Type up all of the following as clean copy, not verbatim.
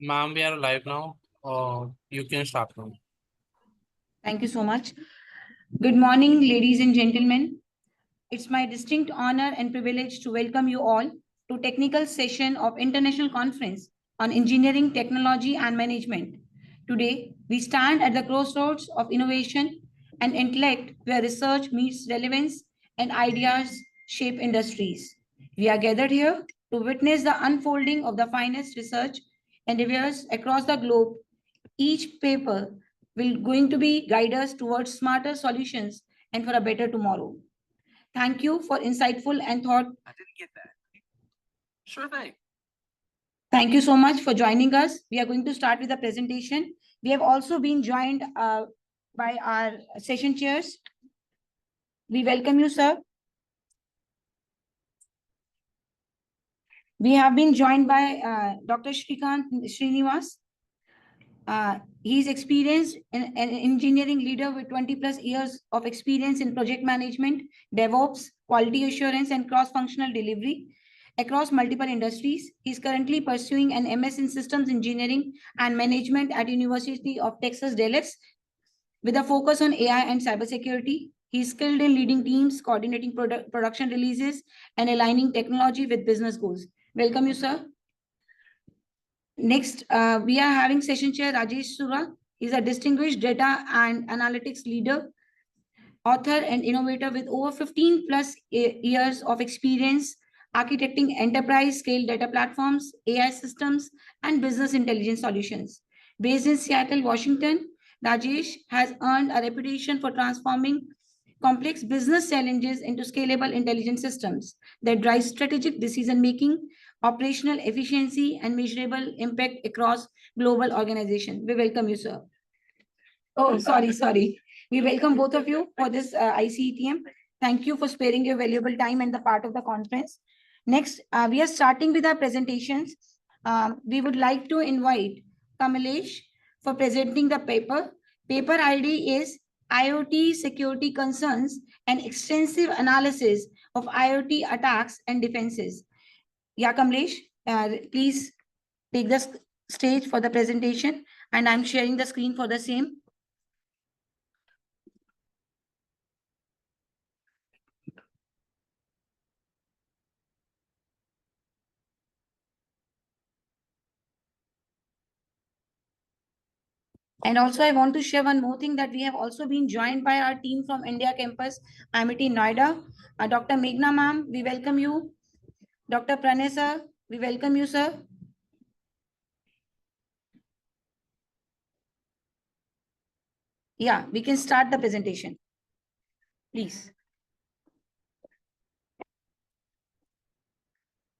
Ma'am, we are live now. You can start now. Thank you so much. Good morning, ladies and gentlemen. It's my distinct honor and privilege to welcome you all to technical session of International Conference on Engineering, Technology and Management. Today, we stand at the crossroads of innovation and intellect where research meets relevance and ideas shape industries. We are gathered here to witness the unfolding of the finest research endeavors across the globe. Each paper will going to be guide us towards smarter solutions and for a better tomorrow. Thank you for insightful and thought. I didn't get that. Sure thing. Thank you so much for joining us. We are going to start with the presentation. We have also been joined by our session chairs. We welcome you, sir. We have been joined by Dr. Shrikant Srinivas. He is experienced in an engineering leader with 20 plus years of experience in project management, DevOps, quality assurance, and cross-functional delivery across multiple industries. He is currently pursuing an MS in Systems Engineering and Management at University of Texas Dallas with a focus on AI and cybersecurity. He is skilled in leading teams, coordinating production releases, and aligning technology with business goals. Welcome you, sir. Next, we are having session chair Rajesh Sura. He is a distinguished data and analytics leader, author and innovator with over 15 plus years of experience architecting enterprise scale data platforms, AI systems, and business intelligence solutions. Based in Seattle, Washington, Rajesh has earned a reputation for transforming complex business challenges into scalable intelligent systems that drive strategic decision making, operational efficiency, and measurable impact across global organizations. We welcome you, sir. Oh, sorry. We welcome both of you for this ICETM. Thank you for sparing your valuable time and the part of the conference. Next, we are starting with our presentations. We would like to invite Kamalesh for presenting the paper. Paper ID is IoT security concerns and extensive analysis of IoT attacks and defenses. Yeah, Kamlesh, please take the stage for the presentation, and I'm sharing the screen for the same. And also, I want to share one more thing that we have also been joined by our team from India campus, Amity Noida. Dr. Meghna ma'am, we welcome you. Dr. Pranay sir, we welcome you, sir. Yeah, we can start the presentation. Please.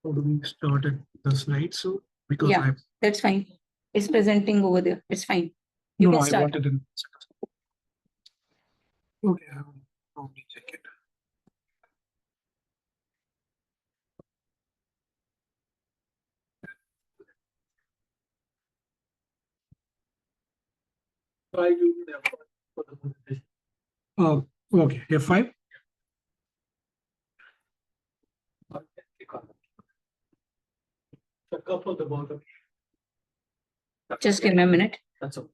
How do we start at the slide? So because yeah, that's fine. It's presenting over there. It's fine. You can start. I wanted in okay, I'll probably check it. Okay, F5. Just give me a minute. That's all.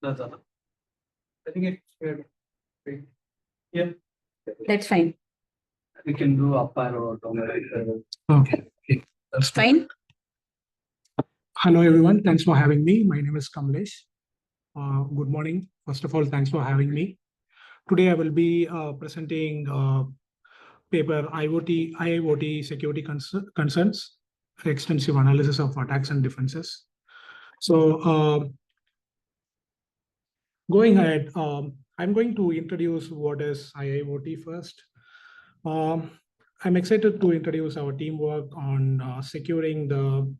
That's all. I think it's yeah. That's fine. We can do up arrow or down arrow. Okay. That's fine. Hello, everyone. Thanks for having me. My name is Kamlesh. Good morning. First of all, thanks for having me. Today, I will be presenting paper IIoT security concerns, extensive analysis of attacks and defenses. So going ahead, I'm going to introduce what is IIoT first. I'm excited to introduce our teamwork on securing the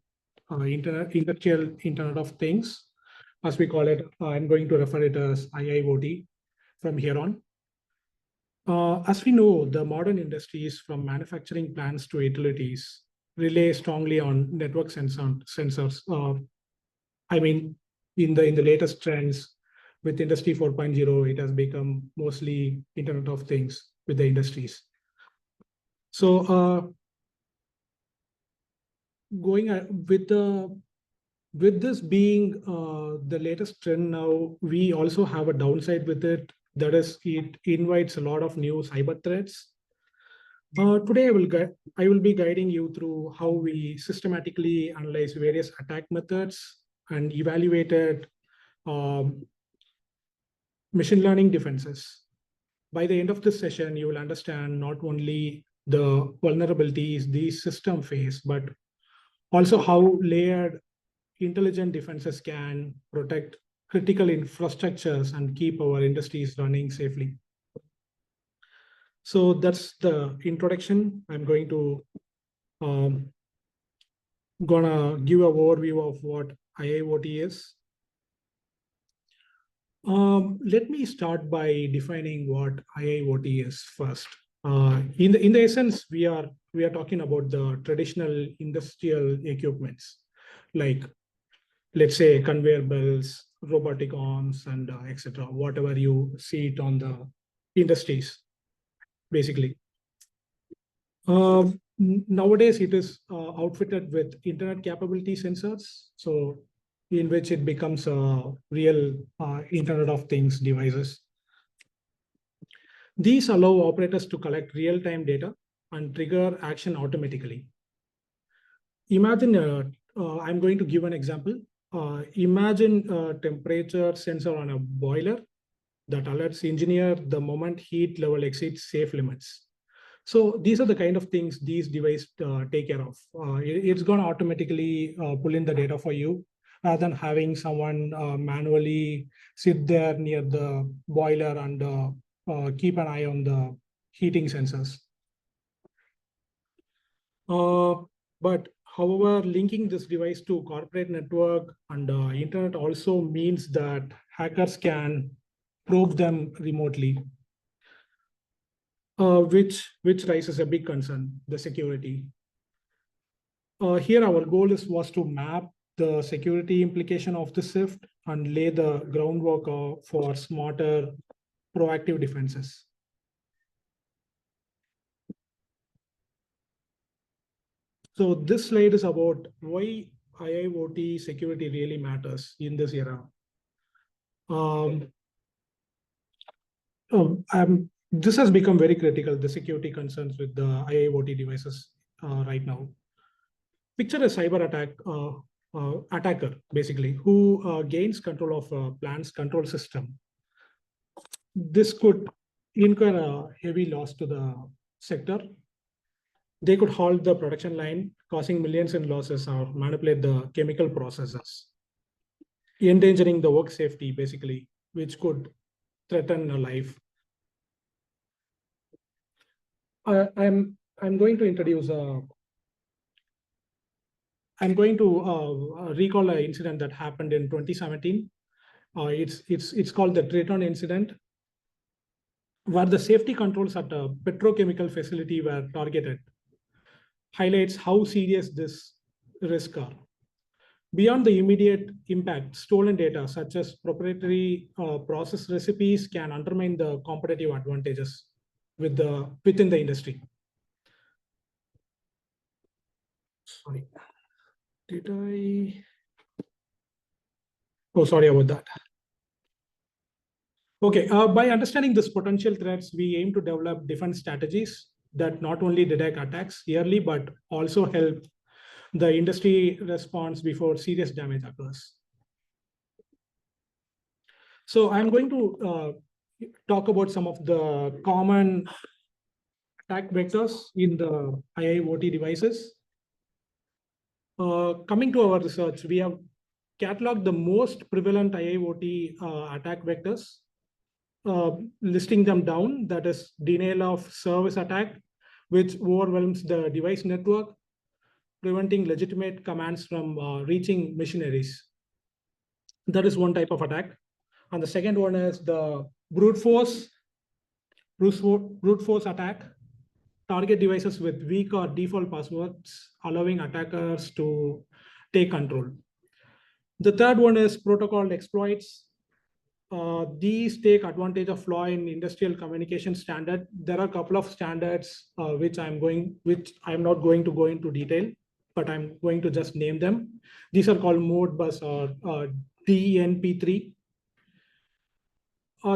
industrial Internet of Things, as we call it. I'm going to refer it as IIoT from here on. As we know, the modern industries from manufacturing plants to utilities rely strongly on network sensors. I mean, in the latest trends with Industry 4.0, it has become mostly Internet of Things with the industries. So going with the With this being the latest trend now, we also have a downside with it. That is, it invites a lot of new cyber threats. Today, I will be guiding you through how we systematically analyze various attack methods and evaluated um, machine learning defenses. By the end of this session, you will understand not only the vulnerabilities these systems face, but also how layered intelligent defenses can protect critical infrastructures and keep our industries running safely. So that's the introduction. I'm gonna give an overview of what IIoT is. Let me start by defining what IIoT is first. In the essence, we are talking about the traditional industrial equipments, like let's say conveyor belts, robotic arms, and etc. Whatever you see it on the industries, basically. Nowadays, it is outfitted with internet capability sensors, so in which it becomes a real Internet of Things devices. These allow operators to collect real-time data and trigger action automatically. Imagine, I'm going to give an example. Imagine a temperature sensor on a boiler that alerts engineer the moment heat level exceeds safe limits. So these are the kind of things these devices take care of. It's going to automatically pull in the data for you rather than having someone manually sit there near the boiler and keep an eye on the heating sensors. But however, linking this device to corporate network and internet also means that hackers can probe them remotely, which raises a big concern, the security. Here, our goal was to map the security implication of the shift and lay the groundwork for smarter, proactive defenses. So this slide is about why IIoT security really matters in this era. This has become very critical, the security concerns with the IIoT devices right now. Picture a cyber attacker, basically, who gains control of a plant's control system. This could incur a heavy loss to the sector. They could halt the production line, causing millions in losses, or manipulate the chemical processes, endangering the work safety, basically, which could threaten a life. I'm going to introduce I'm going to recall an incident that happened in 2017. It's called the Triton incident, where the safety controls at a petrochemical facility were targeted. Highlights how serious this risk are. Beyond the immediate impact, stolen data such as proprietary process recipes can undermine the competitive advantages within the industry. Sorry, did I? Oh, sorry about that. Okay, by understanding this potential threats, we aim to develop defense strategies that not only detect attacks early, but also help the industry response before serious damage occurs. So I'm going to talk about some of the common attack vectors in the IIoT devices. Coming to our research, we have cataloged the most prevalent IIoT attack vectors, listing them down. That is denial of service attack, which overwhelms the device network, preventing legitimate commands from reaching machineries. That is one type of attack. And the second one is the brute force attack. Target devices with weak or default passwords, allowing attackers to take control. The third one is protocol exploits. These take advantage of flaw in industrial communication standard. There are a couple of standards which I'm not going to go into detail, but I'm going to just name them. These are called Modbus or DNP3.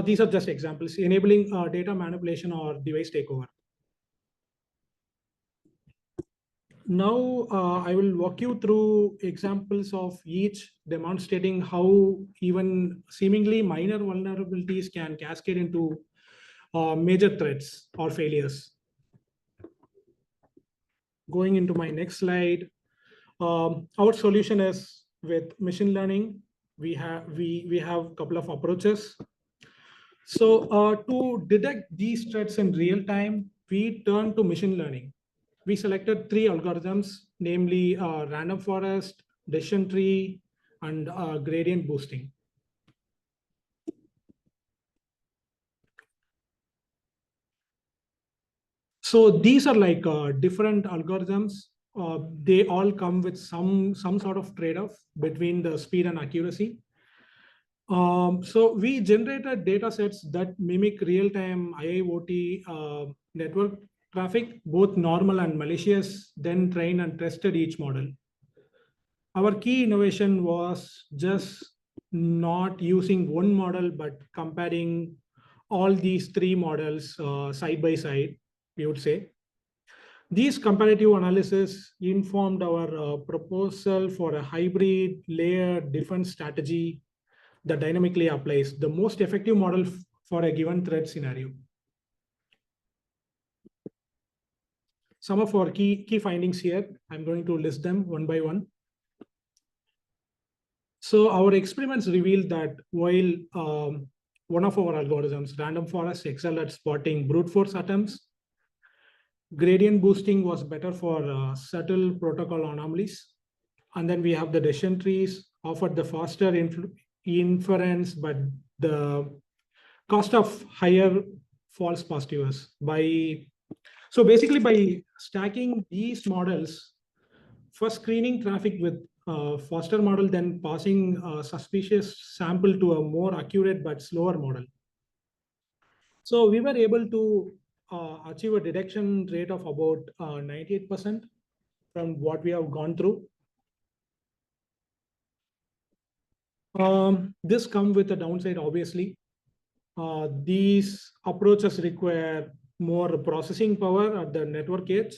These are just examples, enabling data manipulation or device takeover. Now, I will walk you through examples of each, demonstrating how even seemingly minor vulnerabilities can cascade into major threats or failures. Going into my next slide, our solution is with machine learning. We have a couple of approaches. So to detect these threats in real time, we turn to machine learning. We selected three algorithms, namely random forest, decision tree, and gradient boosting. So these are like different algorithms. They all come with some sort of trade-off between the speed and accuracy. So we generated data sets that mimic real-time IIoT network traffic, both normal and malicious, then trained and tested each model. Our key innovation was just not using one model, but comparing all these three models side by side, we would say. These comparative analysis informed our proposal for a hybrid layered defense strategy that dynamically applies the most effective model for a given threat scenario. Some of our key findings here, I'm going to list them one by one. So our experiments revealed that while one of our algorithms, random forest, excelled at spotting brute force attempts, gradient boosting was better for subtle protocol anomalies. And then we have the decision trees offered the faster inference, but the cost of higher false positives. So basically by stacking these models, first screening traffic with a faster model, then passing a suspicious sample to a more accurate but slower model. So we were able to achieve a detection rate of about 98% from what we have gone through. This comes with a downside, obviously. These approaches require more processing power at the network edge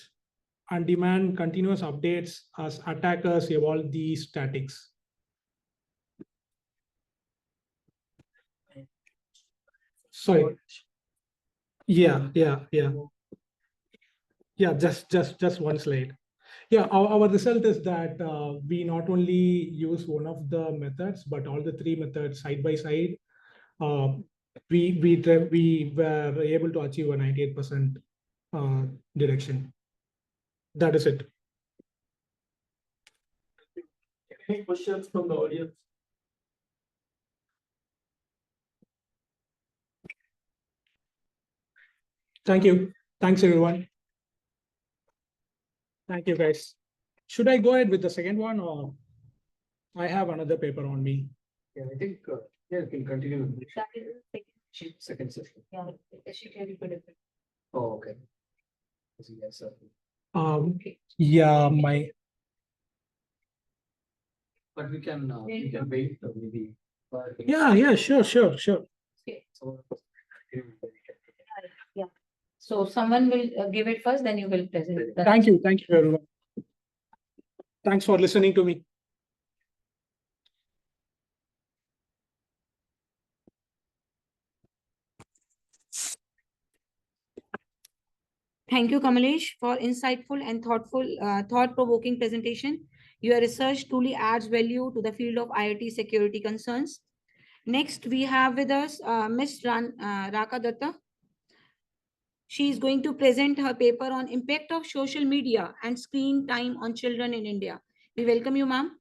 and demand continuous updates as attackers evolve these statics. Sorry. Yeah. Yeah, just one slide. Yeah, our result is that we not only use one of the methods, but all the three methods side by side. We were able to achieve a 98% detection. That is it. Any questions from the audience? Thank you. Thanks, everyone. Thank you, guys. Should I go ahead with the second one, or I have another paper on me? Yeah, I think, yeah, you can continue. with the That is the second session. yeah, she can be different. Oh, okay. Yes, sir. Yeah, my But we can wait maybe. yeah, sure. So, Yeah. So someone will give it first, then you will present. Thank you, everyone. Thanks for listening to me. Thank you, Kamalesh, for insightful and thought-provoking presentation. Your research truly adds value to the field of IoT security concerns. Next, we have with us Ms. Raka Datta. She is going to present her paper on impact of social media and screen time on children in India. We welcome you, ma'am.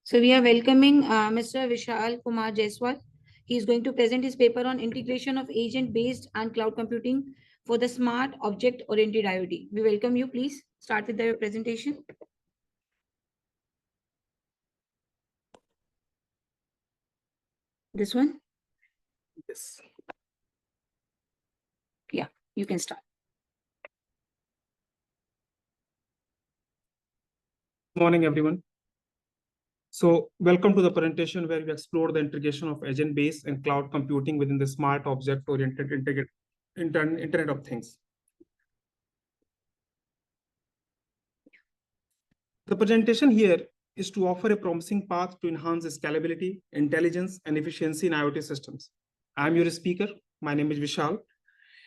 So we are welcoming Mr. Vishal Kumar Jaiswal. He is going to present his paper on integration of agent-based and cloud computing for the smart object-oriented IoT. We welcome you. Please start with the presentation. This one? Yes. Yeah, you can start. Morning, everyone. So welcome to the presentation where we explore the integration of agent-based and cloud computing within the smart object-oriented Internet of Things. The presentation here is to offer a promising path to enhance scalability, intelligence, and efficiency in IoT systems. I'm your speaker. My name is Vishal,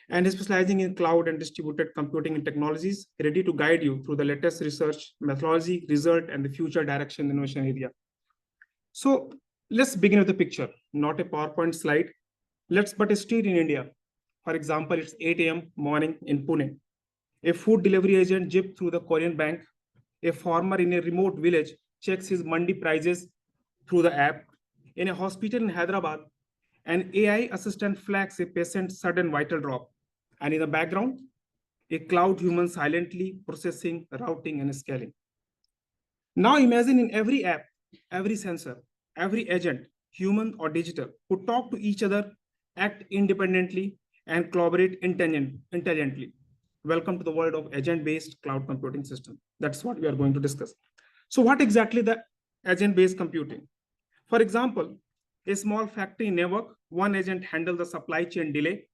and specializing in cloud and distributed computing and technologies, ready to guide you through the latest research, methodology, result, and the future direction innovation area. So let's begin with a picture, not a PowerPoint slide. Let's but a street in India. For example, it's 8 a.m. morning in Pune. A food delivery agent zipped through the Korean bank. A farmer in a remote village checks his mandi prices through the app. In a hospital in Hyderabad, an AI assistant flags a patient's sudden vital drop. And in the background, a cloud human silently processing, routing, and scaling. Now imagine in every app, every sensor, every agent, human or digital, who talk to each other, act independently, and collaborate intelligently. Welcome to the world of agent-based cloud computing system. That's what we are going to discuss. So what exactly the agent-based computing? For example, a small factory network, one agent handles the supply chain delay.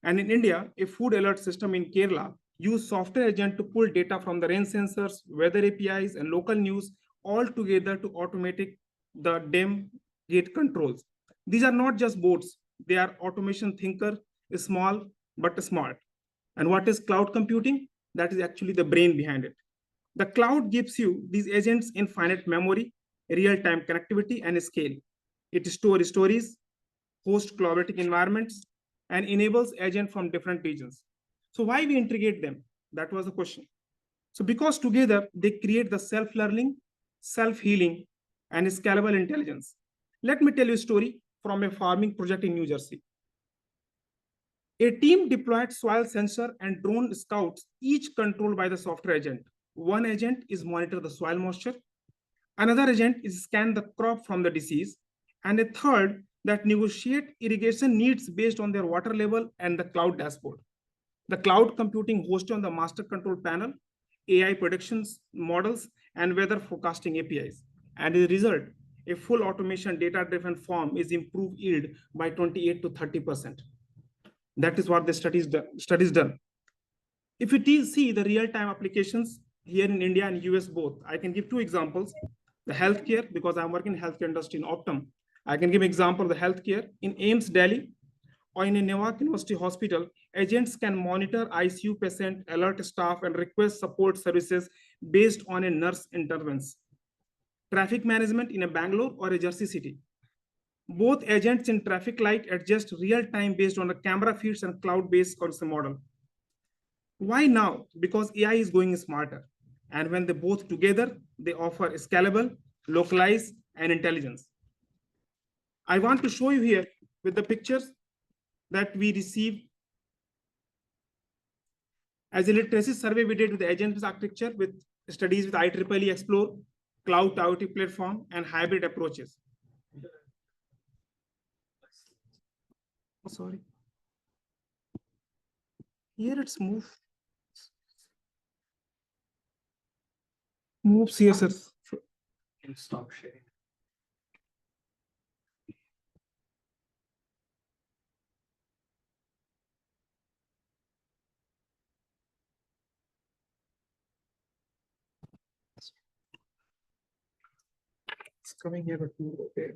And in India, a food alert system in Kerala use software agent to pull data from the rain sensors, weather APIs, and local news all together to automatic the DEM gate controls. These are not just bots, they are automation thinker, small but smart. And what is cloud computing? That is actually the brain behind it. The cloud gives you these agents infinite memory, real-time connectivity, and scale. It stores stories, hosts collaborative environments, and enables agents from different regions. So why we integrate them? That was the question. So because together they create the self-learning, self-healing, and scalable intelligence. Let me tell you a story from a farming project in New Jersey. A team deployed soil sensor and drone scouts, each controlled by the software agent. One agent is monitor the soil moisture, another agent is scan the crop from the disease, and a third that negotiate irrigation needs based on their water level and the cloud dashboard. The cloud computing hosted on the master control panel, AI predictions models, and weather forecasting APIs. And as a result, a full automation data-driven farm is improved yield by 28 to 30%. That is what the studies done. If you see the real-time applications here in India and US both, I can give two examples. The healthcare, because I'm working in healthcare industry in Optum, I can give an example of the healthcare. In AIMS Delhi or in a Newark University Hospital, agents can monitor ICU patient, alert staff, and request support services based on a nurse intervention. Traffic management in a Bangalore or a Jersey City. Both agents in traffic light adjust real time based on the camera feeds and cloud-based console model. Why now? Because AI is going smarter. And when they both together, they offer scalable, localized, and intelligence. I want to show you here with the pictures that we received as a literacy survey we did with the agent-based architecture with studies with IEEE Explore, cloud IoT platform, and hybrid approaches. Oh, sorry. Here it's move CSS. Can stop sharing. It's coming here, but okay.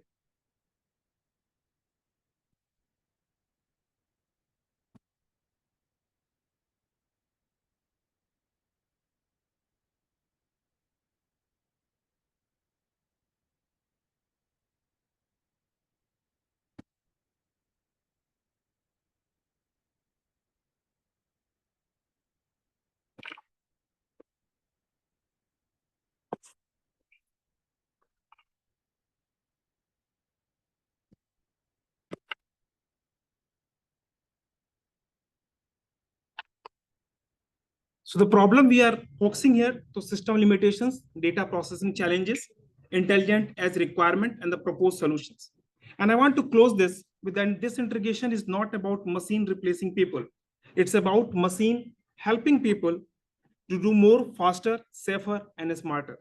So the problem we are focusing here, so system limitations, data processing challenges, intelligent as requirement, and the proposed solutions. And I want to close this with that this integration is not about machine replacing people. It's about machine helping people to do more faster, safer, and smarter.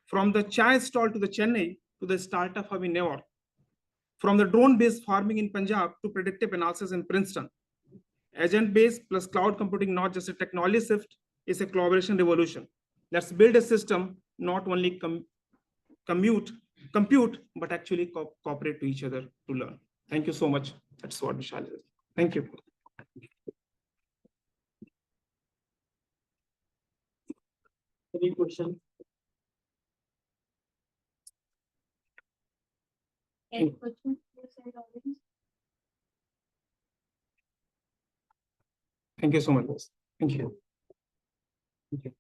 From the chai stall to the Chennai to the startup hub in New York, from the drone-based farming in Punjab to predictive analysis in Princeton. Agent-based plus cloud computing, not just a technology shift, is a collaboration revolution. Let's build a system, not only compute, but actually cooperate to each other to learn. Thank you so much. That's what Vishal is. Thank you. Any question? Any questions? Thank you so much. Thank you. Thank you.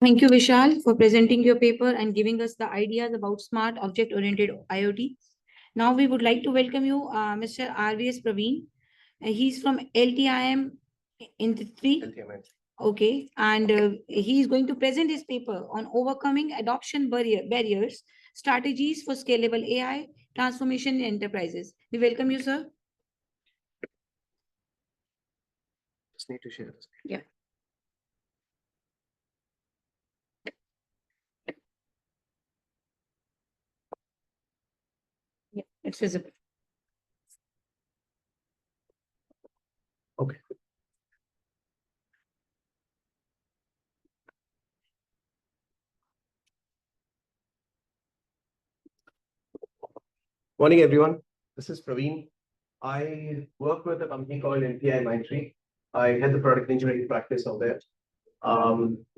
Thank you, Vishal, for presenting your paper and giving us the ideas about smart object-oriented IoT. Now we would like to welcome you, Mr. RVS Praveen. He's from LTIM in the three. Okay, and he is going to present his paper on overcoming adoption barriers, strategies for scalable AI transformation in enterprises. We welcome you, sir. Just need to share this. Yeah. Yeah, it's visible. Okay. Morning, everyone. This is Praveen. I work with a company called NPI Mindtree. I head the product engineering practice out there.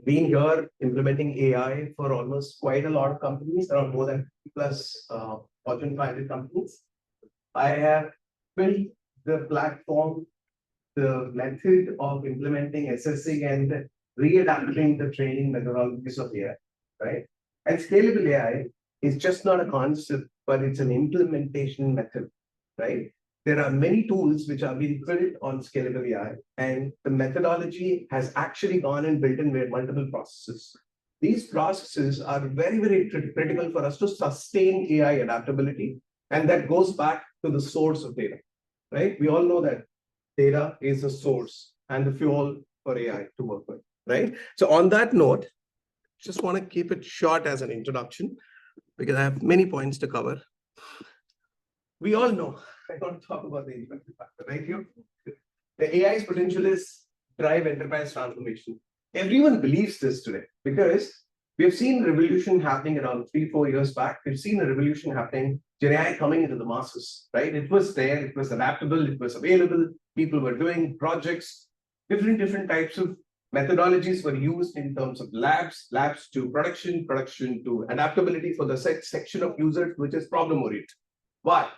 Been here implementing AI for almost quite a lot of companies, around more than plus Fortune 500 companies. I have built the platform, the method of implementing, assessing, and readapting the training methodologies of AI, right? And scalable AI is just not a concept, but it's an implementation method, right? There are many tools which are being built on scalable AI, and the methodology has actually gone and built in multiple processes. These processes are very, very critical for us to sustain AI adaptability, and that goes back to the source of data, right? We all know that data is the source and the fuel for AI to work with, right? So on that note, just want to keep it short as an introduction because I have many points to cover. We all know, I don't talk about the introductory factor, right here. The AI's potential is drive enterprise transformation. Everyone believes this today because we have seen revolution happening around 3-4 years back. We've seen a revolution happening, GenAI coming into the masses, right? It was there, it was adaptable, it was available. People were doing projects, different types of methodologies were used in terms of labs to production to adaptability for the section of users, which is problem-oriented. But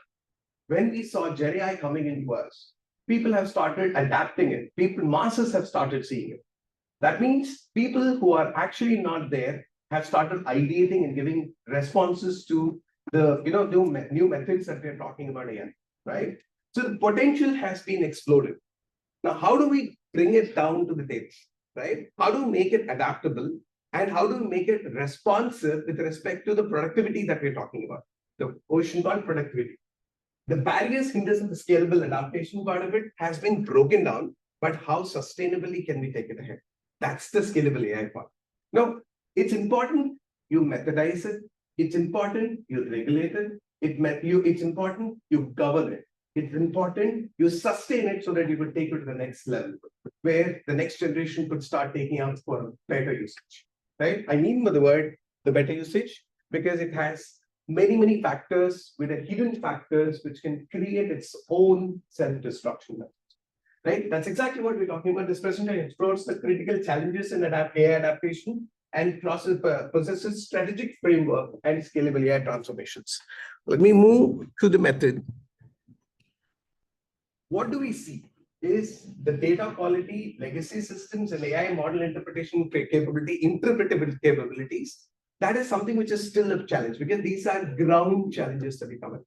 when we saw GenAI coming into us, people have started adapting it. Masses have started seeing it. That means people who are actually not there have started ideating and giving responses to the new methods that we're talking about AI, right? So the potential has been exploded. Now, how do we bring it down to the table, right? How do we make it adaptable and how do we make it responsive with respect to the productivity that we're talking about? The question called productivity. The barriers, hinders, and the scalable adaptation part of it has been broken down, but how sustainably can we take it ahead? That's the scalable AI part. Now, it's important you methodize it. It's important you regulate it. It's important you govern it. It's important you sustain it so that you could take it to the next level, where the next generation could start taking out for better usage, right? I mean by the word, the better usage, because it has many factors with a hidden factors which can create its own self-destruction, right? That's exactly what we're talking about. This presentation explores the critical challenges in AI adaptation and possesses strategic framework and scalable AI transformations. Let me move to the method. What do we see is the data quality, legacy systems, and AI model interpretation interpretability capabilities. That is something which is still a challenge because these are ground challenges that we come in.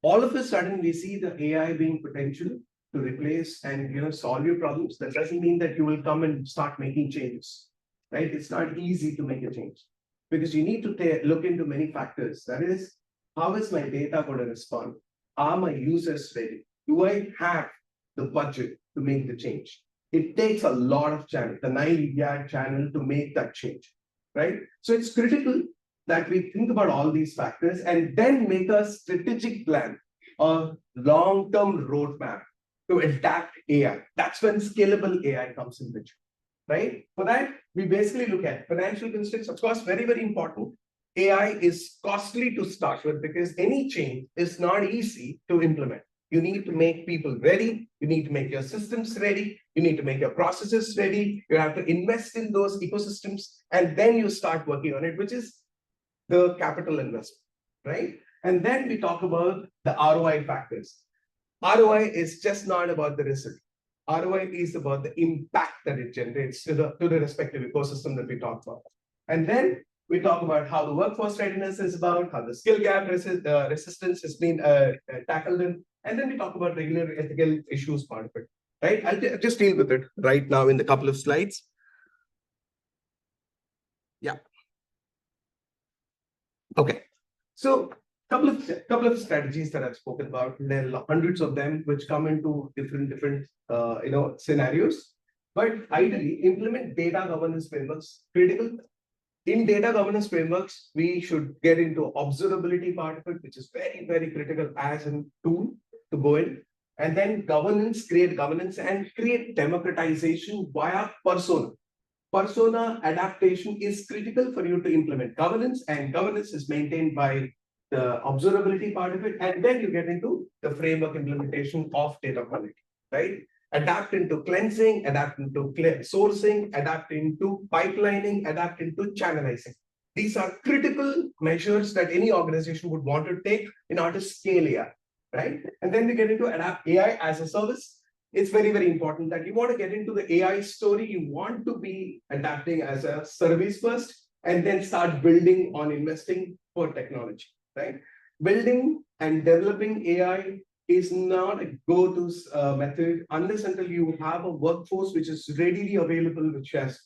All of a sudden, we see the AI being potential to replace and solve your problems. That doesn't mean that you will come and start making changes, right? It's not easy to make a change because you need to look into many factors. That is, how is my data going to respond? Are my users ready? Do I have the budget to make the change? It takes a lot of channel, the 9 channel to make that change, right? So it's critical that we think about all these factors and then make a strategic plan, a long-term roadmap to adapt AI. That's when scalable AI comes in picture, right? For that, we basically look at financial constraints, of course, very important. AI is costly to start with because any change is not easy to implement. You need to make people ready. You need to make your systems ready. You need to make your processes ready. You have to invest in those ecosystems and then you start working on it, which is the capital investment, right? And then we talk about the ROI factors. ROI is just not about the result. ROI is about the impact that it generates to the respective ecosystem that we talked about. And then we talk about how the workforce readiness is about, how the skill gap resistance has been tackled in, and then we talk about regular ethical issues part of it, right? I'll just deal with it right now in the couple of slides. Yeah. Okay. So couple of strategies that I've spoken about. There are hundreds of them which come into different scenarios. But ideally, implement data governance frameworks. Critical. In data governance frameworks, we should get into observability part of it, which is very critical as a tool to go in. And then create governance and create democratization via persona. Persona adaptation is critical for you to implement governance, and governance is maintained by the observability part of it. And then you get into the framework implementation of data quality, right? Adapt into cleansing, adapt into sourcing, adapt into pipelining, adapt into channelizing. These are critical measures that any organization would want to take in order to scale AI, right? And then we get into adapt AI as a service. It's very important that you want to get into the AI story. You want to be adapting as a service first, and then start building on investing for technology, right? Building and developing AI is not a go-to method unless until you have a workforce which is readily available, which has,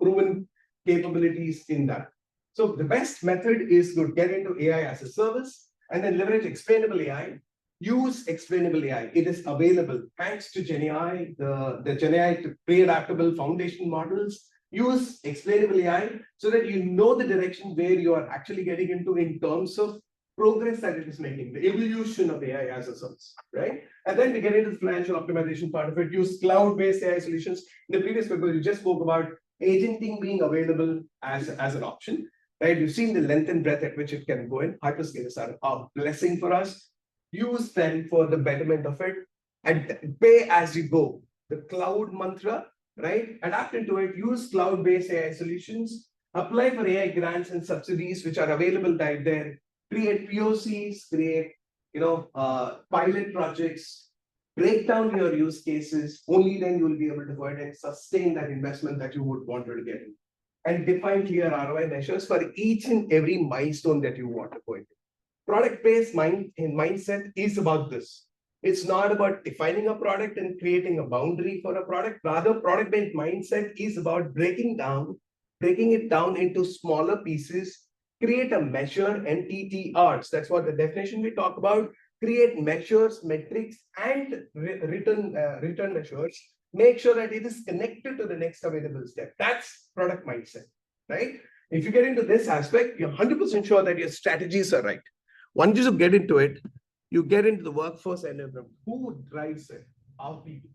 proven capabilities in that. So the best method is to get into AI as a service and then leverage explainable AI. Use explainable AI. It is available thanks to GenAI, the GenAI pre-adaptable foundation models. Use explainable AI so that you know the direction where you are actually getting into in terms of progress that it is making, the evolution of AI as a service, right? And then we get into the financial optimization part of it. Use cloud-based AI solutions. In the previous paper, you just spoke about agenting being available as an option, right? You've seen the length and breadth at which it can go in. Hyperscalers are a blessing for us. Use them for the betterment of it and pay as you go. The cloud mantra, right? Adapt into it. Use cloud-based AI solutions. Apply for AI grants and subsidies which are available right there. Create POCs, create pilot projects, break down your use cases. Only then you will be able to go ahead and sustain that investment that you would want to get in. and define clear ROI measures for each and every milestone that you want to go into. Product-based mindset is about this. It's not about defining a product and creating a boundary for a product. Rather, product-based mindset is about breaking it down into smaller pieces, create a measure and TTRs. That's what the definition we talk about. Create measures, metrics, and return measures. Make sure that it is connected to the next available step. That's product mindset, right? If you get into this aspect, you're 100% sure that your strategies are right. Once you get into it, you get into the workforce and who drives it? Our people,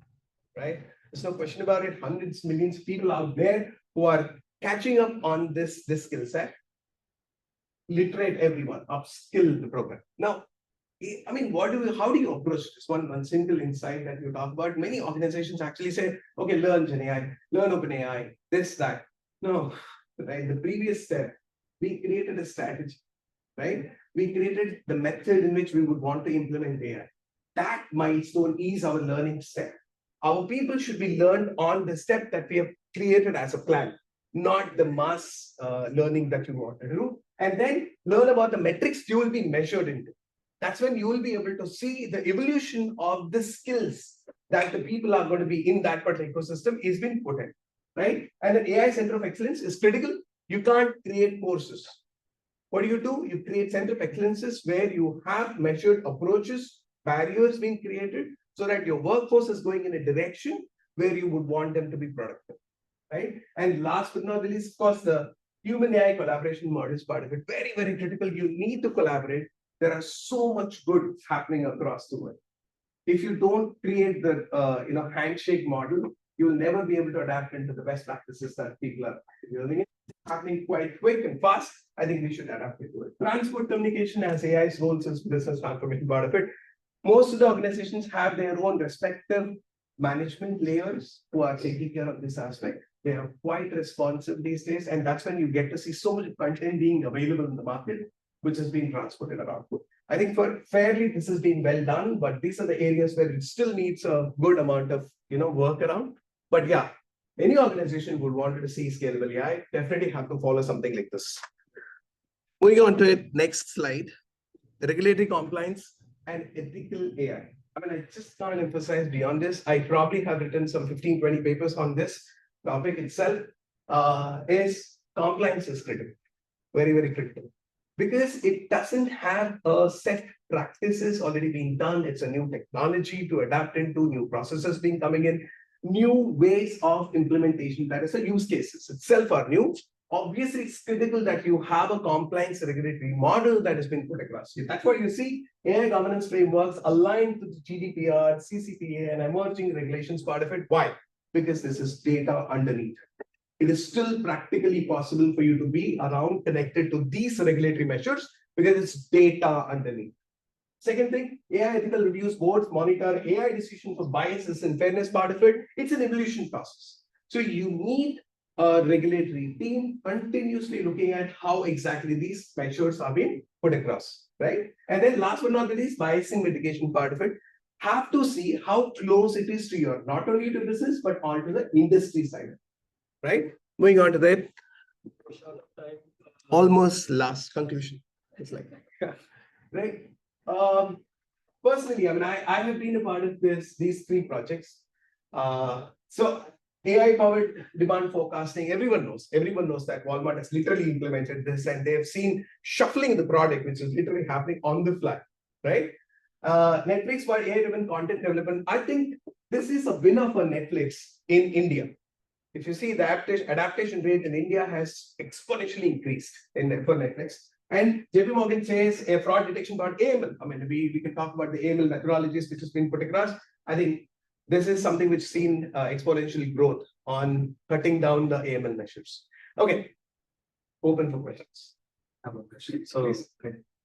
right? There's no question about it. Hundreds, millions of people out there who are catching up on this skill set. Literate everyone, upskill the program. Now, I mean, how do you approach this? One simple insight that you talk about. Many organizations actually say, okay, learn GenAI, learn OpenAI, this, that. No, right? The previous step, we created a strategy, right? We created the method in which we would want to implement AI. That milestone is our learning step. Our people should be learned on the step that we have created as a plan, not the mass learning that you want to do. And then learn about the metrics you will be measured into. That's when you will be able to see the evolution of the skills that the people are going to be in that particular ecosystem is being put in, right? And an AI Center of Excellence is critical. You can't create courses. What do? You create Center of Excellences where you have measured approaches, barriers being created so that your workforce is going in a direction where you would want them to be productive, right? And last but not the least, of course, the human AI collaboration model is part of it. Very, very critical. You need to collaborate. There are so much good happening across the world. If you don't create the handshake model, you'll never be able to adapt into the best practices that people are building. It's happening quite quick and fast. I think we should adapt it to it. Transport communication has AI's roles as business transformation part of it. Most of the organizations have their own respective management layers who are taking care of this aspect. They are quite responsive these days, and that's when you get to see so much content being available in the market, which is being transported around. I think for fairly, this has been well done, but these are the areas where it still needs a good amount of work around. But yeah, any organization would want to see scalable AI, definitely have to follow something like this. Moving on to it, next slide. Regulatory compliance and ethical AI. I mean, I just can't emphasize beyond this. I probably have written some 15, 20 papers on this topic itself. Compliance is critical, very, very critical. Because it doesn't have a set practices already being done. It's a new technology to adapt into, new processes being coming in, new ways of implementation. That is, the use cases itself are new. Obviously, it's critical that you have a compliance regulatory model that has been put across. That's why you see AI governance frameworks aligned to the GDPR, CCPA, and emerging regulations part of it. Why? Because this is data underneath. It is still practically possible for you to be around connected to these regulatory measures because it's data underneath. Second thing, AI ethical reviews boards monitor AI decision for biases and fairness part of it. It's an evolution process. So you need a regulatory team continuously looking at how exactly these measures are being put across, right? And then last but not the least, biasing mitigation part of it. Have to see how close it is to your, not only to business, but onto the industry side. Right? Moving on to that. Almost last conclusion. It's like that. Right? Personally, I mean, I have been a part of these three projects. So AI-powered demand forecasting, everyone knows that Walmart has literally implemented this and they have seen shuffling the product, which is literally happening on the fly, right? Netflix for AI-driven content development. I think this is a winner for Netflix in India. If you see the adaptation rate in India has exponentially increased for Netflix. And JP Morgan says a fraud detection part AML. I mean, we can talk about the AML methodologies which has been put across. I think this is something which seen exponential growth on cutting down the AML measures. Okay, open for questions. I have a question. So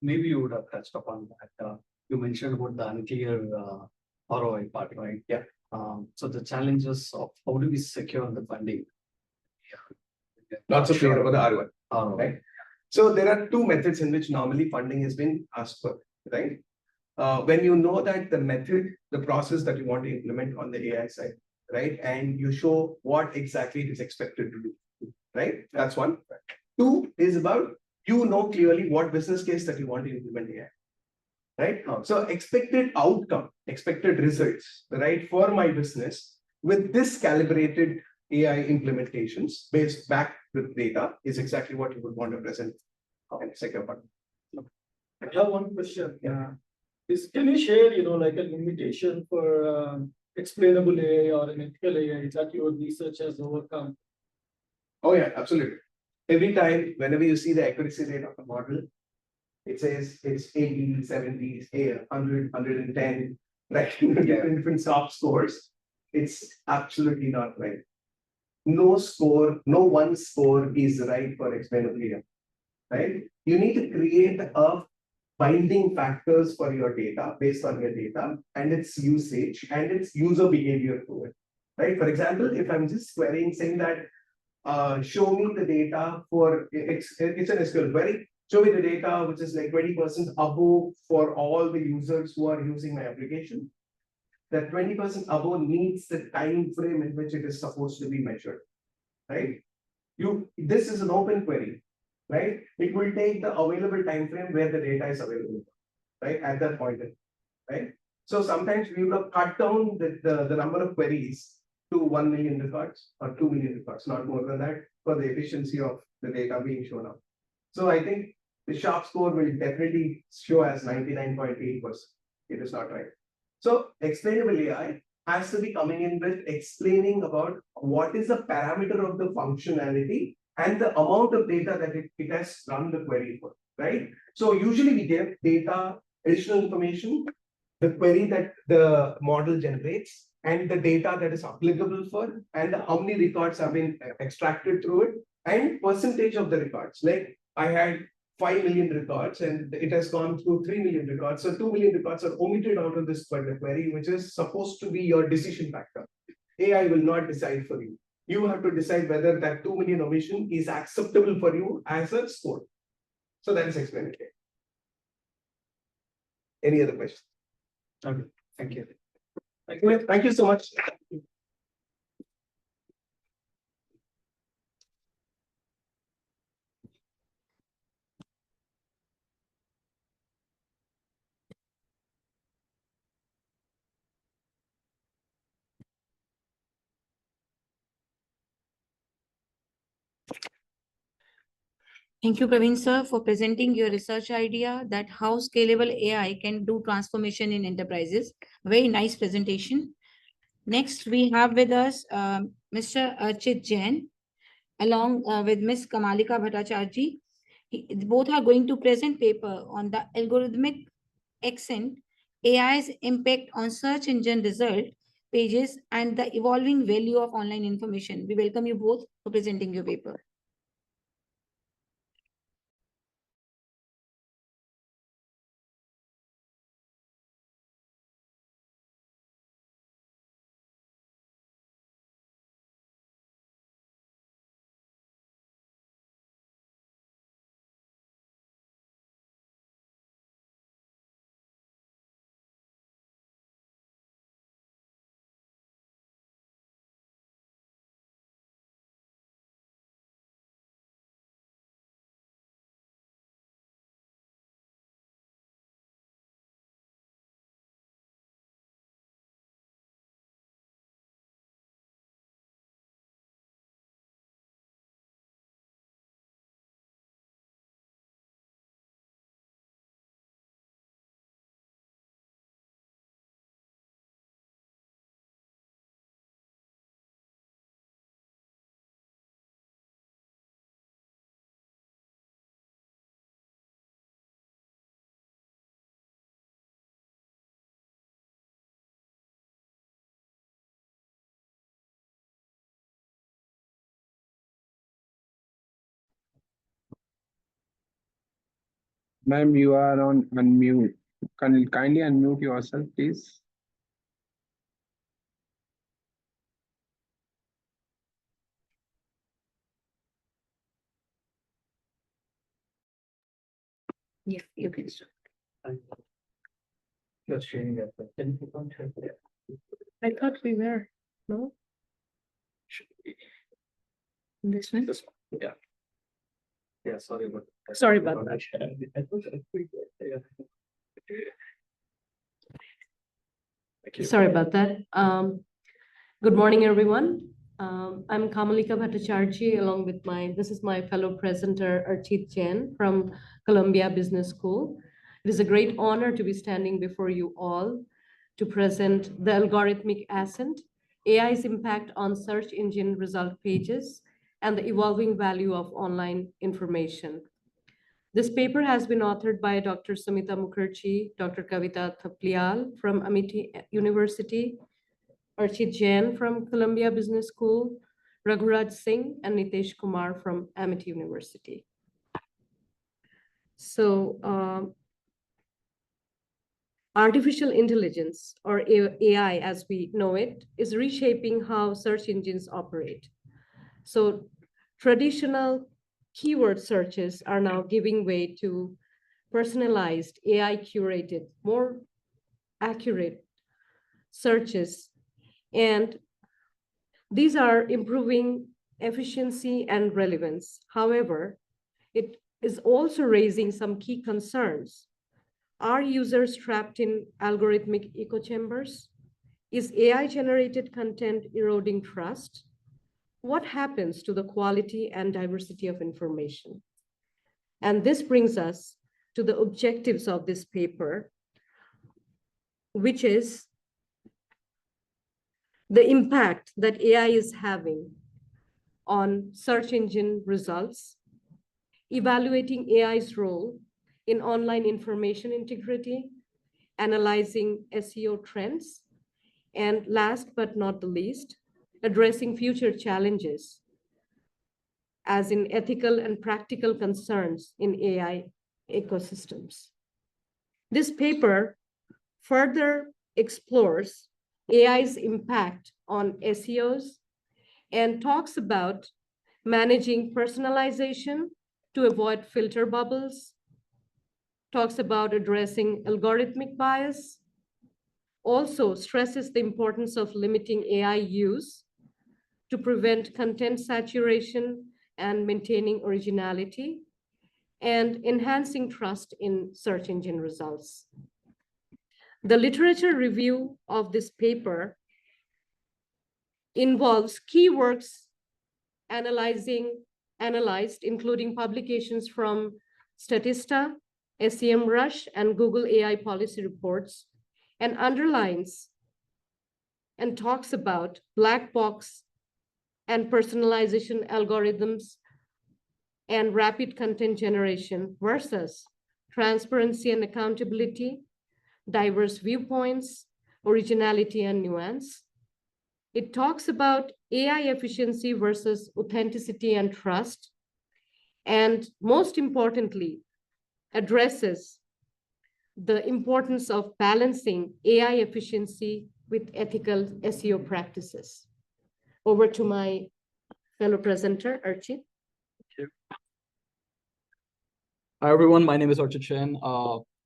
maybe you would have touched upon that. You mentioned about the unclear ROI part, right? Yeah. So the challenges of how do we secure the funding? Yeah. Not so clear about the ROI. ROI. Right? So there are two methods in which normally funding has been asked for, right? When you know that the method, the process that you want to implement on the AI side, right? And you show what exactly it is expected to do, right? That's one. Two is about you know clearly what business case that you want to implement AI, right? So expected outcome, expected results, right, for my business with this calibrated AI implementations based back with data is exactly what you would want to present in the second part. I have one question. Can you share, like a limitation for explainable AI or an ethical AI that your research has overcome? Oh yeah, absolutely. Every time, whenever you see the accuracy rate of a model, it says it's 80, 70, 100, 110, right? Different soft scores. It's absolutely not right. No score, no one score is right for explainable AI, right? You need to create a binding factors for your data based on your data and its usage and its user behavior to it, right? For example, if I'm just querying saying that show me the data for it's an SQL query. Show me the data which is like 20% above for all the users who are using my application. That 20% above needs the time frame in which it is supposed to be measured, right? This is an open query, right? It will take the available time frame where the data is available, right? At that point, right? So sometimes we will cut down the number of queries to 1 million records or 2 million records, not more than that, for the efficiency of the data being shown up. So I think the sharp score will definitely show as 99.8%. It is not right. So explainable AI has to be coming in with explaining about what is the parameter of the functionality and the amount of data that it has run the query for, right? So usually we give data, additional information, the query that the model generates, and the data that is applicable for, and how many records have been extracted through it, and percentage of the records. Like I had 5 million records and it has gone through 3 million records. So 2 million records are omitted out of this query, which is supposed to be your decision factor. AI will not decide for you. You have to decide whether that 2 million omission is acceptable for you as a score. So that is explained. Any other questions? Okay, thank you. Thank you so much. Thank you, Praveen sir, for presenting your research idea that how scalable AI can do transformation in enterprises. Very nice presentation. Next, we have with us Mr. Archit Jain, along with Ms. Kamalika Bhattacharjee. Both are going to present paper on the algorithmic accent, AI's impact on search engine result pages, and the evolving value of online information. We welcome you both for presenting your paper. Ma'am, you are on unmute. Can you kindly unmute yourself, please? Yeah, you can start. You're sharing that, but then you can't help it. I thought we were, no? This one? Yeah, sorry about that. Sorry about that. Thank you. Sorry about that. Good morning, everyone. I'm Kamalika Bhattacharjee, along with this is my fellow presenter, Archit Jain from Columbia Business School. It is a great honor to be standing before you all to present the algorithmic ascent, AI's impact on search engine result pages, and the evolving value of online information. This paper has been authored by Dr. Sumita Mukherjee, Dr. Kavita Thaplial from Amity University, Archit Jain from Columbia Business School, Raghuraj Singh and Nitesh Kumar from Amity University. So artificial intelligence, or AI as we know it, is reshaping how search engines operate. So traditional keyword searches are now giving way to personalized, AI curated, more accurate searches. And these are improving efficiency and relevance. However, it is also raising some key concerns. Are users trapped in algorithmic echo chambers? Is AI generated content eroding trust? What happens to the quality and diversity of information? And this brings us to the objectives of this paper, which is the impact that AI is having on search engine results, evaluating AI's role in online information integrity, analyzing SEO trends, and last but not the least, addressing future challenges, as in ethical and practical concerns in AI ecosystems. This paper further explores AI's impact on SEOs and talks about managing personalization to avoid filter bubbles, talks about addressing algorithmic bias, also stresses the importance of limiting AI use to prevent content saturation and maintaining originality, and enhancing trust in search engine results. The literature review of this paper involves key works analyzed, including publications from Statista, SEMrush, and Google AI policy reports, and underlines and talks about black box and personalization algorithms and rapid content generation versus transparency and accountability, diverse viewpoints, originality and nuance. It talks about AI efficiency versus authenticity and trust, and most importantly, addresses the importance of balancing AI efficiency with ethical SEO practices. Over to my fellow presenter, Archit. Hi everyone, my name is Archit Chen.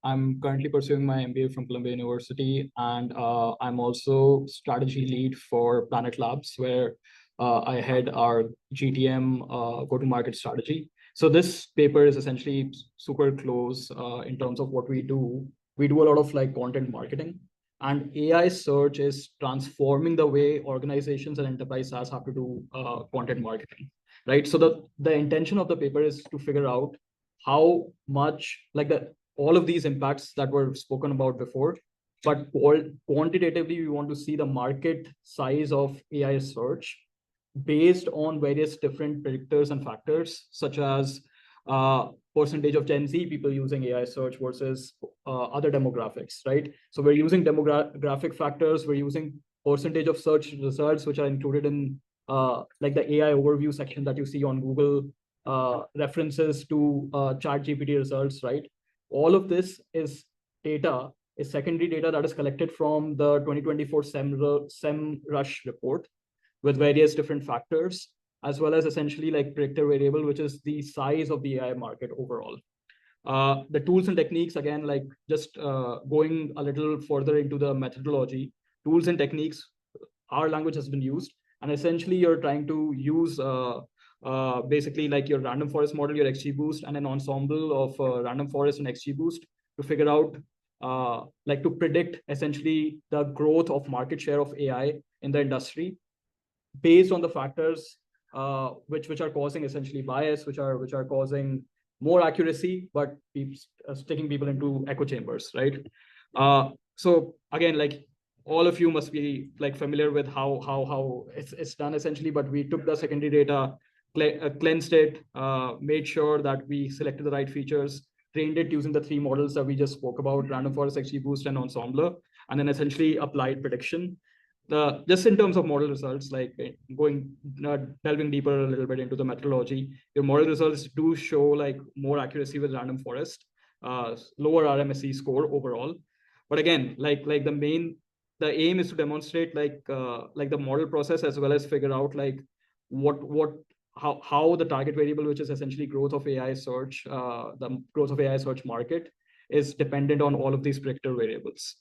I'm currently pursuing my MBA from Columbia University, and I'm also strategy lead for Planet Labs, where I head our GTM go-to-market strategy. So this paper is essentially super close in terms of what we do. We do a lot of like content marketing, and AI search is transforming the way organizations and enterprise SaaS have to do content marketing, right? So the intention of the paper is to figure out how much like all of these impacts that were spoken about before, but quantitatively, we want to see the market size of AI search based on various different predictors and factors, such as percentage of Gen Z people using AI search versus other demographics, right? So we're using demographic factors, we're using percentage of search results, which are included in like the AI overview section that you see on Google, references to ChatGPT results, right? All of this is data, is secondary data that is collected from the 2024 SEMrush report with various different factors, as well as essentially like predictor variable, which is the size of the AI market overall. The tools and techniques, again, like just going a little further into the methodology, tools and techniques, our language has been used, and essentially you're trying to use basically like your random forest model, your XGBoost, and an ensemble of random forest and XGBoost to figure out, like to predict essentially the growth of market share of AI in the industry based on the factors which are causing essentially bias, which are causing more accuracy, but sticking people into echo chambers, right? So again, like all of you must be like familiar with how it's done essentially, but we took the secondary data, cleansed it, made sure that we selected the right features, trained it using the 3 models that we just spoke about, random forest, XGBoost, and ensemble, and then essentially applied prediction. Just in terms of model results, like delving deeper a little bit into the methodology, your model results do show like more accuracy with random forest, lower RMSE score overall. But again, like the aim is to demonstrate like the model process, as well as figure out like how the target variable, which is essentially growth of AI search, the growth of AI search market, is dependent on all of these predictor variables.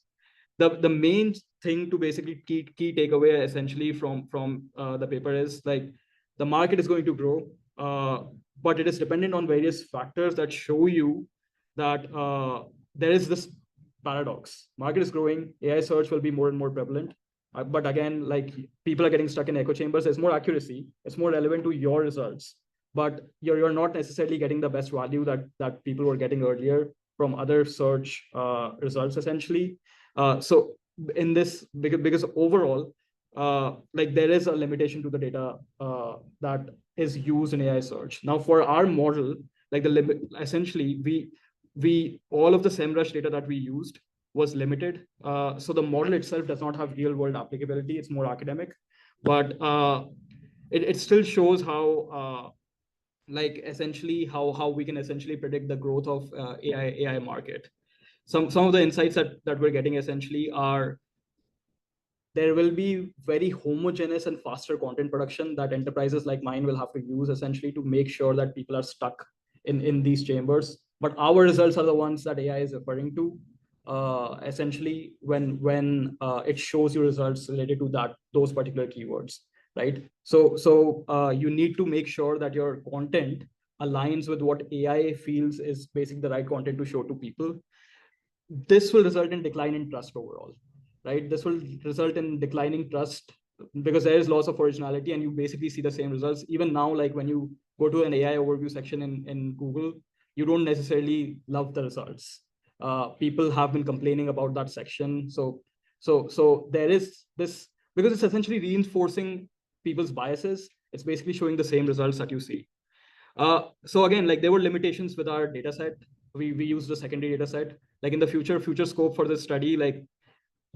The main thing to basically key takeaway essentially from the paper is like the market is going to grow, but it is dependent on various factors that show you that there is this paradox. Market is growing, AI search will be more and more prevalent. But again, like people are getting stuck in echo chambers. There's more accuracy. It's more relevant to your results, but you're not necessarily getting the best value that people were getting earlier from other search results essentially. So in this, because overall, like there is a limitation to the data that is used in AI search. Now for our model, like the limit, essentially we all of the SEMrush data that we used was limited. So the model itself does not have real world applicability. It's more academic, but it still shows how like essentially how we can essentially predict the growth of AI market. Some of the insights that we're getting essentially are there will be very homogeneous and faster content production that enterprises like mine will have to use essentially to make sure that people are stuck in these chambers. But our results are the ones that AI is referring to, essentially when it shows you results related to those particular keywords, right? So you need to make sure that your content aligns with what AI feels is basically the right content to show to people. This will result in decline in trust overall, right? This will result in declining trust because there is loss of originality, and you basically see the same results. Even now, like when you go to an AI overview section in Google, you don't necessarily love the results. People have been complaining about that section. So there is this, because it's essentially reinforcing people's biases. It's basically showing the same results that you see. So again, like there were limitations with our data set. We used a secondary data set. Like in the future scope for this study, like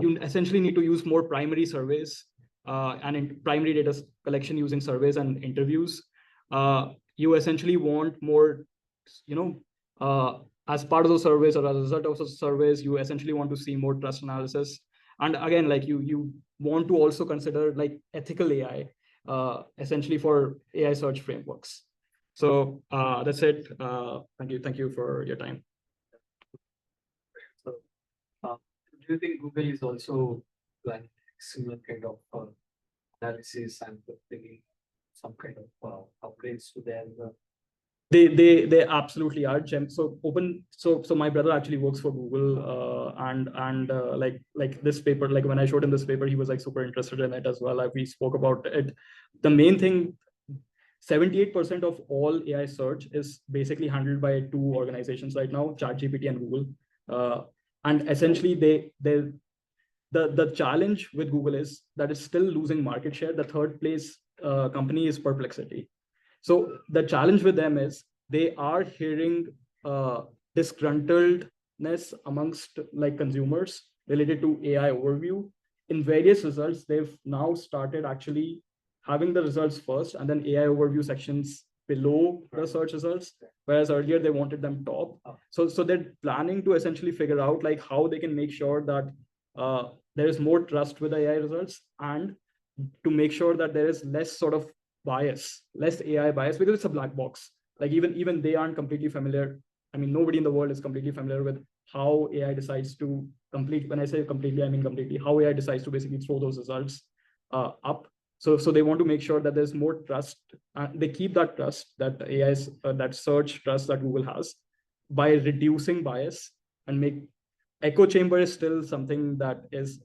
you essentially need to use more primary surveys and in primary data collection using surveys and interviews. You essentially want more, as part of those surveys or as a result of those surveys, you essentially want to see more trust analysis. And again, like you want to also consider like ethical AI, essentially for AI search frameworks. So that's it. Thank you for your time. So, do you think Google is also planning similar kind of analysis and bringing some kind of upgrades to their? They absolutely are, Gem. So my brother actually works for Google, and like this paper, like when I showed him this paper, he was like super interested in it as well. Like we spoke about it. The main thing, 78% of all AI search is basically handled by 2 organizations right now, ChatGPT and Google. And essentially the challenge with Google is that it's still losing market share. The third place company is Perplexity. So the challenge with them is they are hearing disgruntledness amongst like consumers related to AI overview. In various results, they've now started actually having the results first and then AI overview sections below the search results, whereas earlier they wanted them top. So they're planning to essentially figure out like how they can make sure that there is more trust with AI results, and to make sure that there is less sort of bias, less AI bias, because it's a black box. Like even they aren't completely familiar. I mean, nobody in the world is completely familiar with how AI decides to complete. When I say completely, I mean completely. How AI decides to basically throw those results up. So they want to make sure that there's more trust. They keep that trust that AI's that search trust that Google has by reducing bias and make echo chamber is still something that is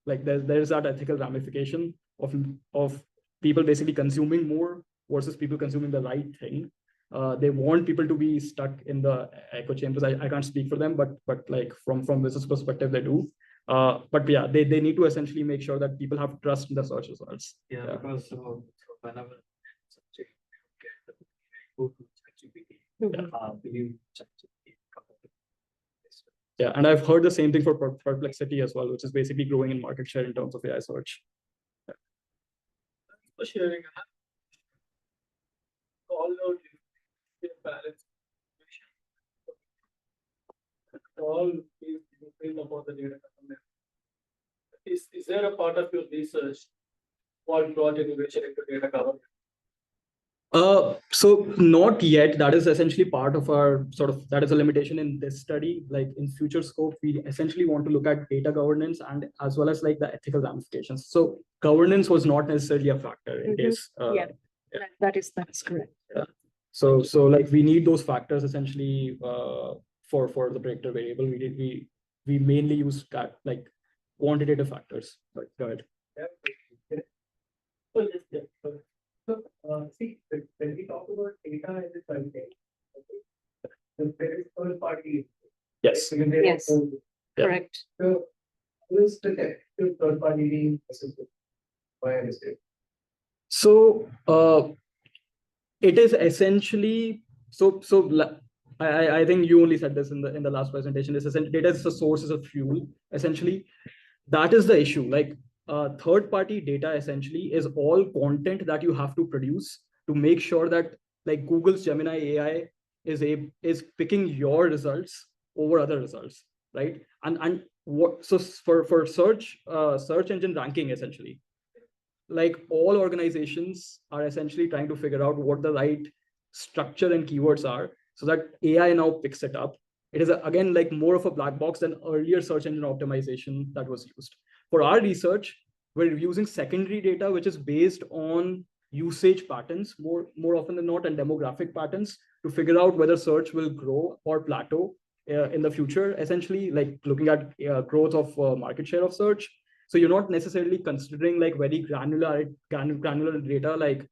like there's that ethical ramification of people basically consuming more versus people consuming the right thing. They want people to be stuck in the echo chambers. I can't speak for them, but like from business perspective, they do. But yeah, they need to essentially make sure that people have trust in the search results. Yeah, because whenever go to ChatGPT, believe ChatGPT. Yeah, and I've heard the same thing for Perplexity as well, which is basically growing in market share in terms of AI search. For sharing. All out balance. All is about the data. Is there a part of your research what brought innovation into data governance? So not yet. That is essentially part of our that is a limitation in this study. Like in future scope, we essentially want to look at data governance and as well as like the ethical ramifications. So governance was not necessarily a factor in case. That is correct. Yeah. So like we need those factors essentially for the predictor variable. We mainly use that like quantitative factors. Sorry, go ahead. See, when we talk about data as a content, there is third party. Yes. Yes. Yeah. Correct. So, who is the technical third party being assisted? By a mistake. So it is essentially I think you only said this in the last presentation. This essentially data is the sources of fuel. Essentially, that is the issue. Like third-party data essentially is all content that you have to produce to make sure that like Google's Gemini AI is picking your results over other results, right? And what so for search engine ranking essentially, like all organizations are essentially trying to figure out what the right structure and keywords are so that AI now picks it up. It is again like more of a black box than earlier search engine optimization that was used. For our research, we're using secondary data, which is based on usage patterns more often than not and demographic patterns to figure out whether search will grow or plateau in the future, essentially like looking at growth of market share of search. So you're not necessarily considering like very granular data, like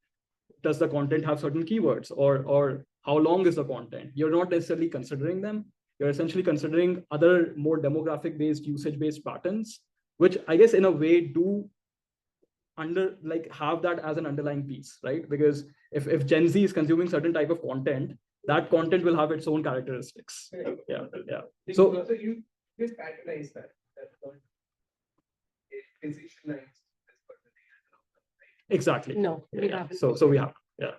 does the content have certain keywords or how long is the content? You're not necessarily considering them. You're essentially considering other more demographic based, usage based patterns, which I guess in a way do have that as an underlying piece, right? Because if Gen Z is consuming certain type of content, that content will have its own characteristics. Yeah. So you just categorize that. Exactly. No, we Yeah. haven't. So we have, yeah.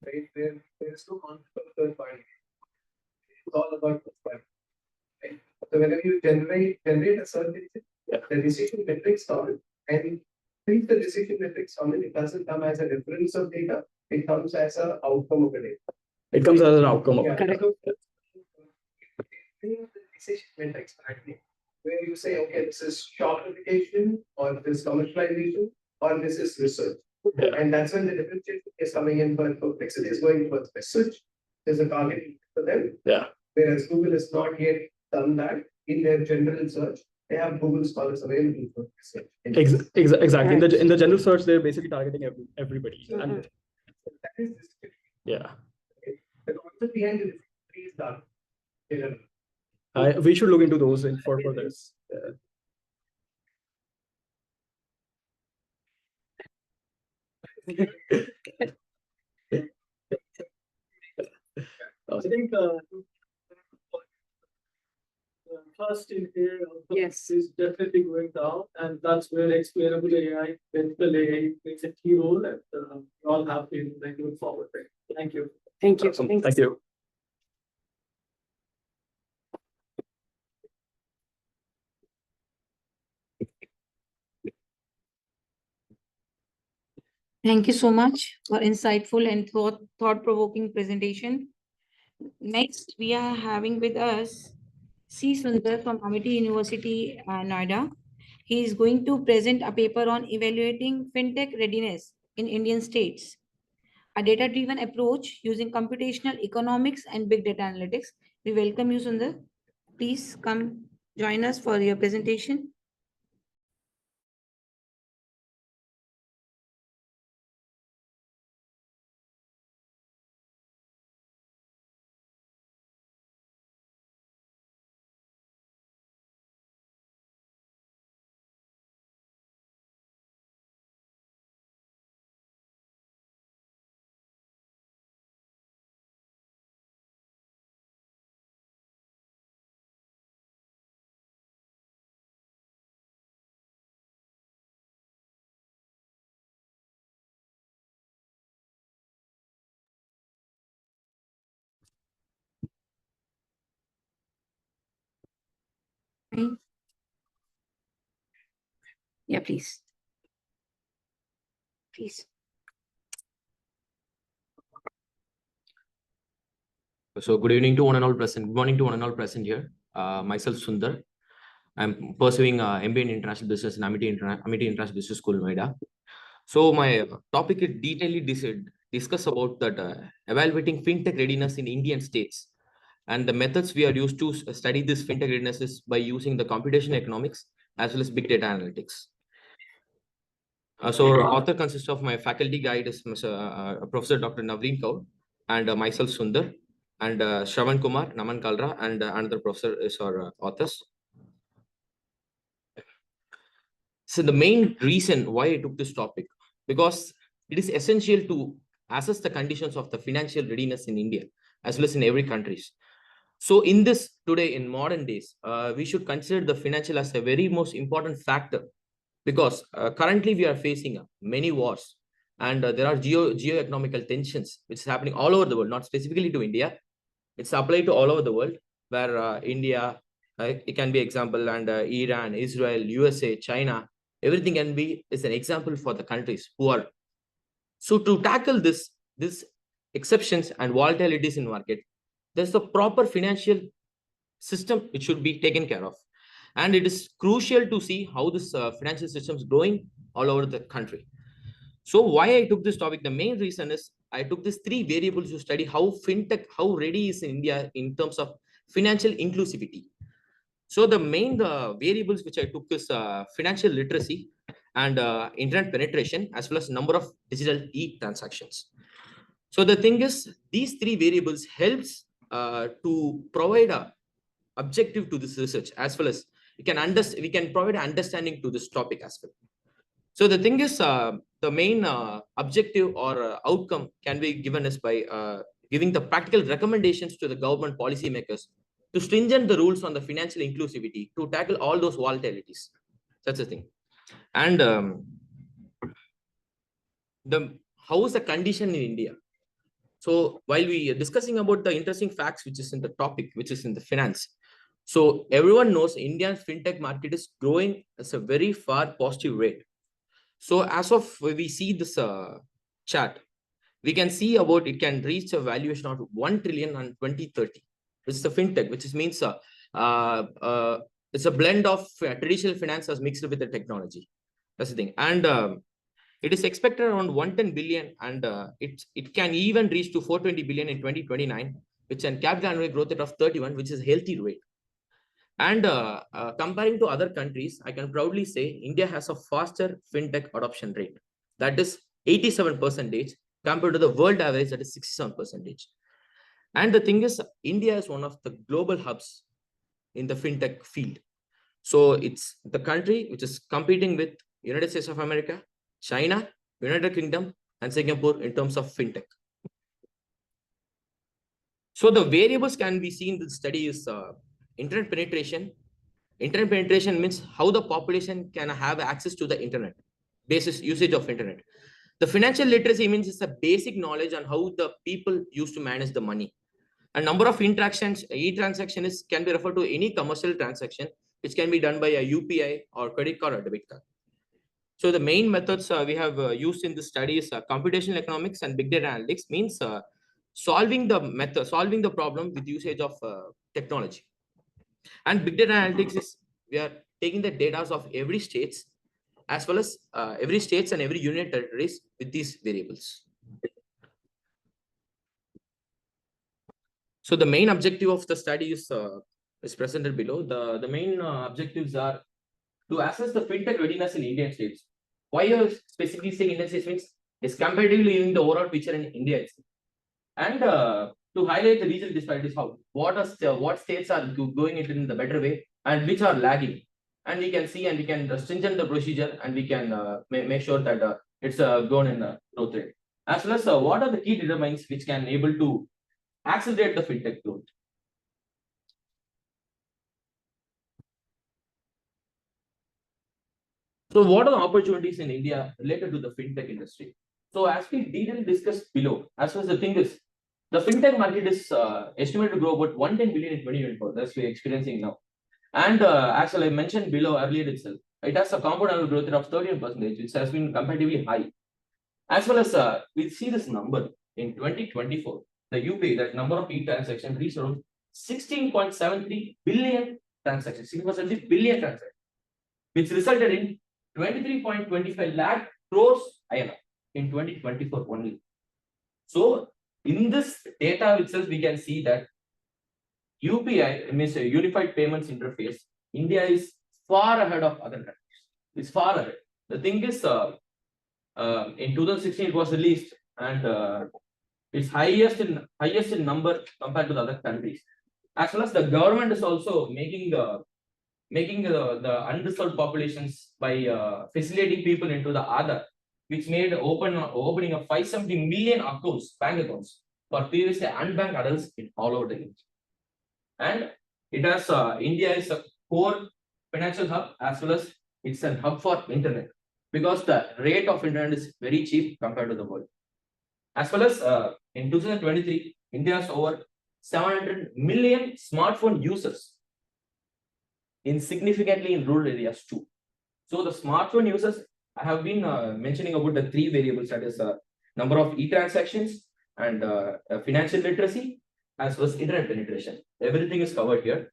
Right, there's no concept of third party. It's all about first party. Right? So whenever you generate a search engine, the decision metrics on and since the decision metrics on it doesn't come as a reference of data, it comes as an outcome of the data. It comes as an outcome of Yeah. it. So, the decision metrics actually, where you say, okay, this is shopify or this commercialization or this is research. Yeah. And that's when the differentiation is coming in for Perplexity is going for research. There's a target for them. Yeah. Whereas Google has not yet done that in their general search. They have Google scholars available for research. Exactly. In the general search, they're basically targeting everybody. And that is this. yeah. The concept behind the differentiation is done. We should look into those for this. I think trust in AI Yes. is definitely going down, and that's where explainable AI, ethical AI plays a key role, and we all have to like look forward to it. Thank you. Thank you. Awesome. Thank you. Thank you so much for insightful and thought-provoking presentation. Next, we are having with us C. Sundar from Amity University, Noida. He is going to present a paper on evaluating fintech readiness in Indian states, a data-driven approach using computational economics and big data analytics. We welcome you, Sundar. Please come join us for your presentation. Yeah, please. Please. So good evening to one and all present. Good morning to one and all present here. Myself Sundar. I'm pursuing MBA in International Business in Amity International Business School, Noida. So my topic is discuss about that evaluating fintech readiness in Indian states, and the methods we are used to study this fintech readiness is by using the computational economics as well as big data analytics. So author consists of my faculty guide is Professor Dr. Naveen Kaur and myself Sundar and Shravan Kumar, Naman Kalra, and another professor is our authors. So the main reason why I took this topic, because it is essential to assess the conditions of the financial readiness in India as well as in every countries. So in this today in modern days, we should consider the financial as a very most important factor, because currently we are facing many wars, and there are geo-economical tensions which is happening all over the world, not specifically to India. It's applied to all over the world, where India, it can be example, and Iran, Israel, USA, China, everything can be is an example for the countries who are. So to tackle this exceptions and volatilities in market, there's a proper financial system which should be taken care of. And it is crucial to see how this financial system is growing all over the country. So why I took this topic, the main reason is I took these three variables to study how fintech, how ready is India in terms of financial inclusivity. So the main variables which I took is financial literacy and internet penetration, as well as number of digital e-transactions. So the thing is, these three variables helps to provide a objective to this research, as well as we can provide understanding to this topic as well. So the thing is, the main objective or outcome can be given as by giving the practical recommendations to the government policymakers to stringent the rules on the financial inclusivity to tackle all those volatilities. That's the thing. And how is the condition in India? So while we are discussing about the interesting facts which is in the topic, which is in the finance, so everyone knows Indian fintech market is growing at a very far positive rate. So as of we see this chart, we can see about it can reach a valuation of 1 trillion on 2030. This is the fintech, which means it's a blend of traditional finance as mixed with the technology. That's the thing. And it is expected around 110 billion, and it can even reach to 420 billion in 2029, which can capital annual growth rate of 31, which is a healthy rate. And comparing to other countries, I can proudly say India has a faster fintech adoption rate. That is 87% compared to the world average, that is 67%. And the thing is, India is one of the global hubs in the fintech field. So it's the country which is competing with United States of America, China, United Kingdom, and Singapore in terms of fintech. So the variables can be seen in the study is internet penetration. Internet penetration means how the population can have access to the internet, basis usage of internet. The financial literacy means it's a basic knowledge on how the people used to manage the money. A number of interactions, e-transaction can be referred to any commercial transaction, which can be done by a UPI or credit card or debit card. So the main methods we have used in this study is computational economics and big data analytics, means solving the problem with usage of technology. And big data analytics is we are taking the data of every states as well as every states and every union territories with these variables. So the main objective of the study is presented below. The main objectives are to assess the fintech readiness in Indian states. Why are specifically saying Indian states means is comparatively in the overall picture in India itself. And to highlight the regional disparities, what states are going into in the better way and which are lagging. And we can see and we can stringent the procedure and we can make sure that it's gone in the growth rate. As well as what are the key determinants which can able to accelerate the fintech growth. So what are the opportunities in India related to the fintech industry? So as we detailed discussed below, as well as the thing is, the fintech market is estimated to grow about 110 billion in 2024. That's we're experiencing now. And as I mentioned below earlier itself, it has a compound annual growth rate of 13%, which has been comparatively high. As well as we see this number in 2024, the UPI, that number of e-transactions reached around 16.73 billion transactions, 16.73 billion transactions, which resulted in 23.25 lakh crores INR in 2024 only. So in this data itself, we can see that UPI means a Unified Payments Interface. India is far ahead of other countries. It's far ahead. The thing is, in 2016 it was released, and it's highest in number compared to the other countries. As well as the government is also making the unreserved populations by facilitating people into the Aadhaar, which made opening of 570 million accounts, bank accounts for previously unbanked adults in all over the India. And it has India is a core financial hub as well as it's a hub for internet because the rate of internet is very cheap compared to the world. As well as in 2023, India has over 700 million smartphone users in significantly in rural areas too. So the smartphone users, I have been mentioning about the three variables, that is number of e-transactions and financial literacy as well as internet penetration. Everything is covered here.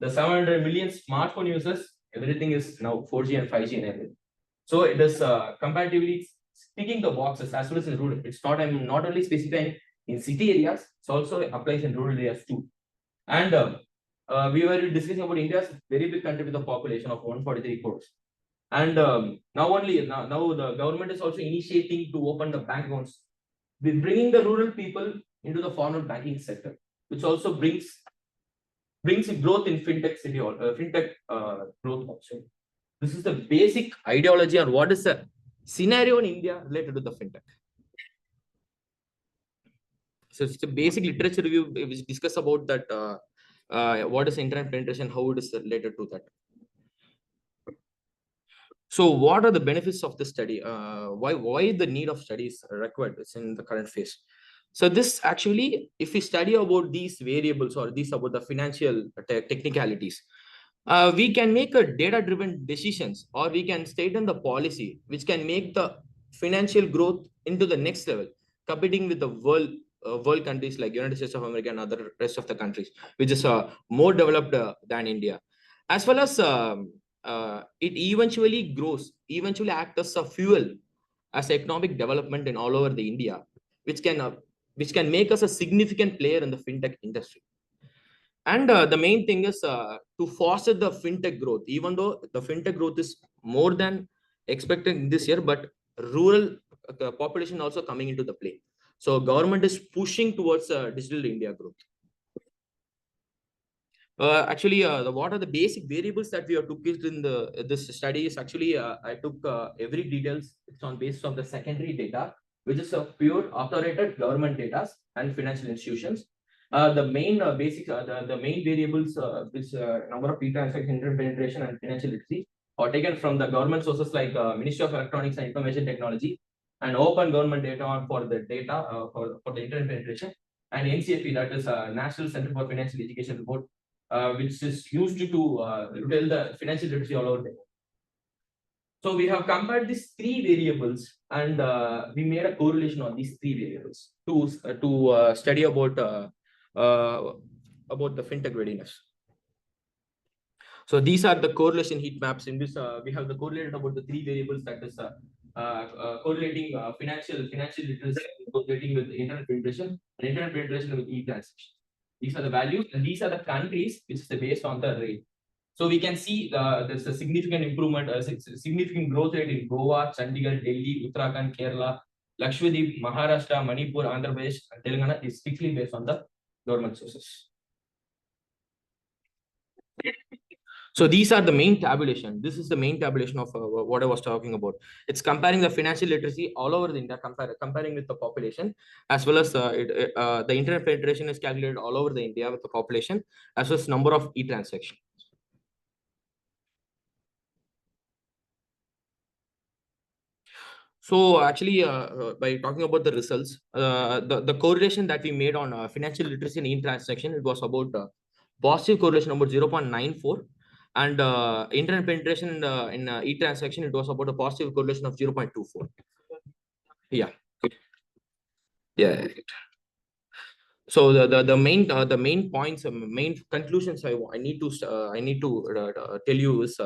The 700 million smartphone users, everything is now 4G and 5G enabled. So it is comparatively ticking the boxes as well as in rural. It's not, I'm not only specifying in city areas, it also applies in rural areas too. And we were discussing about India's very big country with a population of 143 crores. And now the government is also initiating to open the bank accounts, with bringing the rural people into the formal banking sector, which also brings growth in fintech city or fintech growth also. This is the basic ideology on what is the scenario in India related to the fintech. So it's a basic literature review which discuss about that what is internet penetration, how it is related to that. So what are the benefits of this study? Why the need of studies required? It's in the current phase. So this actually, if we study about these variables or these about the financial technicalities, we can make a data-driven decisions, or we can state in the policy which can make the financial growth into the next level, competing with the world countries like United States of America and other rest of the countries, which is more developed than India, as well as it eventually acts as a fuel as economic development in all over the India, which can make us a significant player in the fintech industry. And the main thing is to foster the fintech growth, even though the fintech growth is more than expected this year, but rural population also coming into the play. So government is pushing towards digital India growth. Actually, what are the basic variables that we have took it in this study is actually I took every details. It's on basis of the secondary data, which is a pure authorized government data and financial institutions. The main the main variables, which number of e-transactions, internet penetration, and financial literacy, are taken from the government sources like Ministry of Electronics and Information Technology, and open government data for the data for the internet penetration, and NCFE, that is National Center for Financial Education report, which is used to tell the financial literacy all over the world. So we have compared these three variables, and we made a correlation on these three variables to study about the fintech readiness. So these are the correlation heat maps. In this, we have the correlated about the three variables, that is correlating financial literacy, correlating with internet penetration, and internet penetration with e-transaction. These are the values, and these are the countries which is based on the rate. So we can see there's a significant improvement, significant growth rate in Goa, Chandigarh, Delhi, Uttarakhand, Kerala, Lakshadweep, Maharashtra, Manipur, Andhra Pradesh, and Telangana is strictly based on the government sources. So these are the main tabulation. This is the main tabulation of what I was talking about. It's comparing the financial literacy all over the India, comparing with the population, as well as the internet penetration is calculated all over the India with the population, as well as number of e-transactions. So actually, by talking about the results, the correlation that we made on financial literacy and e-transaction, it was about positive correlation about 0.94, and internet penetration in e-transaction, it was about a positive correlation of 0.24. Yeah. Yeah. So the main points, main conclusions I need to tell you is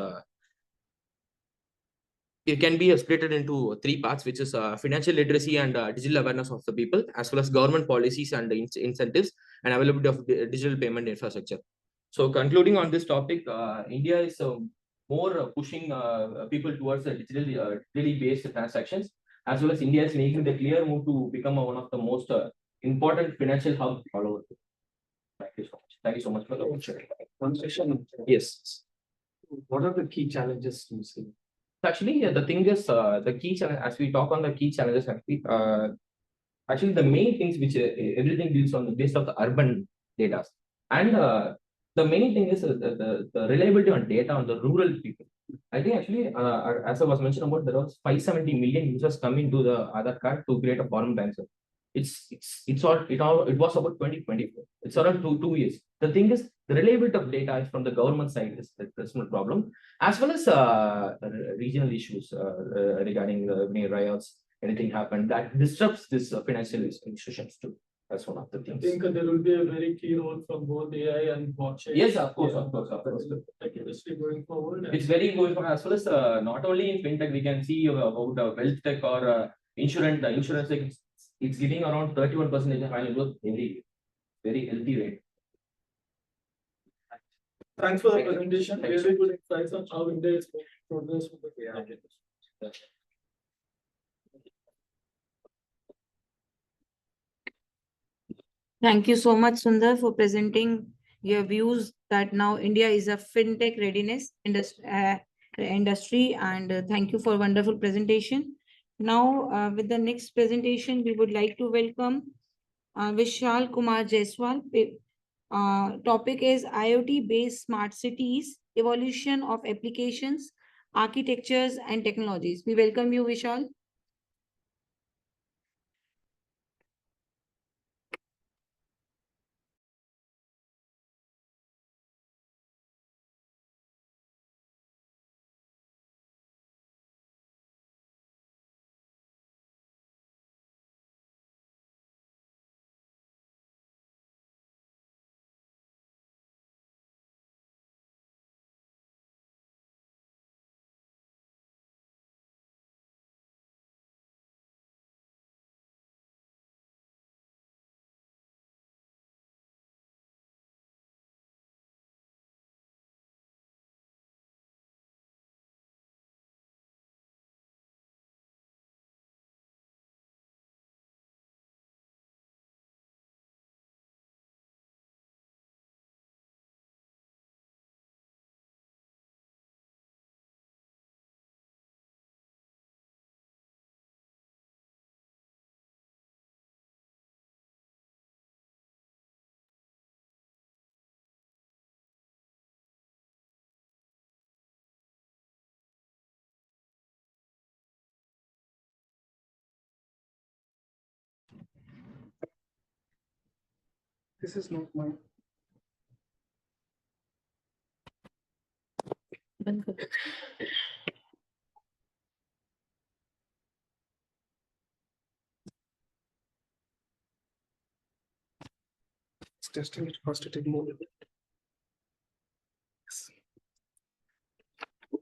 it can be split into three parts, which is financial literacy and digital awareness of the people, as well as government policies and incentives and availability of digital payment infrastructure. So concluding on this topic, India is more pushing people towards the digitally based transactions, as well as India is making the clear move to become one of the most important financial hubs all over. Thank you so much. Thank you so much for the opportunity. One question. Yes. What are the key challenges you see? Actually, the thing is, the key challenge, as we talk on the key challenges, actually the main things which everything deals on the base of the urban data. And the main thing is the reliability on data on the rural people. I think actually, as I was mentioned about, there was 570 million users coming to the Aadhaar card to create a foreign bank. It was about 2024. It's around two years. The thing is, the reliability of data is from the government side is that's no problem, as well as regional issues regarding the riots. Anything happened that disrupts this financial institutions too. That's one of the I things. think there will be a very key role from both AI and blockchain. Yes, of course, of course. Tech industry going forward. It's very good for as well as not only in fintech, we can see about wealth tech or insurance tech. It's giving around 31% of annual growth every very healthy rate. Thanks for the presentation. Very good insights on how India is making progress with the AI industry. Thank you so much, Sundar, for presenting your views that now India is a fintech readiness industry, and thank you for wonderful presentation. Now, with the next presentation, we would like to welcome Vishal Kumar Jaiswal. Topic is IoT-based smart cities, evolution of applications, architectures, and technologies. We welcome you, Vishal. This is not my. It's testing it first to take more. Yes.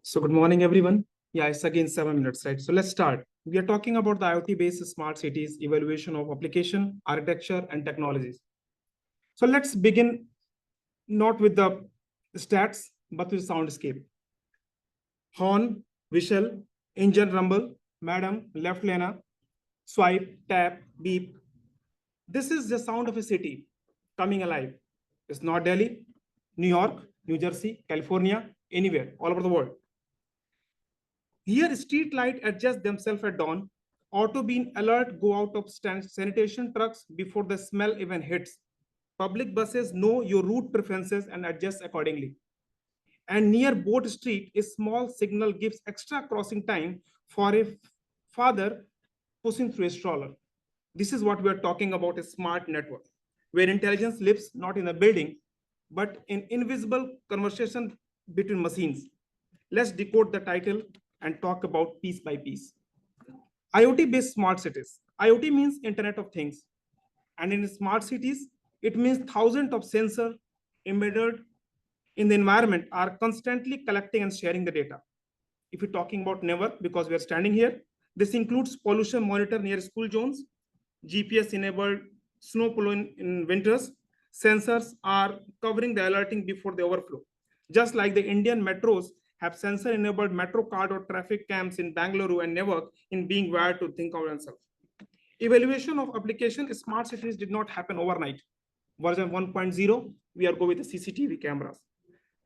So good morning, everyone. Yeah, it's again 7 minutes, right? So let's start. We are talking about the IoT-based smart cities, evaluation of application, architecture, and technologies. So let's begin not with the stats, but with soundscape. Horn, whistle, engine rumble, madam, left lane, swipe, tap, beep. This is the sound of a city coming alive. It's not Delhi, New York, New Jersey, California, anywhere, all over the world. Here, street light adjust themselves at dawn. Auto being alert go out of sanitation trucks before the smell even hits. Public buses know your route preferences and adjust accordingly. And near Boat Street, a small signal gives extra crossing time for a father pushing through a stroller. This is what we're talking about, a smart network, where intelligence lives not in a building, but in invisible conversation between machines. Let's decode the title and talk about piece by piece. IoT-based smart cities. IoT means Internet of Things. And in smart cities, it means thousands of sensors embedded in the environment are constantly collecting and sharing the data. If you're talking about network, because we are standing here, this includes pollution monitor near school zones, GPS-enabled snow plow in winters. Sensors are covering the alerting before the overflow. Just like the Indian metros have sensor-enabled metro card or traffic cams in Bangalore and network in being wired to think of themselves. Evaluation of application smart cities did not happen overnight. Version 1.0, we are going with the CCTV cameras.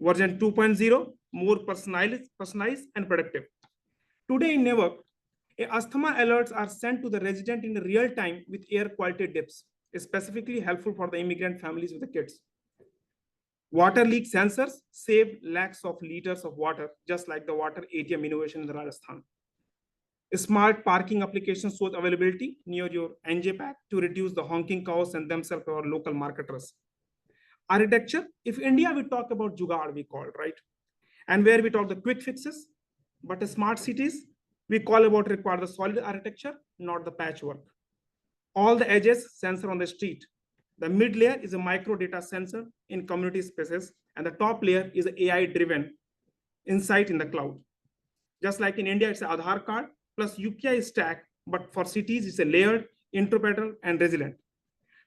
Version 2.0, more personalized and predictive. Today in network, asthma alerts are sent to the resident in real time with air quality dips, specifically helpful for the immigrant families with the kids. Water leak sensors save lakhs of liters of water, just like the water ATM innovation in Rajasthan. Smart parking applications shows availability near your NJ pack to reduce the honking cows and themselves our local marketers. Architecture, if India, we talk about Jugaad, we call, right? And where we talk the quick fixes, but smart cities, we call about require the solid architecture, not the patchwork. All the edges sensor on the street. The mid layer is a micro data sensor in community spaces, and the top layer is AI-driven insight in the cloud. Just like in India, it's an Aadhaar card plus UPI stack, but for cities, it's a layered, interpreter, and resilient.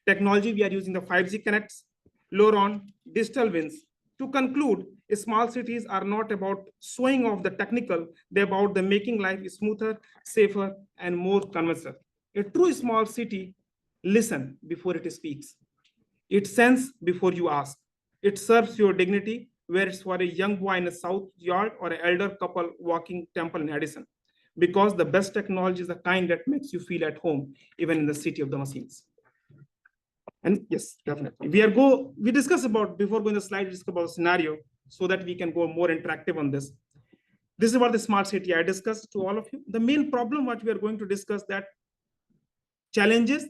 Technology, we are using the 5G connects, LoRaWAN, digital wins. To conclude, small cities are not about showing off the technical, they're about the making life smoother, safer, and more convincing. A true small city, listen before it speaks. It sends before you ask. It serves your dignity, where it's for a young boy in a south yard or an elder couple walking temple in Addison. Because the best technology is the kind that makes you feel at home, even in the city of the machines. And yes, definitely. We discuss about, before going to the slide, we discuss about the scenario so that we can go more interactive on this. This is what the smart city I discussed to all of you. The main problem what we are going to discuss that challenges,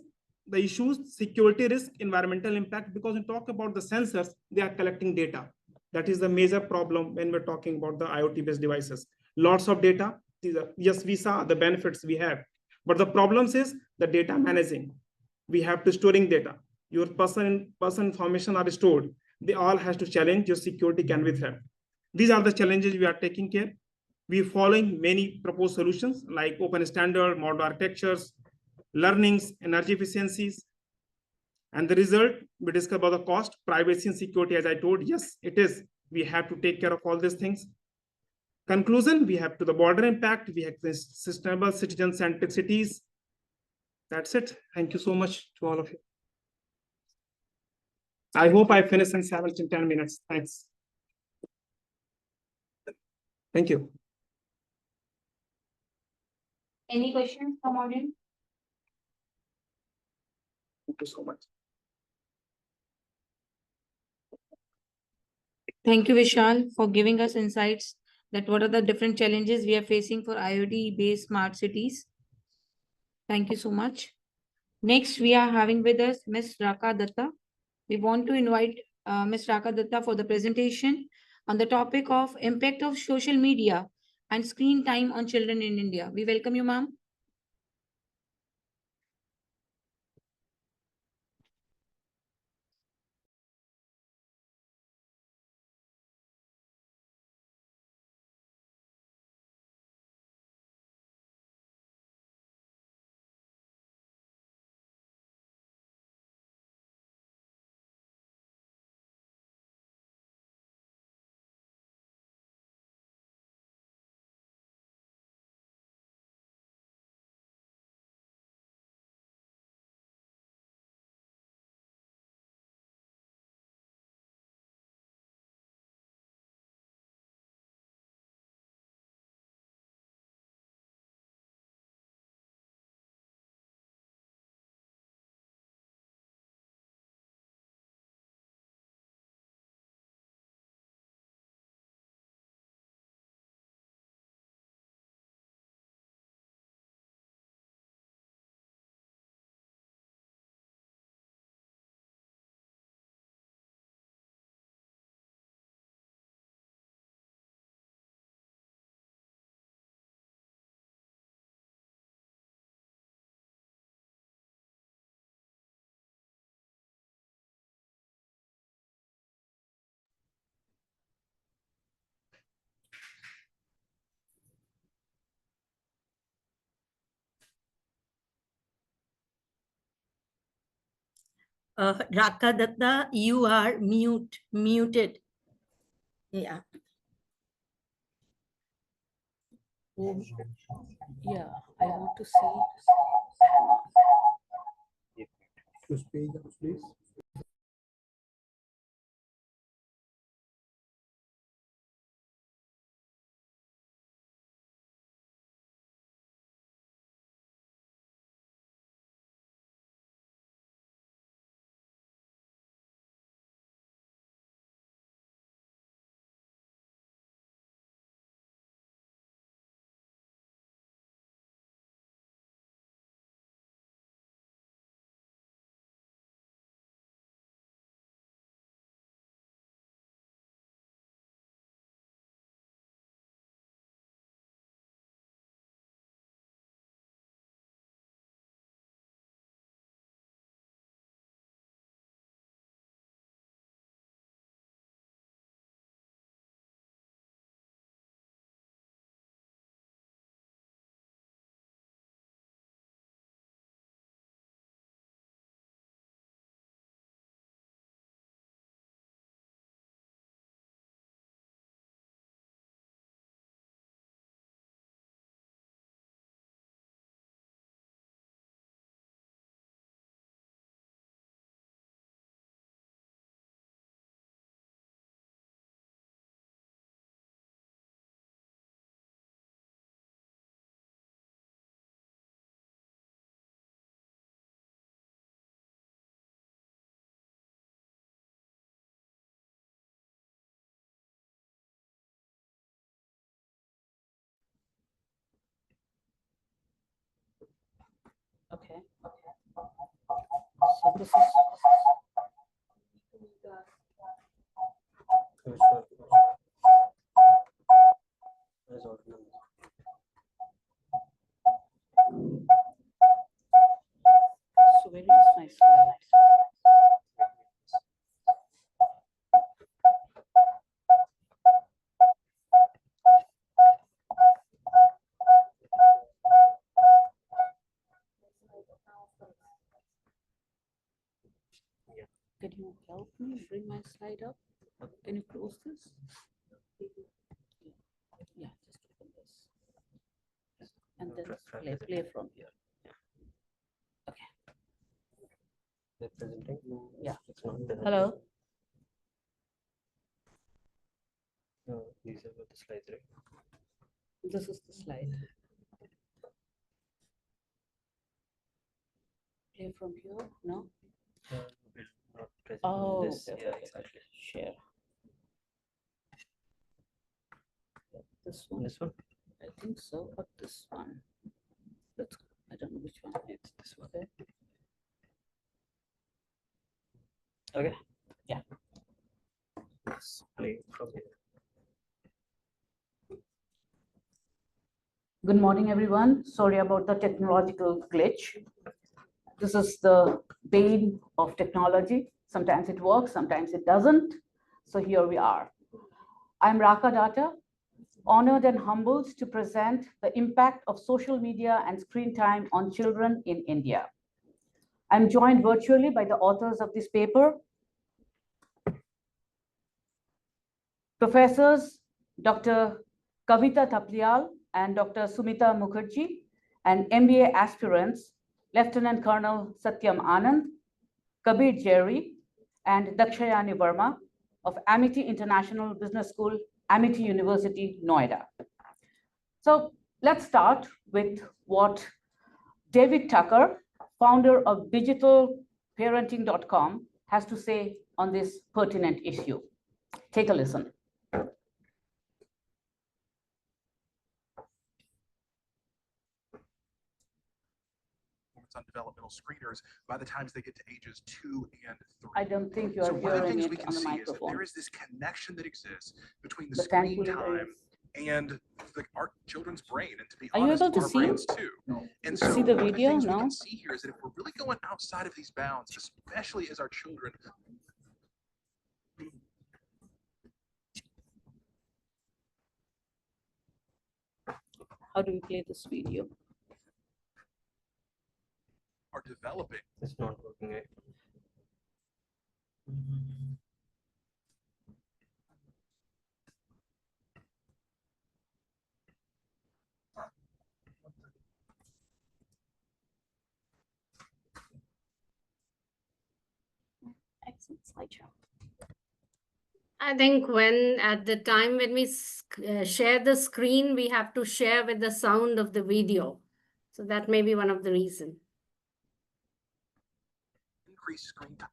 the issues, security risk, environmental impact, because we talk about the sensors, they are collecting data. That is the major problem when we're talking about the IoT-based devices. Lots of data. Yes, we saw the benefits we have, but the problems is the data managing. We have to storing data. Your person information are stored. They all has to challenge your security can with have. These are the challenges we are taking care. We are following many proposed solutions like open standard, model architectures, learnings, energy efficiencies. And the result, we discuss about the cost, privacy and security, as I told, yes, it is. We have to take care of all these things. Conclusion, we have to the border impact, we have the sustainable citizen-centric cities. That's it. Thank you so much to all of you. I hope I finish in 7 to 10 minutes. Thanks. Thank you. Any questions from audience? Thank you so much. Thank you, Vishal, for giving us insights that what are the different challenges we are facing for IoT-based smart cities. Thank you so much. Next, we are having with us Ms. Raka Datta. We want to invite Ms. Raka Datta for the presentation on the topic of impact of social media and screen time on children in India. We welcome you, ma'am. Raka Datta, you are muted. Yeah. Yeah, I want to see. To speak up, please. Okay. So this is. So where is my slide? Can you help me bring my slide up? Can you close this? Yeah, just open this. And then play from here. Okay. Yeah. Hello. These are the slides, right? This is the slide. Play from here? No? Oh, This, okay, yeah, okay, exactly. share. This one? This one? I think so, but this one. That's, I don't know which one. It's this one. Okay. Okay. Yeah. Let's play from here. Good morning, everyone. Sorry about the technological glitch. This is the bane of technology. Sometimes it works, sometimes it doesn't. So here we are. I'm Raka Data, honored and humbled to present the impact of social media and screen time on children in India. I'm joined virtually by the authors of this paper, Professors Dr. Kavita Taplial and Dr. Sumita Mukherjee, and MBA aspirants, Lieutenant Colonel Satyam Anand, Kabir Jerry, and Dakshayani Verma of Amity International Business School, Amity University, Noida. So let's start with what David Tucker, founder of digitalparenting.com, has to say on this pertinent issue. Take a listen. On developmental screeners by the times they get to ages 2 and 3. I don't think you are So one of the hearing things we it can on the see is that microphone. there is this connection that exists between the But screen thankfully there time and our children's brain, and to be Are you honest, able to our see? brains too. And so See the one of the video? things we No? can see here is that if we're really going outside of these bounds, especially as our children How do we play this video? are developing. It's not working, right? Excellent slideshow. I think when at the time when we share the screen, we have to share with the sound of the video. So that may be one of the reasons. Increase screen time.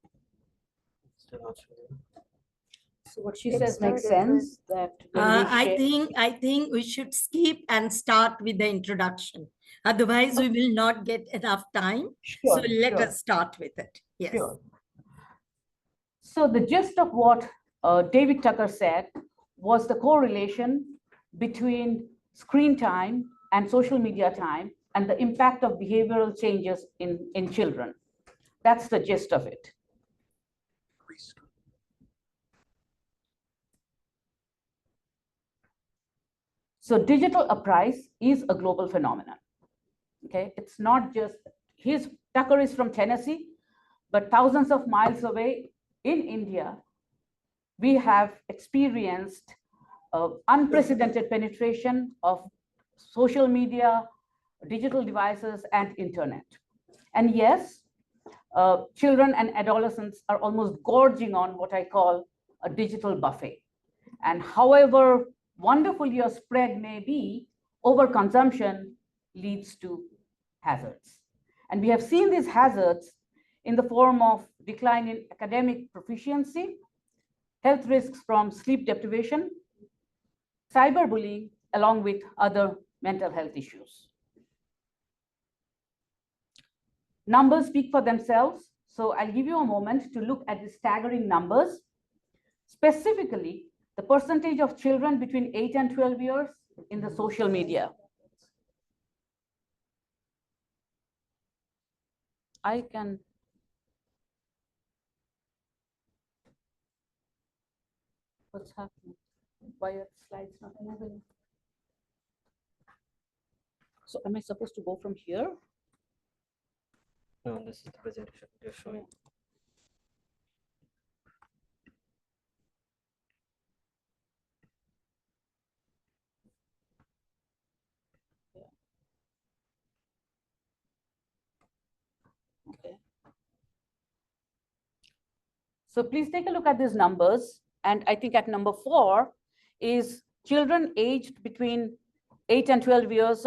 So what she says makes sense that when we I think we should skip and start with the introduction. Otherwise, we will not get enough time. So let us start with it. Yes. Sure. So the gist of what David Tucker said was the correlation between screen time and social media time and the impact of behavioral changes in children. That's the gist of it. So digital uprise is a global phenomenon. Okay, it's not just Tucker is from Tennessee, but thousands of miles away in India, we have experienced unprecedented penetration of social media, digital devices, and internet. And yes, children and adolescents are almost gorging on what I call a digital buffet. And however wonderful your spread may be, overconsumption leads to hazards. And we have seen these hazards in the form of decline in academic proficiency, health risks from sleep deprivation, cyberbullying, along with other mental health issues. Numbers speak for themselves. So I'll give you a moment to look at the staggering numbers. Specifically, the percentage of children between 8 and 12 years in the social media. I can. What's happening? Why are the slides not moving? So am I supposed to go from here? No, this is the presentation you're showing. Okay. So please take a look at these numbers. And I think at number 4 is children aged between 8 and 12 years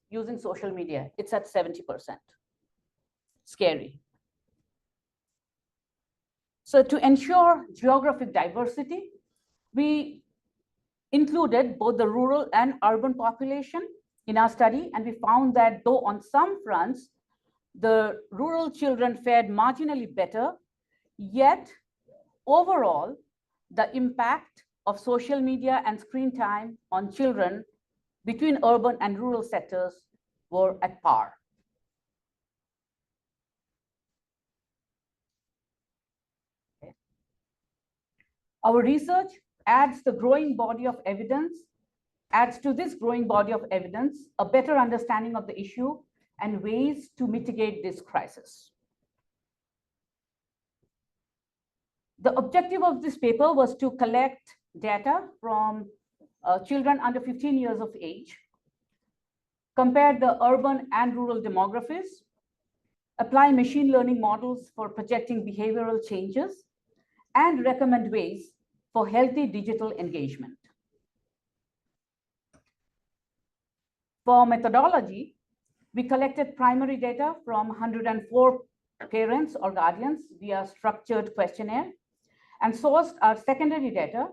using social media. It's at 70%. Scary. So to ensure geographic diversity, we included both the rural and urban population in our study. And we found that though on some fronts, the rural children fared marginally better, yet overall, the impact of social media and screen time on children between urban and rural sectors were at par. Okay. Our research adds to this growing body of evidence, a better understanding of the issue and ways to mitigate this crisis. The objective of this paper was to collect data from children under 15 years of age, compare the urban and rural demographies, apply machine learning models for projecting behavioral changes, and recommend ways for healthy digital engagement. For methodology, we collected primary data from 104 parents or guardians via structured questionnaire and sourced our secondary data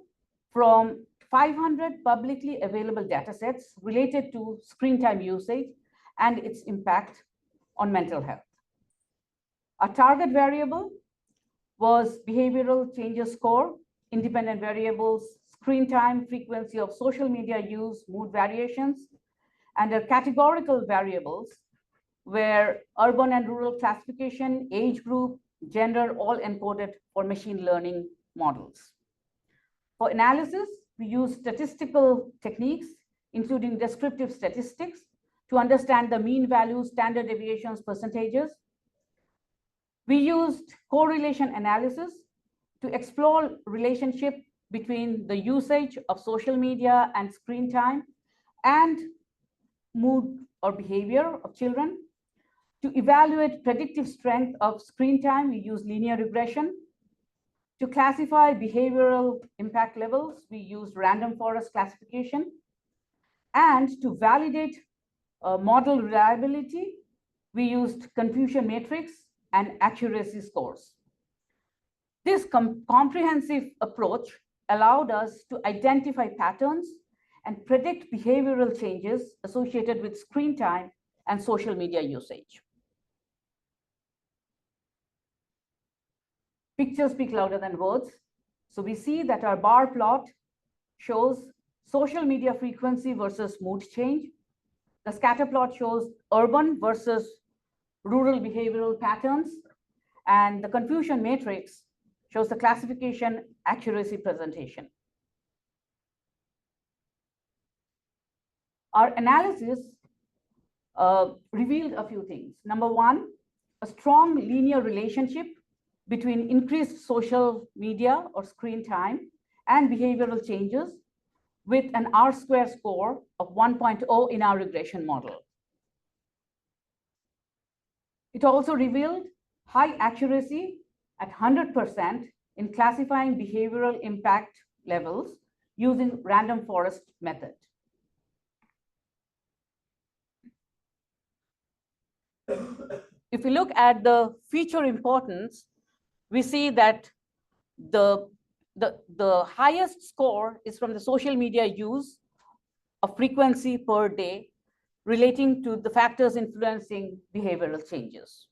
from 500 publicly available datasets related to screen time usage and its impact on mental health. Our target variable was behavioral changes score, independent variables, screen time, frequency of social media use, mood variations, and our categorical variables were urban and rural classification, age group, gender, all encoded for machine learning models. For analysis, we use statistical techniques, including descriptive statistics, to understand the mean values, standard deviations, percentages. We used correlation analysis to explore relationship between the usage of social media and screen time and mood or behavior of children. To evaluate predictive strength of screen time, we use linear regression. To classify behavioral impact levels, we use random forest classification. And to validate model reliability, we used confusion matrix and accuracy scores. This comprehensive approach allowed us to identify patterns and predict behavioral changes associated with screen time and social media usage. Pictures speak louder than words. So we see that our bar plot shows social media frequency versus mood change. The scatter plot shows urban versus rural behavioral patterns. And the confusion matrix shows the classification accuracy presentation. Our analysis revealed a few things. Number one, a strong linear relationship between increased social media or screen time and behavioral changes with an R-square score of 1.0 in our regression model. It also revealed high accuracy at 100% in classifying behavioral impact levels using random forest method. If we look at the feature importance, we see that the highest score is from the social media use of frequency per day relating to the factors influencing behavioral changes.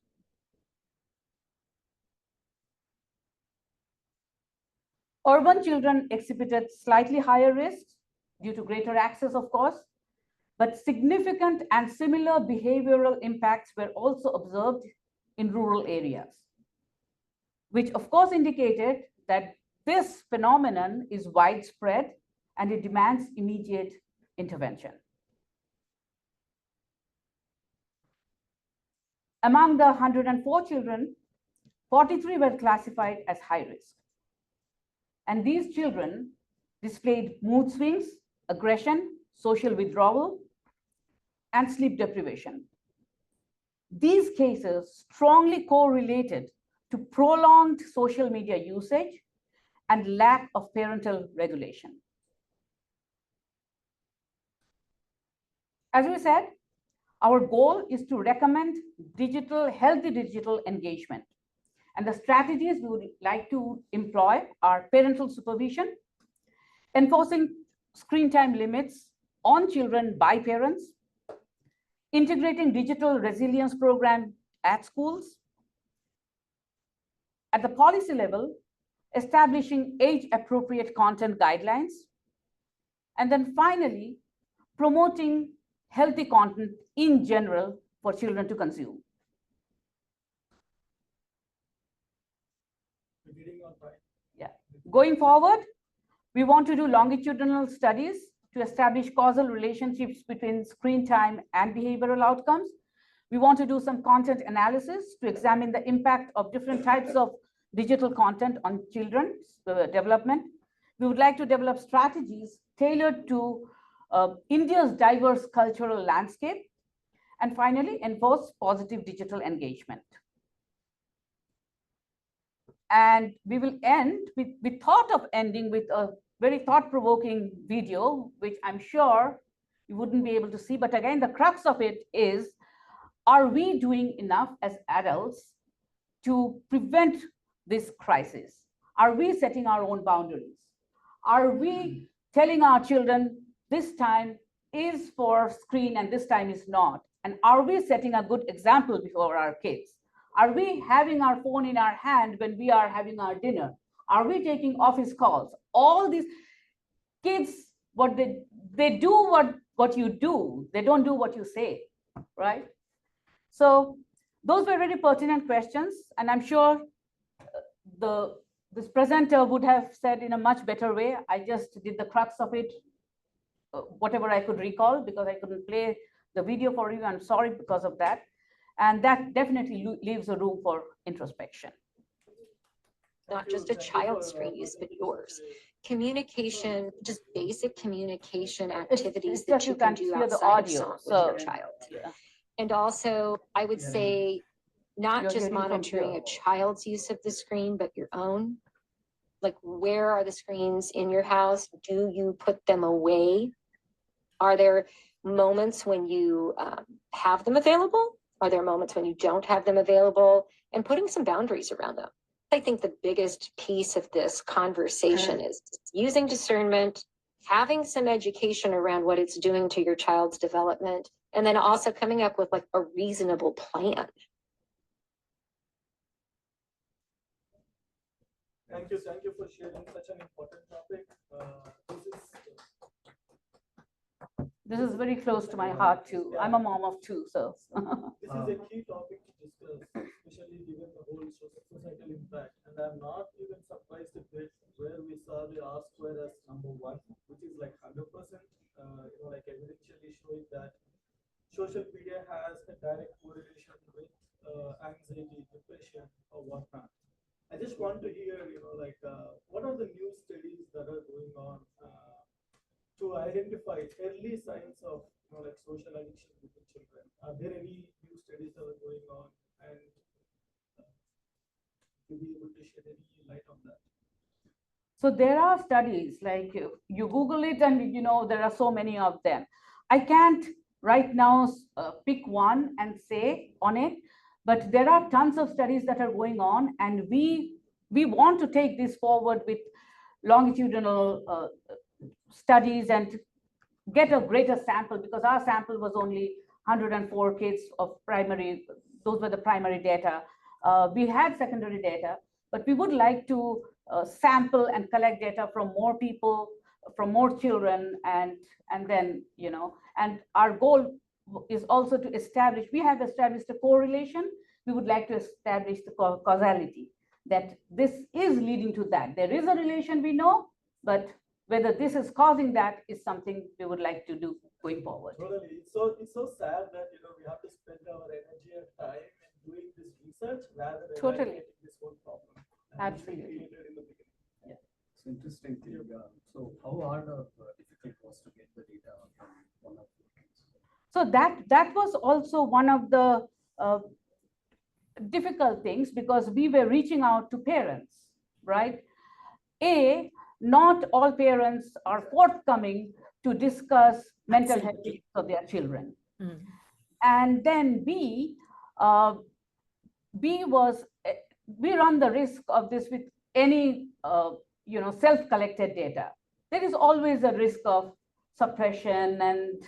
Urban children exhibited slightly higher risks due to greater access, of course, but significant and similar behavioral impacts were also observed in rural areas, which of course indicated that this phenomenon is widespread and it demands immediate intervention. Among the 104 children, 43 were classified as high risk. And these children displayed mood swings, aggression, social withdrawal, and sleep deprivation. These cases strongly correlated to prolonged social media usage and lack of parental regulation. As we said, our goal is to recommend healthy digital engagement. And the strategies we would like to employ are parental supervision, enforcing screen time limits on children by parents, integrating digital resilience program at schools. At the policy level, establishing age-appropriate content guidelines. And then finally, promoting healthy content in general for children to consume. Yeah. Going forward, we want to do longitudinal studies to establish causal relationships between screen time and behavioral outcomes. We want to do some content analysis to examine the impact of different types of digital content on children's development. We would like to develop strategies tailored to India's diverse cultural landscape. And finally, enforce positive digital engagement. And we will end with, we thought of ending with a very thought-provoking video, which I'm sure you wouldn't be able to see. But again, the crux of it is, are we doing enough as adults to prevent this crisis? Are we setting our own boundaries? Are we telling our children this time is for screen and this time is not? And are we setting a good example before our kids? Are we having our phone in our hand when we are having our dinner? Are we taking office calls? All these kids, what they do what you do, they don't do what you say, right? So those were very pertinent questions, and I'm sure this presenter would have said in a much better way. I just did the crux of it, whatever I could recall, because I couldn't play the video for you. I'm sorry because of that. And that definitely leaves a room for introspection. Not just a child's screen use, but yours. Communication, just basic communication activities it's that just you you can can't do hear the outside of audio, SOC with so- your child. Yeah. And also, I would say, not You're just hearing from monitoring here. a child's use of the screen, but your own. Like, where are the screens in your house? Do you put them away? Are there moments when you have them available? Are there moments when you don't have them available? And putting some boundaries around them. I think the biggest piece of this conversation is using discernment, having some education around what it's doing to your child's development, and then also coming up with like a reasonable plan. Thank you for sharing such an important topic. This is very close to my heart too. I'm a mom of two, so. This is a key topic to discuss, especially given the whole societal impact. And I'm not even surprised a bit where we saw the R square as number 1, which is like 100%, like evidentially showing that social media has a direct correlation with anxiety, depression, or whatnot. I just want to hear, what are the new studies that are going on to identify early signs of, social addiction within children? Are there any new studies that are going on, and to be able to shed any light on that? So there are studies, like you Google it and there are so many of them. I can't right now pick one and say on it, but there are tons of studies that are going on, and we want to take this forward with longitudinal studies and get a greater sample, because our sample was only 104 kids of primary. Those were the primary data. We had secondary data, but we would like to sample and collect data from more people, from more children, and then, and our goal is also to establish, we have established a correlation. We would like to establish the causality, that this is leading to that. There is a relation, we know, but whether this is causing that is something we would like to do going forward. Totally. It's so sad that we have to spend our energy and time in doing this research rather than Totally. this whole problem. Absolutely. In the beginning. Yeah. It's interesting thing. So how hard or difficult was to get the data from one of the kids? So that was also one of the difficult things, because we were reaching out to parents, right? Not all parents are forthcoming to discuss mental health issues of their children. And then B was, we run the risk of this with any self-collected data. There is always a risk of suppression, and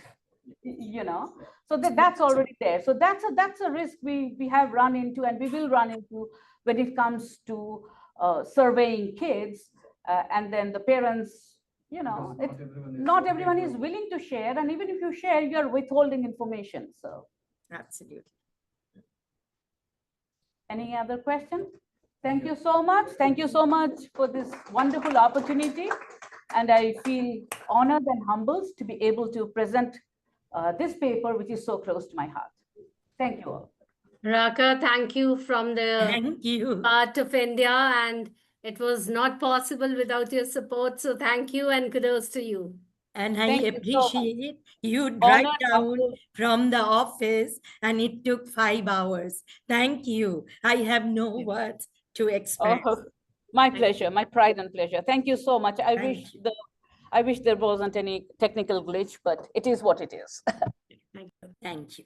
so that's already there. So that's a risk we have run into, and we will run into when it comes to surveying kids, and then the parents, not everyone is willing to share, and even if you share, you're withholding information. So Absolutely. any other question? Thank you so much. Thank you so much for this wonderful opportunity. And I feel honored and humbled to be able to present this paper, which is so close to my heart. Thank you all. Raka, thank you from the Thank you. part of India, and it was not possible without your support. So thank you and kudos to you. And I Thank you so much. appreciate you drive Honored, down humbled. from the office and it took 5 hours. Thank you. I have no words to express. Oh, my pleasure, my pride and pleasure. Thank you so much. I wish there wasn't any technical glitch, but it is what it is. Thank you.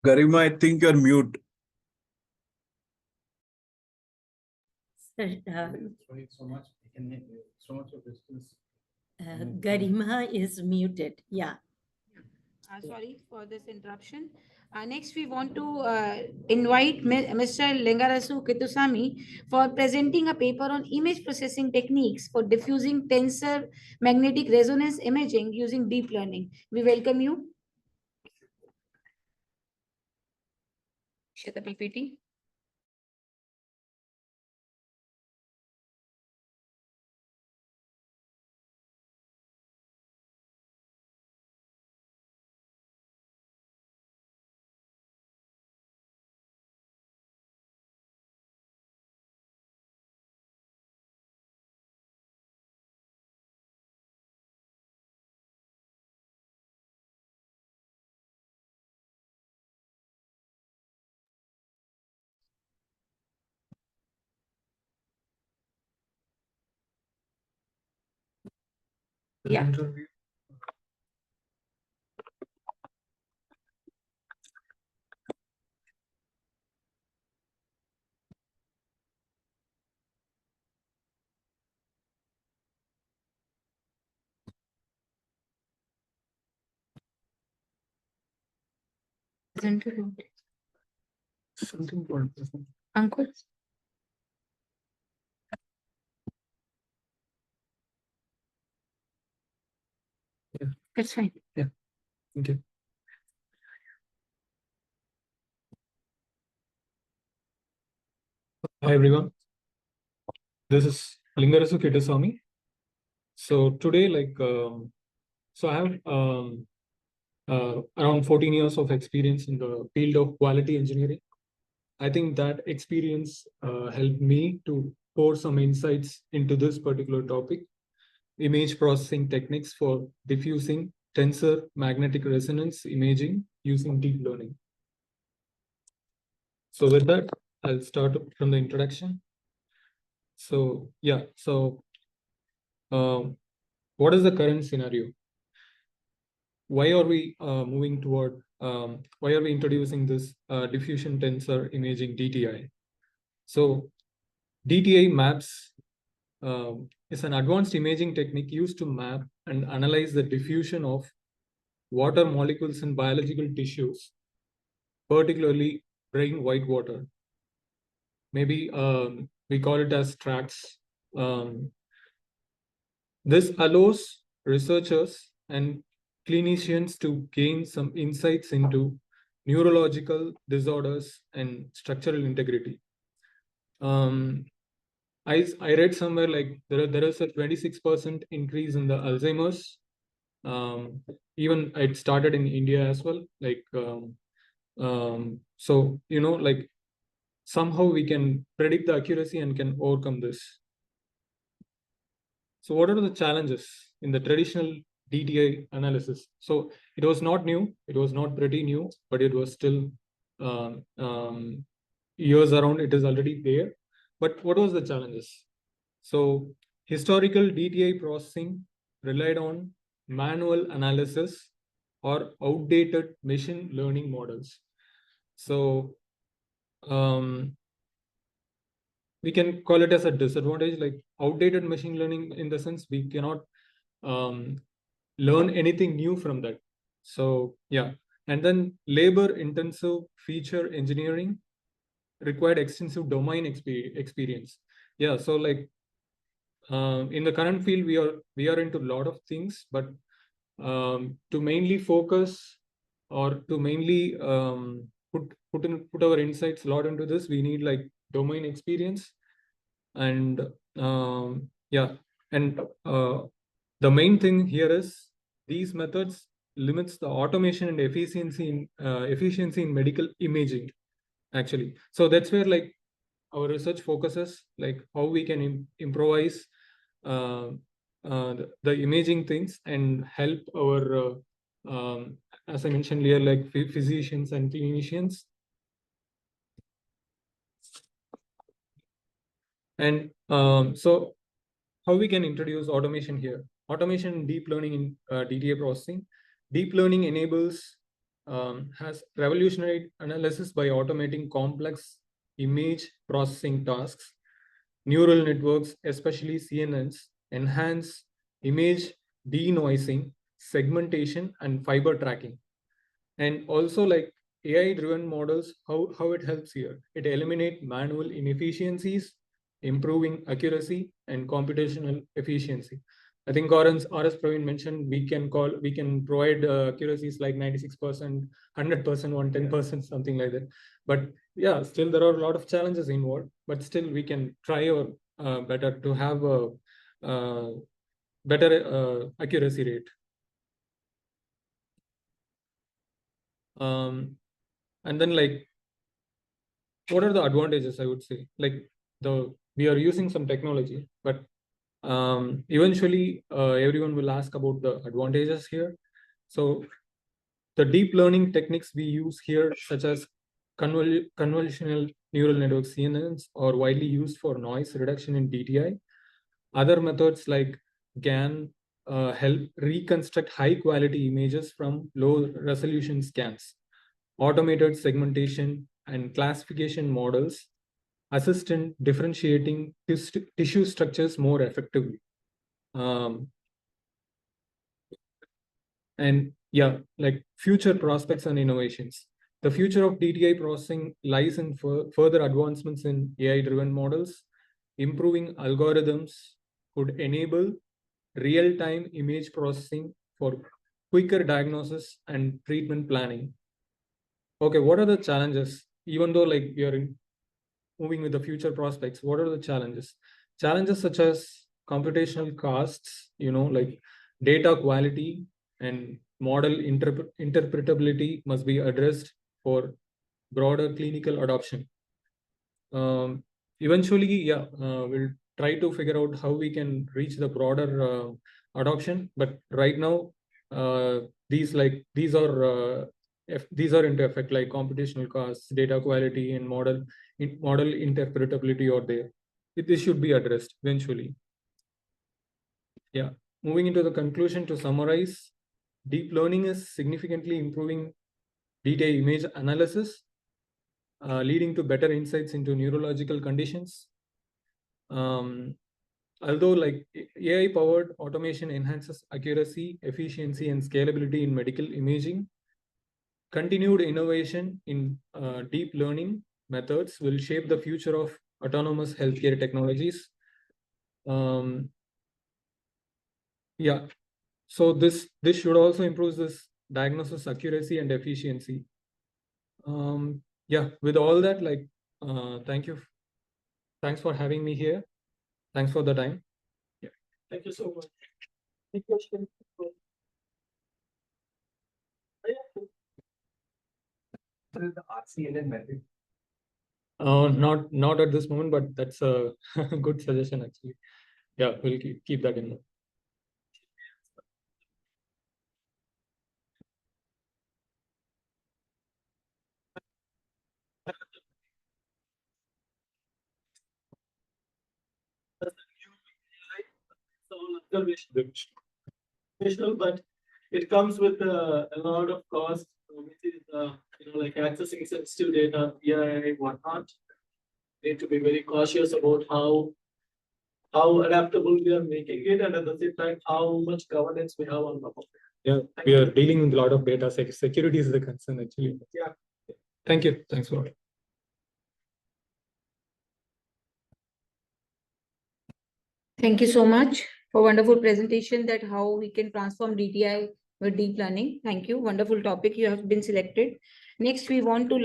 Garima, I think you're mute. So much, so much of distance. Garima is muted. Yeah. Sorry for this interruption. Next, we want to invite Mr. Lengarasu Kitusamy for presenting a paper on image processing techniques for diffusing tensor magnetic resonance imaging using deep learning. We welcome you. Share the PPT. Yeah. Something for Uncle. Yeah. That's fine. Yeah. Okay. Hi everyone. This is Lingarasu Kitasamy. So today, so I have around 14 years of experience in the field of quality engineering. I think that experience helped me to pour some insights into this particular topic, image processing techniques for diffusing tensor magnetic resonance imaging using deep learning. So with that, I'll start from the introduction. So yeah, so what is the current scenario? Why are we moving toward, why are we introducing this diffusion tensor imaging DTI? So DTI maps is an advanced imaging technique used to map and analyze the diffusion of water molecules in biological tissues, particularly brain white water. Maybe we call it as tracks. This allows researchers and clinicians to gain some insights into neurological disorders and structural integrity. I read somewhere like there is a 26% increase in the Alzheimer's. Even it started in India as well. So like somehow we can predict the accuracy and can overcome this. So what are the challenges in the traditional DTI analysis? So it was not new, it was not pretty new, but it was still years around, it is already there. But what was the challenges? So historical DTI processing relied on manual analysis or outdated machine learning models. So we can call it as a disadvantage, like outdated machine learning in the sense we cannot learn anything new from that. So yeah, and then labor intensive feature engineering required extensive domain experience. Yeah, so like in the current field we are into a lot of things, but to mainly focus or to mainly put our insights a lot into this, we need like domain experience. And yeah, and the main thing here is these methods limits the automation and efficiency in medical imaging actually. So that's where like our research focuses, like how we can improvise the imaging things and help our as I mentioned earlier, like physicians and clinicians. And so how we can introduce automation here? Automation and deep learning in DTA processing. Deep learning enables, has revolutionary analysis by automating complex image processing tasks. Neural networks, especially CNNs, enhance image denoising, segmentation, and fiber tracking. And also like AI-driven models, how it helps here. It eliminates manual inefficiencies, improving accuracy and computational efficiency. I think RS Praveen mentioned we can provide accuracies like 96%, 100%, 110%, something like that. But yeah, still there are a lot of challenges involved, but still we can try our better to have a better accuracy rate. And then like, what are the advantages? I would say like we are using some technology, but eventually everyone will ask about the advantages here. So the deep learning techniques we use here, such as convolutional neural networks, CNNs, are widely used for noise reduction in DTI. Other methods like GAN help reconstruct high quality images from low resolution scans. Automated segmentation and classification models assist in differentiating tissue structures more effectively. And yeah, like future prospects and innovations. The future of DTI processing lies in further advancements in AI-driven models. Improving algorithms could enable real-time image processing for quicker diagnosis and treatment planning. Okay, what are the challenges? Even though like we are moving with the future prospects, what are the challenges? Challenges such as computational costs, like data quality and model interpretability must be addressed for broader clinical adoption. Eventually, yeah, we'll try to figure out how we can reach the broader adoption. But right now, these are into effect, like computational costs, data quality, and model interpretability are there. This should be addressed eventually. Yeah, moving into the conclusion, to summarize, deep learning is significantly improving detailed image analysis, leading to better insights into neurological conditions. Although like AI-powered automation enhances accuracy, efficiency, and scalability in medical imaging, continued innovation in deep learning methods will shape the future of autonomous healthcare technologies. Yeah, so this should also improve this diagnosis accuracy and efficiency. Yeah, with all that, like, thank you. Thanks for having me here. Thanks for the time. Yeah. Thank you so much. Any question? The RCNN method. Not at this moment, but that's a good suggestion actually. Yeah, we'll keep that in mind. Observational, but it comes with a lot of cost, which is like accessing sensitive data, PII, whatnot. Need to be very cautious about how adaptable we are making it, and at the same time, how much governance we have on top of it. Yeah, we are dealing with a lot of data. Security is the concern actually. Yeah. Thank you. Thanks for it. Thank you so much for wonderful presentation that how we can transform DTI with deep learning. Thank you. Wonderful topic you have been selected. Next, we want to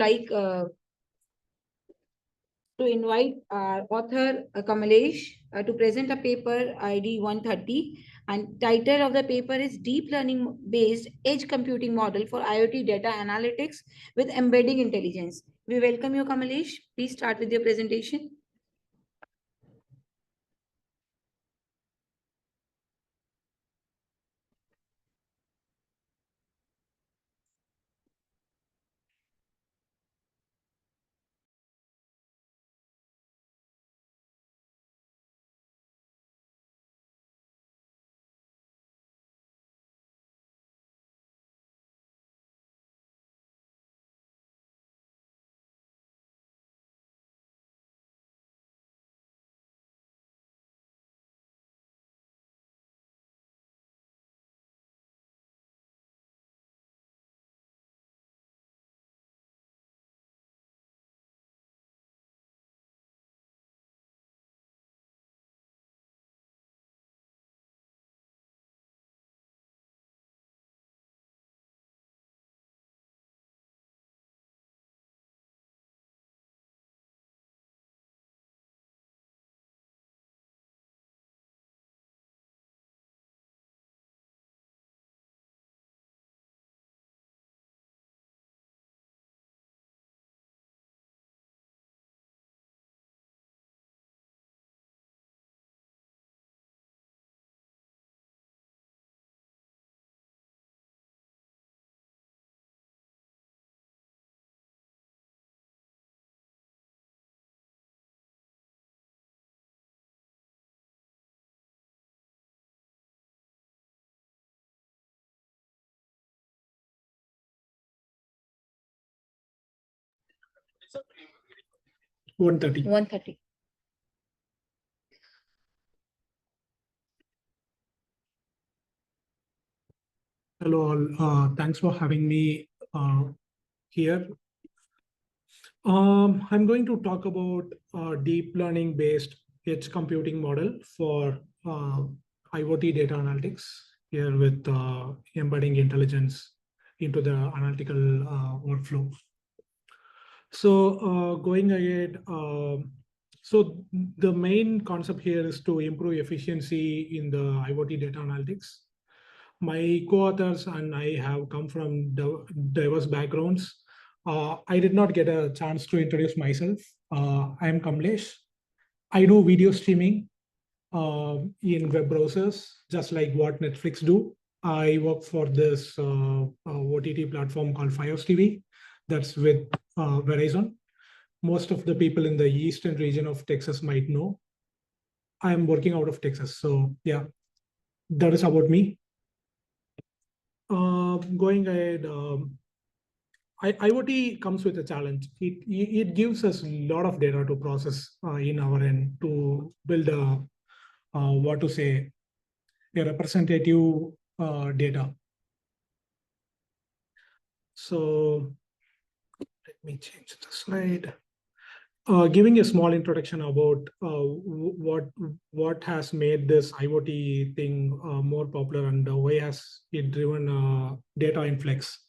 invite our author Kamalesh to present a paper ID 130, and title of the paper is Deep Learning Based Edge Computing Model for IoT Data Analytics with Embedding Intelligence. We welcome you, Kamalesh. Please start with your presentation. 1:30. 1:30. Hello all. Thanks for having me here. I'm going to talk about deep learning based edge computing model for IoT data analytics here with embedding intelligence into the analytical workflow. So going ahead, so the main concept here is to improve efficiency in the IoT data analytics. My co-authors and I have come from diverse backgrounds. I did not get a chance to introduce myself. I am Kamlesh. I do video streaming in web browsers, just like what Netflix do. I work for this OTT platform called Fios TV. That's with Verizon. Most of the people in the eastern region of Texas might know. I'm working out of Texas. So yeah, that is about me. Going ahead, IoT comes with a challenge. It gives us a lot of data to process in our end to build a, what to say, a representative data. So let me change the slide. Giving a small introduction about what has made this IoT thing more popular and why has it driven data influx.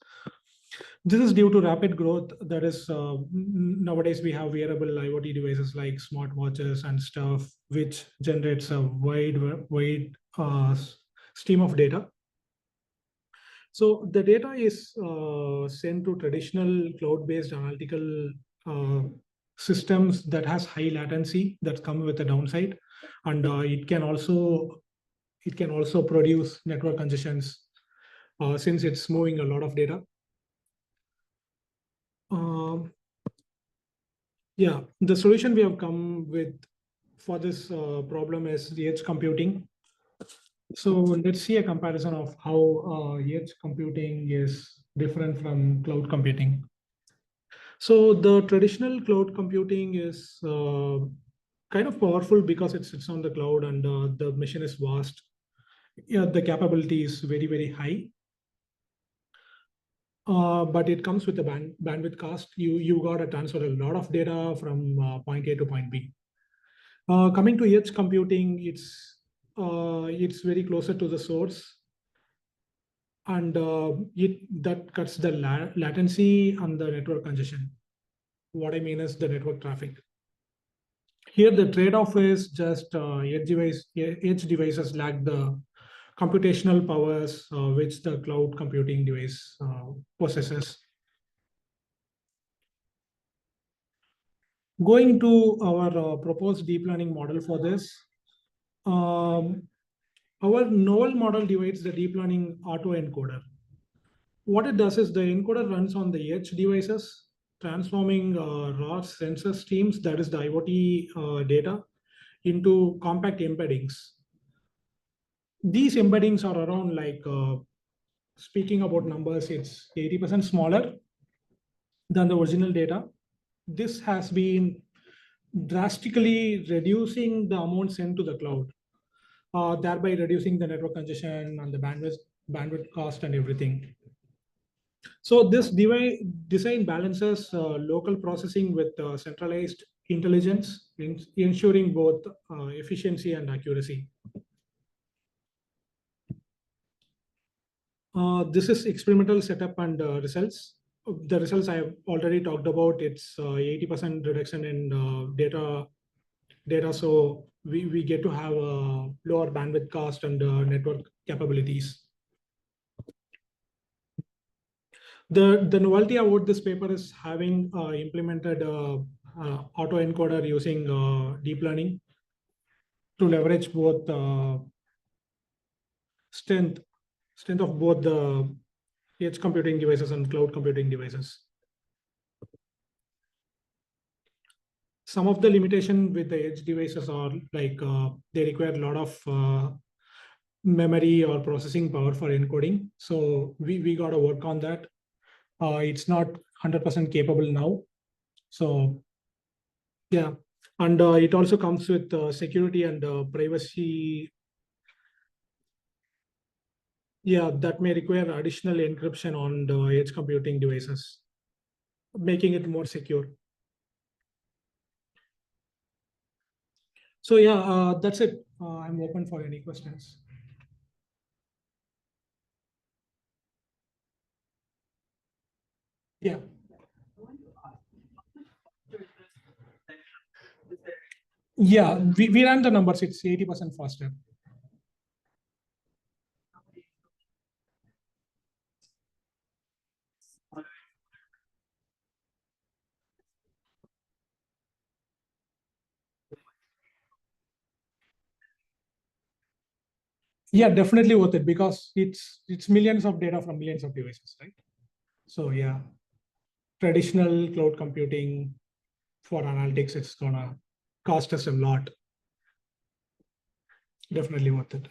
This is due to rapid growth. That is, nowadays we have wearable IoT devices like smartwatches and stuff, which generates a wide stream of data. So the data is sent to traditional cloud-based analytical systems that has high latency that come with a downside, and it can also produce network congestions since it's moving a lot of data. Yeah, the solution we have come with for this problem is the edge computing. So let's see a comparison of how edge computing is different from cloud computing. So the traditional cloud computing is kind of powerful because it sits on the cloud and the machine is vast. Yeah, the capability is very, very high. But it comes with a bandwidth cost. You got to transfer a lot of data from point A to point B. Coming to edge computing, it's very closer to the source, and that cuts the latency and the network congestion. What I mean is the network traffic. Here, the trade-off is just edge devices lack the computational powers which the cloud computing device possesses. Going to our proposed deep learning model for this, our novel model divides the deep learning autoencoder. What it does is the encoder runs on the edge devices, transforming raw sensor streams, that is the IoT data, into compact embeddings. These embeddings are around, like, speaking about numbers, it's 80% smaller than the original data. This has been drastically reducing the amount sent to the cloud, thereby reducing the network congestion and the bandwidth cost and everything. So this design balances local processing with centralized intelligence, ensuring both efficiency and accuracy. This is experimental setup and results. The results I have already talked about. It's 80% reduction in data. So we get to have a lower bandwidth cost and network capabilities. The novelty about this paper is having implemented autoencoder using deep learning to leverage both strength of both the edge computing devices and cloud computing devices. Some of the limitation with the edge devices are like they require a lot of memory or processing power for encoding. So we got to work on that. It's not 100% capable now. So Yeah, and it also comes with security and privacy. Yeah, that may require additional encryption on the edge computing devices, making it more secure. So yeah, that's it. I'm open for any questions. Yeah. Yeah, we ran the numbers. It's 80% faster. Yeah, definitely worth it because it's millions of data from millions of devices, right? So yeah, traditional cloud computing for analytics, it's gonna cost us a lot. Definitely worth it.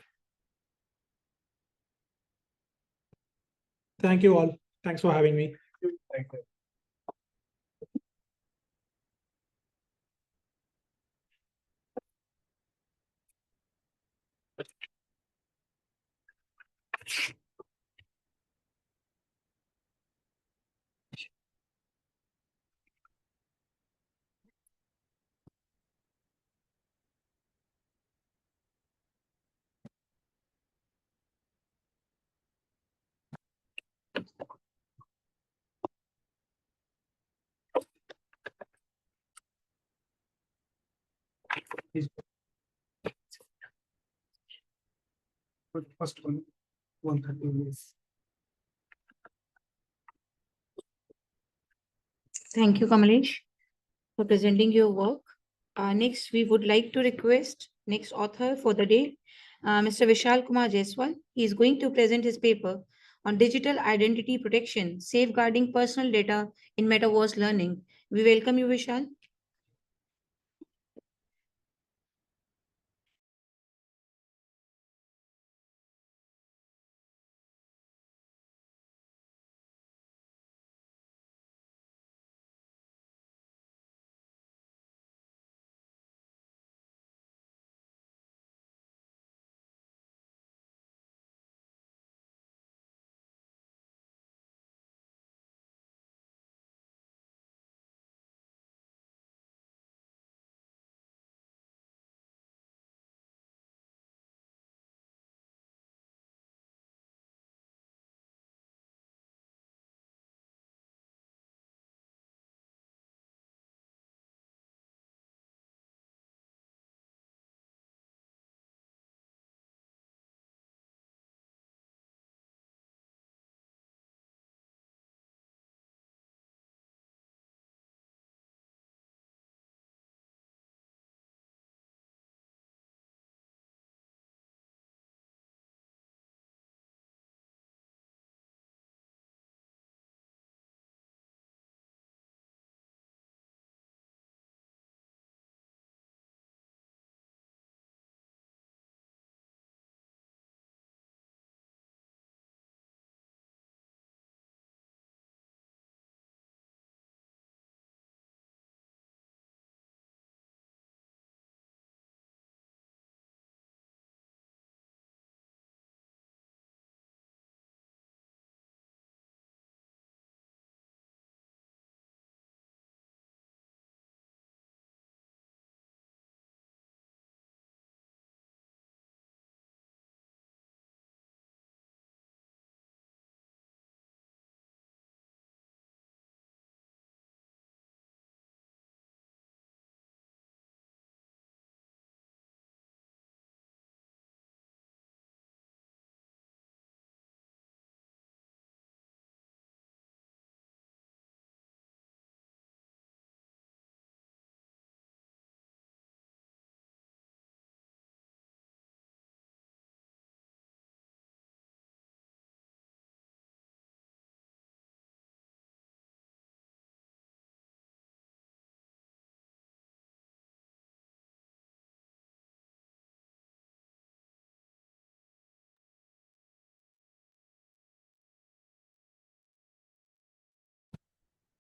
Thank you all. Thanks for having me. Thank you. First one, 130 minutes. Thank you, Kamalesh, for presenting your work. Next, we would like to request next author for the day, Mr. Vishal Kumar Jaiswal. He is going to present his paper on digital identity protection, safeguarding personal data in metaverse learning. We welcome you, Vishal.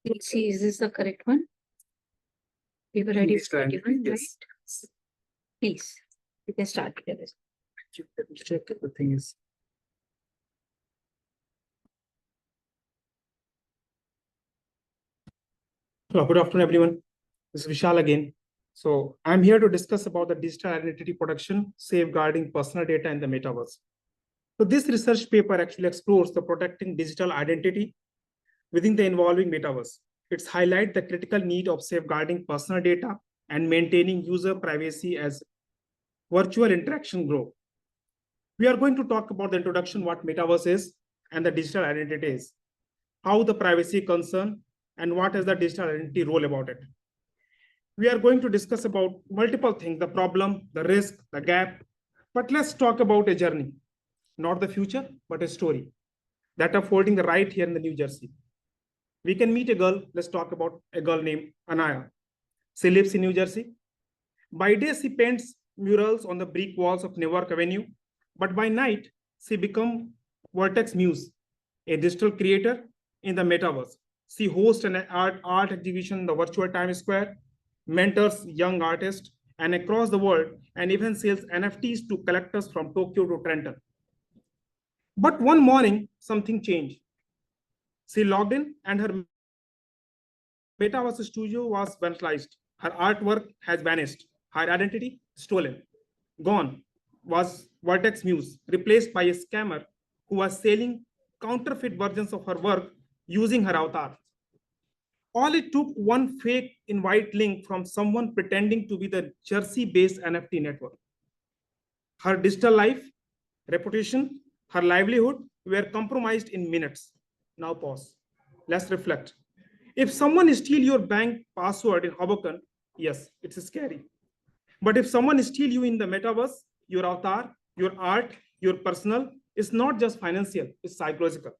Let's see, is this the correct one? We were ready Digital for identity, 21, right? yes. Please, you can start. Let me check. The thing is. Good afternoon, everyone. This is Vishal again. So I'm here to discuss about the digital identity protection, safeguarding personal data in the metaverse. So this research paper actually explores the protecting digital identity within the evolving metaverse. It's highlight the critical need of safeguarding personal data and maintaining user privacy as virtual interaction grow. We are going to talk about the introduction, what metaverse is and the digital identity is, how the privacy concern, and what is the digital identity role about it. We are going to discuss about multiple things, the problem, the risk, the gap, but let's talk about a journey, not the future, but a story that unfolding right here in the New Jersey. We can meet a girl. Let's talk about a girl named Anaya. She lives in New Jersey. By day, she paints murals on the brick walls of Newark Avenue, but by night, she becomes Vertex Muse, a digital creator in the metaverse. She hosts an art exhibition in the virtual Times Square, mentors young artists and across the world, and even sells NFTs to collectors from Tokyo to Trenton. But one morning, something changed. She logged in and her metaverse studio was vandalized. Her artwork has vanished. Her identity stolen. Gone was Vertex Muse, replaced by a scammer who was selling counterfeit versions of her work using her avatar. All it took one fake invite link from someone pretending to be the Jersey-based NFT network. Her digital life, reputation, her livelihood were compromised in minutes. Now pause. Let's reflect. If someone steals your bank password in Hoboken, yes, it's scary. But if someone steals you in the metaverse, your avatar, your art, your personal, it's not just financial, it's psychological.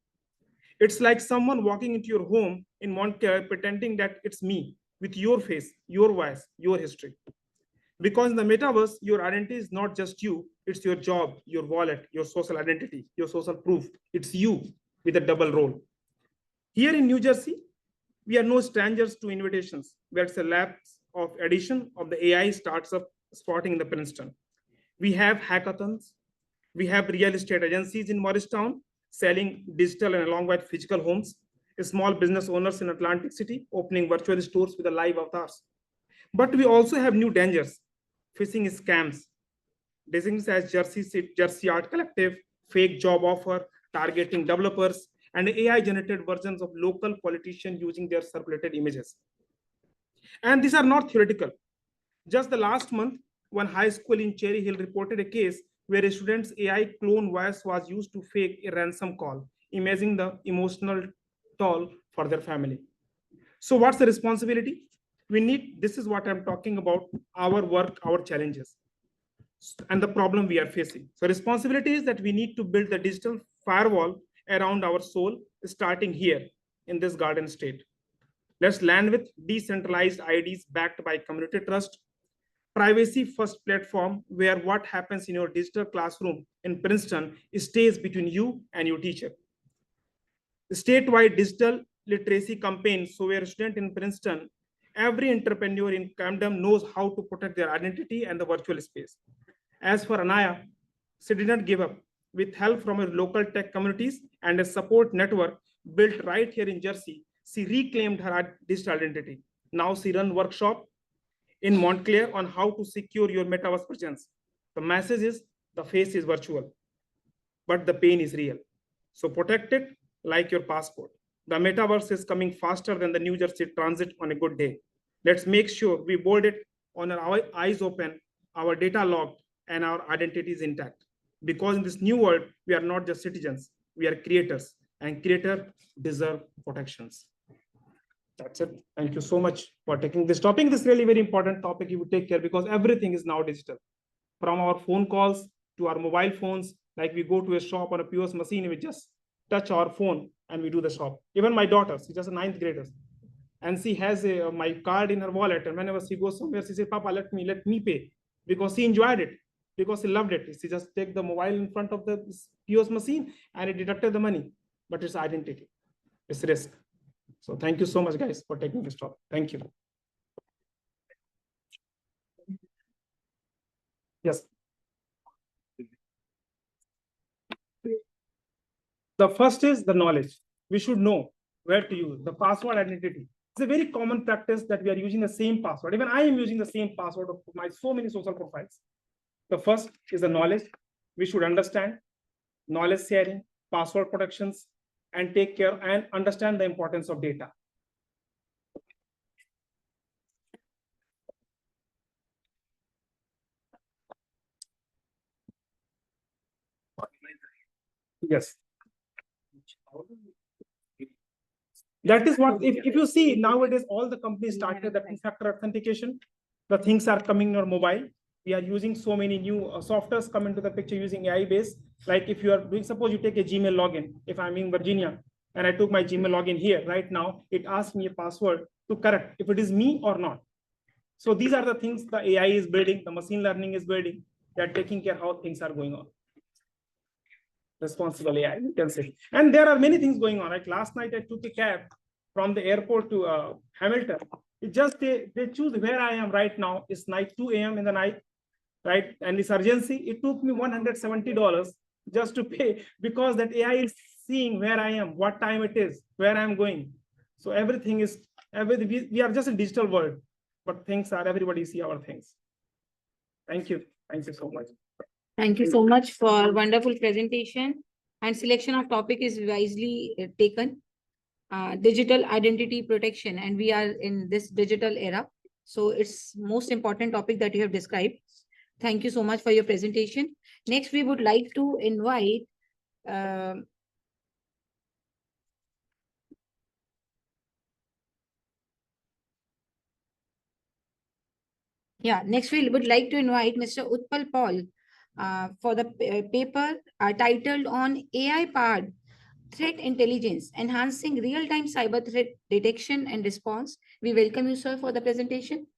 It's like someone walking into your home in Montclair pretending that it's me with your face, your voice, your history. Because in the metaverse, your identity is not just you, it's your job, your wallet, your social identity, your social proof. It's you with a double role. Here in New Jersey, we are no strangers to invitations, where it's a lapse of addition of the AI startup spotting in the Princeton. We have hackathons. We have real estate agencies in Morristown selling digital and along with physical homes. Small business owners in Atlantic City opening virtual stores with the live avatars. But we also have new dangers, phishing scams, designated as Jersey Art Collective, fake job offer, targeting developers, and AI-generated versions of local politicians using their circulated images. And these are not theoretical. Just the last month, one high school in Cherry Hill reported a case where a student's AI clone voice was used to fake a ransom call, imaging the emotional toll for their family. So what's the responsibility? This is what I'm talking about, our work, our challenges, and the problem we are facing. So responsibility is that we need to build the digital firewall around our soul, starting here in this garden state. Let's land with decentralized IDs backed by community trust, privacy first platform where what happens in your digital classroom in Princeton stays between you and your teacher. Statewide digital literacy campaign, so where a student in Princeton, every entrepreneur in Camden knows how to protect their identity and the virtual space. As for Anaya, she did not give up. With help from her local tech communities and a support network built right here in Jersey, she reclaimed her digital identity. Now she runs workshop in Montclair on how to secure your metaverse presence. The message is the face is virtual, but the pain is real. So protect it like your passport. The metaverse is coming faster than the New Jersey transit on a good day. Let's make sure we board it on our eyes open, our data logged, and our identities intact. Because in this new world, we are not just citizens, we are creators, and creators deserve protections. That's it. Thank you so much for taking this topic. This is really very important topic you would take care, because everything is now digital. From our phone calls to our mobile phones, like we go to a shop on a POS machine, we just touch our phone and we do the shop. Even my daughter, she's just a 9th grader, and she has my card in her wallet, and whenever she goes somewhere, she says, Papa, let me pay, because she enjoyed it, because she loved it. She just take the mobile in front of the POS machine and it deducted the money, but it's identity, it's risk. So thank you so much, guys, for taking this talk. Thank you. Yes. The first is the knowledge. We should know where to use the password identity. It's a very common practice that we are using the same password. Even I am using the same password of my so many social profiles. The first is the knowledge. We should understand knowledge sharing, password protections, and take care and understand the importance of data. Yes. That is what, if you see nowadays, all the companies started the two-factor authentication. The things are coming in your mobile. We are using so many new softwares come into the picture using AI based. Like if you are doing, suppose you take a Gmail login. If I'm in Virginia and I took my Gmail login here right now, it asks me a password to correct if it is me or not. So these are the things the AI is building, the machine learning is building. They are taking care how things are going on. Responsible AI, you can say. And there are many things going on. Like last night, I took a cab from the airport to Hamilton. It just they choose where I am right now. It's night 2 a.m. in the night, right? And it's urgency. It took me $170 just to pay because that AI is seeing where I am, what time it is, where I'm going. So everything is we are just a digital world, but things are everybody see our things. Thank you. Thank you so much. Thank you so much for wonderful presentation, and selection of topic is wisely taken. Digital identity protection, and we are in this digital era. So it's most important topic that you have described. Thank you so much for your presentation. Next, we would like to invite next we would like to invite Mr. Utpal Paul for the paper titled on AI-powered threat intelligence, enhancing real-time cyber threat detection and response. We welcome you, sir, for the presentation.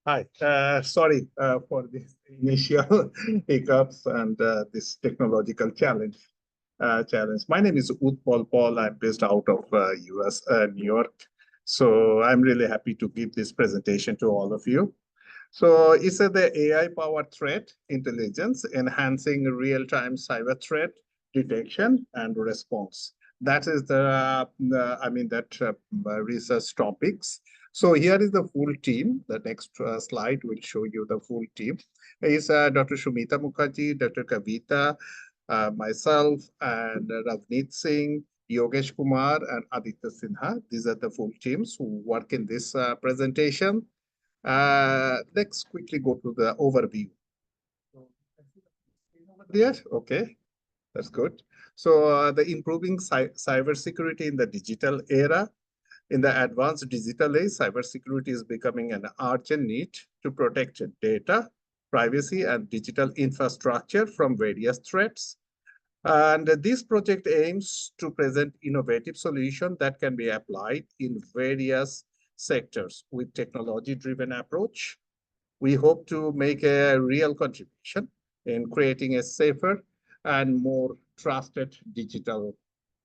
Hi, sorry for this initial hiccups and this technological challenge. My name is Utpal Paul. I'm based out of US, New York. So I'm really happy to give this presentation to all of you. So it's the AI-powered threat intelligence, enhancing real-time cyber threat detection and response. That is research topics. So here is the full team. The next slide will show you the full team. Is Dr. Shumita Mukherjee, Dr. Kavita, myself, and Ravneet Singh, Yogesh Kumar, and Aditya Sinha. These are the full teams who work in this presentation. Let's quickly go to the overview. There, okay, that's good. So the improving cybersecurity in the digital era. In the advanced digital age, cybersecurity is becoming an urgent need to protect data, privacy, and digital infrastructure from various threats. And this project aims to present innovative solutions that can be applied in various sectors with technology-driven approach. We hope to make a real contribution in creating a safer and more trusted digital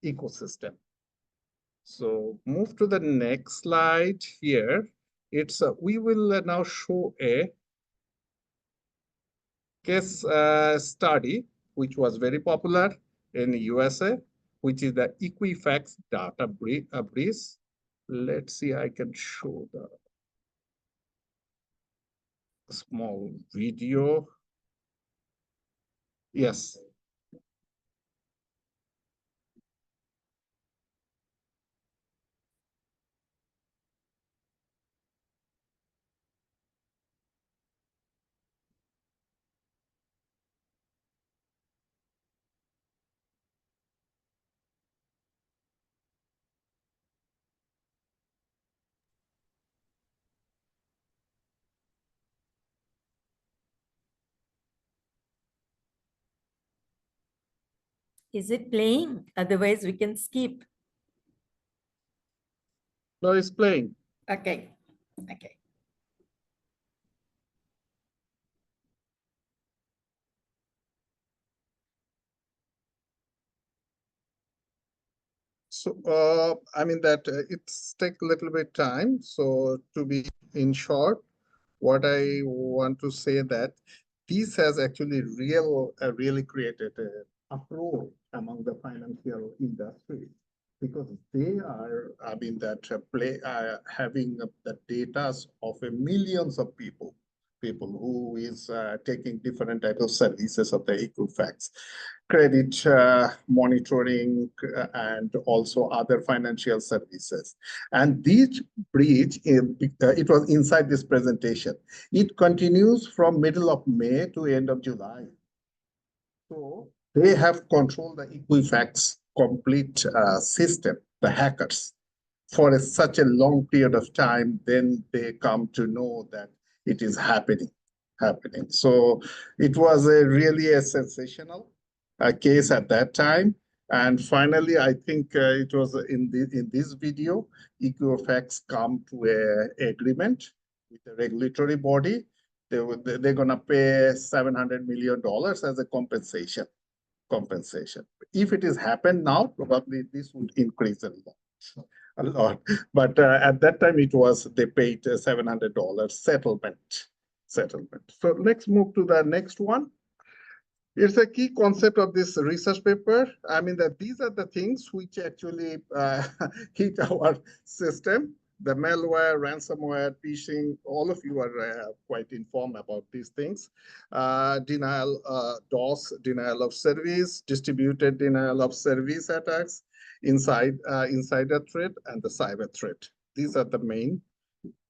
ecosystem. So move to the next slide here. We will now show a case study, which was very popular in the USA, which is the Equifax data breach. Let's see, I can show the small video. Yes. Is it playing? Otherwise, we can skip. No, it's playing. Okay. Okay. So, it's take a little bit time. So to be in short, what I want to say that this has actually really created a uproar among the financial industry because they are, having the data of millions of people who is taking different types of services of the Equifax, credit monitoring, and also other financial services. And this breach, it was inside this presentation. It continues from middle of May to end of July. So they have controlled the Equifax complete system, the hackers, for such a long period of time. Then they come to know that it is happening. So it was really a sensational case at that time. And finally, I think it was in this video, Equifax come to a agreement with the regulatory body. They're gonna pay $700 million as a compensation. If it is happened now, probably this would increase a lot. But at that time, they paid $700 settlement. So let's move to the next one. It's a key concept of this research paper. I mean that these are the things which actually hit our system. The malware, ransomware, phishing, all of you are quite informed about these things. DOS, denial of service, distributed denial of service attacks, insider threat, and the cyber threat. These are the main,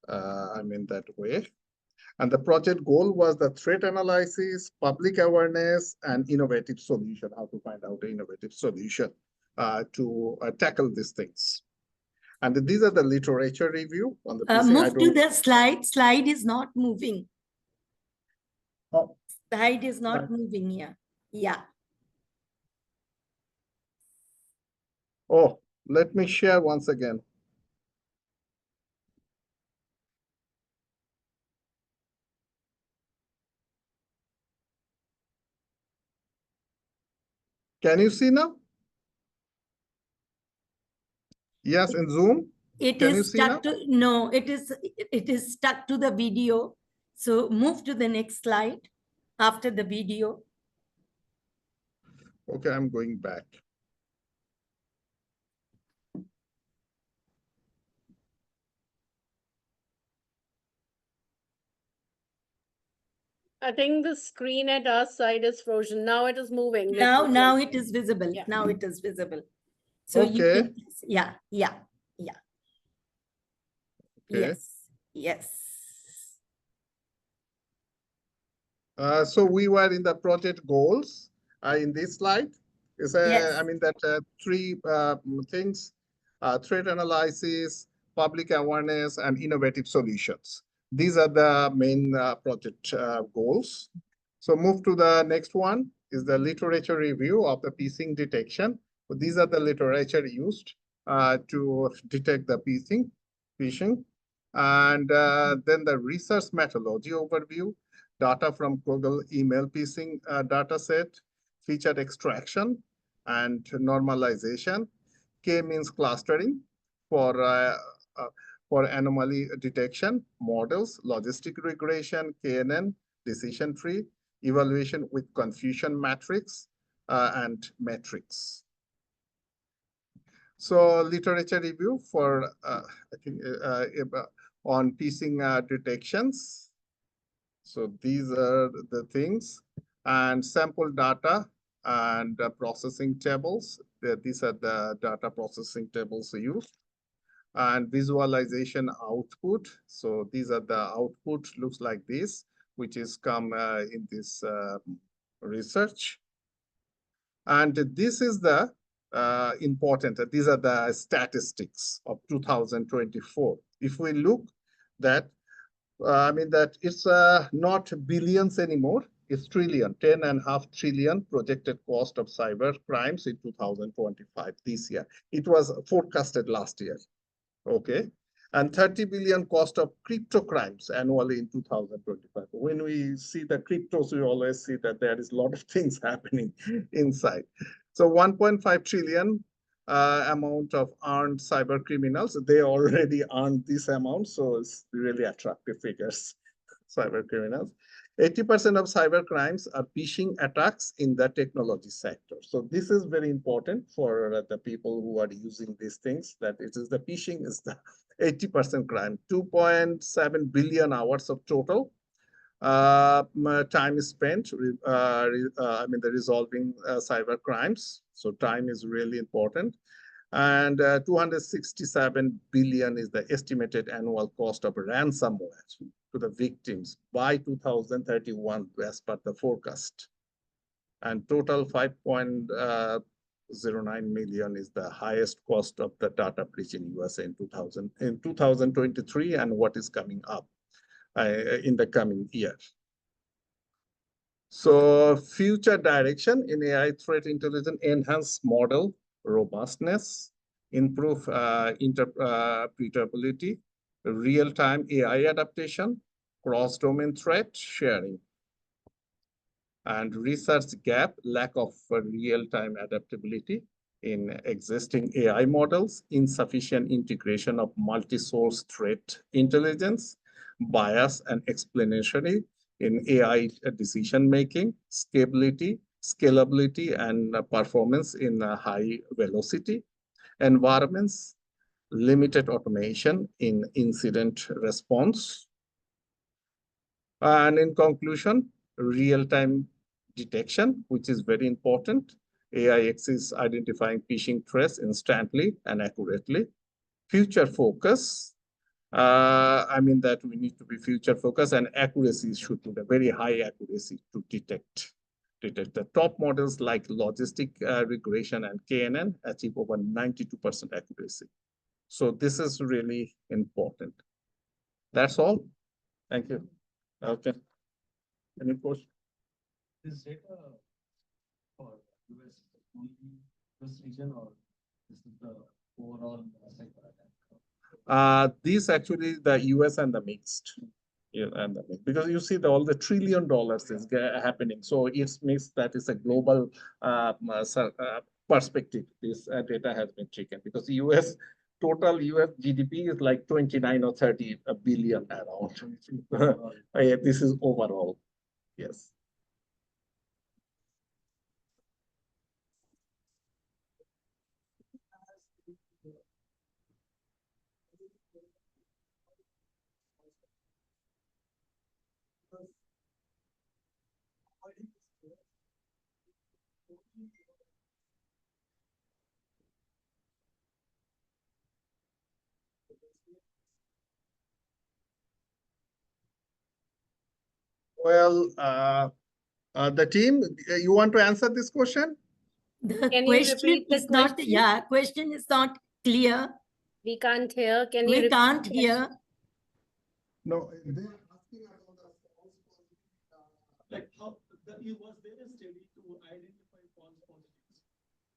that way. And the project goal was the threat analysis, public awareness, and innovative solution, how to find out the innovative solution to tackle these things. And these are the literature review on the PC. Move to the slide. Slide is not moving. Oh. Slide is not moving here. Yeah. Oh, let me share once again. Can you see now? Yes, in Zoom. It Can you is see now? stuck to, no, it is stuck to the video. So move to the next slide after the video. Okay, I'm going back. I think the screen at our side is frozen. Now it is moving. Let me Now check. it is visible. Yeah. Now it is visible. So you Okay. can, yeah. Okay. Yes. So we were in the project goals in this slide. Yes. I mean that three things: threat analysis, public awareness, and innovative solutions. These are the main project goals. So move to the next one is the literature review of the phishing detection. So these are the literature used to detect the phishing. And then the research methodology overview, data from Google email phishing data set, feature extraction and normalization, K-means clustering for anomaly detection, models, logistic regression, KNN, decision tree, evaluation with confusion matrix, and metrics. So literature review for, I think, on phishing detections. So these are the things, and sample data and processing tables. These are the data processing tables used, and visualization output. So these are the output, looks like this, which is come in this research. And this is the important, these are the statistics of 2024. If we look that, I mean that it's not billions anymore, it's trillion, 10.5 trillion projected cost of cyber crimes in 2025 this year. It was forecasted last year, okay? And 30 billion cost of crypto crimes annually in 2025. When we see the cryptos, we always see that there is a lot of things happening inside. So 1.5 trillion amount of earned cyber criminals. They already earned this amount, so it's really attractive figures, cyber criminals. 80% of cyber crimes are phishing attacks in the technology sector. So this is very important for the people who are using these things, that it is the phishing is the 80% crime, 2.7 billion hours of total time is spent, I mean, the resolving cyber crimes. So time is really important. And 267 billion is the estimated annual cost of ransomware to the victims by 2031 as per the forecast. And total 5.09 million is the highest cost of the data breach in USA in 2023 and what is coming up in the coming year. So future direction in AI threat intelligence: enhance model robustness, improve interpretability, real-time AI adaptation, cross-domain threat sharing, and research gap, lack of real-time adaptability in existing AI models, insufficient integration of multi-source threat intelligence, bias and explanatory in AI decision-making, scalability, and performance in high velocity environments, limited automation in incident response. And in conclusion, real-time detection, which is very important. AI is identifying phishing threats instantly and accurately. Future focus, I mean that we need to be future focused, and accuracy should be the very high accuracy to detect. The top models like logistic regression and KNN achieve over 92% accuracy. So this is really important. That's all. Thank you. Okay. Any question? This data for US only this region, or this is the overall cyber attack? These actually the US and the mixed. and because you see all the $1 trillion is happening, so it makes that is a global perspective. This data has been taken because total US GDP is like 29 or 30 billion around. Yeah, this is overall, yes. Well, the team, you want to answer this question? The Can you question repeat the is not, question? yeah, question is not clear. We can't hear. Can you We repeat can't the hear. question? No, they're asking about the Like how was there a study to identify false positives?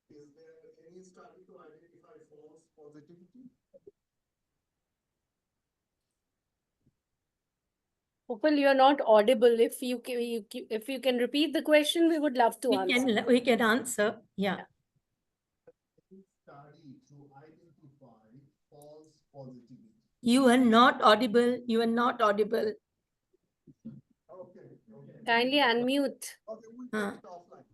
Is there any study to identify false positivity? Upal, you're not audible. If you can repeat the question, we would love to answer. We can answer. Yeah. Study to identify false positivity. You are not audible. You are not audible. Okay. Kindly unmute. Okay, we'll take it offline.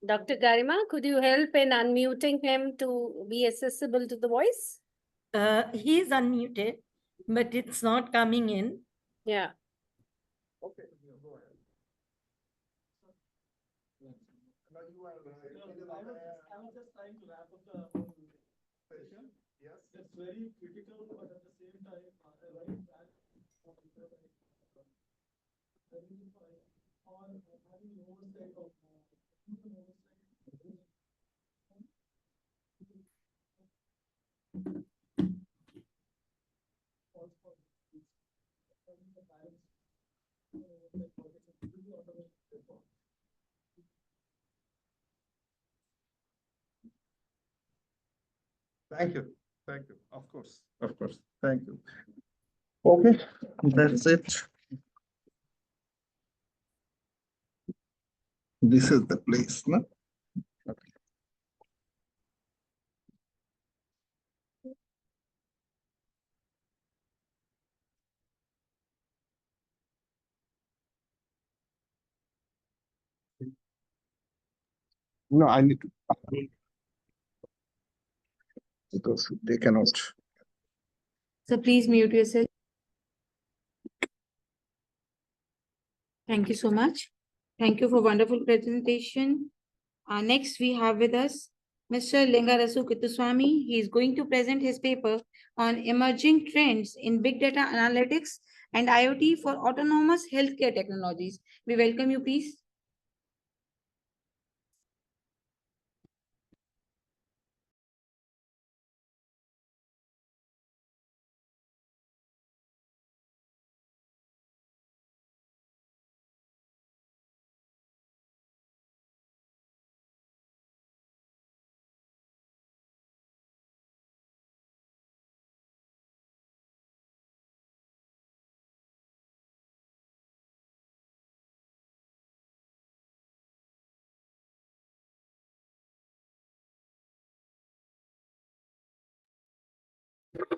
Dr. Garima, could you help in unmuting him to be accessible to the voice? He is unmuted, but it's not coming in. Yeah. Okay, go ahead. Now you are I was just trying to wrap up the whole session. Yes. It's very critical, but at the same time, identify or having oversight of human oversight. Thank you. Thank you. Of course. Of course. Thank you. Okay, that's it. This is the place, no? Okay. No, I need to. Because they cannot. So please mute yourself. Thank you so much. Thank you for wonderful presentation. Next, we have with us Mr. Lingarasu Kittuswamy. He is going to present his paper on emerging trends in big data analytics and IoT for autonomous healthcare technologies. We welcome you, please.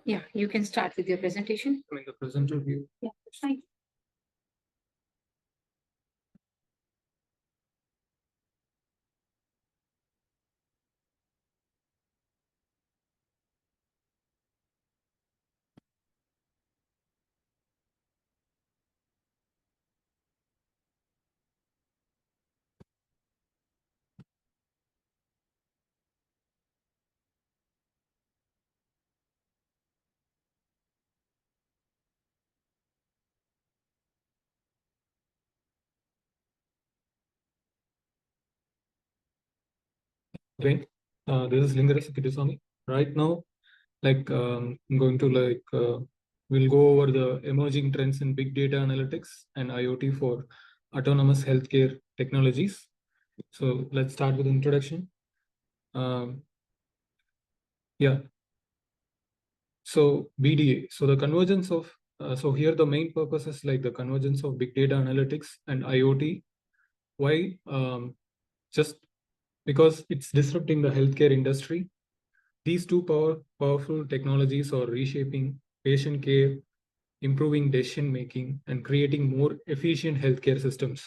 Yeah, you can start with your presentation. I mean, the presenter view. Yeah, that's fine. Again, this is Lingarasu Kittuswamy. Right now, I'm going to we'll go over the emerging trends in big data analytics and IoT for autonomous healthcare technologies. So let's start with the introduction. Yeah. So BDA, so the convergence of, so here the main purpose is like the convergence of big data analytics and IoT. Why? Just because it's disrupting the healthcare industry. These two powerful technologies are reshaping patient care, improving decision making, and creating more efficient healthcare systems.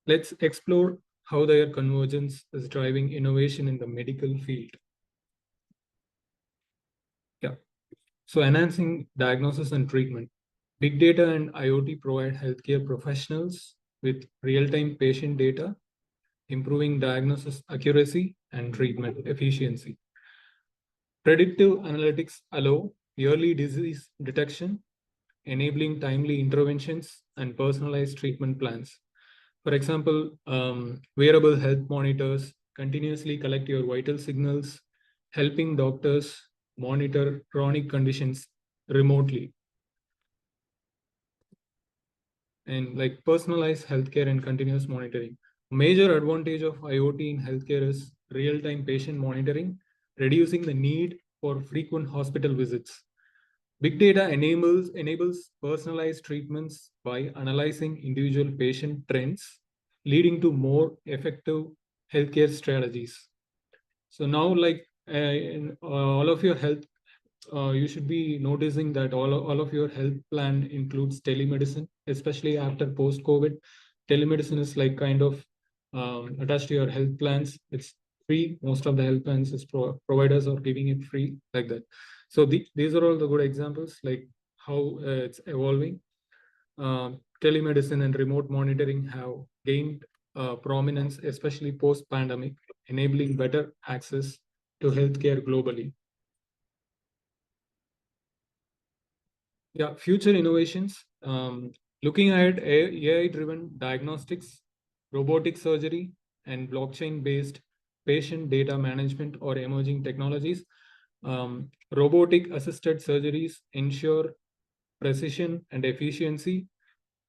Let's explore how their convergence is driving innovation in the medical field. Yeah. So enhancing diagnosis and treatment. Big data and IoT provide healthcare professionals with real-time patient data, improving diagnosis accuracy and treatment efficiency. Predictive analytics allow early disease detection, enabling timely interventions and personalized treatment plans. For example, wearable health monitors continuously collect your vital signals, helping doctors monitor chronic conditions remotely. And like personalized healthcare and continuous monitoring. Major advantage of IoT in healthcare is real-time patient monitoring, reducing the need for frequent hospital visits. Big data enables personalized treatments by analyzing individual patient trends, leading to more effective healthcare strategies. So now, like in all of your health, you should be noticing that all of your health plan includes telemedicine, especially after post-COVID. Telemedicine is like kind of attached to your health plans. It's free. Most of the health plans is providers are giving it free like that. So these are all the good examples, like how it's evolving. Telemedicine and remote monitoring have gained prominence, especially post-pandemic, enabling better access to healthcare globally. Yeah, future innovations. Looking at AI-driven diagnostics, robotic surgery, and blockchain-based patient data management or emerging technologies. Robotic-assisted surgeries ensure precision and efficiency,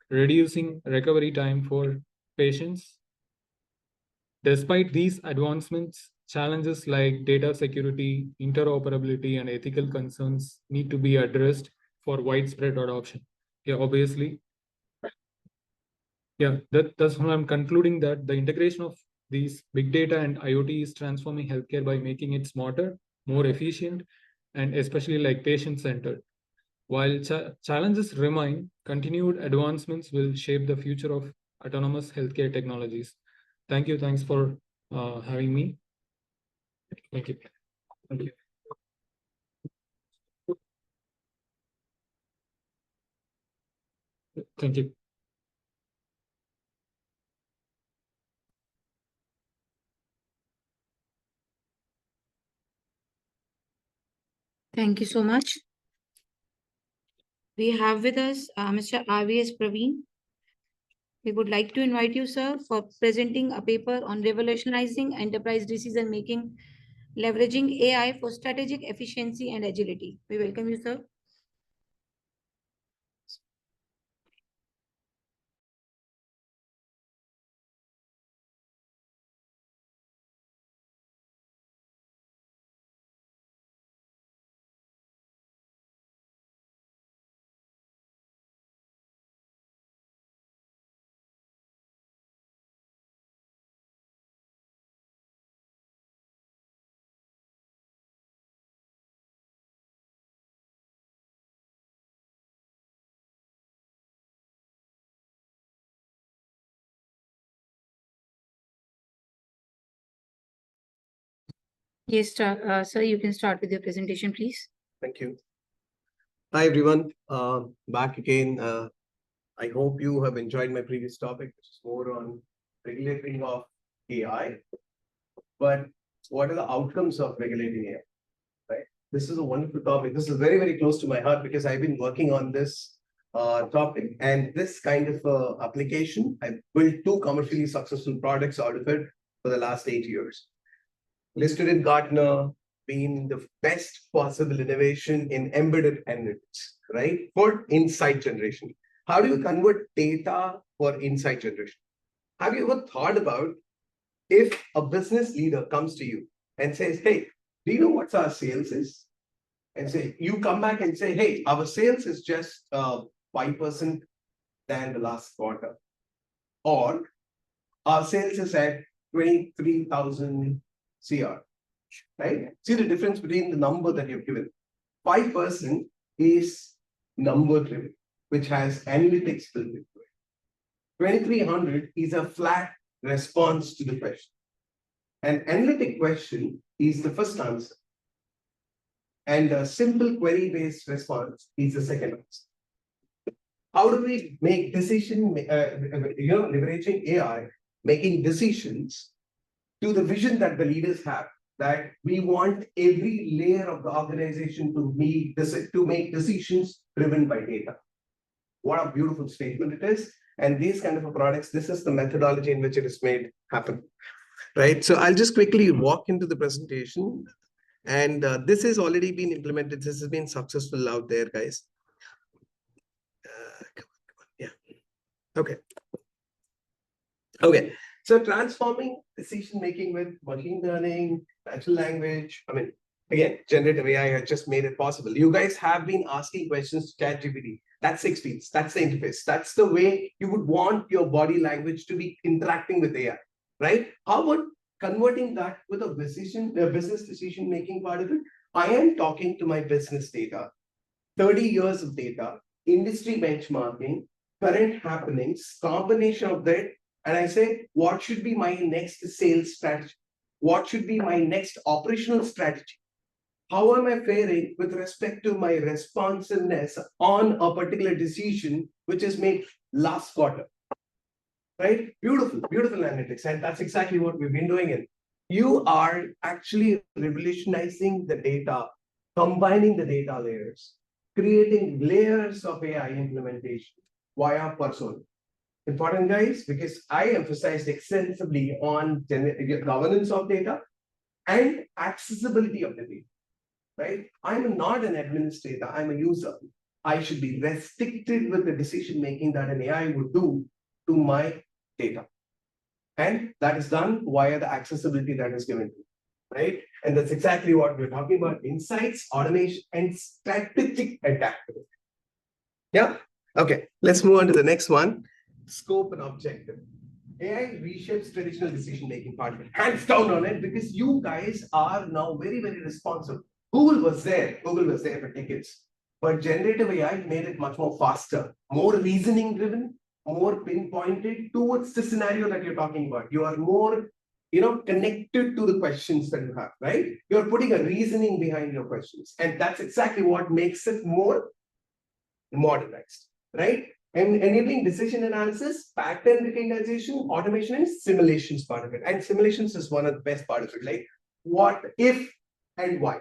reducing recovery time for patients. Despite these advancements, challenges like data security, interoperability, and ethical concerns need to be addressed for widespread adoption. Yeah, obviously. Yeah, that's why I'm concluding that the integration of these big data and IoT is transforming healthcare by making it smarter, more efficient, and especially like patient-centered. While challenges remain, continued advancements will shape the future of autonomous healthcare technologies. Thank you. Thanks for having me. Thank you. Thank you. Thank you. Thank you so much. We have with us Mr. RVS Praveen. We would like to invite you, sir, for presenting a paper on revolutionizing enterprise decision making, leveraging AI for strategic efficiency and agility. We welcome you, sir. Yes, sir, you can start with your presentation, please. Thank you. Hi, everyone. Back again. I hope you have enjoyed my previous topic, which is more on regulating of AI. But what are the outcomes of regulating AI? Right? This is a wonderful topic. This is very, very close to my heart because I've been working on this topic and this kind of application. I've built 2 commercially successful products out of it for the last 8 years. Listed in Gartner, been the best possible innovation in embedded analytics, right? For insight generation. How do you convert data for insight generation? Have you ever thought about if a business leader comes to you and says, hey, do you know what our sales is? and say, you come back and say, hey, our sales is just 5% than the last quarter. Or our sales is at 23,000 CR, right? See the difference between the number that you've given. 5% is number driven, which has analytics built into it. 2300 is a flat response to the question. An analytic question is the first answer. And a simple query-based response is the second answer. How do we make decision, leveraging AI, making decisions to the vision that the leaders have, that we want every layer of the organization to make decisions driven by data. What a beautiful statement it is. And these kind of products, this is the methodology in which it is made happen, right? So I'll just quickly walk into the presentation. And this has already been implemented. This has been successful out there, guys. Come on. Yeah. Okay. Okay. So transforming decision-making with machine learning, natural language. I mean, again, generative AI has just made it possible. You guys have been asking questions to ChatGPT. That's the experience. That's the interface. That's the way you would want your body language to be interacting with AI, right? How about converting that with a business decision-making part of it? I am talking to my business data, 30 years of data, industry benchmarking, current happenings, combination of that. And I say, what should be my next sales strategy? What should be my next operational strategy? How am I faring with respect to my responsiveness on a particular decision which is made last quarter? Right? Beautiful, beautiful analytics. And that's exactly what we've been doing. And you are actually revolutionizing the data, combining the data layers, creating layers of AI implementation via persona. Important, guys, because I emphasized extensively on governance of data and accessibility of the data, right? I'm not an administrator, I'm a user. I should be restricted with the decision-making that an AI would do to my data. And that is done via the accessibility that is given to you, right? And that's exactly what we're talking about: insights, automation, and strategic adaptability. Yeah. Okay. Let's move on to the next one. Scope and objective. AI reshapes traditional decision-making part. Hands down on it, because you guys are now very, very responsive. Google was there for decades. But generative AI made it much more faster, more reasoning-driven, more pinpointed towards the scenario that you're talking about. You are more, connected to the questions that you have, right? You're putting a reasoning behind your questions. And that's exactly what makes it more modernized, right? And enabling decision analysis, pattern recognition, automation, and simulations part of it. And simulations is one of the best part of it, like what if and why,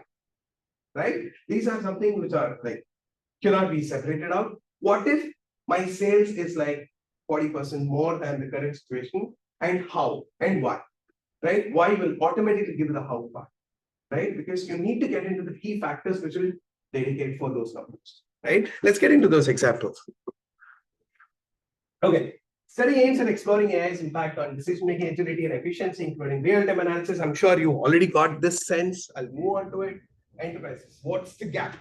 right? These are something which are like cannot be separated out. What if my sales is like 40% more than the current situation, and how and why, right? Why will automatically give you the how part, right? Because you need to get into the key factors which will dedicate for those numbers, right? Let's get into those examples. Okay. Study aims at exploring AI's impact on decision-making agility and efficiency, including real-time analysis. I'm sure you already got this sense. I'll move on to it. Enterprises. What's the gap?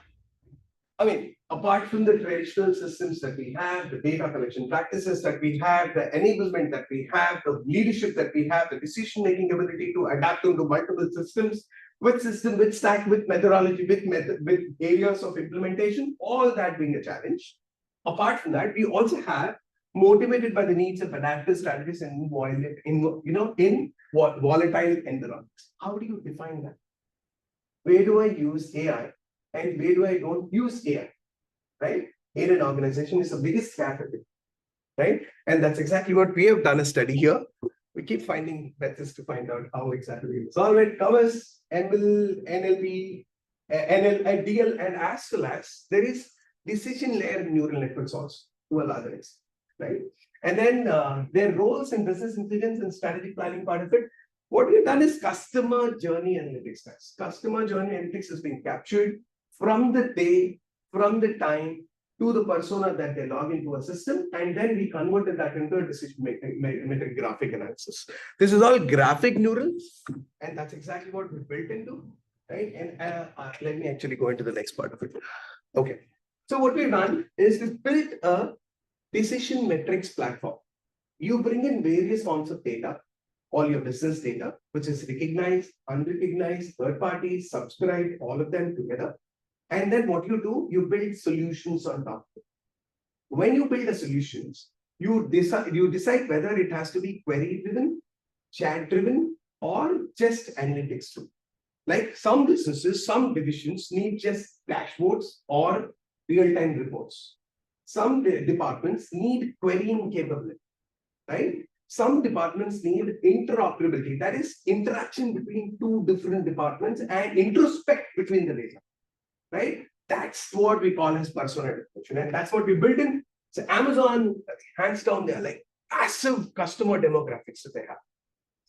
I mean, apart from the traditional systems that we have, the data collection practices that we have, the enablement that we have, the leadership that we have, the decision-making ability to adapt into multiple systems, with stack, with methodology, with areas of implementation, all that being a challenge. Apart from that, we also have motivated by the needs of adaptive strategies in volatile environments. How do you define that? Where do I use AI and where do I don't use AI, right? In an organization is the biggest gap, right? And that's exactly what we have done a study here. We keep finding methods to find out how exactly we solve it. Covers ML, NLP, NL, and DL, and as well as there is decision layer neural networks also to a larger extent, right? And then their roles in business intelligence and strategic planning part of it. What we've done is customer journey analytics. Customer journey analytics has been captured from the day, from the time to the persona that they log into a system, and then we converted that into a decision-making graphic analysis. This is all graphic neural, and that's exactly what we built into. right? And let me actually go into the next part of it. Okay. So what we've done is we've built a decision metrics platform. You bring in various forms of data, all your business data, which is recognized, unrecognized, third parties, subscribed, all of them together. And then what you do, you build solutions on top of it. When you build a solutions, you decide whether it has to be query driven, chat driven, or just analytics driven. Like some businesses, some divisions need just dashboards or real-time reports. Some departments need querying capability, right? Some departments need interoperability, that is interaction between two different departments and introspect between the data, right? That's what we call as persona definition, and that's what we built in. So Amazon, hands down, they're like massive customer demographics that they have.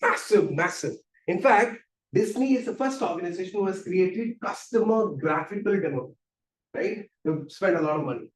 Massive, massive. In fact, Disney is the first organization who has created customer graphical demo, right? They spend a lot of money.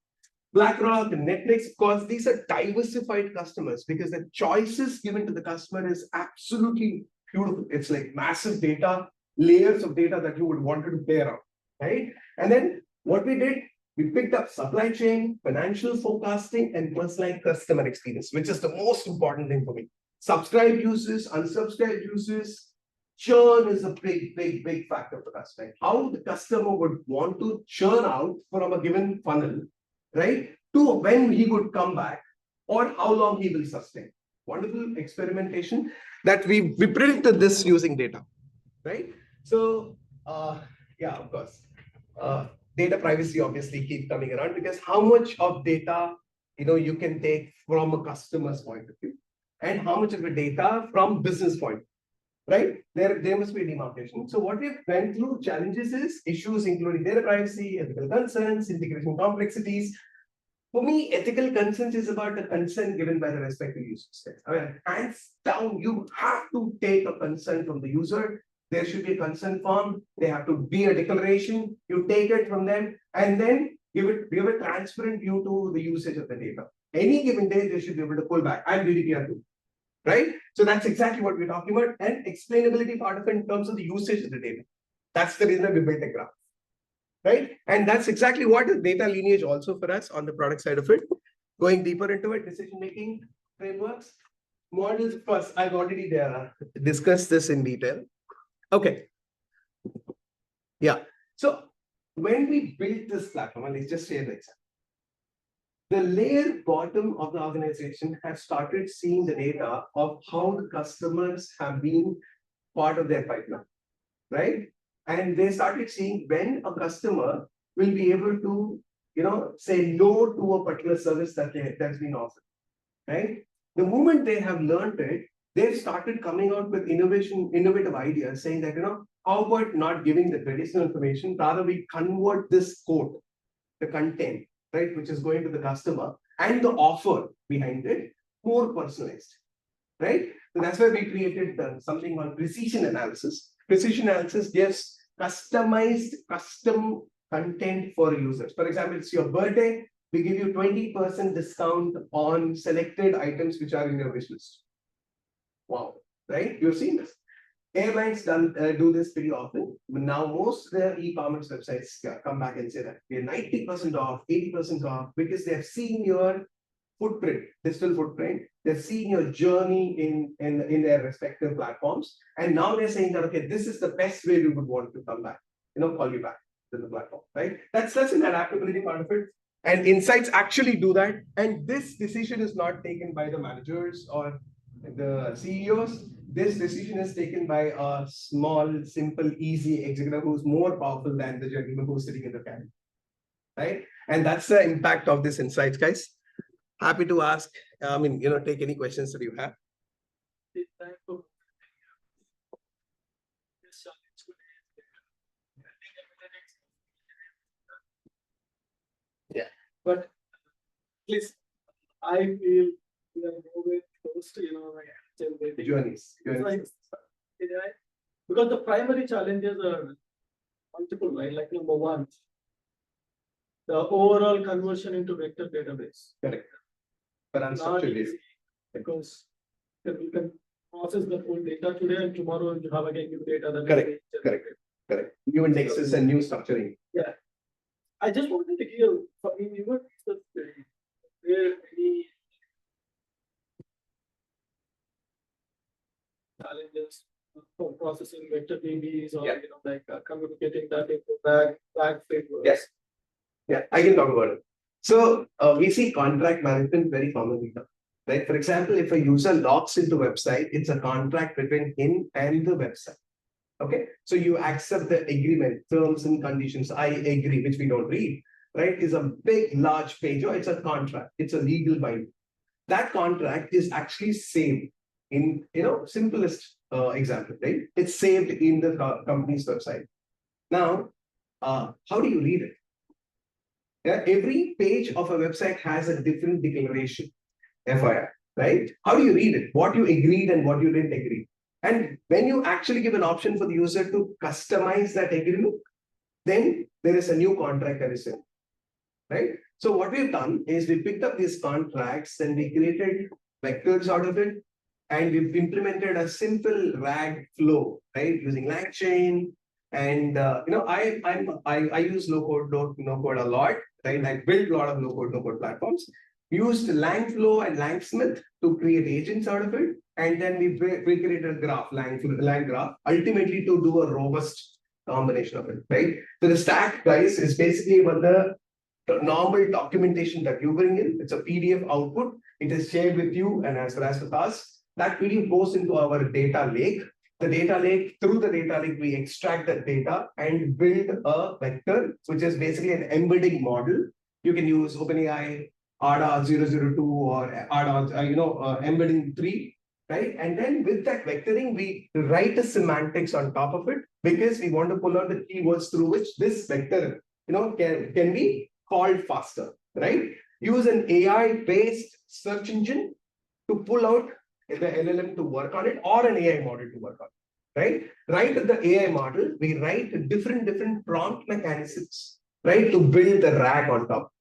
BlackRock and Netflix, of course, these are diversified customers because the choices given to the customer is absolutely beautiful. It's like massive data, layers of data that you would want to play around, right? And then what we did, we picked up supply chain, financial forecasting, and personalized customer experience, which is the most important thing for me. Subscribed users, unsubscribed users, churn is a big factor for us, right? How the customer would want to churn out from a given funnel, right? To when he would come back or how long he will sustain. Wonderful experimentation that we predicted this using data, right? So, yeah, of course. Data privacy obviously keeps coming around because how much of data, you can take from a customer's point of view and how much of the data from business point, right? There must be a demarcation. So what we've went through challenges is issues including data privacy, ethical concerns, integration complexities. For me, ethical concerns is about the consent given by the respective users. I mean, hands down, you have to take a consent from the user. There should be a consent form. They have to be a declaration. You take it from them and then give a transparent view to the usage of the data. Any given day, they should be able to pull back. I'm GDPR too, right? So that's exactly what we're talking about. And explainability part of it in terms of the usage of the data. That's the reason we built a graph, right? And that's exactly what is data lineage also for us on the product side of it. Going deeper into it, decision-making frameworks, models first. I've already discussed this in detail. Okay. Yeah. So when we built this platform, and let's just share the example. The layer bottom of the organization has started seeing the data of how the customers have been part of their pipeline, right? And they started seeing when a customer will be able to, say no to a particular service that's been offered, right? The moment they have learned it, they've started coming out with innovative ideas saying that, how about not giving the traditional information, rather we convert this code, the content, right, which is going to the customer and the offer behind it more personalized, right? So that's why we created something called precision analysis. Precision analysis gives customized custom content for users. For example, it's your birthday, we give you 20% discount on selected items which are in your wish list. Wow, right? You've seen this. Airlines do this pretty often. But now most of their e-commerce websites come back and say that we're 90% off, 80% off, because they have seen your footprint, digital footprint. They've seen your journey in their respective platforms. And now they're saying that, okay, this is the best way we would want to come back, call you back to the platform, right? That's an adaptability part of it. And insights actually do that. And this decision is not taken by the managers or the CEOs. This decision is taken by a small, simple, easy executive who's more powerful than the gentleman who's sitting in the cabin, right? And that's the impact of this insights, guys. Happy to ask, take any questions that you have. Yeah. But at least I feel we are moving close to, Journeys. Because the primary challenges are multiple, right? Like number one, the overall conversion into vector database. Correct. But unstructured data. Because you can process the whole data today and tomorrow you have again new data that correct. Correct. New indexes and new structuring. Yeah. I just wanted to hear from you where any challenges for processing vector DBs or communicating that into back framework. Yes. Yeah, I can talk about it. So we see contract management very commonly now. Right? For example, if a user logs into website, it's a contract between him and the website. Okay, so you accept the agreement, terms and conditions. I agree, which we don't read, right? Is a big, large page, or it's a contract. It's a legal binding. That contract is actually saved in, simplest example, right? It's saved in the company's website. Now, how do you read it? Yeah, every page of a website has a different declaration, FIR, right? How do you read it? What you agreed and what you didn't agree. And when you actually give an option for the user to customize that agreement, then there is a new contract that is in, right? So what we've done is we picked up these contracts and we created vectors out of it, and we've implemented a simple RAG flow, right? Using LangChain, and I use no code a lot, right? I built a lot of no code platforms. Used LangFlow and LangSmith to create agents out of it, and then we created a graph, Lang graph, ultimately to do a robust combination of it, right? So the stack, guys, is basically about the normal documentation that you bring in. It's a PDF output. It is shared with you and as well as with us. That PDF goes into our data lake. The data lake, through the data lake, we extract that data and build a vector, which is basically an embedding model. You can use OpenAI, ADA 002 or ADA, embedding 3, right? And then with that vectoring, we write the semantics on top of it, because we want to pull out the keywords through which this vector, can be called faster, right? Use an AI-based search engine to pull out the LLM to work on it, or an AI model to work on it, right? Right at the AI model, we write different prompt mechanisms, right, to build the RAG on top,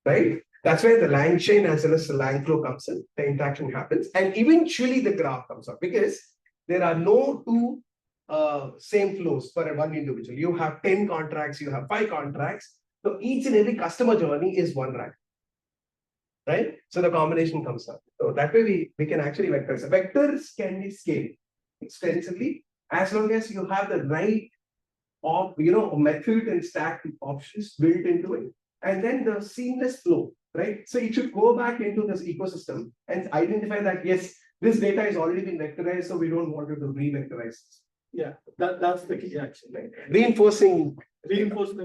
right? That's where the LangChain as well as the LangFlow comes in. The interaction happens, and eventually the graph comes up, because there are no two same flows for one individual. You have 10 contracts, you have 5 contracts. So each and every customer journey is one RAG, right? So the combination comes up. So that way we can actually vectors. Vectors can be scaled extensively as long as you have the right method and stack options built into it, and then the seamless flow, right? So it should go back into this ecosystem and identify that, yes, this data has already been vectorized, so we don't want it to re-vectorize. Yeah, that's the key actually. Right? Reinforcement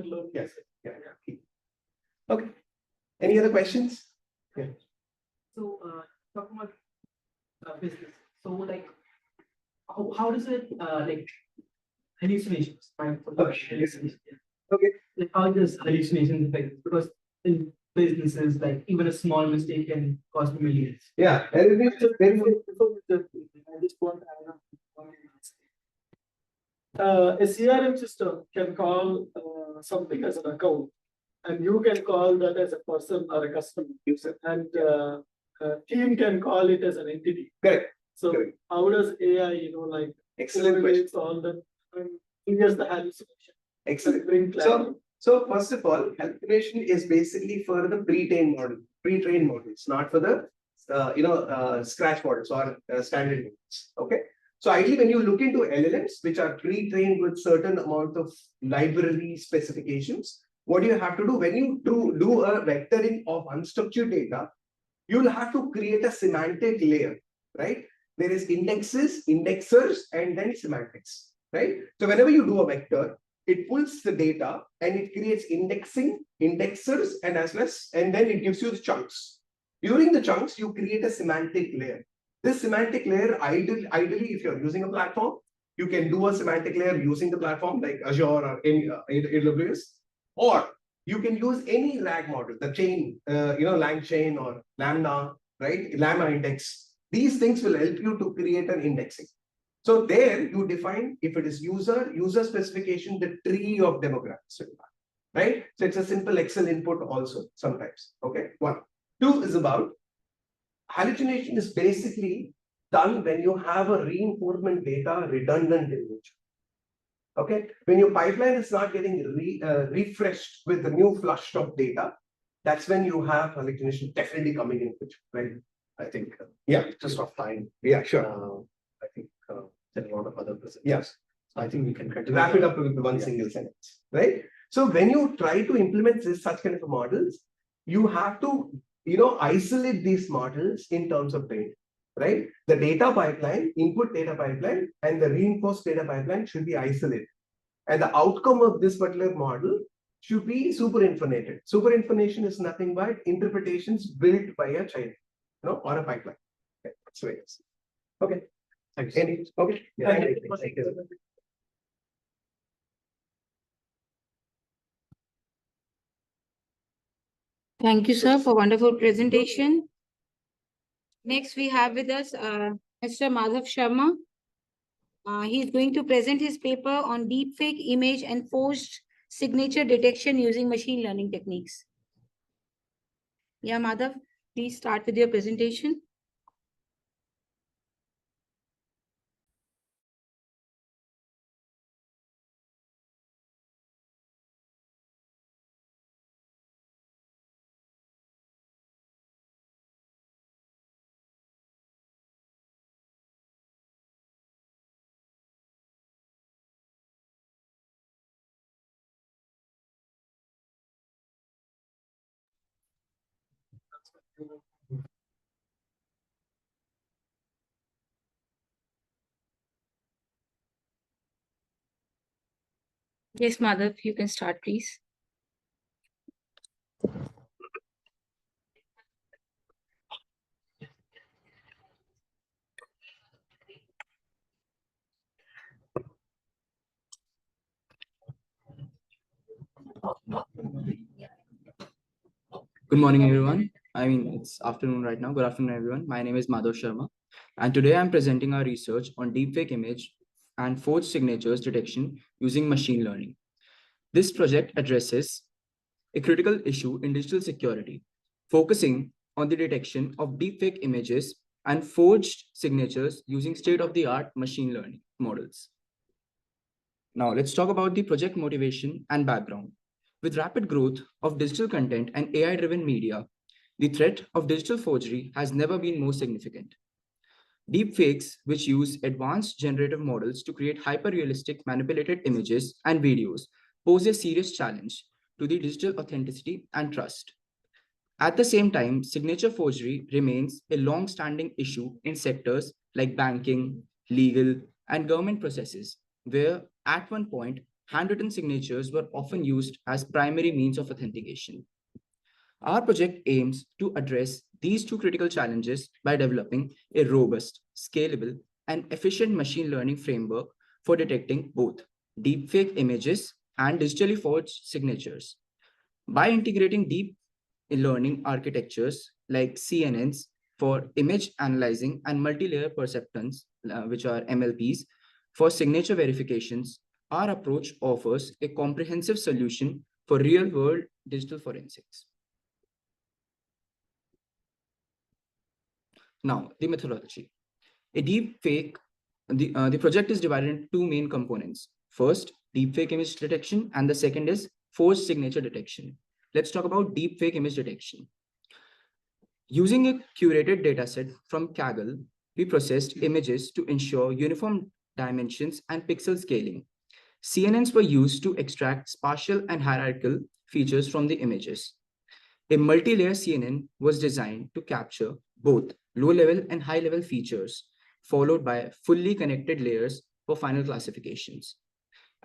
learning. Yes. Yeah. Okay. Any other questions? Yeah. So, talking about business. So, how does it hallucinations? Right? Okay. Like, how does hallucinations affect it? Because in businesses, even a small mistake can cost millions. Yeah. I just want a CRM system can call something as an account, and you can call that as a person or a customer user, and team can call it as an entity. Correct. So Correct. how does AI, Excellent question. all that and triggers the hallucination? Excellent. Bring clarity. So first of all, hallucination is basically for the pre-trained models, not for the scratch models or standard models. Okay. So ideally, when you look into LLMs, which are pre-trained with certain amount of library specifications, what you have to do when you do a vectoring of unstructured data, you'll have to create a semantic layer, right? There is indexes, indexers, and then semantics, right? So whenever you do a vector, it pulls the data and it creates indexing, indexers, and then it gives you the chunks. During the chunks, you create a semantic layer. This semantic layer, ideally, if you're using a platform, you can do a semantic layer using the platform like Azure or any AWS, or you can use any RAG model, the chain, LangChain or Lambda, right? Lambda index. These things will help you to create an indexing. So there you define, if it is user specification, the tree of demographics, right? So it's a simple Excel input also sometimes. Okay, 1. 2 is about hallucination is basically done when you have a reinforcement data redundant in nature. Okay, when your pipeline is not getting refreshed with the new flush of data, that's when you have hallucination definitely coming in picture, right? I think, Yeah, just off time. Yeah, sure. I think there are a lot of other presentations. Yes. So I think we can continue. Wrap it up with one single sentence, right? So when you try to implement such kind of models, you have to, isolate these models in terms of data, right? The data pipeline, input data pipeline, and the reinforced data pipeline should be isolated. And the outcome of this particular model should be superinfinated. Superinfination is nothing but interpretations built by a child, or a pipeline. Okay, that's the way it is. Okay. Thanks. Okay. Yeah, thank you. Thank you, sir, for wonderful presentation. Next, we have with us Mr. Madhav Sharma. He is going to present his paper on deepfake image and forged signature detection using machine learning techniques. Yeah, Madhav, please start with your presentation. Yes, Madhav, you can start, please. Good morning, everyone. I mean, it's afternoon right now. Good afternoon, everyone. My name is Madhav Sharma, and today I'm presenting our research on deepfake image and forged signatures detection using machine learning. This project addresses a critical issue in digital security, focusing on the detection of deepfake images and forged signatures using state-of-the-art machine learning models. Now, let's talk about the project motivation and background. With rapid growth of digital content and AI-driven media, the threat of digital forgery has never been more significant. Deepfakes, which use advanced generative models to create hyper-realistic manipulated images and videos, pose a serious challenge to the digital authenticity and trust. At the same time, signature forgery remains a long-standing issue in sectors like banking, legal, and government processes, where at one point, handwritten signatures were often used as primary means of authentication. Our project aims to address these two critical challenges by developing a robust, scalable, and efficient machine learning framework for detecting both deepfake images and digitally forged signatures. By integrating deep learning architectures like CNNs for image analyzing and multi-layer perceptrons, which are MLPs, for signature verifications, our approach offers a comprehensive solution for real-world digital forensics. Now, the methodology. The project is divided into two main components. First, deepfake image detection, and the second is forged signature detection. Let's talk about deepfake image detection. Using a curated dataset from Kaggle, we processed images to ensure uniform dimensions and pixel scaling. CNNs were used to extract spatial and hierarchical features from the images. A multi-layer CNN was designed to capture both low-level and high-level features, followed by fully connected layers for final classifications.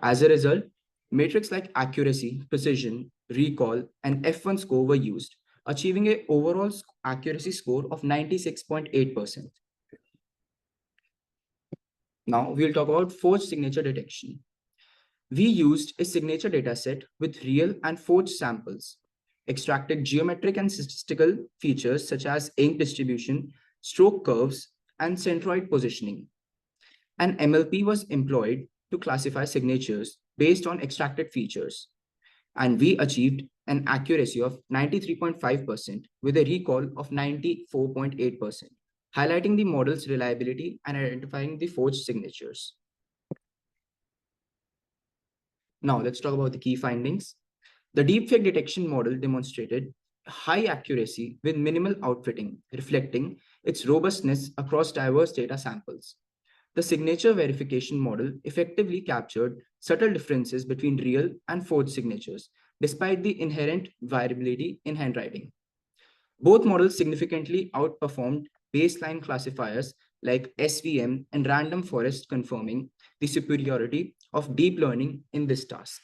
As a result, metrics like accuracy, precision, recall, and F1 score were used, achieving an overall accuracy score of 96.8%. Now we'll talk about forged signature detection. We used a signature dataset with real and forged samples, extracted geometric and statistical features such as ink distribution, stroke curves, and centroid positioning. An MLP was employed to classify signatures based on extracted features, and we achieved an accuracy of 93.5% with a recall of 94.8%, highlighting the model's reliability and identifying the forged signatures. Now let's talk about the key findings. The deepfake detection model demonstrated high accuracy with minimal outfitting, reflecting its robustness across diverse data samples. The signature verification model effectively captured subtle differences between real and forged signatures, despite the inherent variability in handwriting. Both models significantly outperformed baseline classifiers like SVM and random forest, confirming the superiority of deep learning in this task.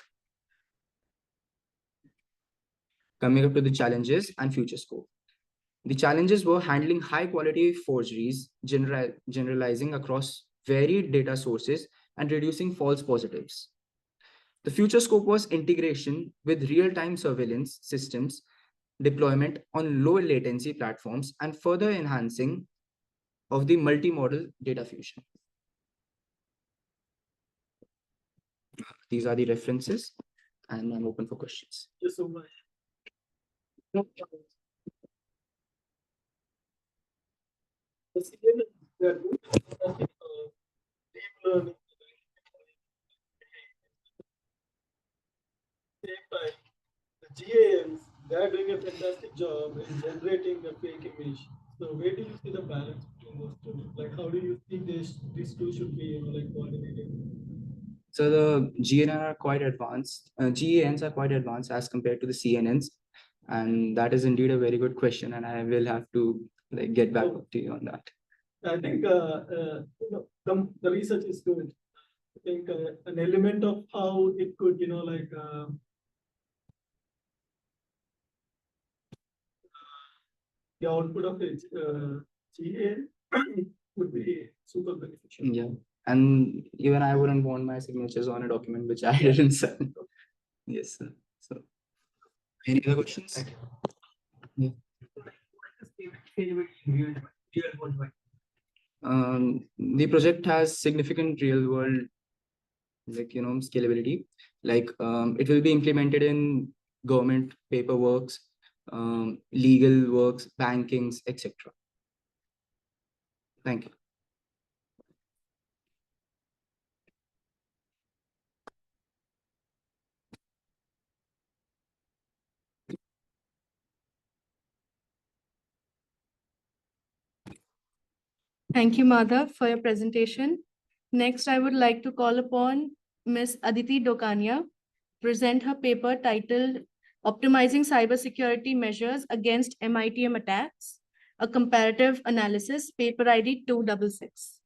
Coming up to the challenges and future scope. The challenges were handling high quality forgeries, generalizing across varied data sources, and reducing false positives. The future scope was integration with real-time surveillance systems, deployment on low latency platforms, and further enhancing of the multimodal data fusion. These are the references, and I'm open for questions. Thank you so much. The CNN, they are doing fantastic, deep learning. Same time, the GANs, they are doing a fantastic job in generating a fake image. So where do you see the balance between those two? Like, how do you think these two should be, like coordinated? So the GNN are quite advanced. GANs are quite advanced as compared to the CNNs, and that is indeed a very good question. And I will have to like get back up to you on that. I think the research is good. I think an element of how it could, the output of it, GA would be super beneficial. Yeah, and even I wouldn't want my signatures on a document which I didn't sign. Yes, sir. So, any other questions? Yeah. The project has significant real world, scalability. Like, it will be implemented in government paperworks, legal works, bankings, etc. Thank you. Thank you, Madhav, for your presentation. Next, I would like to call upon Ms. Aditi Dokania, present her paper titled Optimizing Cybersecurity Measures Against MITM Attacks, a Comparative Analysis, paper ID 266.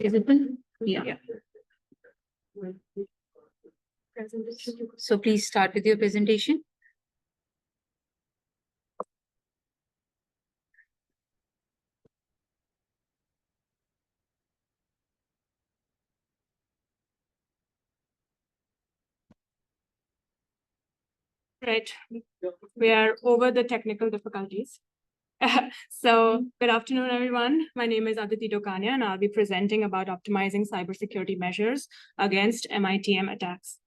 Visible? Yeah. So please start with your presentation. Right. We are over the technical difficulties. So good afternoon, everyone. My name is Aditi Dokania, and I'll be presenting about optimizing cybersecurity measures against MITM attacks.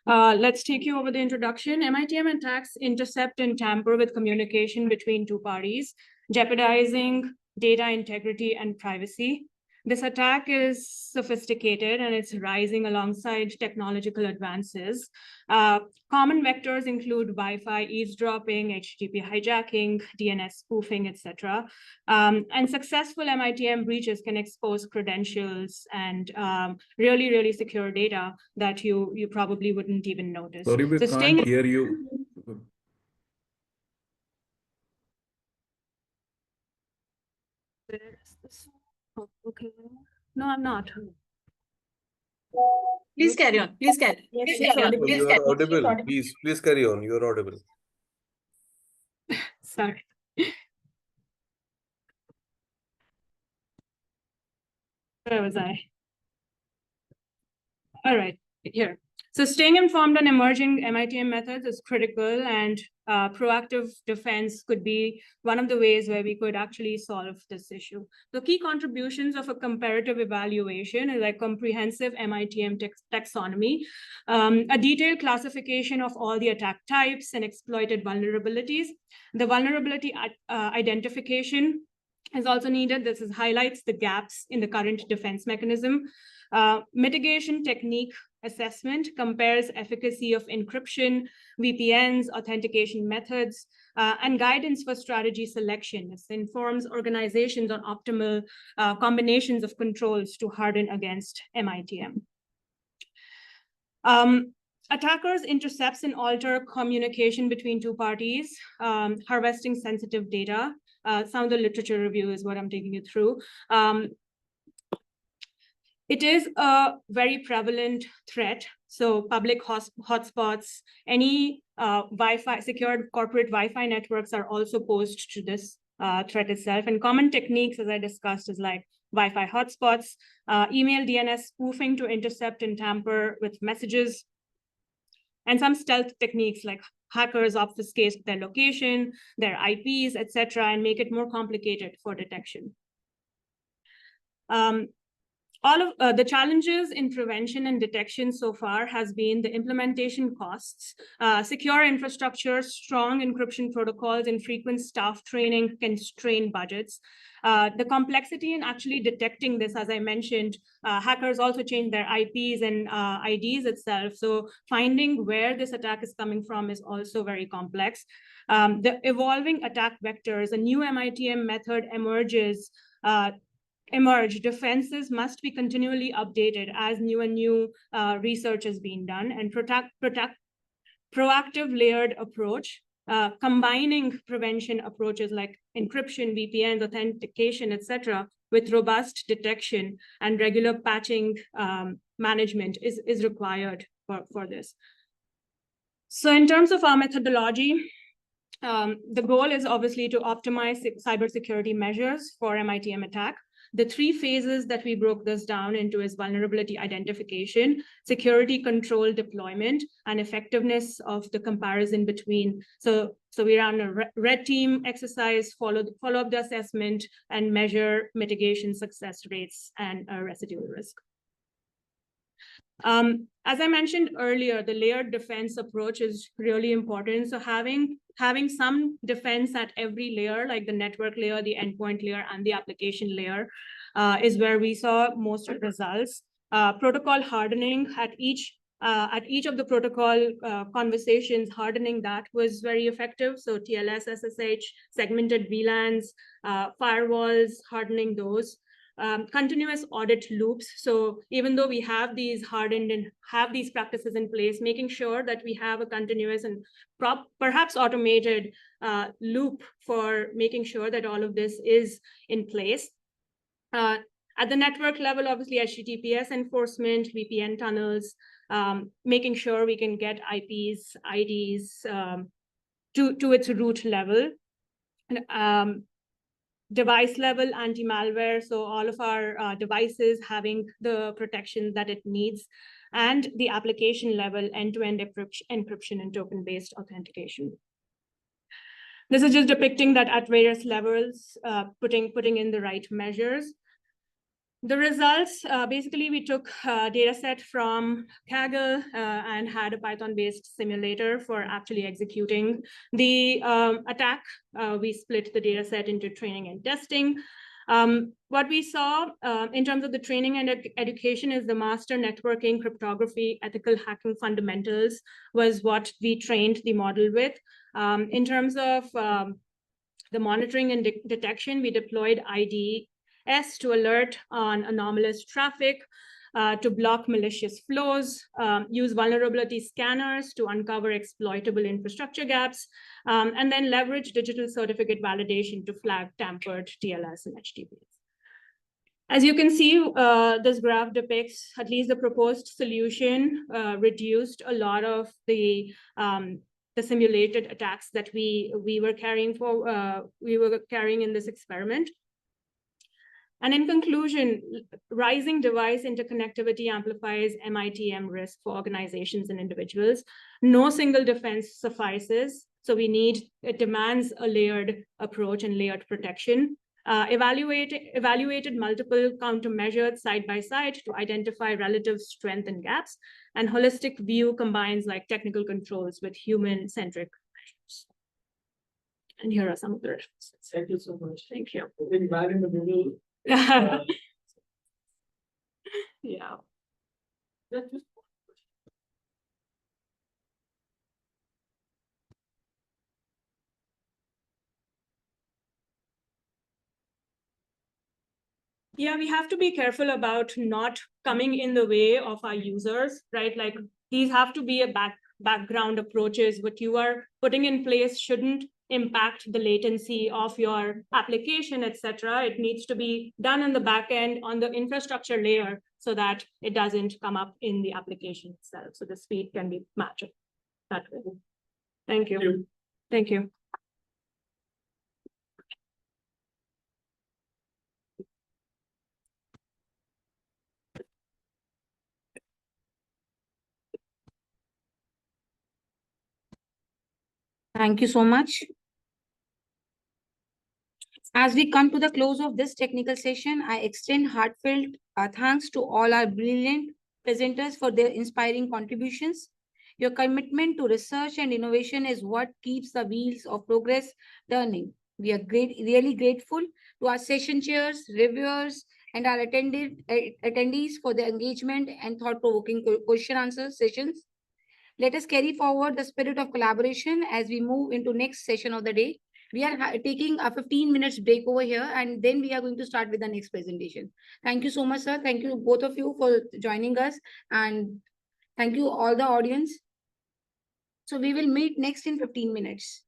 Let's take you over the introduction. MITM attacks intercept and tamper with communication between two parties, jeopardizing data integrity and privacy. This attack is sophisticated and it's rising alongside technological advances. Common vectors include Wi-Fi eavesdropping, HTTP hijacking, DNS spoofing, etc. And successful MITM breaches can expose credentials and really secure data that you probably wouldn't even notice. Sorry, we can't hear you. Where is this? Oh, okay. No, I'm not. Please carry on. Please carry on. Yes, Please carry on. You Please are carry on. audible. Please carry on. You are audible. Sorry. Where was I? All right, here. So staying informed on emerging MITM methods is critical, and proactive defense could be one of the ways where we could actually solve this issue. The key contributions of a comparative evaluation is like comprehensive MITM taxonomy, a detailed classification of all the attack types and exploited vulnerabilities. The vulnerability identification is also needed. This highlights the gaps in the current defense mechanism. Mitigation technique assessment compares efficacy of encryption, VPNs, authentication methods, and guidance for strategy selection. This informs organizations on optimal combinations of controls to harden against MITM. Attackers intercepts and alter communication between two parties, harvesting sensitive data. Some of the literature review is what I'm taking you through. It is a very prevalent threat. So public hotspots, any Wi-Fi, secured corporate Wi-Fi networks are also posed to this threat itself. And common techniques, as I discussed, is like Wi-Fi hotspots, email DNS spoofing to intercept and tamper with messages, and some stealth techniques like hackers obfuscate their location, their IPs, etc., and make it more complicated for detection. All of the challenges in prevention and detection so far has been the implementation costs, secure infrastructure, strong encryption protocols, and frequent staff training can strain budgets. The complexity in actually detecting this, as I mentioned, hackers also change their IPs and IDs itself. So finding where this attack is coming from is also very complex. The evolving attack vectors, a new MITM method emerges. Defenses must be continually updated as new research is being done, and proactive layered approach, combining prevention approaches like encryption, VPNs, authentication, etc., with robust detection and regular patching management is required for this. So in terms of our methodology, the goal is obviously to optimize cybersecurity measures for MITM attack. The three phases that we broke this down into is vulnerability identification, security control deployment, and effectiveness of the comparison between. So we ran a red team exercise, follow up the assessment, and measure mitigation success rates and residual risk. As I mentioned earlier, the layered defense approach is really important. So having some defense at every layer, like the network layer, the endpoint layer, and the application layer, is where we saw most of the results. Protocol hardening at each of the protocol conversations, hardening that was very effective. So TLS, SSH, segmented VLANs, firewalls, hardening those. Continuous audit loops. So even though we have these hardened and have these practices in place, making sure that we have a continuous and perhaps automated loop for making sure that all of this is in place. At the network level, obviously HTTPS enforcement, VPN tunnels, making sure we can get IPs, IDs to its root level. Device level anti-malware, so all of our devices having the protection that it needs, and the application level end-to-end encryption and token-based authentication. This is just depicting that at various levels, putting in the right measures. The results, basically, we took a data set from Kaggle and had a Python-based simulator for actually executing the attack. We split the data set into training and testing. What we saw in terms of the training and education is the master networking, cryptography, ethical hacking fundamentals was what we trained the model with. In terms of the monitoring and detection, we deployed IDS to alert on anomalous traffic, to block malicious flows, use vulnerability scanners to uncover exploitable infrastructure gaps, and then leverage digital certificate validation to flag tampered TLS and HTTPS. As you can see, this graph depicts at least the proposed solution reduced a lot of the simulated attacks that we were carrying in this experiment. And in conclusion, rising device interconnectivity amplifies MITM risk for organizations and individuals. No single defense suffices. So it demands a layered approach and layered protection. Evaluated multiple countermeasures side by side to identify relative strength and gaps. And holistic view combines like technical controls with human-centric measures. And here are some of the references. Thank you so much. Thank you. I think right in the middle. Yeah. Yeah, we have to be careful about not coming in the way of our users, right? Like these have to be a background approaches. What you are putting in place shouldn't impact the latency of your application, etc. It needs to be done on the back end on the infrastructure layer so that it doesn't come up in the application itself. So the speed can be matched that way. Thank you. Thank you. Thank you so much. As we come to the close of this technical session, I extend heartfelt thanks to all our brilliant presenters for their inspiring contributions. Your commitment to research and innovation is what keeps the wheels of progress turning. We are really grateful to our session chairs, reviewers, and our attendees for their engagement and thought-provoking question answer sessions. Let us carry forward the spirit of collaboration as we move into next session of the day. We are taking a 15 minutes break over here, and then we are going to start with the next presentation. Thank you so much, sir. Thank you both of you for joining us, and thank you all the audience. So we will meet next in 15 minutes.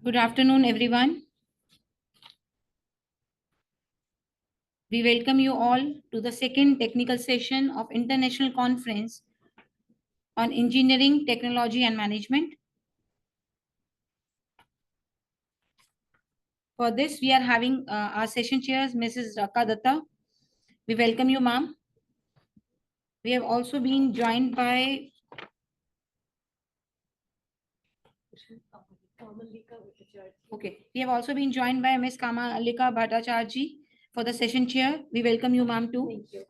Good afternoon, everyone. We welcome you all to the second technical session of International Conference on Engineering, Technology and Management. For this, we are having our session chairs, Mrs. Raka Datta. We welcome you, ma'am. We have also been joined by we have also been joined by Ms. Kamalika Bhattacharjee for the session chair. We welcome you, ma'am, too. Thank you.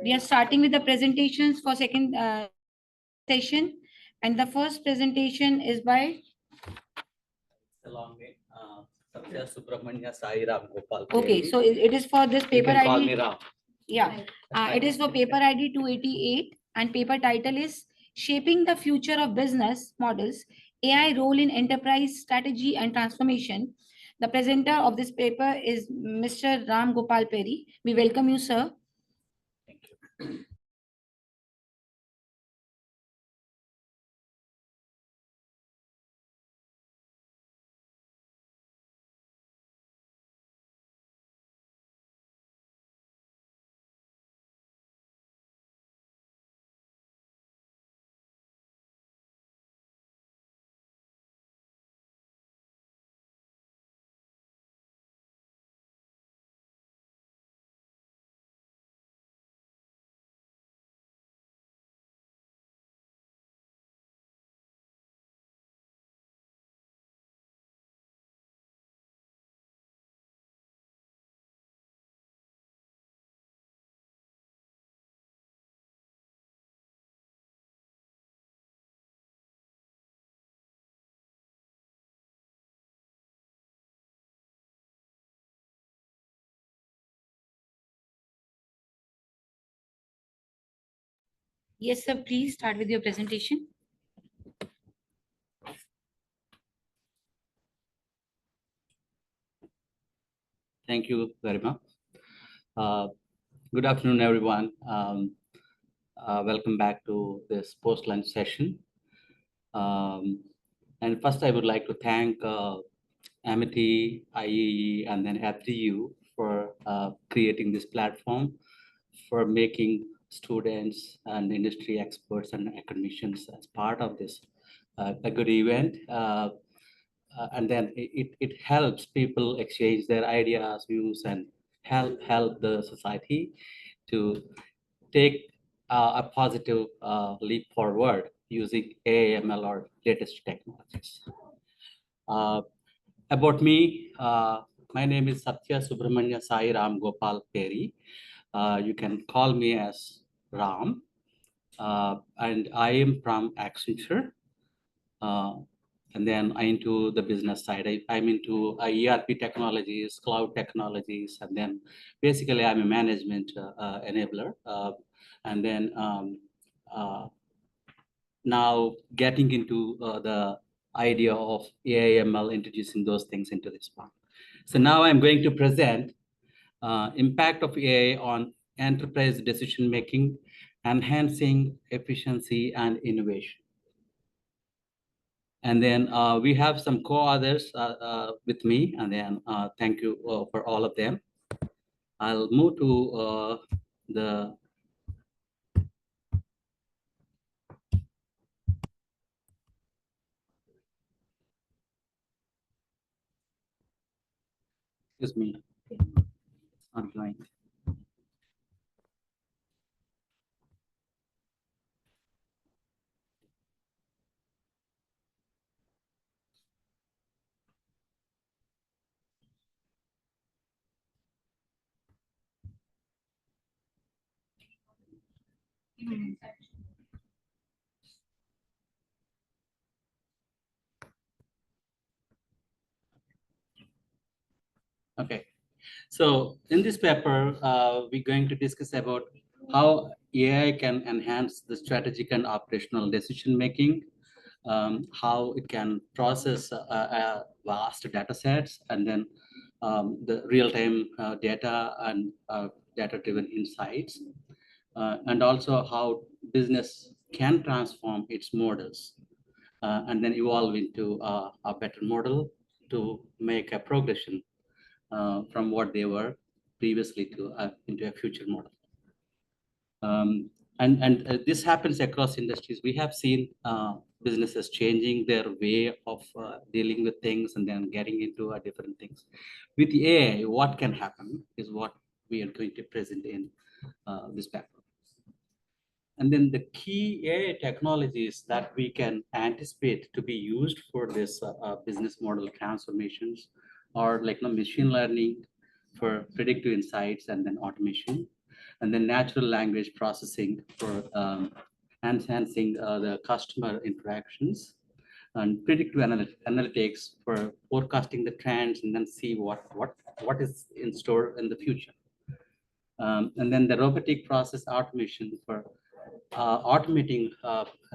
We are starting with the presentations for second session, and the first presentation is by along with Satya Subramanya Sai Ram Gopal. Okay, so it is for this You paper can call ID. me Ram. Yeah, it is for paper ID 288, and paper title is Shaping the Future of Business Models, AI Role in Enterprise Strategy and Transformation. The presenter of this paper is Mr. Ram Gopal Peri. We welcome you, sir. Yes, sir. Please start with your presentation. Thank you very much. Good afternoon, everyone. Welcome back to this post-lunch session. And first, I would like to thank Amity, IEE, and then F3U for creating this platform, for making students and industry experts and academicians as part of this a good event. And then it helps people exchange their ideas, views, and help the society to take a positive leap forward using AML or latest technologies. About me, my name is Satya Subramanya Sai Ram Gopal Peri. You can call me as Ram. And I am from Accenture. And then I'm into the business side. I'm into ERP technologies, cloud technologies, and then basically I'm a management enabler. And then now getting into the idea of AIML, introducing those things into this one. So now I'm going to present impact of AI on enterprise decision-making, enhancing efficiency and innovation. And then we have some co-authors with me, and then thank you for all of them. I'll move to the excuse me, it's not going. Okay, so in this paper, we're going to discuss about how AI can enhance the strategic and operational decision making, how it can process vast data sets, and then the real-time data and data-driven insights, and also how business can transform its models and then evolve into a better model to make a progression from what they were previously to into a future model. And this happens across industries. We have seen businesses changing their way of dealing with things and then getting into different things. With AI, what can happen is what we are going to present in this paper. And then the key AI technologies that we can anticipate to be used for this business model transformations are like machine learning for predictive insights and then automation, and then natural language processing for enhancing the customer interactions, and predictive analytics for forecasting the trends and then see what is in store in the future. And then the robotic process automation for automating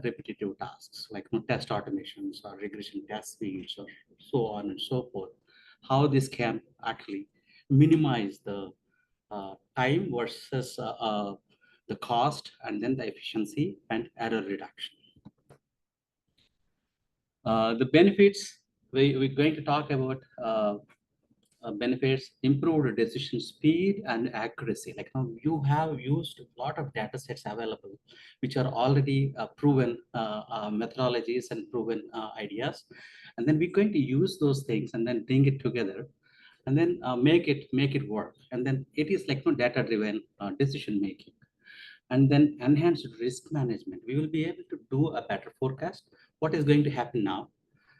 repetitive tasks like test automations or regression test suites or so on and so forth. How this can actually minimize the time versus the cost, and then the efficiency and error reduction. The benefits, we're going to talk about benefits, improved decision speed and accuracy. Like now you have used a lot of data sets available, which are already proven methodologies and proven ideas. And then we're going to use those things and then bring it together and then make it work. And then it is like data driven decision making. And then enhanced risk management. We will be able to do a better forecast. What is going to happen now,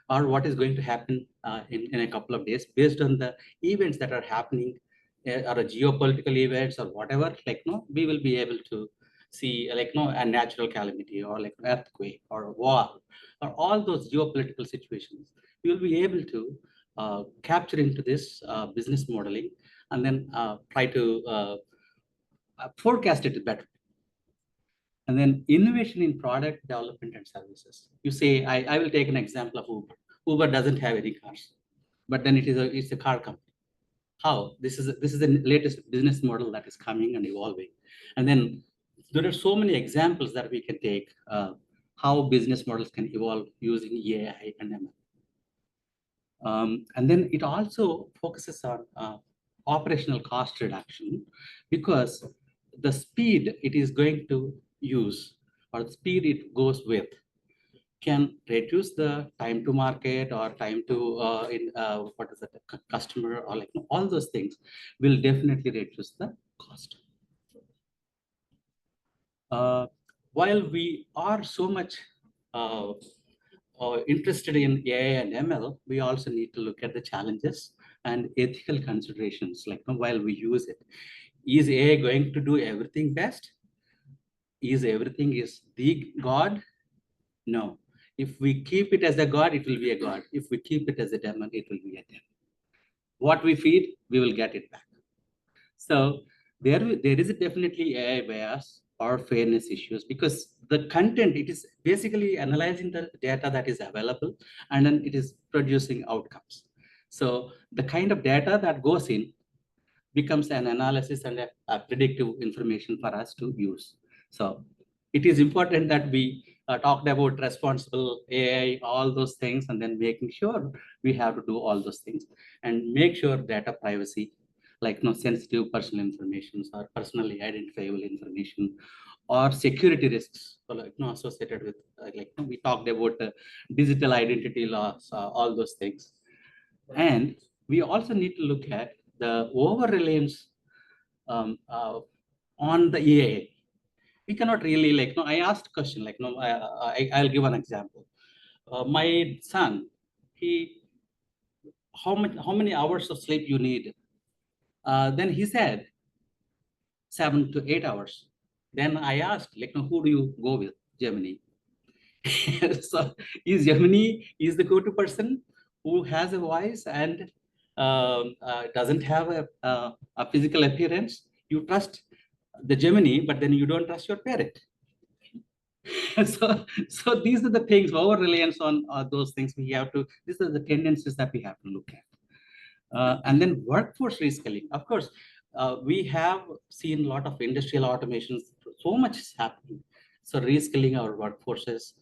or what is going to happen in a couple of days based on the events that are happening, or a geopolitical events or whatever. Like we will be able to see like a natural calamity or like earthquake or war or all those geopolitical situations. We will be able to capture into this business modeling and then try to forecast it better. And then innovation in product development and services. You say, I will take an example of Uber. Uber doesn't have any cars, but then it's a car company. How? This is the latest business model that is coming and evolving. And then there are so many examples that we can take how business models can evolve using AI and ML. And then it also focuses on operational cost reduction, because the speed it is going to use or the speed it goes with can reduce the time to market or time to what is it, customer, or like all those things will definitely reduce the cost. While we are so much interested in AI and ML, we also need to look at the challenges and ethical considerations. Like while we use it, is AI going to do everything best? Is everything is the God? No. If we keep it as a God, it will be a God. If we keep it as a demon, it will be a demon. What we feed, we will get it back. So there is definitely AI bias or fairness issues, because the content, it is basically analyzing the data that is available and then it is producing outcomes. So the kind of data that goes in becomes an analysis and a predictive information for us to use. So it is important that we talked about responsible AI, all those things, and then making sure we have to do all those things and make sure data privacy, like sensitive personal information or personally identifiable information, or security risks, so like associated with we talked about digital identity laws, all those things. And we also need to look at the over reliance on the AI. We cannot really I asked a question I'll give an example. My son, how many hours of sleep you need? Then he said 7 to 8 hours. Then I asked who do you go with? Gemini. So is Gemini is the go-to person who has a voice and doesn't have a physical appearance? You trust the Gemini, but then you don't trust your parent. So these are the things, over reliance on those things we have to, these are the tendencies that we have to look at. And then workforce reskilling. Of course, we have seen a lot of industrial automations, so much is happening. So reskilling our workforces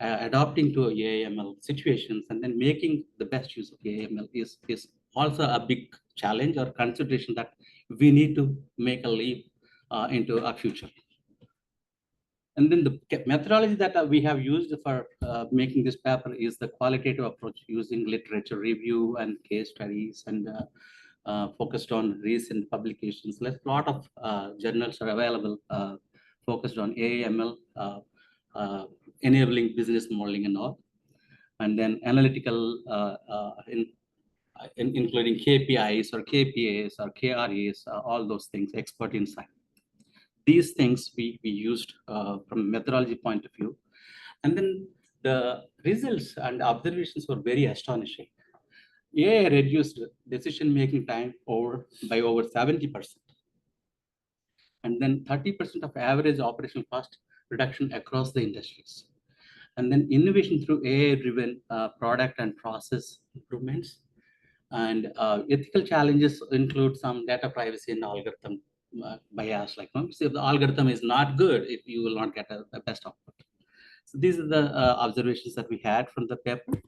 adopting to AML situations and then making the best use of AML is also a big challenge or consideration that we need to make a leap into our future. And then the methodology that we have used for making this paper is the qualitative approach using literature review and case studies and focused on recent publications. A lot of journals are available focused on AML, enabling business modeling and all. And then analytical, including KPIs or KPAs or KRAs, all those things, expert insight. These things we used from a methodology point of view. And then the results and observations were very astonishing. AI reduced decision-making time by over 70%. And then 30% of average operational cost reduction across the industries. And then innovation through AI-driven product and process improvements. And ethical challenges include some data privacy and algorithm bias. Like, so if the algorithm is not good, you will not get a best output. So these are the observations that we had from the paper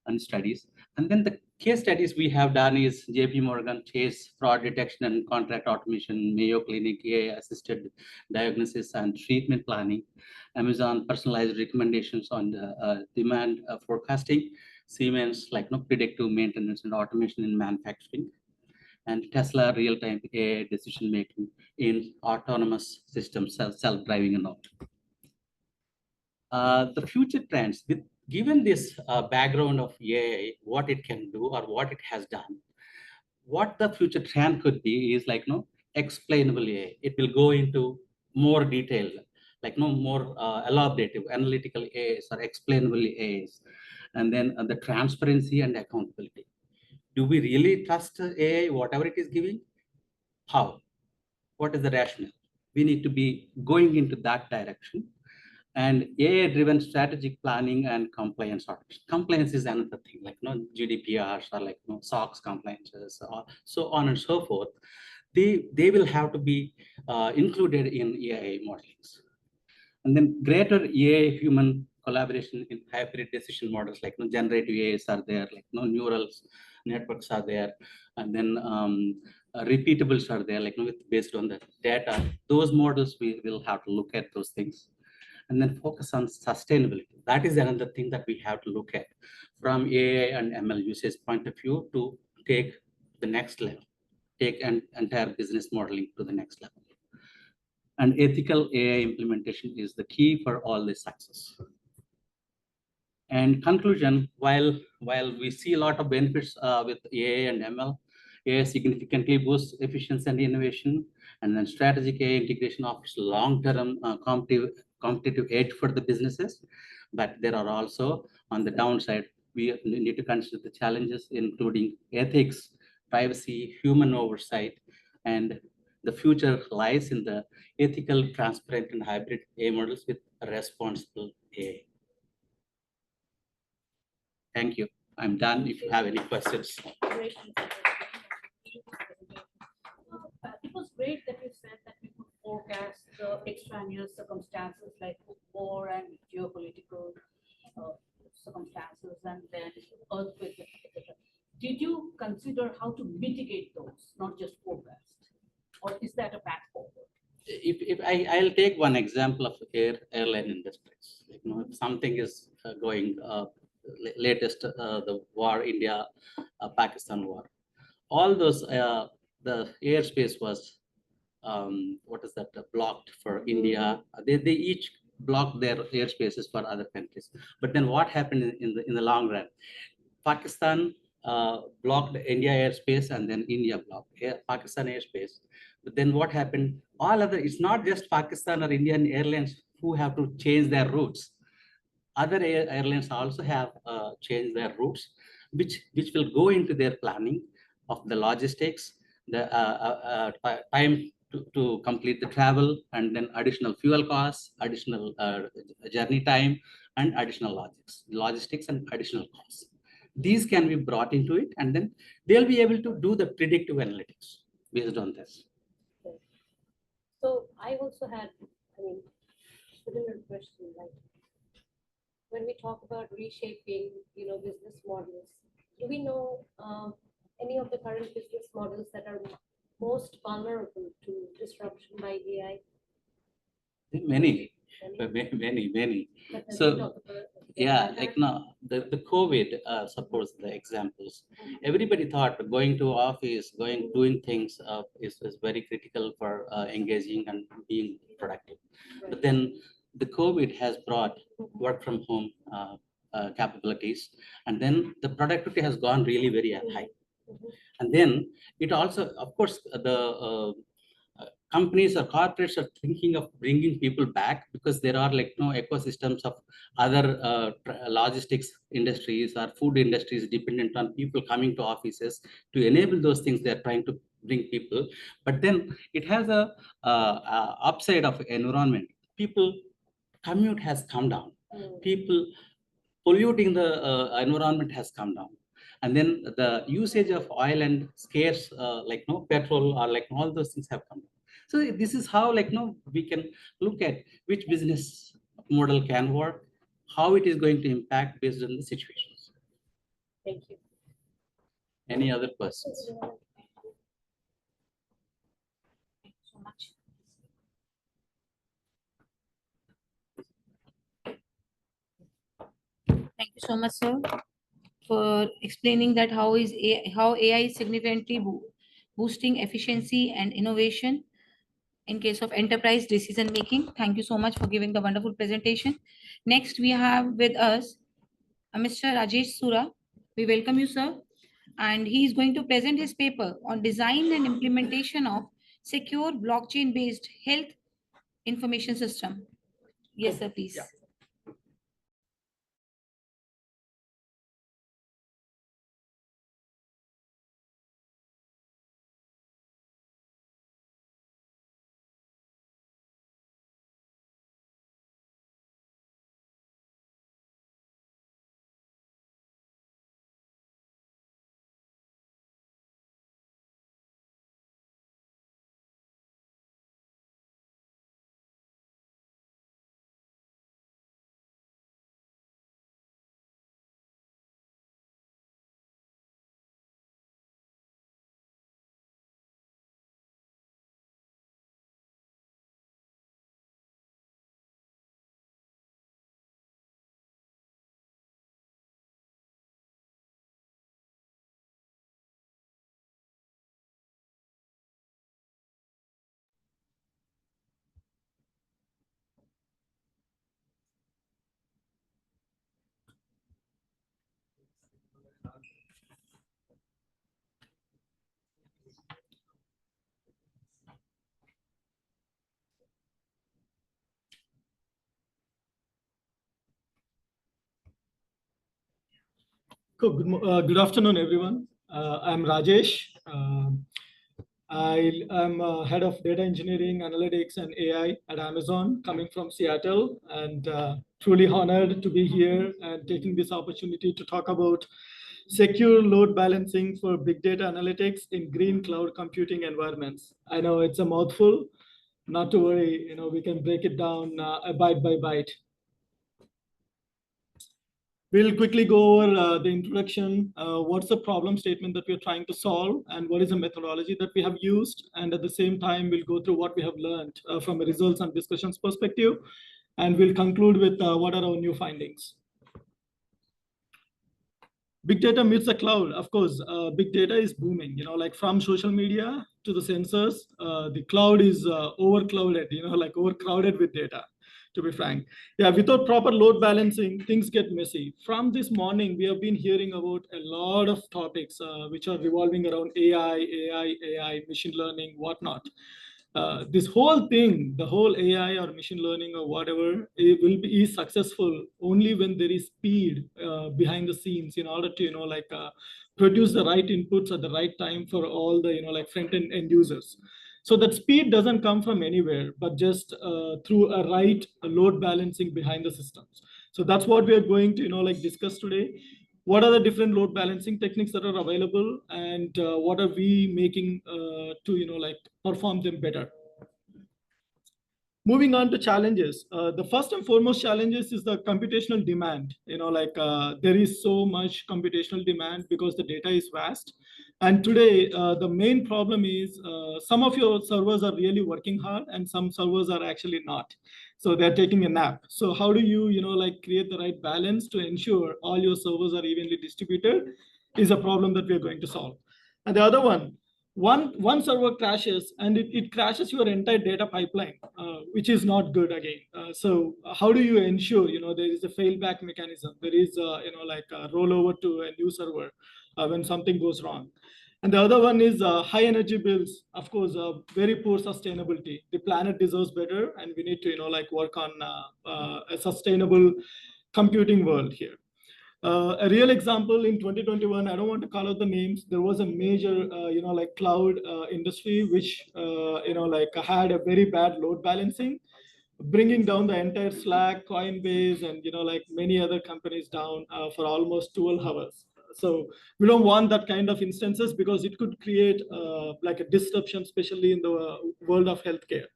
and studies. And then the case studies we have done is JP Morgan Chase fraud detection and contract automation, Mayo Clinic AI-assisted diagnosis and treatment planning, Amazon personalized recommendations on the demand forecasting, Siemens predictive maintenance and automation in manufacturing, and Tesla real-time AI decision-making in autonomous systems, self-driving and all. The future trends, given this background of AI, what it can do or what it has done, what the future trend could be is explainable AI. It will go into more detail, more elaborative analytical AIs or explainable AIs, and then the transparency and accountability. Do we really trust AI, whatever it is giving? How? What is the rationale? We need to be going into that direction. And AI-driven strategic planning and compliance automation. Compliance is another thing, GDPR or SOX compliances, or so on and so forth. They will have to be included in AI modelings. And then greater AI human collaboration in hybrid decision models, generative AIs are there, neural networks are there, and then repeatables are there, based on the data. Those models, we will have to look at those things. And then focus on sustainability. That is another thing that we have to look at from AI and ML usage point of view to take the next level, take an entire business modeling to the next level. And ethical AI implementation is the key for all this success. And conclusion, while we see a lot of benefits with AI and ML, AI significantly boosts efficiency and innovation, and then strategic AI integration offers long-term competitive edge for the businesses. But there are also, on the downside, we need to consider the challenges, including ethics, privacy, human oversight, and the future lies in the ethical, transparent, and hybrid AI models with responsible AI. Thank you. I'm done if you have any questions. It was great that you said that we could forecast the extraneous circumstances like war and geopolitical circumstances and then earthquakes, etc. Did you consider how to mitigate those, not just forecast? Or is that a path forward? If I'll take one example of airline industries. If something is going latest, the war, India, Pakistan war, all those the airspace was blocked for India. They each blocked their airspaces for other countries. But then what happened in the long run? Pakistan blocked India airspace, and then India blocked Pakistan airspace. But then what happened? It's not just Pakistan or Indian airlines who have to change their routes. Other airlines also have changed their routes, which will go into their planning of the logistics, the time to complete the travel, and then additional fuel costs, additional journey time, and additional logistics and additional costs. These can be brought into it, and then they'll be able to do the predictive analytics based on this. So I also had, similar question, like when we talk about reshaping, business models, do we know any of the current business models that are most vulnerable to disruption by AI? Many, many. So, yeah, like now the COVID supports the examples. Everybody thought going to office, doing things is very critical for engaging and being productive. But then the COVID has brought work from home capabilities, and then the productivity has gone really very high. And then it also, of course, the companies or corporates are thinking of bringing people back because there are like no ecosystems of other logistics industries or food industries dependent on people coming to offices to enable those things. They're trying to bring people, but then it has a upside of environment. People commute has come down. People polluting the environment has come down, and then the usage of oil and scarce like no petrol or like all those things have come down. So this is how like no we can look at which business model can work, how it is going to impact based on the situations. Thank you. Any other questions? So much. Thank you so much, sir, for explaining that how AI is significantly boosting efficiency and innovation in case of enterprise decision making. Thank you so much for giving the wonderful presentation. Next, we have with us Mr. Rajesh Sura. We welcome you, sir. And he is going to present his paper on design and implementation of secure blockchain-based health information system. Yes, sir, please. Cool. Good afternoon, everyone. I'm Rajesh. I am head of data engineering, analytics, and AI at Amazon, coming from Seattle, and truly honored to be here and taking this opportunity to talk about secure load balancing for big data analytics in green cloud computing environments. I know it's a mouthful. Not to worry, we can break it down bite by bite. We'll quickly go over the introduction, what's the problem statement that we're trying to solve, and what is the methodology that we have used. And at the same time, we'll go through what we have learned from a results and discussions perspective. And we'll conclude with what are our new findings. Big data meets the cloud. Of course, big data is booming, like from social media to the sensors, the cloud is overclouded, like overcrowded with data, to be frank. Yeah, without proper load balancing, things get messy. From this morning, we have been hearing about a lot of topics which are revolving around AI, machine learning, whatnot. This whole thing, the whole AI or machine learning or whatever, it will be successful only when there is speed behind the scenes in order to, produce the right inputs at the right time for all the, front-end end users. So that speed doesn't come from anywhere, but just through a right load balancing behind the systems. So that's what we are going to, discuss today. What are the different load balancing techniques that are available, and what are we making to, perform them better? Moving on to challenges, the first and foremost challenges is the computational demand. There is so much computational demand because the data is vast. And today, the main problem is some of your servers are really working hard and some servers are actually not. So they're taking a nap. So how do you, create the right balance to ensure all your servers are evenly distributed is a problem that we're going to solve. And the other one server crashes and it crashes your entire data pipeline, which is not good again. So how do you ensure, there is a failback mechanism, there is, a rollover to a new server when something goes wrong. And the other one is high energy bills, of course, very poor sustainability. The planet deserves better, and we need to, work on a sustainable computing world here. A real example in 2021, I don't want to call out the names. There was a major, cloud industry, which, had a very bad load balancing, bringing down the entire Slack, Coinbase, and, many other companies down for almost 12 hours. So we don't want that kind of instances because it could create a disruption, especially in the world of healthcare.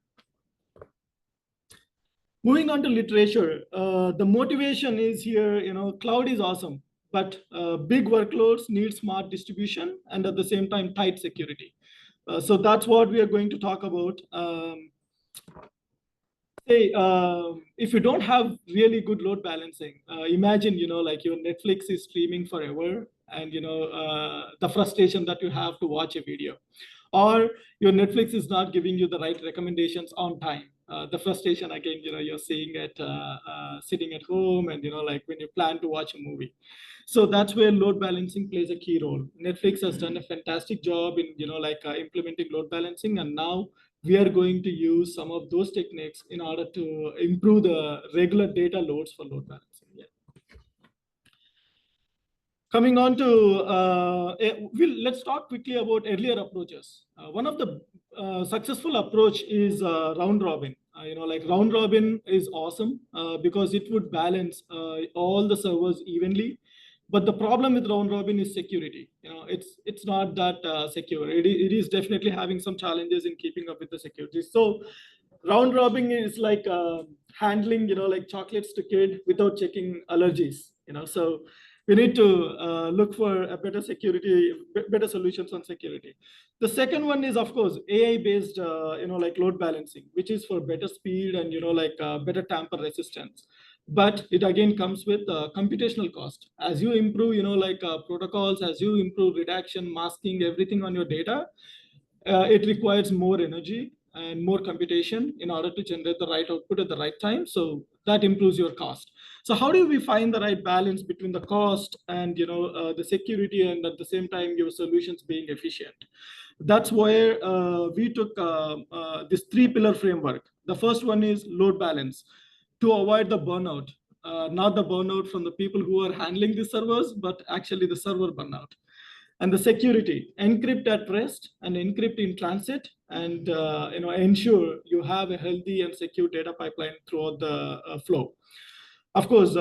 Moving on to literature, the motivation is here, cloud is awesome, but big workloads need smart distribution and at the same time, tight security. So that's what we are going to talk about. If you don't have really good load balancing, imagine, your Netflix is streaming forever and, the frustration that you have to watch a video, or your Netflix is not giving you the right recommendations on time. The frustration again, you're seeing it sitting at home and, when you plan to watch a movie. So that's where load balancing plays a key role. Netflix has done a fantastic job in, implementing load balancing. And now we are going to use some of those techniques in order to improve the regular data loads for load balancing. Yeah. Coming on to, let's talk quickly about earlier approaches. One of the successful approach is round robin. Round robin is awesome because it would balance all the servers evenly. But the problem with round robin is security. It's not that secure. It is definitely having some challenges in keeping up with the security. So round robin is like handling, chocolates to kid without checking allergies. So we need to look for a better security, better solutions on security. The second one is, of course, AI-based, load balancing, which is for better speed and, better tamper resistance. But it again comes with computational cost. As you improve, protocols, as you improve redaction, masking, everything on your data, it requires more energy and more computation in order to generate the right output at the right time. So that improves your cost. So how do we find the right balance between the cost and the security and at the same time your solutions being efficient? That's where we took this 3-pillar framework. The first one is load balance to avoid the burnout, not the burnout from the people who are handling the servers, but actually the server burnout. And the security, encrypt at rest and encrypt in transit, and ensure you have a healthy and secure data pipeline throughout the flow. Of course,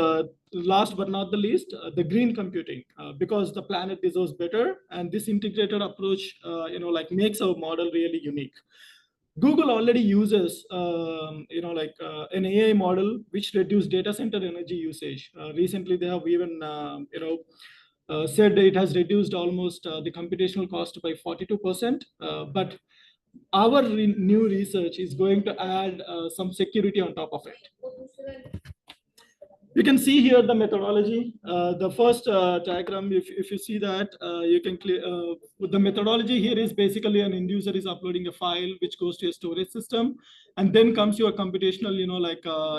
last but not the least, the green computing, because the planet deserves better, and this integrated approach, makes our model really unique. Google already uses, an AI model which reduces data center energy usage. Recently, they have even, said it has reduced almost the computational cost by 42%. But our new research is going to add some security on top of it. You can see here the methodology. The first diagram, if you see that, you can clear, the methodology here is basically an end user is uploading a file which goes to a storage system, and then comes your computational,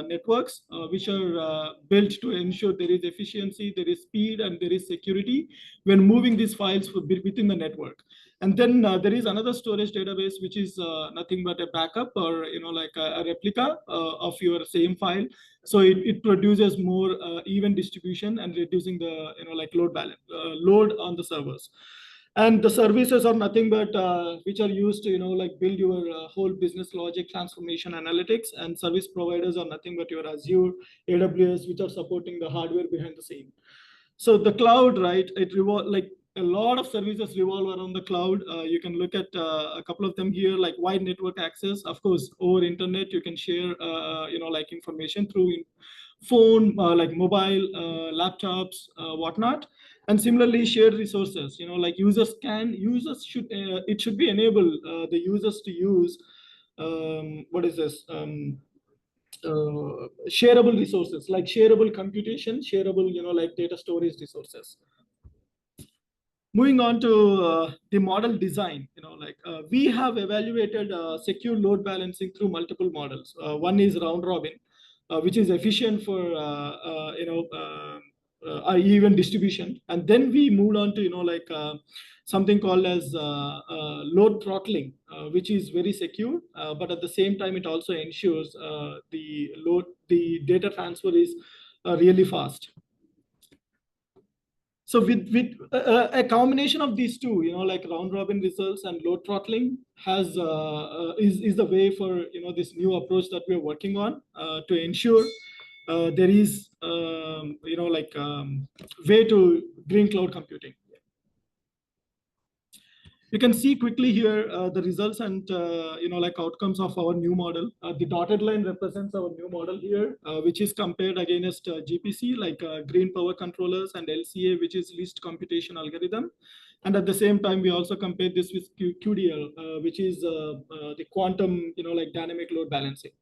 networks, which are built to ensure there is efficiency, there is speed, and there is security when moving these files within the network. And then there is another storage database, which is nothing but a backup or a replica of your same file. So it produces more even distribution and reducing the load balance, load on the servers. And the services are nothing but which are used to build your whole business logic, transformation, analytics, and service providers are nothing but your Azure, AWS, which are supporting the hardware behind the scene. So the cloud, right? It a lot of services revolve around the cloud. You can look at a couple of them here, like wide network access. Of course, over internet, you can share, like information through phone, like mobile, laptops, whatnot. And similarly, shared resources, like users should, it should be enabled, the users to use, what is this? Shareable resources, like shareable computation, shareable, like data storage resources. Moving on to the model design, we have evaluated secure load balancing through multiple models. One is round robin, which is efficient for even distribution, and then we moved on to something called as load throttling, which is very secure, but at the same time it also ensures the data transfer is really fast. So with a combination of these two, like round robin results and load throttling is the way for this new approach that we're working on to ensure there is way to bring cloud computing. You can see quickly here the results and outcomes of our new model. The dotted line represents our new model here, which is compared against GPC, like green power controllers, and LCA, which is least computation algorithm. And at the same time, we also compare this with QDL, which is the quantum, dynamic load balancing.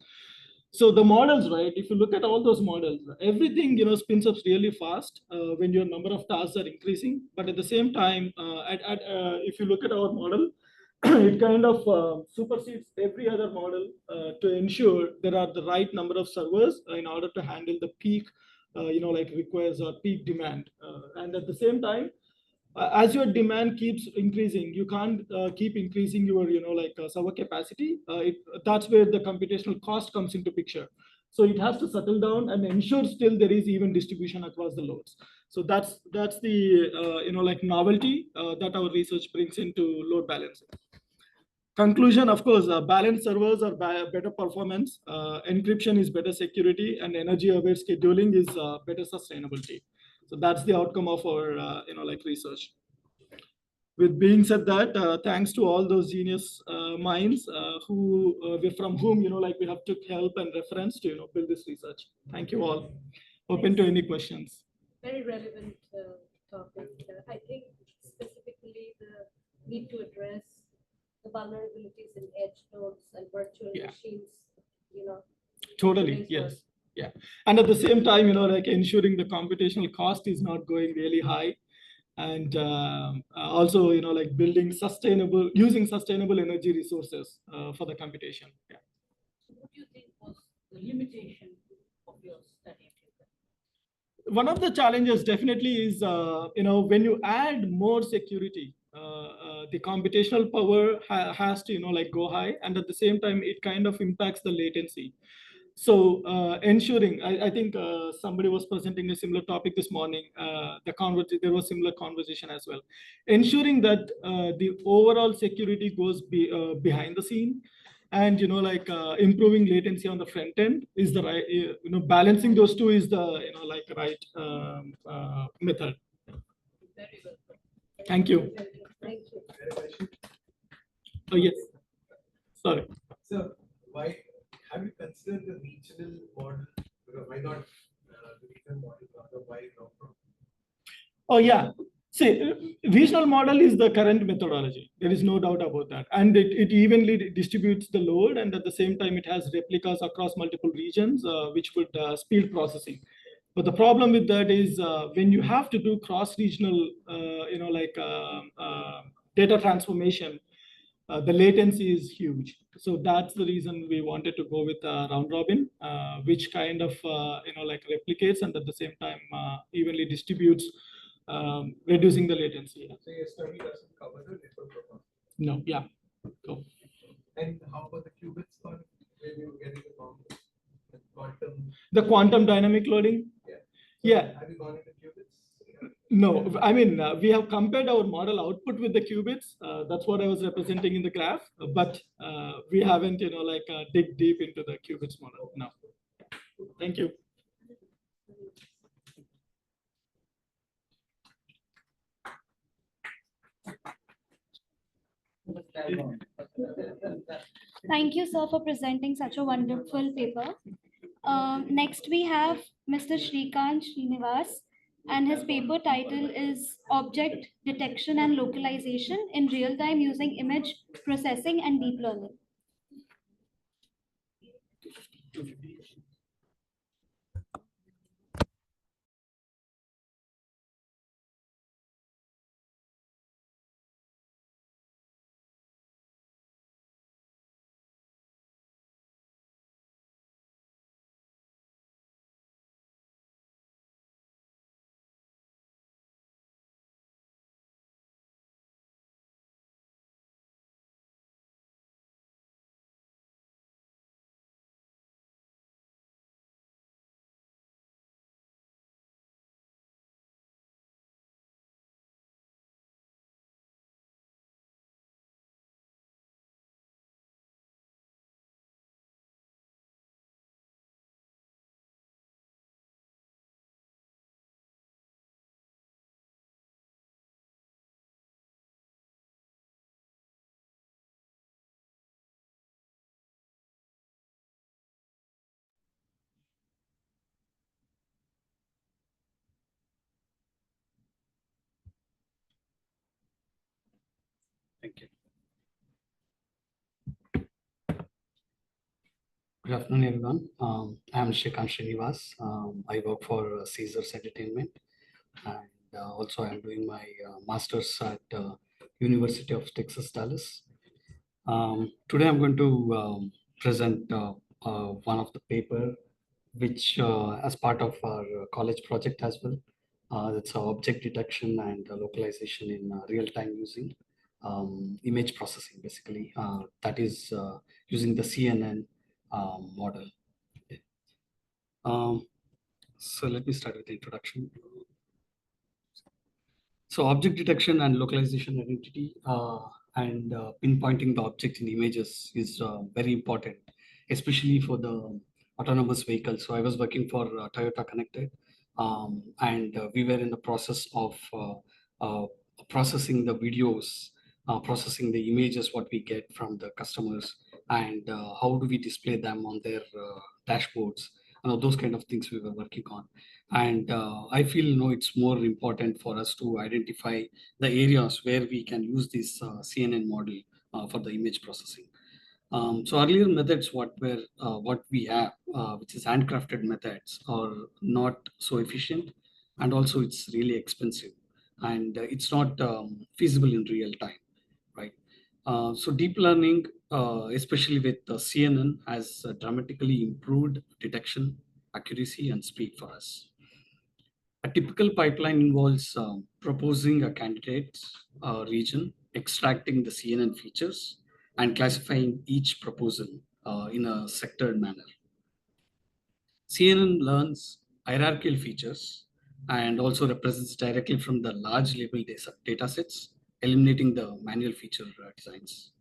So the models, right? If you look at all those models, everything spins up really fast when your number of tasks are increasing. But at the same time, if you look at our model, it kind of supersedes every other model to ensure there are the right number of servers in order to handle the peak, requires or peak demand. And at the same time, as your demand keeps increasing, you can't keep increasing your, server capacity. That's where the computational cost comes into picture. So it has to settle down and ensure still there is even distribution across the loads. So that's the, novelty that our research brings into load balancing. Conclusion, of course, balanced servers are better performance, encryption is better security, and energy-aware scheduling is better sustainability. So that's the outcome of our, research. With being said that, thanks to all those genius minds from whom, we have took help and reference to, build this research. Thank you all. Open to any questions. Very relevant topic. I think specifically the need to address the vulnerabilities in edge nodes and virtual machines, Totally, yes. Yeah. And at the same time, ensuring the computational cost is not going really high. And also, building using sustainable energy resources for the computation. Yeah. What do you think was the limitation of your study? One of the challenges definitely is, when you add more security, the computational power has to, go high. And at the same time, it kind of impacts the latency. So ensuring, I think somebody was presenting a similar topic this morning. There was similar conversation as well. Ensuring that the overall security goes behind the scene, and improving latency on the front end is the right. Balancing those two is the right method. Very well. Thank you. Thank you. Oh yes. Sorry. So why have you considered the regional model? Why not the regional model? Rather, why not? Oh yeah. See, regional model is the current methodology. There is no doubt about that. And it evenly distributes the load, and at the same time, it has replicas across multiple regions, which would speed processing. But the problem with that is when you have to do cross-regional, data transformation, the latency is huge. So that's the reason we wanted to go with round robin, which kind of, replicates and at the same time evenly distributes, reducing the latency. So your study doesn't cover the network performance? No, yeah. Go. And how about the qubits part? Where you're getting the quantum? The quantum dynamic loading? Yeah. Yeah. Have you gone into qubits? No, I mean, we have compared our model output with the qubits. That's what I was representing in the graph, but we haven't, dig deep into the qubits model. No. Thank you. Thank you, sir, for presenting such a wonderful paper. Next, we have Mr. Shrikant Srinivas, and his paper title is Object Detection and Localization in Real Time Using Image Processing and Deep Learning. Thank you. Good afternoon, everyone. I'm Shrikant Srinivas. I work for Caesars Entertainment, and also I'm doing my master's at University of Texas, Dallas. Today I'm going to present one of the paper, which as part of our college project as well. It's object detection and localization in real time using image processing, basically. That is using the CNN model. So let me start with the introduction. So object detection and localization identity and pinpointing the object in images is very important, especially for the autonomous vehicles. So I was working for Toyota Connected, and we were in the process of processing the videos, processing the images, what we get from the customers, and how do we display them on their dashboards. Those kind of things we were working on. And I feel it's more important for us to identify the areas where we can use this CNN model for the image processing. So earlier methods what we have, which is handcrafted methods, are not so efficient, and also it's really expensive, and it's not feasible in real time, right? So deep learning, especially with CNN, has dramatically improved detection, accuracy, and speed for us. A typical pipeline involves proposing a candidate region, extracting the CNN features, and classifying each proposal in a sectored manner. CNN learns hierarchical features and also represents directly from the large label data sets, eliminating the manual feature designs.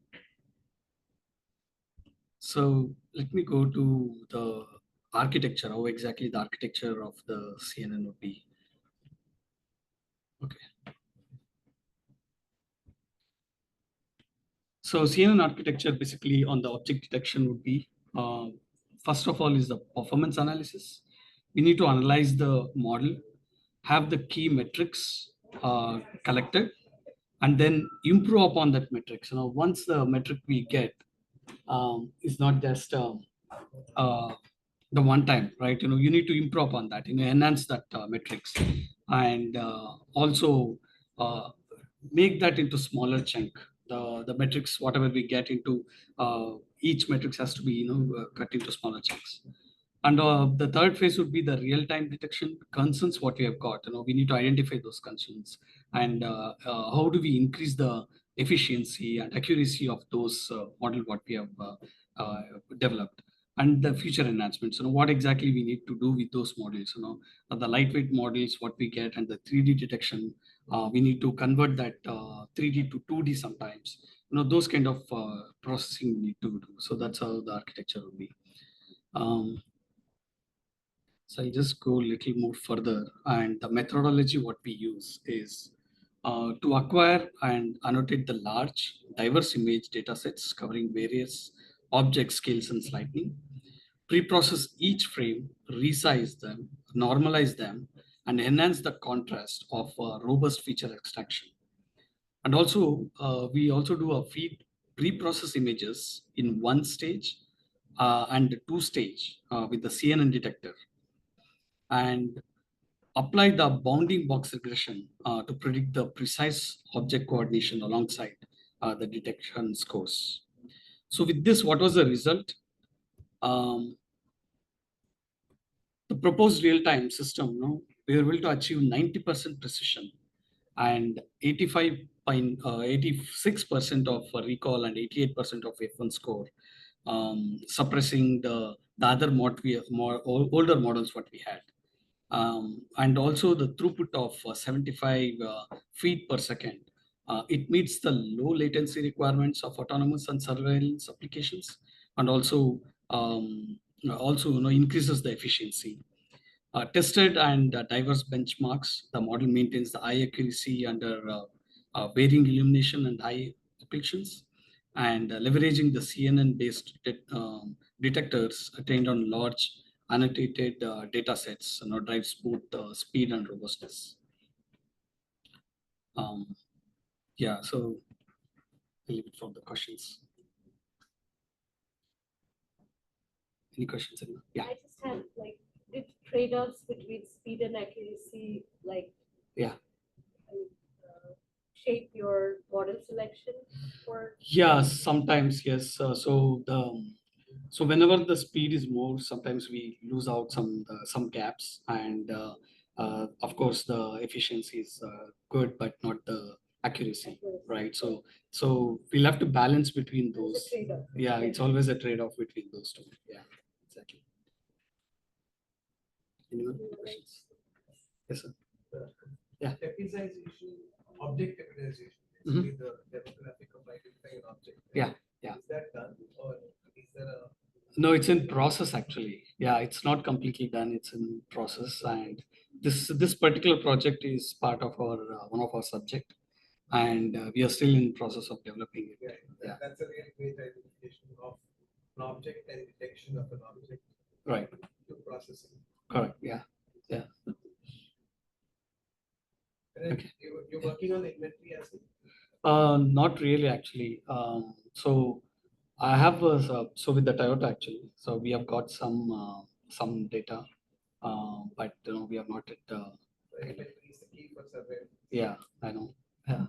So let me go to the architecture, how exactly the architecture of the CNN would be. Okay. So CNN architecture basically on the object detection would be, first of all, is the performance analysis. We need to analyze the model, have the key metrics collected, and then improve upon that metrics. Once the metric we get is not just the one time, right? You need to improve upon that, enhance that metrics, and also make that into smaller chunk. The metrics, whatever we get into, each metrics has to be cut into smaller chunks. And the third phase would be the real-time detection concerns what we have got. We need to identify those concerns, and how do we increase the efficiency and accuracy of those model what we have developed, and the future enhancements. What exactly we need to do with those models. The lightweight models what we get, and the 3D detection. We need to convert that 3D to 2D sometimes. Those kind of processing we need to do. So that's how the architecture will be. So I'll just go a little more further, and the methodology what we use is to acquire and annotate the large, diverse image datasets covering various object scales and lightning, pre-process each frame, resize them, normalize them, and enhance the contrast of robust feature extraction. And also, we also do a feed pre-process images in one stage and two stage with the CNN detector, and apply the bounding box regression to predict the precise object coordination alongside the detection scores. So with this, what was the result? The proposed real-time system, we were able to achieve 90% precision and 86% of recall and 88% of F1 score, suppressing the other older models what we had. And also the throughput of 75 feet per second. It meets the low latency requirements of autonomous and surveillance applications, and also increases the efficiency. Tested and diverse benchmarks, the model maintains the high accuracy under varying illumination and high applications, and leveraging the CNN-based detectors trained on large annotated data sets, drives both speed and robustness. Yeah, so I'll leave it for the questions. Any questions? Yeah. I just have like, did trade-offs between speed and accuracy, like, yeah, shape your model selection for? Yeah, sometimes yes. So whenever the speed is more, sometimes we lose out some gaps, and of course the efficiency is good, but not the accuracy, right? So we'll have to balance between those. Yeah, it's always a trade-off between those two. Yeah, exactly. Anyone questions? Yes, sir. Yeah. Epicization, object epicization, Mhm. basically the demographic of identifying an object. Yeah, yeah. Is that done, or is there a? No, it's in process actually. Yeah, it's not completely done. It's in process, and this particular project is part of our one of our subject, and we are still in process of developing it. Yeah. That's a real great identification of an object and detection of an object. Right. To processing. Correct. Yeah. Yeah. And then you're working on the inventory as well? Not really actually. So I have so with the Toyota actually. So we have got some data, but we have not yet. Inventory is the key for surveillance. Yeah, I know. Yeah.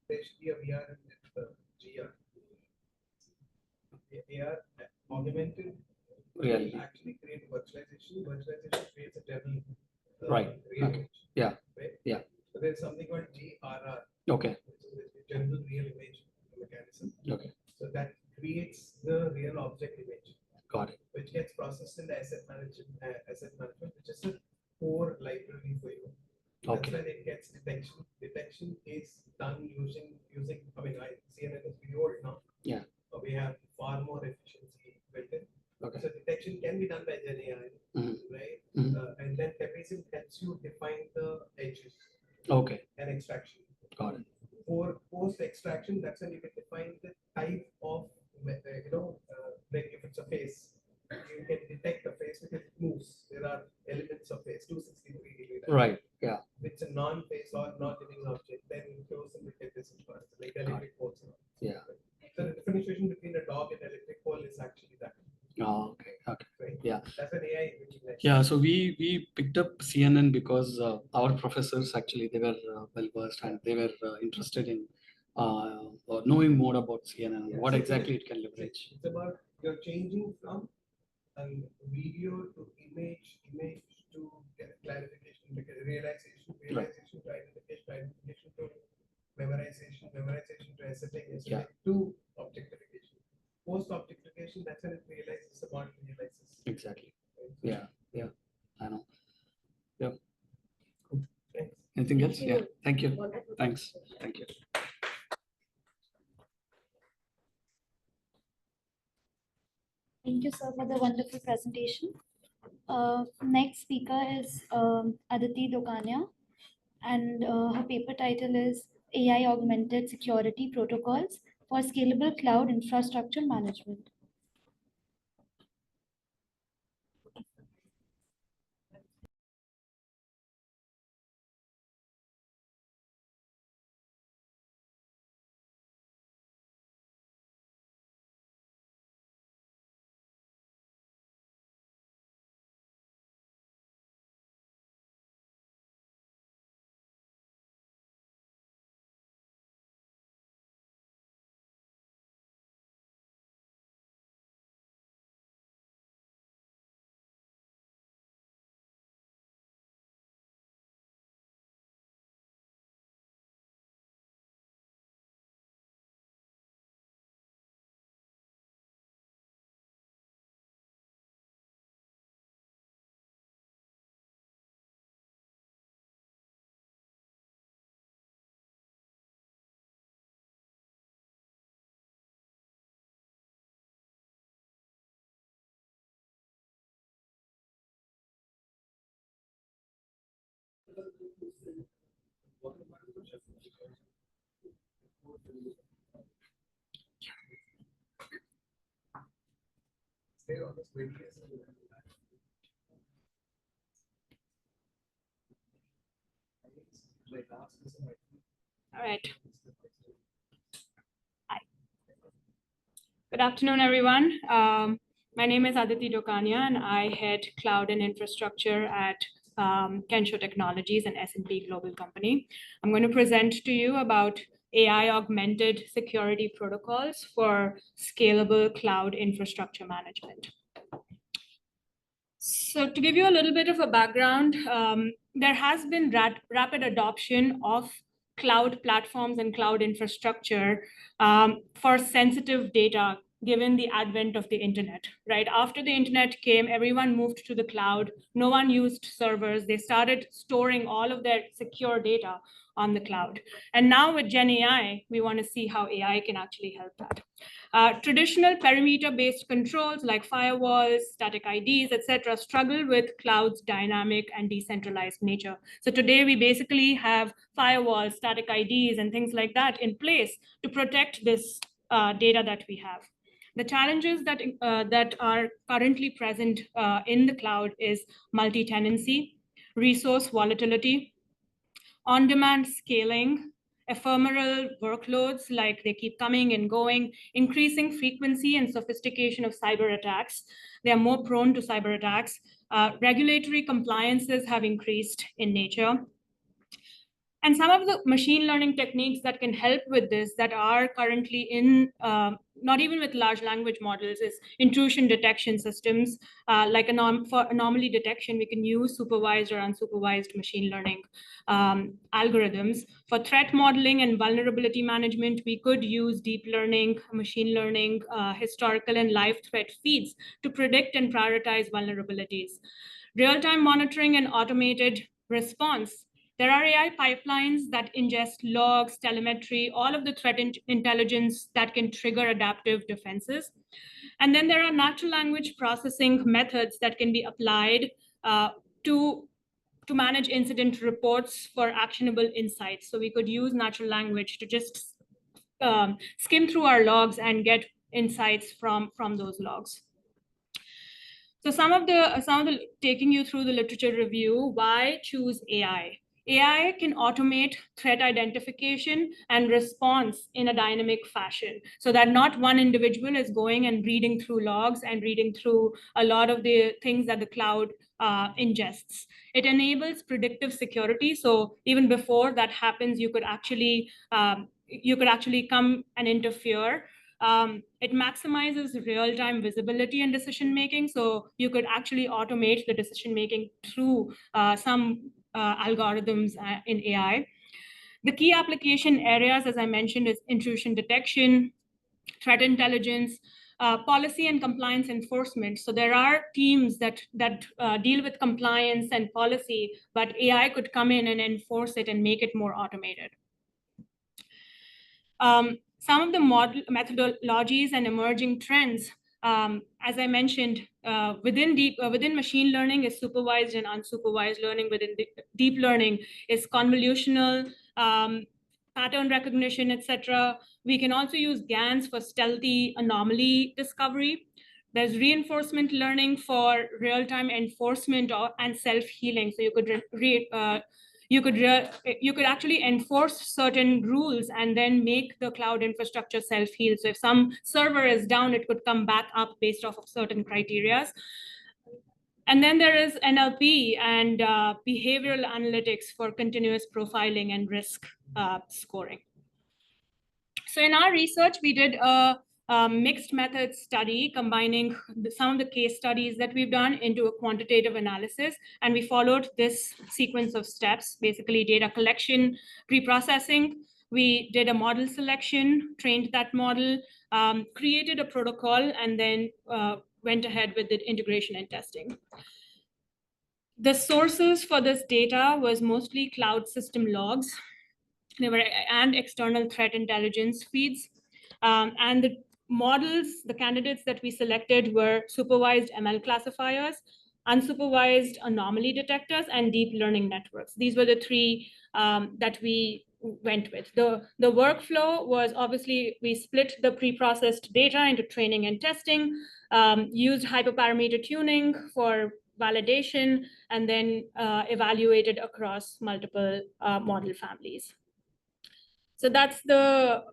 There should be a VR and GR. AR augmented Reality. actually create virtualization. Virtualization creates a general Right. real Okay. image. Yeah. Right? Yeah. So there's something called GRR. Okay. Which is the general real image mechanism. Okay. So that creates the real object image. Got it. Which gets processed in the asset management, which is a core library for you. That's Okay. when it gets detection. Detection is done using. I mean, CNN is pretty old now. Yeah. We have far more efficiency built in. Okay. So detection can be done by Gen AI, right? And then Capricorn helps you define the edges. Okay. And extraction. Got it. For post extraction, that's when you can define the type of, like if it's a face, you can detect the face because it moves. There are elements of face, 263 degree. Right. Yeah. It's a non-face or non-living object, then it goes and detect this first, like electric poles. Yeah. So the differentiation between a dog and electric pole is actually that. Oh, okay. Okay. Right? Yeah. That's an AI recognized. Yeah. So we picked up CNN because our professors actually, they were well versed and they were interested in knowing more about CNN and what exactly it can leverage. It's about you're changing from a video to image to get clarification, realization to identification to memorization to ascertain to objectification. Post objectification, that's when it realizes the model realizes. Exactly. Yeah. Yeah. I know. Yeah. Cool. Thanks. Anything else? Thank Yeah. you. Thank you. Wonderful Thanks. Thank you. Thank you, sir, for the wonderful presentation. Next speaker is Aditi Dokania. and her paper title is AI Augmented Security Protocols for Scalable Cloud Infrastructure Management. All right. Hi. Good afternoon, everyone. My name is Aditi Dokania, and I head cloud and infrastructure at Kensho Technologies, an S&P global company. I'm going to present to you about AI augmented security protocols for scalable cloud infrastructure management. So to give you a little bit of a background, there has been rapid adoption of cloud platforms and cloud infrastructure for sensitive data, given the advent of the internet, right? After the internet came, everyone moved to the cloud. No one used servers. They started storing all of their secure data on the cloud. And now with Gen AI, we want to see how AI can actually help that. Traditional perimeter-based controls like firewalls, static IDs, etc., struggle with cloud's dynamic and decentralized nature. So today we basically have firewalls, static IDs, and things like that in place to protect this data that we have. The challenges that are currently present in the cloud is multi-tenancy, resource volatility, on-demand scaling, ephemeral workloads, like they keep coming and going, increasing frequency and sophistication of cyber attacks. They are more prone to cyber attacks. Regulatory compliances have increased in nature. And some of the machine learning techniques that can help with this that are currently in, not even with large language models, is intrusion detection systems. Like for anomaly detection, we can use supervised or unsupervised machine learning algorithms. For threat modeling and vulnerability management, we could use deep learning, machine learning, historical and live threat feeds to predict and prioritize vulnerabilities. Real-time monitoring and automated response. There are AI pipelines that ingest logs, telemetry, all of the threat intelligence that can trigger adaptive defenses. And then there are natural language processing methods that can be applied to manage incident reports for actionable insights. So we could use natural language to just skim through our logs and get insights from those logs. So some of the taking you through the literature review, why choose AI? AI can automate threat identification and response in a dynamic fashion so that not one individual is going and reading through logs and reading through a lot of the things that the cloud ingests. It enables predictive security. So even before that happens, you could actually come and interfere. It maximizes real-time visibility and decision-making. So you could actually automate the decision-making through some algorithms in AI. The key application areas, as I mentioned, is intrusion detection, threat intelligence, policy and compliance enforcement. So there are teams that deal with compliance and policy, but AI could come in and enforce it and make it more automated. Some of the methodologies and emerging trends As I mentioned, within machine learning is supervised and unsupervised learning. Within deep learning is convolutional, pattern recognition, etc. We can also use GANs for stealthy anomaly discovery. There's reinforcement learning for real-time enforcement and self-healing. So you could actually enforce certain rules and then make the cloud infrastructure self-heal. So if some server is down, it could come back up based off of certain criteria. And then there is NLP and behavioral analytics for continuous profiling and risk scoring. So in our research, we did a mixed method study combining some of the case studies that we've done into a quantitative analysis. And we followed this sequence of steps, basically data collection, pre-processing. We did a model selection, trained that model, created a protocol, and then went ahead with the integration and testing. The sources for this data was mostly cloud system logs. And external threat intelligence feeds. And the models, the candidates that we selected were supervised ML classifiers, unsupervised anomaly detectors, and deep learning networks. These were the three that we went with. The workflow was obviously, we split the pre-processed data into training and testing, used hyperparameter tuning for validation, and then evaluated across multiple model families. So that's the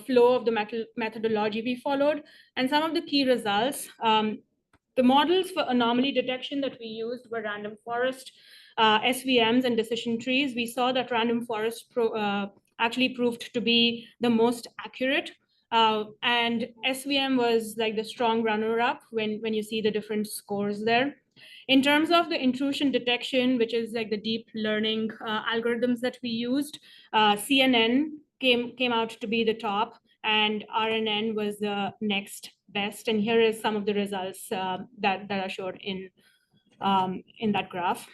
flow of the methodology we followed. And some of the key results, the models for anomaly detection that we used were random forest, SVMs, and decision trees. We saw that random forest actually proved to be the most accurate. And SVM was like the strong runner-up when you see the different scores there. In terms of the intrusion detection, which is like the deep learning algorithms that we used, CNN came out to be the top, and RNN was the next best. And here is some of the results that are showed in that graph.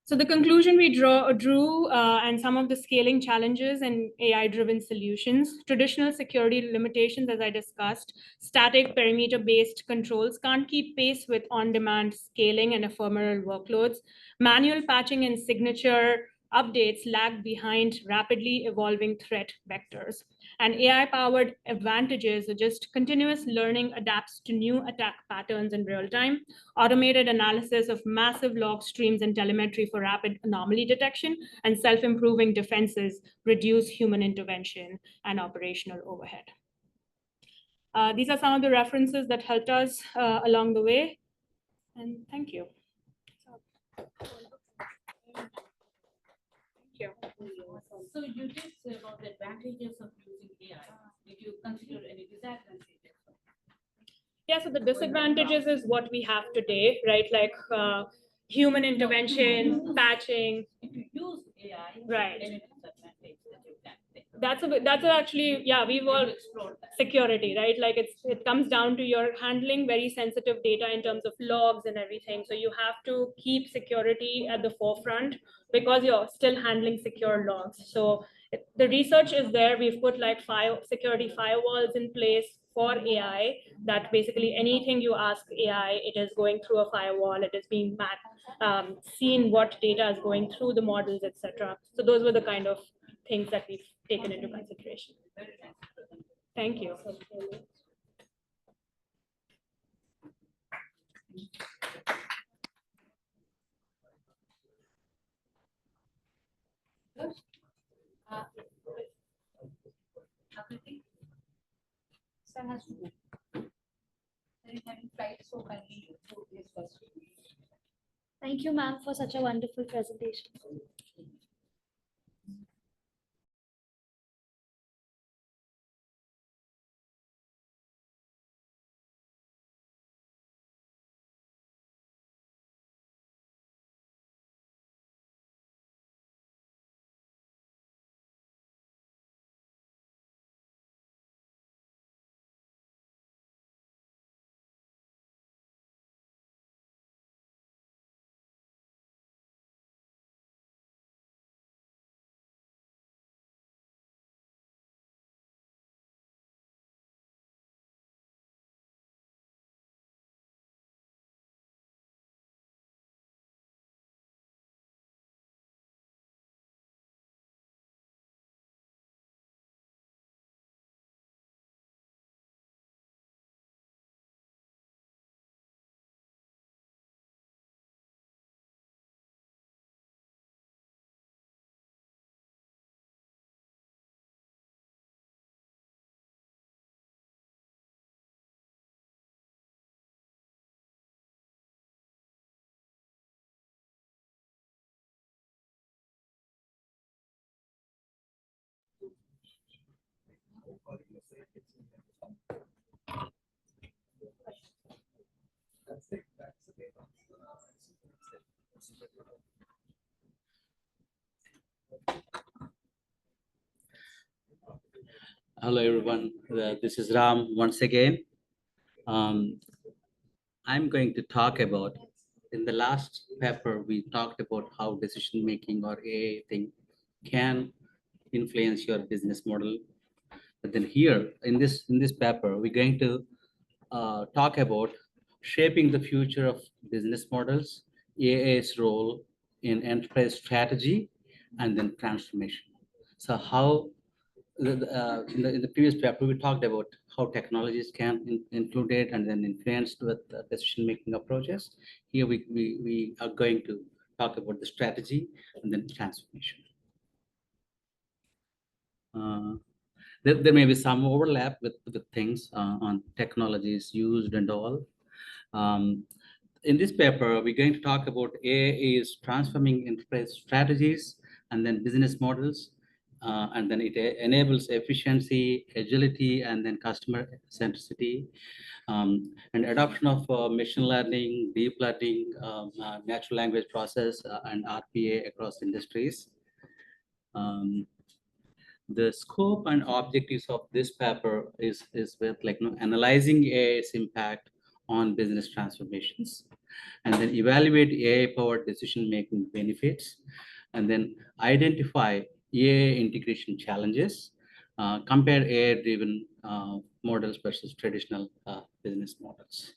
So the conclusion we drew and some of the scaling challenges and AI-driven solutions, traditional security limitations, as I discussed, static perimeter-based controls can't keep pace with on-demand scaling and ephemeral workloads. Manual patching and signature updates lag behind rapidly evolving threat vectors. And AI-powered advantages are just continuous learning adapts to new attack patterns in real time, automated analysis of massive log streams and telemetry for rapid anomaly detection, and self-improving defenses reduce human intervention and operational overhead. These are some of the references that helped us along the way. And thank you. So you did say about the advantages of using AI. Did you consider any disadvantages? Yeah, so the disadvantages is what we have today, right? Like human intervention, patching. If you use AI, right? Then it's disadvantage that you can think. That's actually, yeah, we've all explored that. security, right? Like it comes down to your handling very sensitive data in terms of logs and everything. So you have to keep security at the forefront because you're still handling secure logs. So the research is there. We've put like security firewalls in place for AI, that basically anything you ask AI, it is going through a firewall, it is being seen what data is going through the models, etc. So those were the kind of things that we've taken into consideration. Thank you. Thank you, ma'am, for such a wonderful presentation. Hello, everyone. This is Ram once again. I'm going to talk about, in the last paper, we talked about how decision-making or AI thing can influence your business model. But then here, in this paper, we're going to talk about shaping the future of business models, AI's role in enterprise strategy, and then transformation. So how in the previous paper, we talked about how technologies can include it and then influence with decision-making approaches. Here we are going to talk about the strategy and then transformation. There may be some overlap with things on technologies used and all. In this paper, we're going to talk about AI is transforming enterprise strategies and then business models. And then it enables efficiency, agility, and then customer centricity, and adoption of machine learning, deep learning, natural language process, and RPA across industries. The scope and objectives of this paper is with analyzing AI's impact on business transformations, and then evaluate AI-powered decision-making benefits, and then identify AI integration challenges, compare AI-driven models versus traditional business models.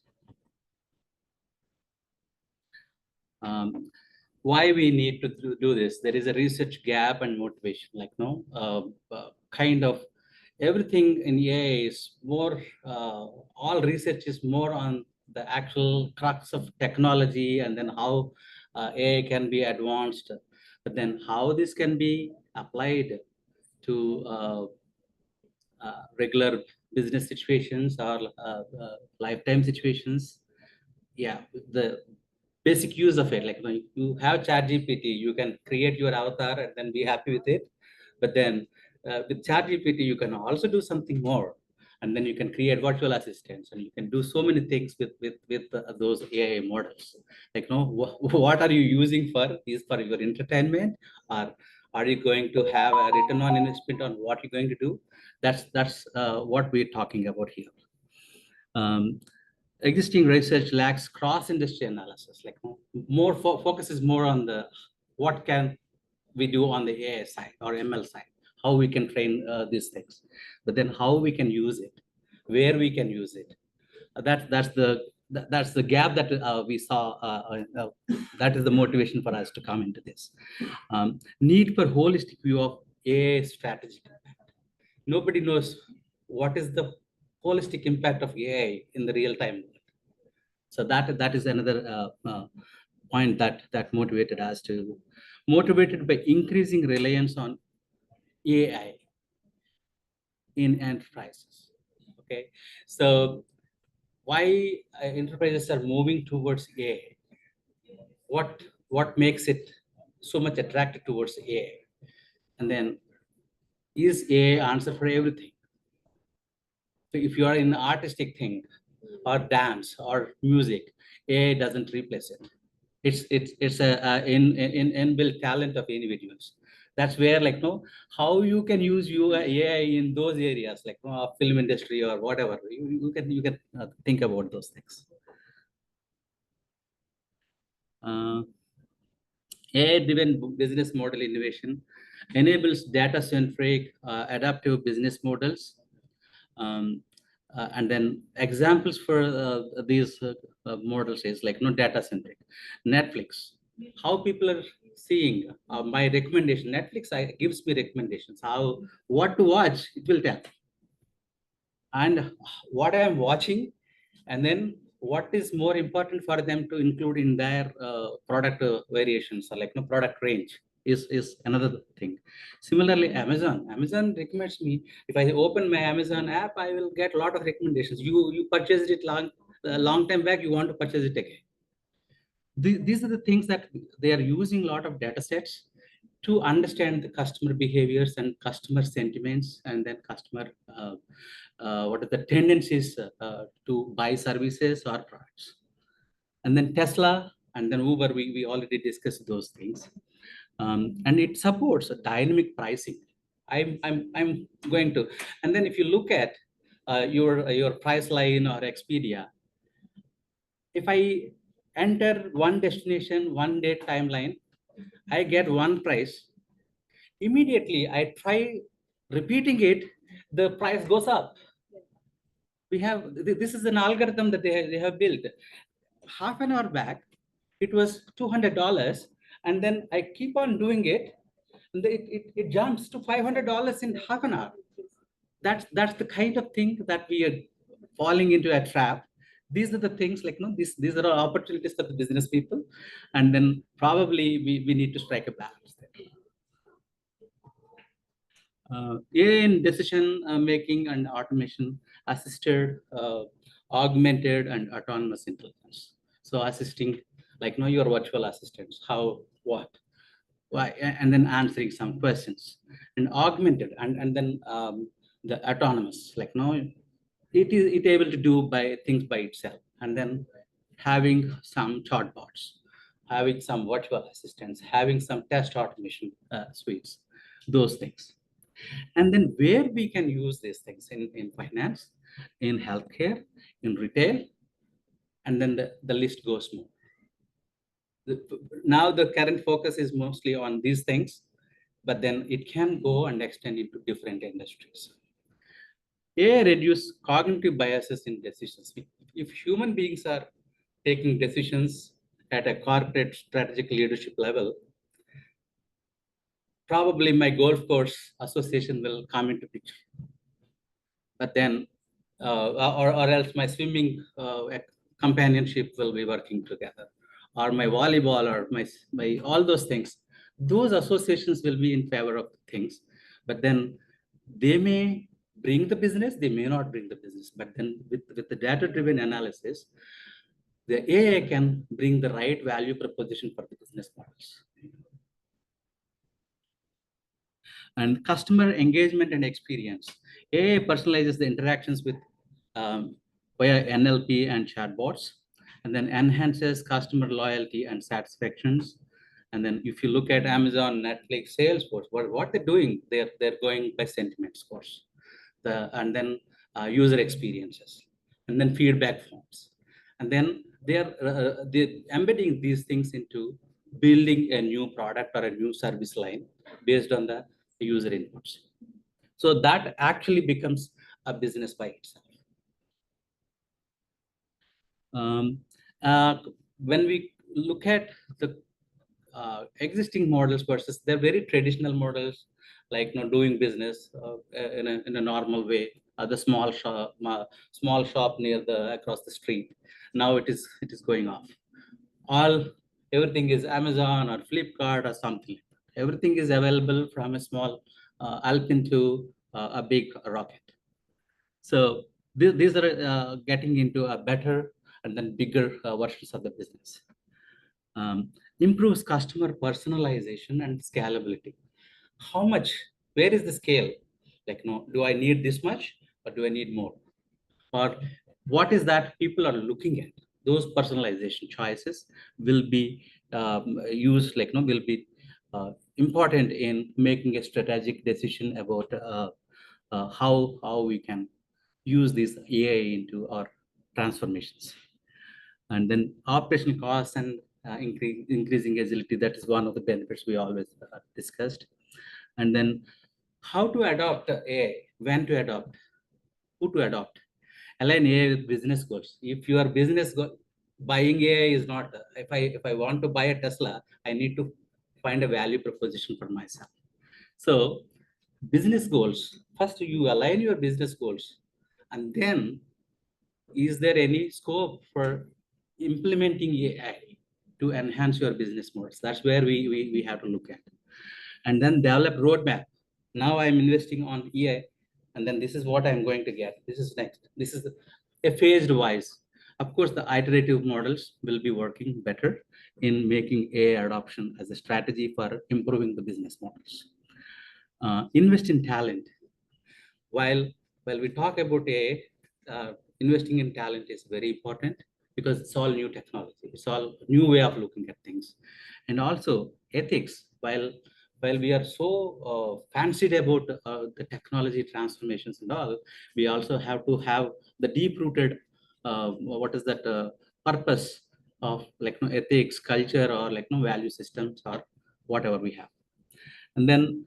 Why we need to do this? There is a research gap and motivation, kind of everything in AI is more, all research is more on the actual crux of technology and then how AI can be advanced, but then how this can be applied to regular business situations or lifetime situations. Yeah, the basic use of it, you have ChatGPT, you can create your avatar and then be happy with it. But then with ChatGPT, you can also do something more. And then you can create virtual assistants and you can do so many things with those AI models. What are you using for? Is for your entertainment, or are you going to have a return on investment on what you're going to do? That's what we're talking about here. Existing research lacks cross-industry analysis. More focus is more on the what can we do on the AI side or ML side, how we can train these things, but then how we can use it, where we can use it. That's the gap that we saw. That is the motivation for us to come into this. Need for holistic view of AI strategy. Nobody knows what is the holistic impact of AI in the real time. So that is another point that motivated us to, motivated by increasing reliance on AI in enterprises. Okay, so why enterprises are moving towards AI? What makes it so much attracted towards AI? And then, is AI answer for everything? So if you are in artistic thing or dance or music, AI doesn't replace it. It's a inbuilt talent of individuals. That's where how you can use your AI in those areas, film industry or whatever. You can think about those things. AI-driven business model innovation enables data-centric, adaptive business models. And then examples for these models is data-centric. Netflix, how people are seeing my recommendation. Netflix gives me recommendations. What to watch, it will tell. And what I am watching, and then what is more important for them to include in their product variations, or product range is another thing. Similarly, Amazon recommends me. If I open my Amazon app, I will get a lot of recommendations. You purchased it long time back, you want to purchase it again. These are the things that they are using a lot of data sets to understand the customer behaviors and customer sentiments, and then customer what are the tendencies to buy services or products. And then Tesla And then Uber, we already discussed those things. And it supports a dynamic pricing. I'm going to, and then if you look at your price line or Expedia, if I enter one destination, one day timeline, I get one price. Immediately, I try repeating it, the price goes up. We have, this is an algorithm that they have built. Half an hour back, it was $200. And then I keep on doing it, and it jumps to $500 in half an hour. That's the kind of thing that we are falling into a trap. These are the things like, no, these are opportunities for the business people. And then probably we need to strike a balance there. AI in decision making and automation, assisted, augmented, and autonomous intelligence. So assisting, like, your virtual assistants, how, what, why, and then answering some questions, and augmented, and then the autonomous, like, it able to do things by itself, and then having some chatbots, having some virtual assistants, having some test automation suites, those things. And then where we can use these things in finance, in healthcare, in retail, and then the list goes more. Now the current focus is mostly on these things, but then it can go and extend into different industries. AI reduce cognitive biases in decisions. If human beings are taking decisions at a corporate strategic leadership level, probably my golf course association will come into picture. But then, or else my swimming companionship will be working together, or my volleyball, or my all those things. Those associations will be in favor of things, but then they may bring the business, they may not bring the business. But then with the data-driven analysis, the AI can bring the right value proposition for the business models. And customer engagement and experience. AI personalizes the interactions with via NLP and chatbots, and then enhances customer loyalty and satisfactions. And then if you look at Amazon, Netflix, Salesforce, what they're doing, they're going by sentiment scores, and then user experiences, and then feedback forms. And then they're embedding these things into building a new product or a new service line based on the user inputs. So that actually becomes a business by itself. When we look at the existing models versus they're very traditional models, like doing business in a normal way, the small shop near across the street. Now it is going off. Everything is Amazon or Flipkart or something. Everything is available from a small Alpine to a big rocket. So these are getting into a better and then bigger versions of the business. Improves customer personalization and scalability. How much, where is the scale? Like, do I need this much or do I need more? Or what is that people are looking at? Those personalization choices will be used, will be important in making a strategic decision about how we can use this AI into our transformations. And then operational costs and increasing agility, that is one of the benefits we always discussed. And then how to adopt AI, when to adopt, who to adopt. Align AI with business goals. If your business buying AI is not, if I want to buy a Tesla, I need to find a value proposition for myself. So business goals, first you align your business goals, and then is there any scope for implementing AI to enhance your business models? That's where we have to look at. And then develop roadmap. Now I'm investing on AI, and then this is what I'm going to get. This is next. This is a phased wise. Of course, the iterative models will be working better in making AI adoption as a strategy for improving the business models. Invest in talent. While we talk about AI, investing in talent is very important. because it's all new technology. It's all new way of looking at things. And also ethics, while we are so fancied about the technology transformations and all, we also have to have the deep-rooted, what is that purpose of ethics, culture, or value systems, or whatever we have. And then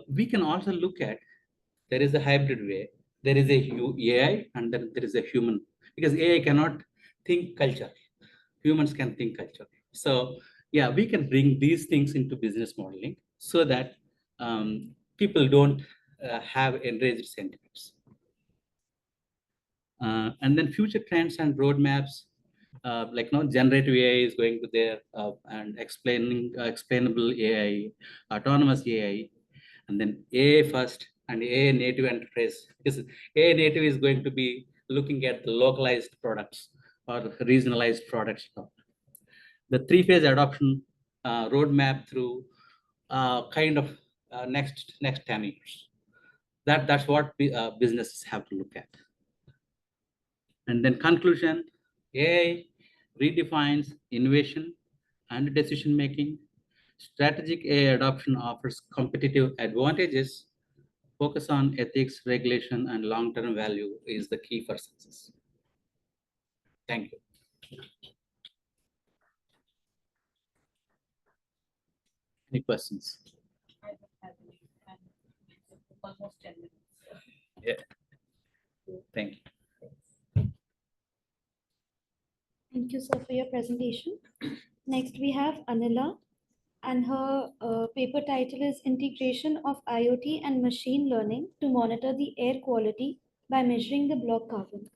we can also look at, there is a hybrid way. There is a AI and then there is a human, because AI cannot think culture. Humans can think culture. So yeah, we can bring these things into business modeling so that people don't have enraged sentiments. And then future trends and roadmaps, generative AI is going to there, and explainable AI, autonomous AI, and then AI first and AI native enterprise. Because AI native is going to be looking at the localized products or regionalized products. The three-phase adoption roadmap through next 10 years. That's what businesses have to look at. And then conclusion, AI redefines innovation and decision making. Strategic AI adoption offers competitive advantages. Focus on ethics, regulation, and long-term value is the key for success. Thank you. Any questions? Almost 10 minutes. Yeah. Thank you. Thank you, sir, for your presentation. Next, we have Anila, and her paper title is Integration of IoT and Machine Learning to Monitor the Air Quality by Measuring the Block Carbon.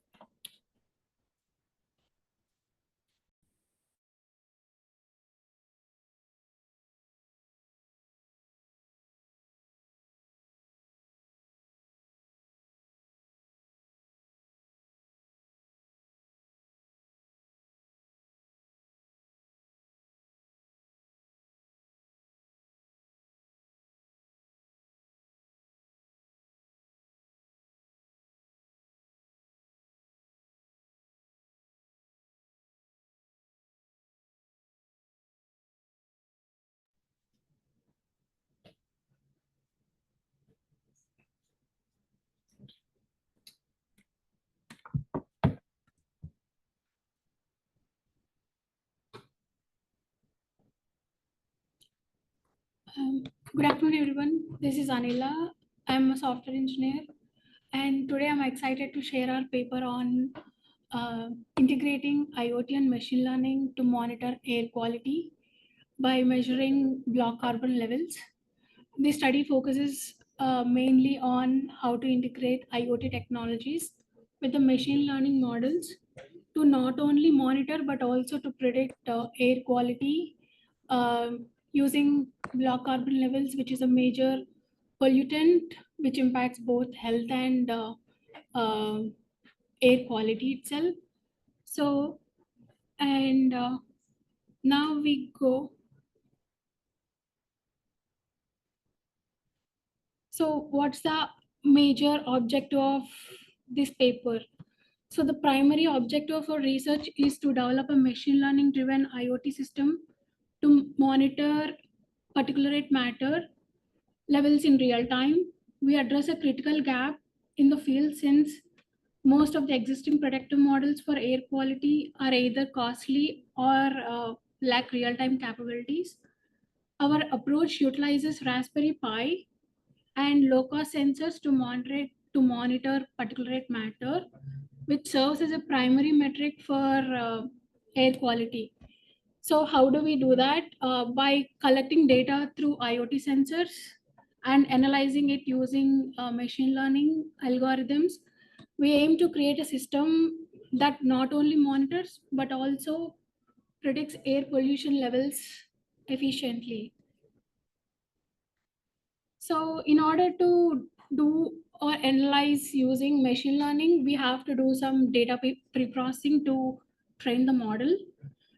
Good afternoon, everyone. This is Anila. I'm a software engineer, and today I'm excited to share our paper on integrating IoT and machine learning to monitor air quality by measuring block carbon levels. This study focuses mainly on how to integrate IoT technologies with the machine learning models to not only monitor but also to predict air quality using block carbon levels, which is a major pollutant which impacts both health and air quality itself. So, and now we go. So what's the major objective of this paper? So the primary objective for research is to develop a machine learning driven IoT system to monitor particulate matter levels in real time. We address a critical gap in the field since most of the existing predictive models for air quality are either costly or lack real-time capabilities. Our approach utilizes Raspberry Pi and low-cost sensors to monitor particulate matter, which serves as a primary metric for air quality. So how do we do that? By collecting data through IoT sensors and analyzing it using machine learning algorithms. We aim to create a system that not only monitors but also predicts air pollution levels efficiently. So in order to do or analyze using machine learning, we have to do some data pre-processing to train the model.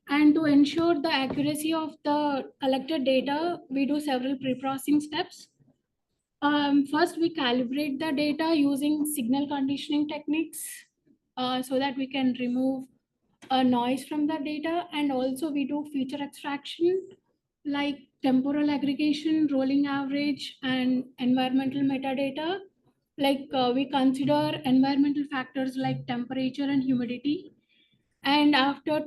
And to ensure the accuracy of the collected data, we do several pre-processing steps. First, we calibrate the data using signal conditioning techniques so that we can remove noise from the data, and also we do feature extraction like temporal aggregation, rolling average, and environmental metadata. Like we consider environmental factors like temperature and humidity. And after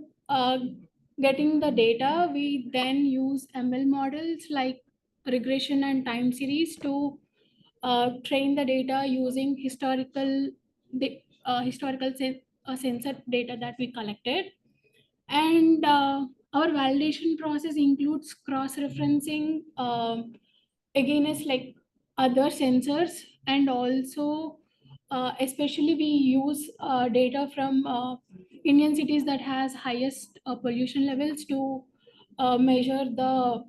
getting the data, we then use ML models like regression and time series to train the data using historical sensor data that we collected. And our validation process includes cross-referencing against like other sensors, and also especially we use data from Indian cities that has highest pollution levels to measure the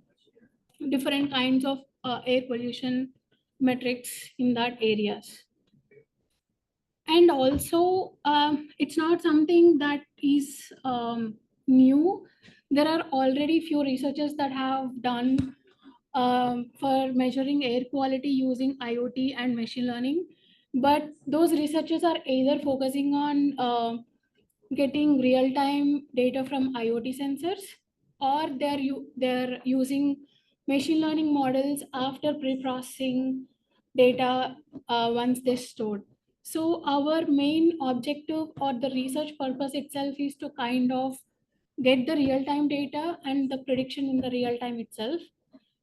different kinds of air pollution metrics in that areas. And also it's not something that is new. There are already few researchers that have done for measuring air quality using IoT and machine learning, but those researchers are either focusing on getting real-time data from IoT sensors, or they're using machine learning models after pre-processing data once they're stored. So our main objective or the research purpose itself is to kind of get the real-time data and the prediction in the real time itself.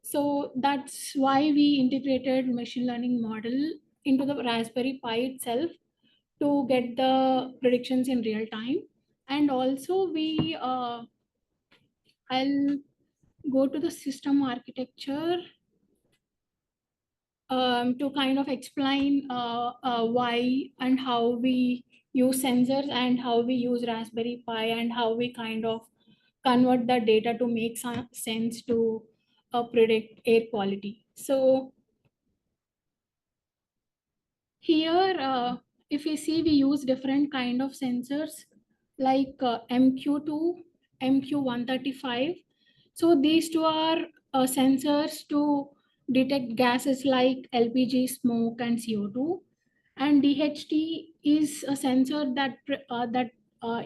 So that's why we integrated machine learning model into the Raspberry Pi itself to get the predictions in real time. And also I'll go to the system architecture to kind of explain why and how we use sensors and how we use Raspberry Pi and how we kind of convert the data to make some sense to predict air quality. So here, if we see, we use different kind of sensors like MQ2, MQ135. So these two are sensors to detect gases like LPG, smoke, and CO2. And DHT is a sensor that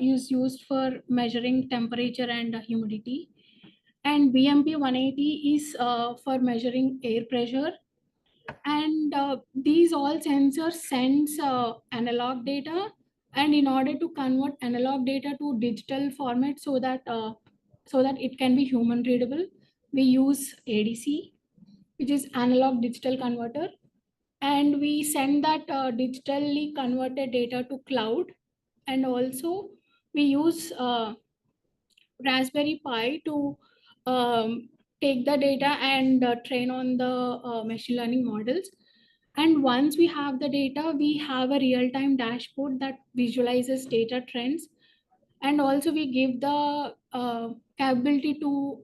is used for measuring temperature and humidity. And BMP 180 is for measuring air pressure. And these all sensors sends analog data, and in order to convert analog data to digital format so that it can be human readable, we use ADC, which is analog digital converter, and we send that digitally converted data to cloud. And also we use Raspberry Pi to take the data and train on the machine learning models. And once we have the data, we have a real-time dashboard that visualizes data trends. And also we give the capability to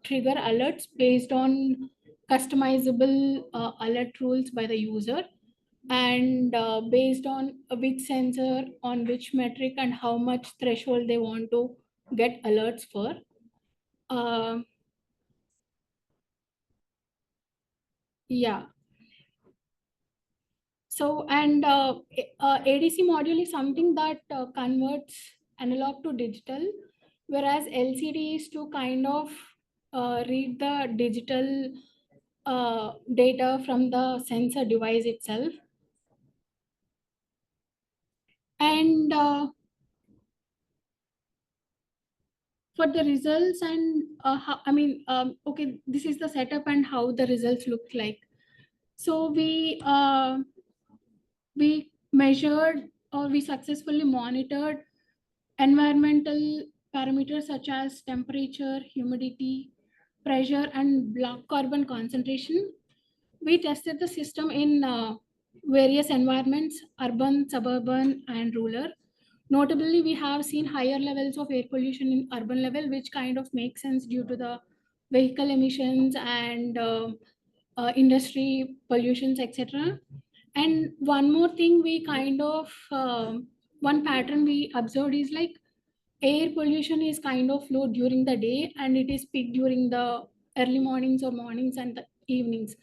trigger alerts based on customizable alert rules by the user, and based on which sensor, on which metric, and how much threshold they want to get alerts for. Yeah. So, and ADC module is something that converts analog to digital, whereas LCD is to kind of read the digital data from the sensor device itself. And for the results and okay, this is the setup and how the results look like. So we measured, or we successfully monitored environmental parameters such as temperature, humidity, pressure, and black carbon concentration. We tested the system in various environments, urban, suburban, and rural. Notably, we have seen higher levels of air pollution in urban level, which kind of makes sense due to the vehicle emissions and industry pollutions, etc. And one more thing we kind of, one pattern we observed is like air pollution is kind of low during the day, and it is peak during the early mornings or mornings and the evenings.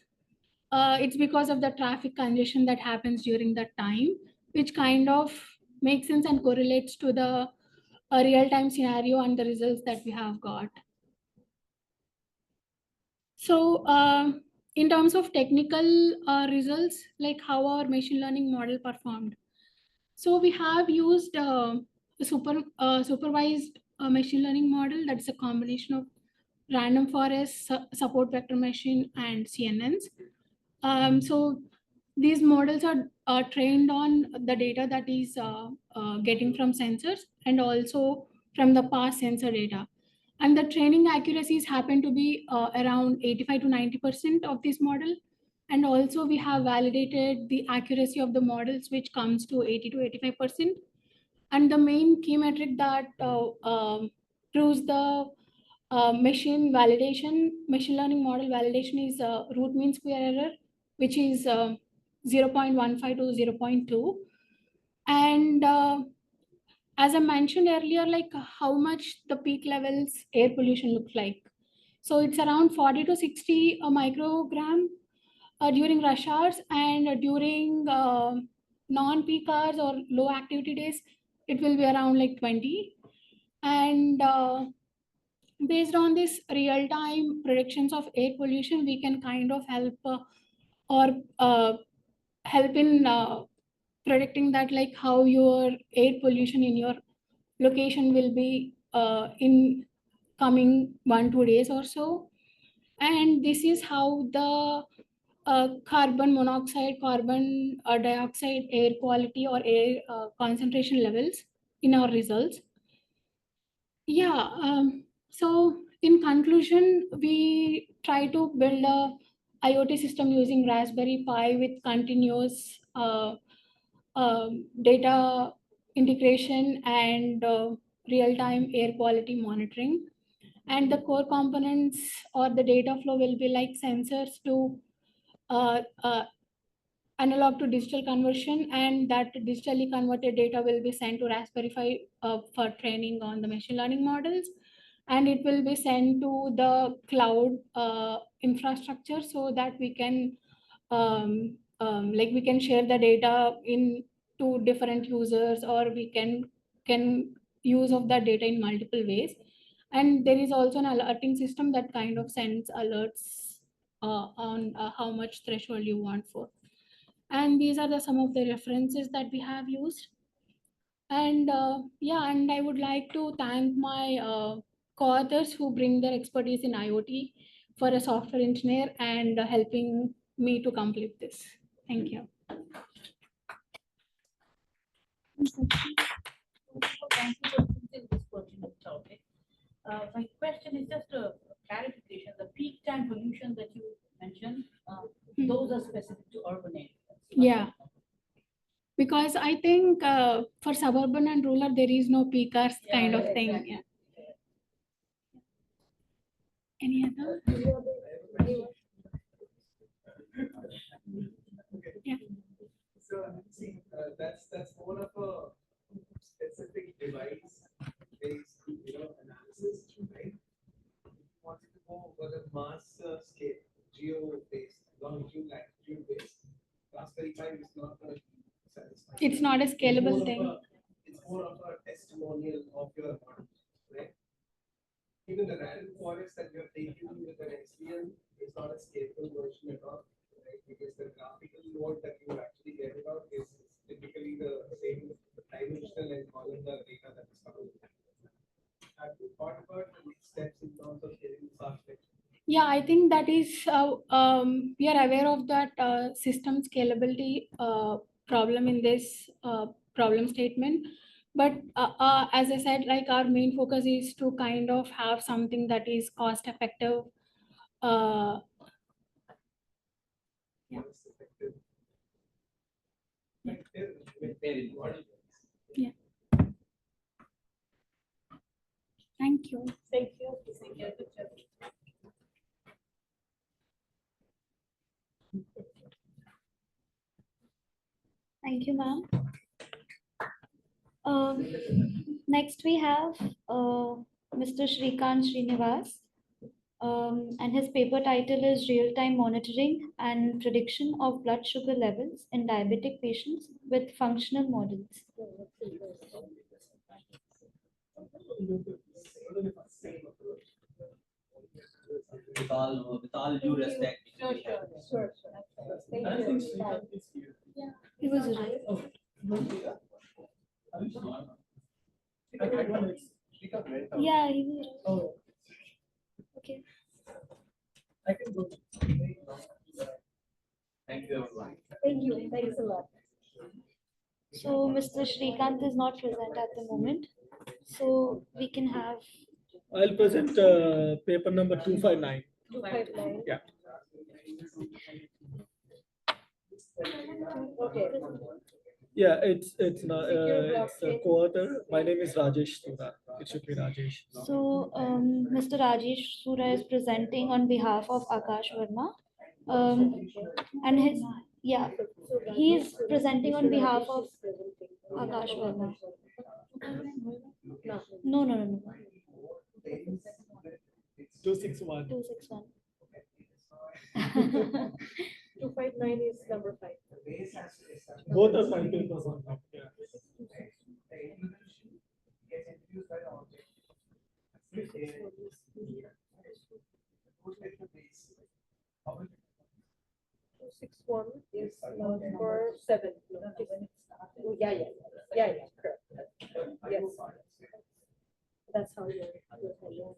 It's because of the traffic congestion that happens during that time, which kind of makes sense and correlates to the a real-time scenario and the results that we have got. So in terms of technical results, like how our machine learning model performed. So we have used a supervised machine learning model that's a combination of random forest, support vector machine, and CNNs. So these models are trained on the data that is getting from sensors and also from the past sensor data. And the training accuracies happen to be around 85 to 90% of this model. And also we have validated the accuracy of the models, which comes to 80 to 85%. And the main key metric that proves the machine learning model validation is root mean square error, which is 0.15 to 0.2. And as I mentioned earlier, like how much the peak levels air pollution looks like. So it's around 40 to 60 microgram during rush hours, and during non-peak hours or low activity days, it will be around like 20. And based on this real-time predictions of air pollution, we can kind of help help in predicting that, like how your air pollution in your location will be in coming 1-2 days or so. And this is how the carbon monoxide, carbon dioxide air quality or air concentration levels in our results. Yeah, so in conclusion, we try to build a IoT system using Raspberry Pi with continuous data integration and real-time air quality monitoring. And the core components or the data flow will be like sensors to analog to digital conversion, and that digitally converted data will be sent to Raspberry Pi for training on the machine learning models. And it will be sent to the cloud infrastructure so that we can we can share the data in to different users, or we can use of that data in multiple ways. And there is also an alerting system that kind of sends alerts on how much threshold you want for. And these are some of the references that we have used. And yeah, and I would like to thank my co-authors who bring their expertise in IoT for a software engineer and helping me to complete this. Thank you. Thank you for choosing this pertinent topic. My question is just a clarification. The peak time pollution that you mentioned, those are specific to urban areas. Yeah. Because I think for suburban and rural, there is no peak hours kind of thing. Exactly. Yeah. Any other? Yeah. So see, that's more of a specific device-based, analysis, right? Wanted to go over the mass scale, geo-based, longitude, latitude-based. Raspberry Pi is not going to satisfy. It's not a scalable thing. It's more of a testimonial of your model, right? Even the random forest that you're taking with an SVM is not a scalable version at all, right? Because the graphical load that you actually get out is typically the same dimensional and columnar data that is coming. Have you thought about the next steps in terms of getting this architecture? Yeah, I think that is, we are aware of that system scalability problem in this problem statement. But as I said, like our main focus is to kind of have something that is cost effective. Yeah. Yeah. Thank you. Thank you. Thank you. Thank you, ma'am. Next, we have Mr. Shrikant Srinivas, and his paper title is Real-Time Monitoring and Prediction of Blood Sugar Levels in Diabetic Patients with Functional Models. With all due respect. Sure. Thank I you. think Srikanth is here. Yeah, he was right. Oh, Yeah, he was. Oh, Okay. I can go. Thank you, everyone. Thank you. Thanks a lot. So Mr. Srikanth is not present at the moment. So we can have. I'll present paper number 259. 259. Yeah. Okay. Yeah, it's not Secure it's a blockchain. co-author. My name is Rajesh Sura. It should be Rajesh. So Mr. Rajesh Sura is presenting on behalf of Akash Verma. And he's presenting on behalf of Akash Verma. No. 261. 261. 259 is number 5. Both are fine papers on top. Yeah. Two six one is number 7. Oh, yeah, correct. Yes. That's how you're.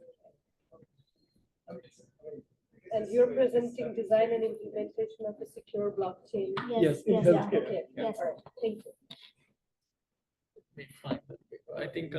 And you're presenting design and implementation of a secure blockchain. Yes, in healthcare. Okay. Yes. All right. Thank you. Fine. I think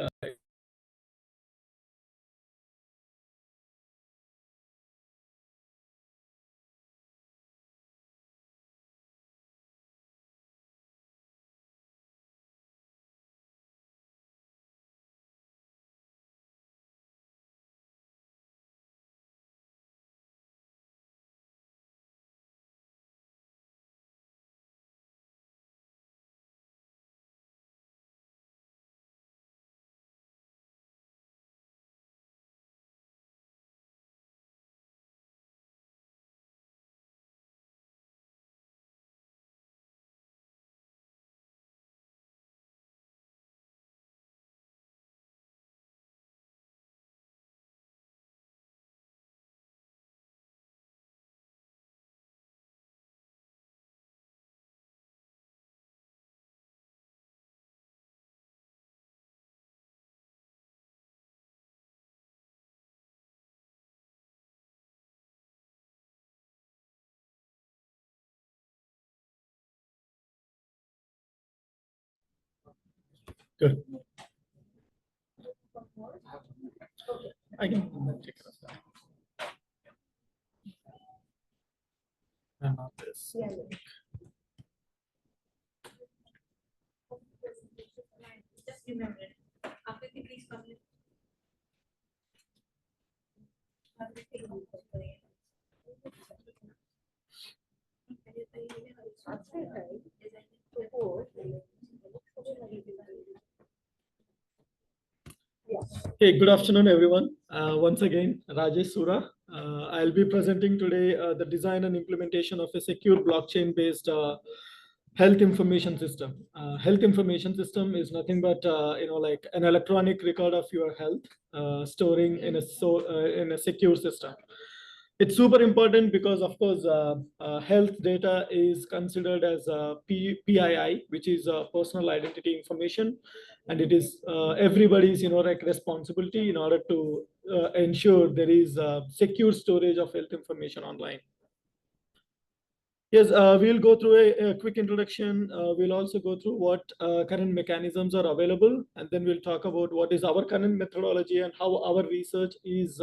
good. I can take care of that. And not this. Just remember, after the please come in. Okay, good afternoon, everyone. Once again, Rajesh Sura. I'll be presenting today the design and implementation of a secure blockchain-based health information system. Health information system is nothing but like an electronic record of your health, storing in a secure system. It's super important because, of course, health data is considered as PII, which is personal identity information, and it is everybody's like responsibility in order to ensure there is secure storage of health information online. Yes, we'll go through a quick introduction. We'll also go through what current mechanisms are available, and then we'll talk about what is our current methodology and how our research is,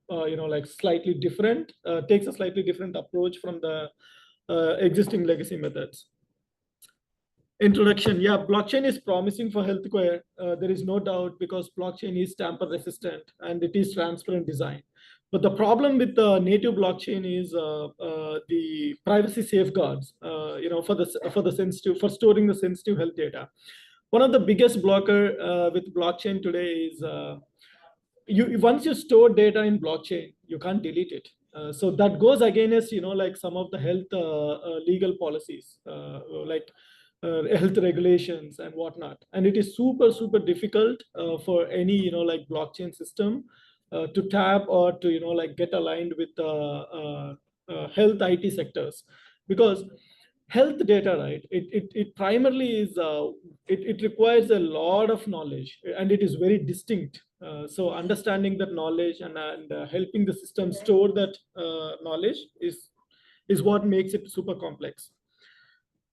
like slightly different, takes a slightly different approach from the existing legacy methods. Introduction. Yeah, blockchain is promising for healthcare. There is no doubt because blockchain is tamper resistant and it is transparent design. But the problem with the native blockchain is the privacy safeguards. For storing the sensitive health data. One of the biggest blocker with blockchain today is once you store data in blockchain, you can't delete it. So that goes against like some of the health legal policies. Like health regulations and whatnot. And it is super, super difficult for any, like blockchain system to tap or to, like get aligned with health IT sectors, because health data, right? It primarily is, it requires a lot of knowledge and it is very distinct. So understanding that knowledge and helping the system store that knowledge is what makes it super complex.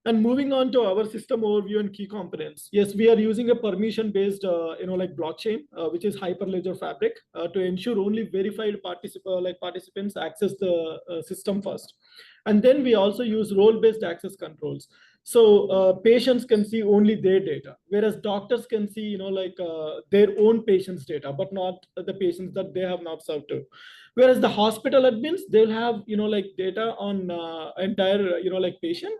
And moving on to our system overview and key components. Yes, we are using a permission-based, like blockchain, which is Hyperledger Fabric, to ensure only verified participants access the system first. And then we also use role-based access controls. So patients can see only their data, whereas doctors can see, their own patient's data, but not the patients that they have not served to. Whereas the hospital admins, they'll have, like data on entire, like patient.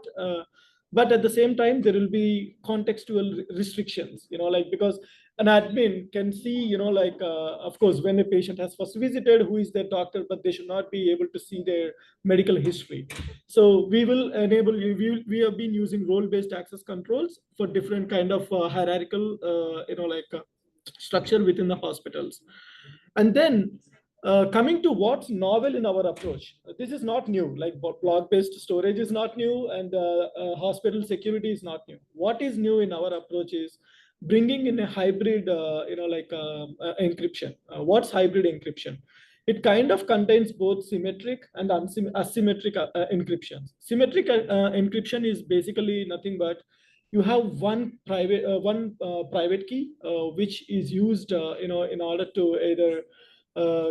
But at the same time, there will be contextual restrictions, like because an admin can see, of course, when a patient has first visited, who is their doctor, but they should not be able to see their medical history. So we will enable, we have been using role-based access controls for different kind of hierarchical, structure within the hospitals. And then coming to what's novel in our approach, this is not new, like block-based storage is not new, and hospital security is not new. What is new in our approach is bringing in a hybrid, encryption. What's hybrid encryption? It kind of contains both symmetric and asymmetric encryptions. Symmetric encryption is basically nothing but you have one private key, which is used, in order to either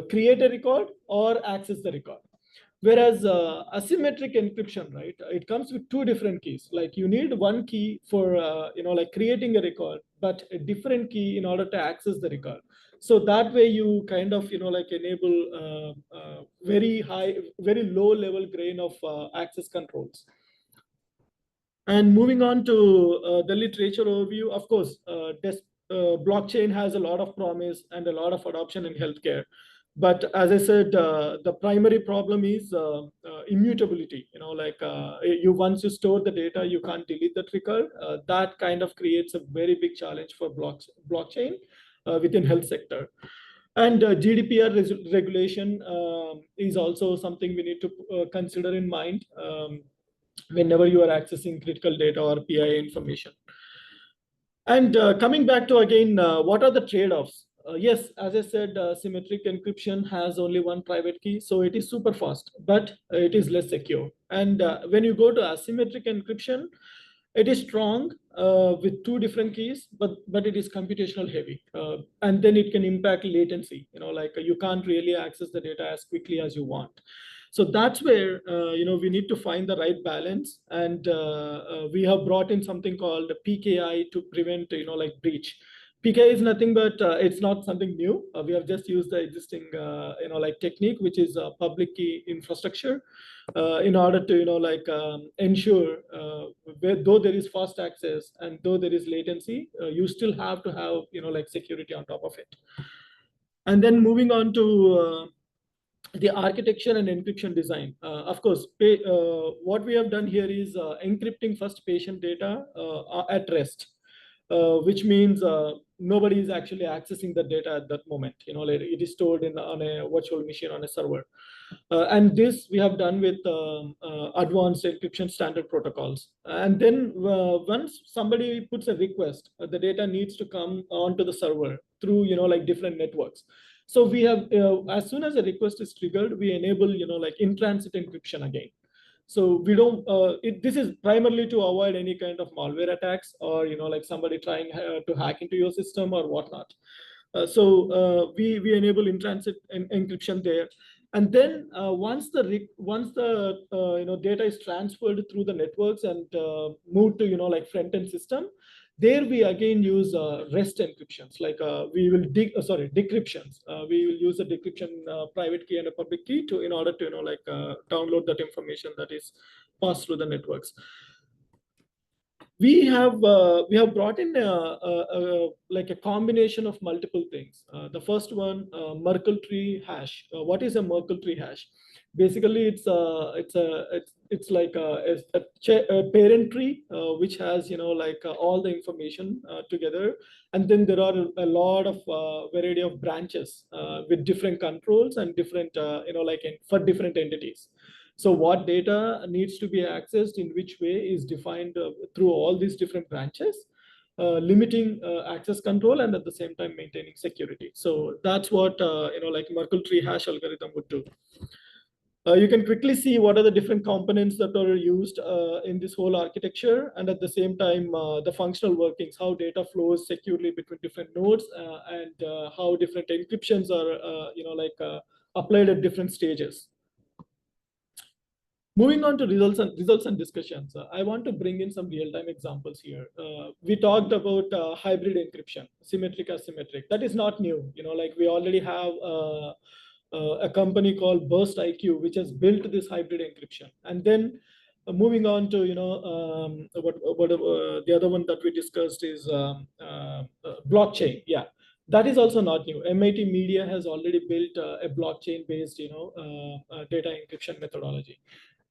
create a record or access the record. Whereas asymmetric encryption, right, it comes with two different keys. Like you need one key for, like creating a record, but a different key in order to access the record. So that way you kind of, like enable very low level grain of access controls. And moving on to the literature overview, of course, blockchain has a lot of promise and a lot of adoption in healthcare. But as I said, the primary problem is immutability. Once you store the data, you can't delete that record. That kind of creates a very big challenge for blockchain within health sector. And GDPR regulation is also something we need to consider in mind whenever you are accessing critical data or PII information. And coming back to again, what are the trade-offs? Yes, as I said, symmetric encryption has only one private key, so it is super fast, but it is less secure. And when you go to asymmetric encryption, it is strong with two different keys, but it is computational heavy. And then it can impact latency, you can't really access the data as quickly as you want. So that's where, we need to find the right balance. And we have brought in something called PKI to prevent, breach. PKI is nothing but it's not something new. We have just used the existing, technique, which is public key infrastructure, in order to, ensure though there is fast access and though there is latency, you still have to have, security on top of it. And then moving on to the architecture and encryption design. Of course, what we have done here is encrypting first patient data at rest, which means nobody is actually accessing the data at that moment. It is stored on a virtual machine on a server. And this we have done with advanced encryption standard protocols. And then once somebody puts a request, the data needs to come onto the server through, different networks. So we have, as soon as a request is triggered, we enable, in-transit encryption again. So we don't, this is primarily to avoid any kind of malware attacks or, somebody trying to hack into your system or whatnot. We enable in-transit encryption there. And then once the data is transferred through the networks and moved to, front-end system, there we again use REST encryptions, like we will decryptions. We will use a decryption private key and a public key in order to download that information that is passed through the networks. we have brought in like a combination of multiple things. The first one, Merkle tree hash. What is a Merkle tree hash? Basically, it's like a parent tree which has like all the information together, and then there are a lot of variety of branches with different controls and different for different entities. So what data needs to be accessed in which way is defined through all these different branches, limiting access control and at the same time maintaining security. So that's what like Merkle tree hash algorithm would do. You can quickly see what are the different components that are used in this whole architecture, and at the same time, the functional workings, how data flows securely between different nodes, and how different encryptions are, applied at different stages. Moving on to results and discussions, I want to bring in some real-time examples here. We talked about hybrid encryption, symmetric asymmetric. That is not new. Like we already have a company called Burst IQ, which has built this hybrid encryption. And then moving on to the other one that we discussed is blockchain. Yeah, that is also not new. MIT Media has already built a blockchain-based data encryption methodology.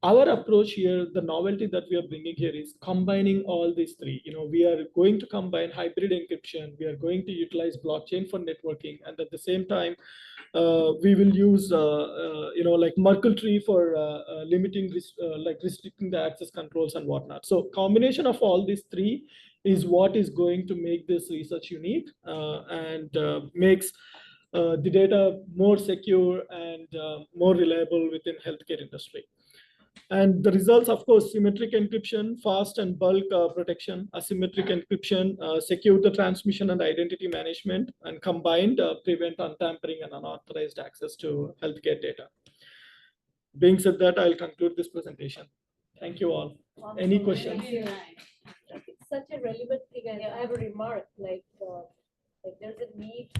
Our approach here, the novelty that we are bringing here is combining all these three. We are going to combine hybrid encryption. We are going to utilize blockchain for networking, and at the same time, we will use like Merkle tree for limiting restricting the access controls and whatnot. So combination of all these three is what is going to make this research unique and makes the data more secure and more reliable within healthcare industry. And the results, of course, symmetric encryption, fast and bulk protection, asymmetric encryption, secure the transmission and identity management, and combined prevent untampering and unauthorized access to healthcare data. Being said that, I'll conclude this presentation. Thank you all. Any questions? It's such a relevant thing. I have a remark, like there's a need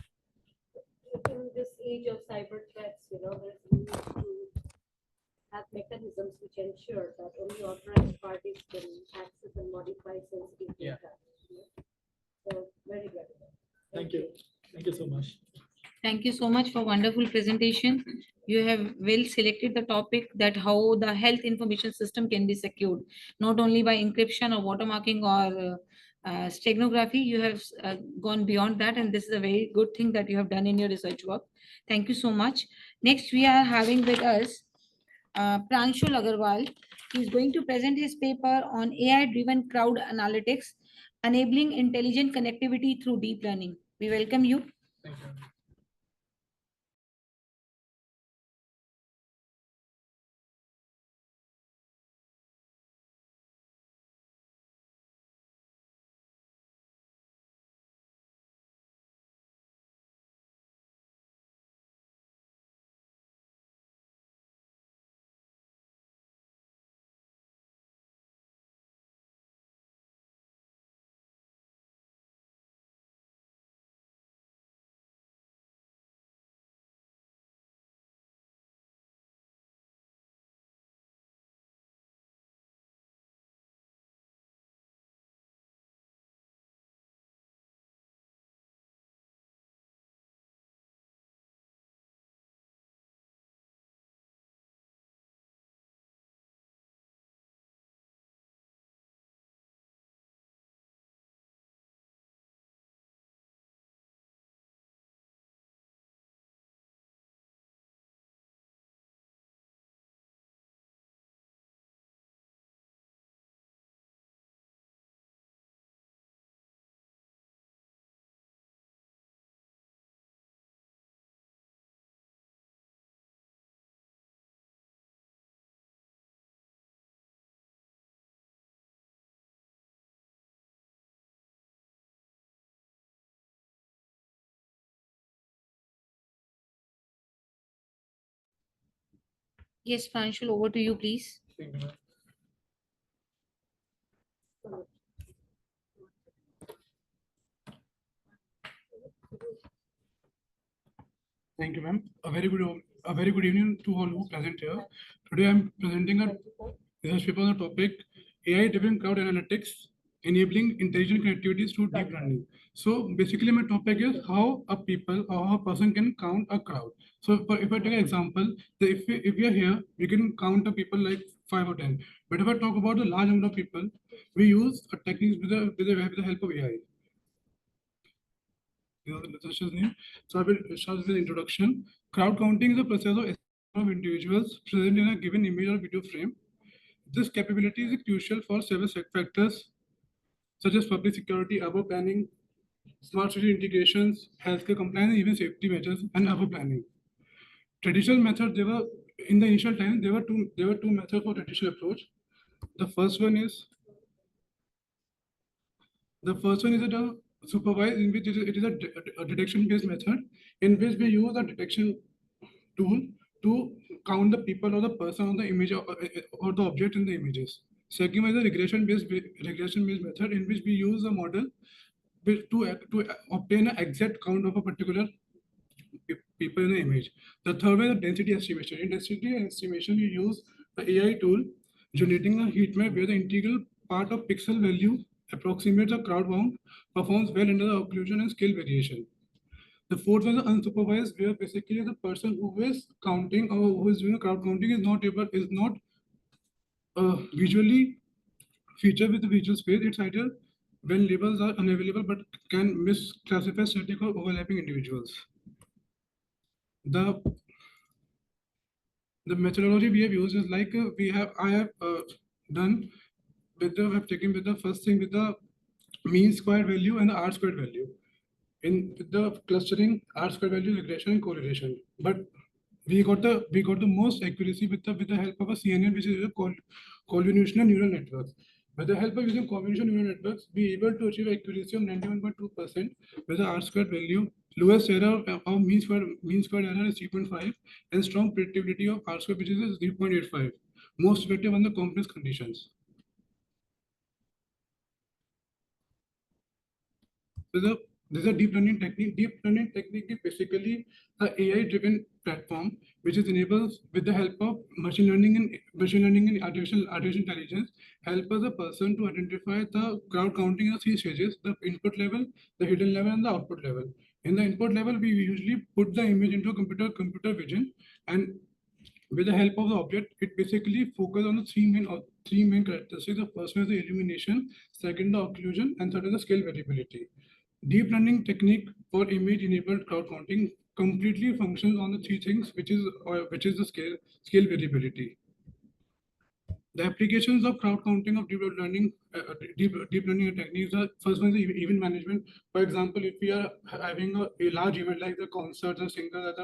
in this age of cyber threats, there's a need to have mechanisms which ensure that only authorized parties can access and modify sensitive data. So very relevant. Thank you. Thank you so much. Thank you so much for wonderful presentation. You have well selected the topic that how the health information system can be secured, not only by encryption or watermarking or steganography. You have gone beyond that, and this is a very good thing that you have done in your research work. Thank you so much. Next, we are having with us Pranshul Agarwal. He is going to present his paper on AI-driven crowd analytics, enabling intelligent connectivity through deep learning. We welcome you. Thank you. Yes, Pranshul, over to you, please. Thank you, ma'am. A very good evening to all who present here. Today, I'm presenting a research paper on the topic AI-driven cloud analytics, enabling intelligent connectivities through deep learning. So basically my topic is how a people or how a person can count a crowd. So if I take an example, if we are here, we can count the people like 5 or 10. But if I talk about the large number of people, we use a techniques with the help of AI. So I will start with the introduction. Crowd counting is a process of individuals present in a given image or video frame. This capability is crucial for several factors such as public security, urban planning, smart city integrations, healthcare compliance, even safety measures, and urban planning. Traditional methods, there were in the initial times there were two methods for traditional approach. The first one is a supervised, in which it is a detection-based method, in which we use a detection tool to count the people or the person on the image or the object in the images. Second is a regression-based method, in which we use a model to obtain an exact count of a particular people in the image. The third way is density estimation. In density estimation, you use the AI tool generating a heat map where the integral part of pixel value approximates a crowd bound, performs well under the occlusion and scale variation. The fourth one is unsupervised, where basically the person who is counting or who is doing a crowd counting is not visually featured with the visual space. It's either when labels are unavailable but can misclassify static or overlapping individuals. The methodology we have used is like I have done with the I've taken with the first thing with the mean square value and the R squared value. In the clustering, R squared value, regression and correlation. But we got the most accuracy with the help of a CNN, which is a convolutional neural networks. With the help of using convolutional neural networks, we able to achieve accuracy of 91.2% with the R squared value. Lowest error of mean squared error is 3.5, and strong predictability of R squared, which is 0.85. Most effective on the complex conditions. So this is a deep learning technique. Deep learning technique is basically an AI-driven platform which is enables with the help of machine learning and artificial intelligence, help us a person to identify the crowd counting in 3 stages: the input level, the hidden level, and the output level. In the input level, we usually put the image into a computer vision, and with the help of the object, it basically focuses on the three main characteristics. The first one is the illumination, second the occlusion, and third is the scale variability. Deep learning technique for image-enabled crowd counting completely functions on the 3 things, which is the scale variability. The applications of crowd counting of deep learning techniques are: first one is event management. For example, if we are having a large event like the concerts or singers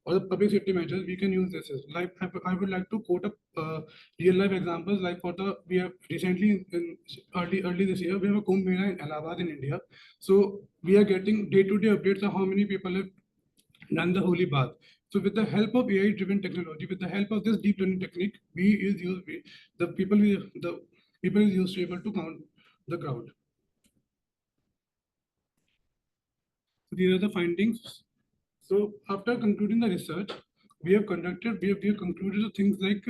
or the public safety measures, we can use this. Like I would like to quote a real life examples. Like we have recently in early this year, we have a Kumbh Mela in Allahabad in India. So we are getting day-to-day updates of how many people have done the holy bath. So with the help of AI-driven technology, with the help of this deep learning technique, the people is used to able to count the crowd. So these are the findings. So after concluding the research, we have concluded the things like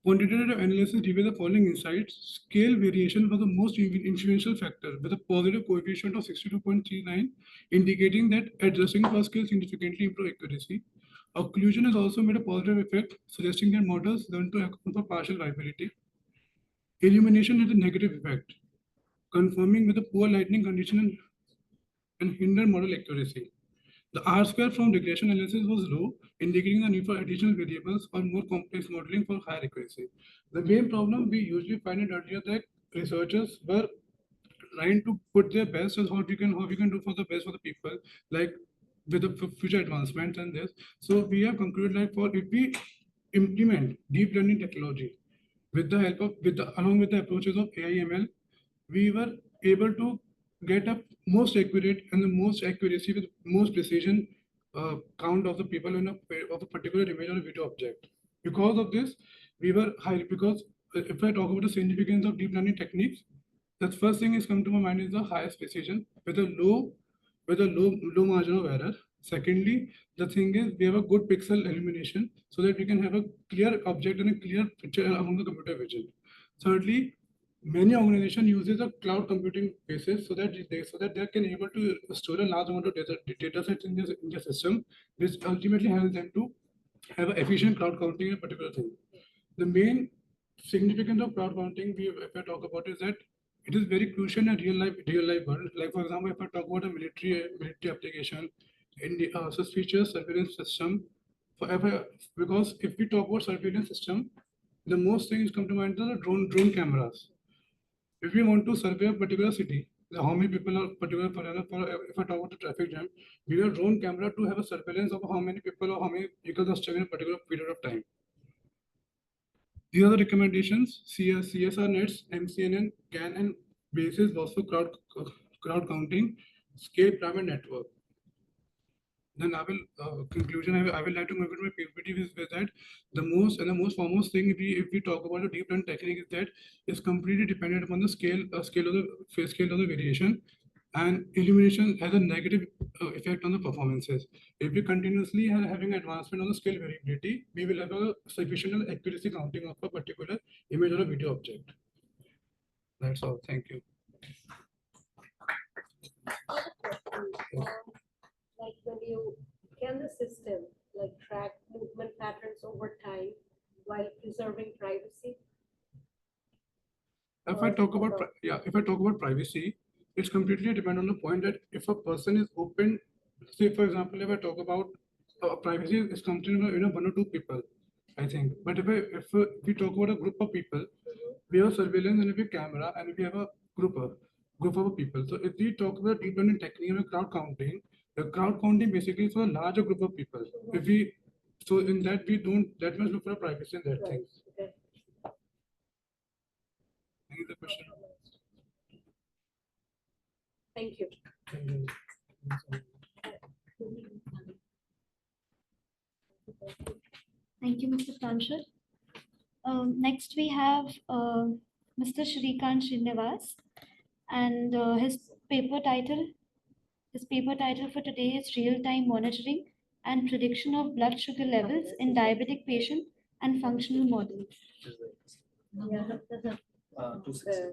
quantitative analysis revealed the following insights. Scale variation was the most influential factor with a positive coefficient of 62.39, indicating that adjusting for scale significantly improved accuracy. Occlusion has also made a positive effect, suggesting that models learn to account for partial viability. Illumination had a negative effect, confirming with a poor lighting condition and hinder model accuracy. The R square from regression analysis was low, indicating the need for additional variables or more complex modeling for higher accuracy. The main problem we usually find it earlier that researchers were trying to put their best as how we can do for the best for the people, like with the future advancements and this. So we have concluded like if we implement deep learning technology with the help of along with the approaches of AI ML, we were able to get a most accurate and the most accuracy with most precision count of the people of a particular image or video object. Because of this, we were high. Because if I talk about the significance of deep learning techniques, the first thing is come to my mind is the highest precision with a low margin of error. Secondly, the thing is we have a good pixel illumination so that we can have a clear object and a clear picture among the computer vision. Thirdly, many organizations uses a cloud computing basis so that they can able to store a large amount of data sets in their system, which ultimately helps them to have an efficient cloud counting in a particular thing. The main significance of cloud counting if I talk about is that it is very crucial in a real life world. Like for example, if I talk about a military application in the suspicious surveillance system, because if we talk about surveillance system, the most things come to mind are the drone cameras. If we want to survey a particular city, how many people are particular if I talk about the traffic jam, we have drone camera to have a surveillance of how many people or how many vehicles are stuck in a particular period of time. These are the recommendations. CSR nets, MCNN, CAN, and basis was for crowd counting, scale private network. Then I will conclusion. I will like to move my PPT with that the most foremost thing if we talk about the deep learning technique is that is completely dependent upon the scale of the variation, and illumination has a negative effect on the performances. If we continuously are having advancement on the scale variability, we will have a sufficient accuracy counting of a particular image or a video object. That's all. Thank you. Like when you can the system like track movement patterns over time while preserving privacy? If I talk about privacy, it's completely depend on the point that if a person is open, say for example, if I talk about privacy is something one or two people, I think. But if we talk about a group of people, we have surveillance and we have camera and we have a group of people. So if we talk about deep learning technique and crowd counting, the crowd counting basically is for a larger group of people. If we so in that we don't that much look for privacy in that thing. Any other question? Thank you. Thank you, Mr. Pranshul. Next, we have Mr. Shrikant Srinivas, and his paper title for today is Real-Time Monitoring and Prediction of Blood Sugar Levels in Diabetic Patient and Functional Models. Yeah, 260.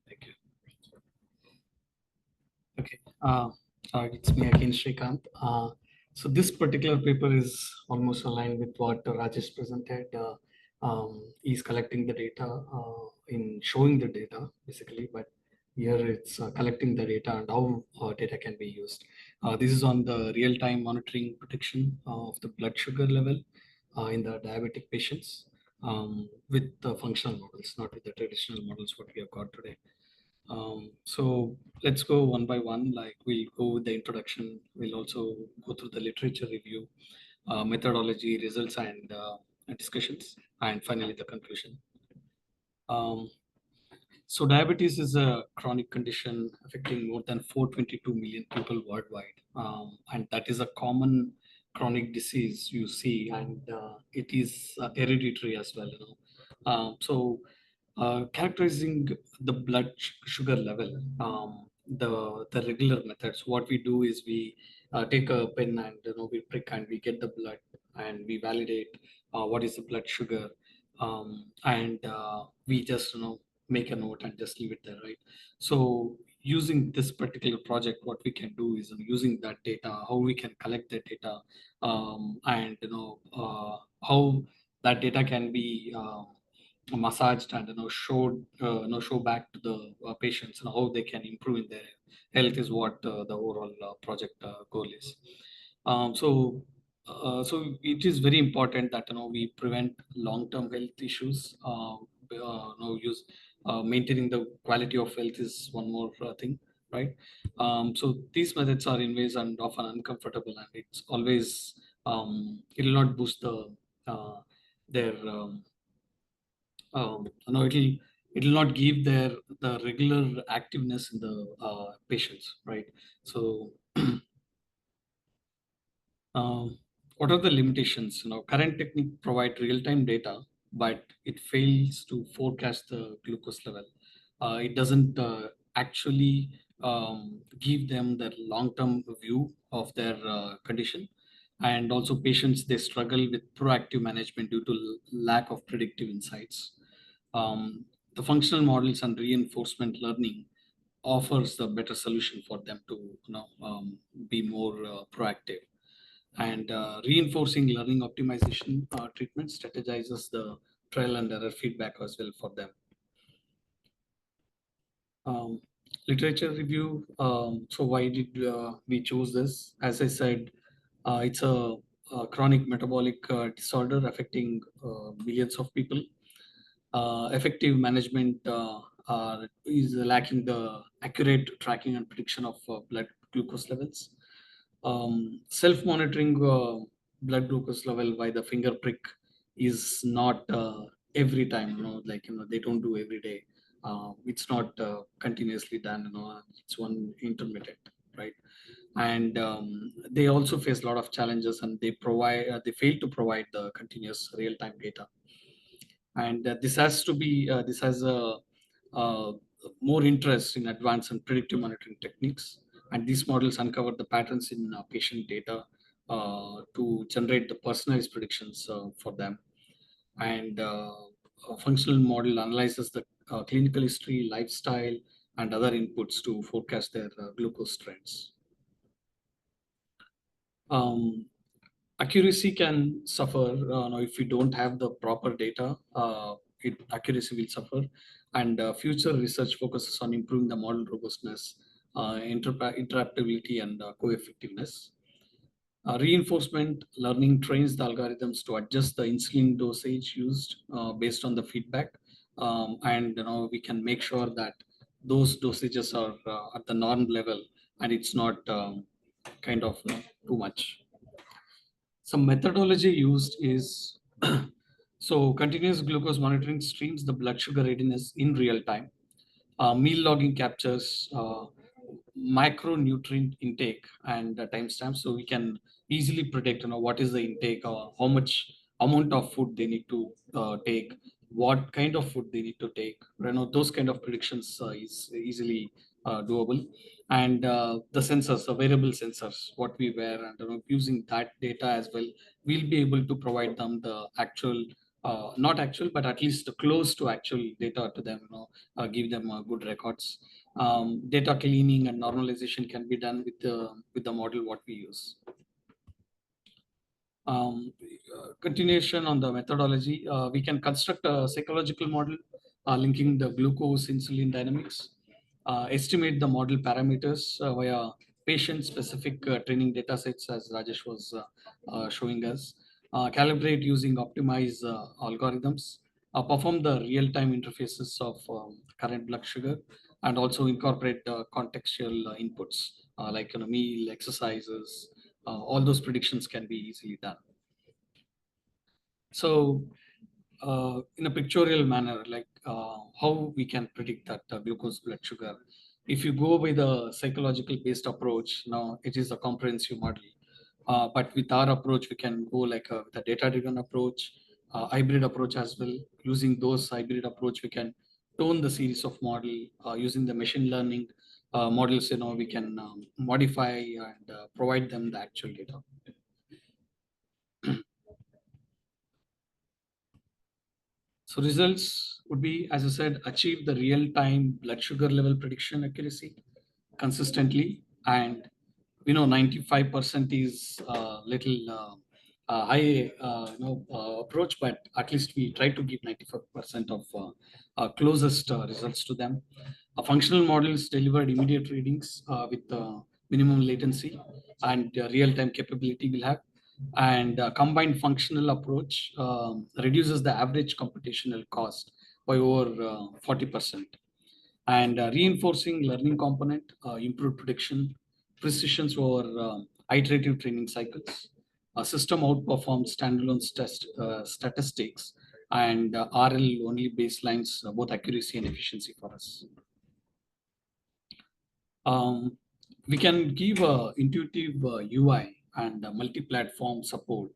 Thank you. Okay, it's me again, Shrikant. So this particular paper is almost aligned with what Rajesh presented. He's collecting the data in showing the data basically, but here it's collecting the data and how data can be used. This is on the real-time monitoring prediction of the blood sugar level in the diabetic patients with the functional models, not with the traditional models what we have got today. So let's go one by one. Like we'll go with the introduction. We'll also go through the literature review, methodology, results, and discussions, and finally the conclusion. So diabetes is a chronic condition affecting more than 422 million people worldwide, and that is a common chronic disease you see, and it is hereditary as well. So characterizing the blood sugar level, the regular methods. What we do is we take a pen and we prick and we get the blood and we validate what is the blood sugar, and we just make a note and just leave it there, right? So using this particular project, what we can do is using that data, how we can collect that data, and how that data can be massaged and show back to the patients and how they can improve in their health is what the overall project goal is. So it is very important that we prevent long-term health issues. maintaining the quality of health is one more thing, right? So these methods are invasive and often uncomfortable, and it's always it will not boost their it'll not give the regular activeness in the patients, right? So what are the limitations? Current technique provide real-time data, but it fails to forecast the glucose level. It doesn't actually give them the long-term view of their condition. And also patients, they struggle with proactive management due to lack of predictive insights. The functional models and reinforcement learning offers the better solution for them to be more proactive. And reinforcing learning optimization treatment strategizes the trial and error feedback as well for them. Literature review. So why did we choose this? As I said, it's a chronic metabolic disorder affecting millions of people. Effective management is lacking the accurate tracking and prediction of blood glucose levels. Self-monitoring blood glucose level by the finger prick is not every time, they don't do every day. It's not continuously done, it's one intermittent, right? And they also face a lot of challenges, and they fail to provide the continuous real-time data. And this has more interest in advanced and predictive monitoring techniques. And these models uncover the patterns in patient data to generate the personalized predictions for them. And a functional model analyzes the clinical history, lifestyle, and other inputs to forecast their glucose trends. Accuracy can suffer if you don't have the proper data. Accuracy will suffer, and future research focuses on improving the model robustness, interpretability, and co-effectiveness. Reinforcement learning trains the algorithms to adjust the insulin dosage used based on the feedback, and we can make sure that those dosages are at the norm level, and it's not kind of too much. Some methodology used is so continuous glucose monitoring streams the blood sugar readiness in real time. Meal logging captures micronutrient intake and timestamps, so we can easily predict what is the intake or how much amount of food they need to take, what kind of food they need to take. Those kind of predictions is easily doable. And the sensors, the wearable sensors, what we wear, and using that data as well, we'll be able to provide them the actual not actual, but at least close to actual data to them, give them good records. Data cleaning and normalization can be done with the model what we use. Continuation on the methodology, we can construct a psychological model linking the glucose insulin dynamics, estimate the model parameters via patient-specific training data sets, as Rajesh was showing us, calibrate using optimized algorithms, perform the real-time interfaces of current blood sugar, and also incorporate contextual inputs like meal, exercises. All those predictions can be easily done. So in a pictorial manner, like how we can predict that glucose blood sugar. If you go with a psychological based approach, now it is a comprehensive model. But with our approach, we can go like with a data-driven approach, hybrid approach as well. Using those hybrid approach, we can tone the series of model using the machine learning models. We can modify and provide them the actual data. So results would be, as I said, achieve the real-time blood sugar level prediction accuracy consistently, and 95% is little high approach, but at least we try to give 95% of closest results to them. Functional models delivered immediate readings with minimum latency and real-time capability will have. And combined functional approach reduces the average computational cost by over 40%. And reinforcing learning component, improved prediction, precision over iterative training cycles. A system outperformed standalone statistics and RL only baselines, both accuracy and efficiency for us. We can give intuitive UI and multi-platform support.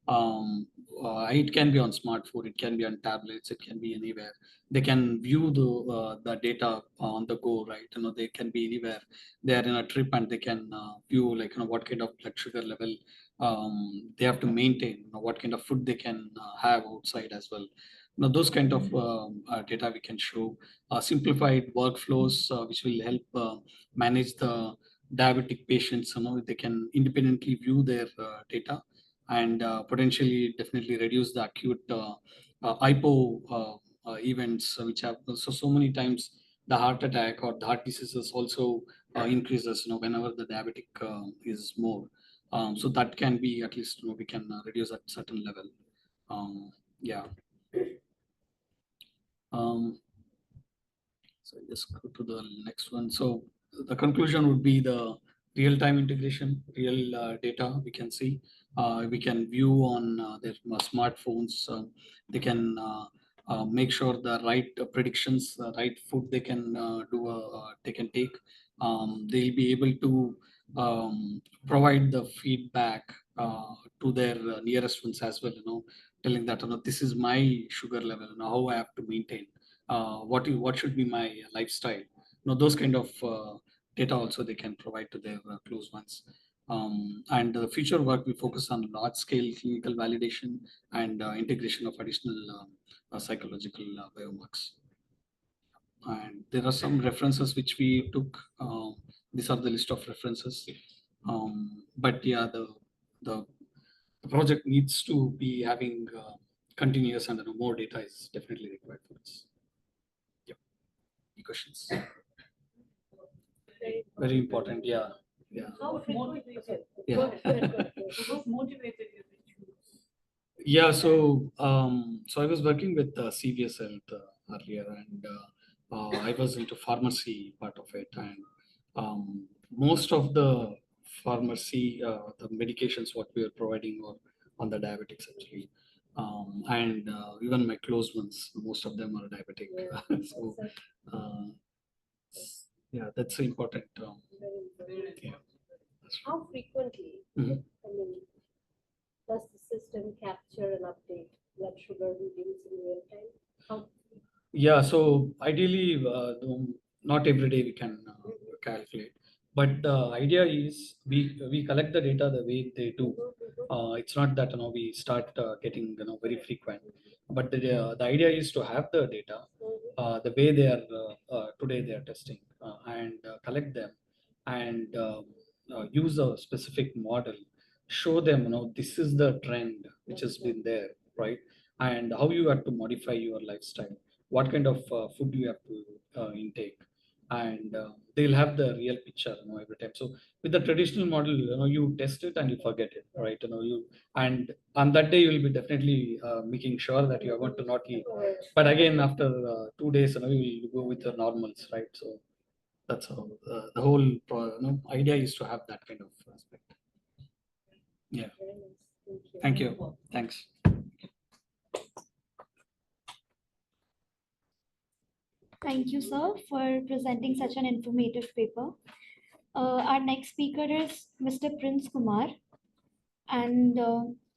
It can be on smartphone, it can be on tablets, it can be anywhere. They can view the data on the go, right? They can be anywhere. They are in a trip and they can view like what kind of blood sugar level they have to maintain, what kind of food they can have outside as well. Those kind of data we can show. Simplified workflows which will help manage the diabetic patients. They can independently view their data and potentially definitely reduce the acute hypo events which have so many times the heart attack or the heart diseases also increases whenever the diabetic is more. So that can be at least we can reduce at certain level. Yeah. So just go to the next one. So the conclusion would be the real-time integration, real data we can see. We can view on their smartphones. They can make sure the right predictions, right food they can they can take. They'll be able to provide the feedback to their nearest ones as well, telling that this is my sugar level, how I have to maintain. What should be my lifestyle? Those kind of data also they can provide to their close ones. And the future work we focus on large-scale clinical validation and integration of additional psychological biomarkers. And there are some references which we took. These are the list of references. But yeah, the project needs to be having continuous and more data is definitely required for us. Questions? Very important. Yeah. Yeah. How frequently? Yeah. What motivated you to choose? Yeah. So I was working with CVS Health earlier, and I was into pharmacy part of it, and most of the pharmacy, the medications what we are providing or on the diabetics actually. And even my close ones, most of them are diabetic. Yeah. So yeah, that's important. Yeah. How frequently, Mhm. I mean, does the system capture and update blood sugar readings in real time? How? Yeah, so ideally, not every day we can calculate, but the idea is we collect the data the way they do. It's not that we start getting very frequent, but the idea is to have the data the way they are today they are testing and collect them and use a specific model, show them this is the trend which has been there, right? And how you have to modify your lifestyle, what kind of food you have to intake, and they'll have the real picture every time. So with the traditional model, you test it and you forget it, right? You and on that day you will be definitely making sure that you are going to not eat, but again after 2 days you will go with the normals, right? So that's how the whole idea is to have that kind of aspect. Yeah. Thank you. Thanks. Thank you, sir, for presenting such an informative paper. Our next speaker is Mr. Prince Kumar, and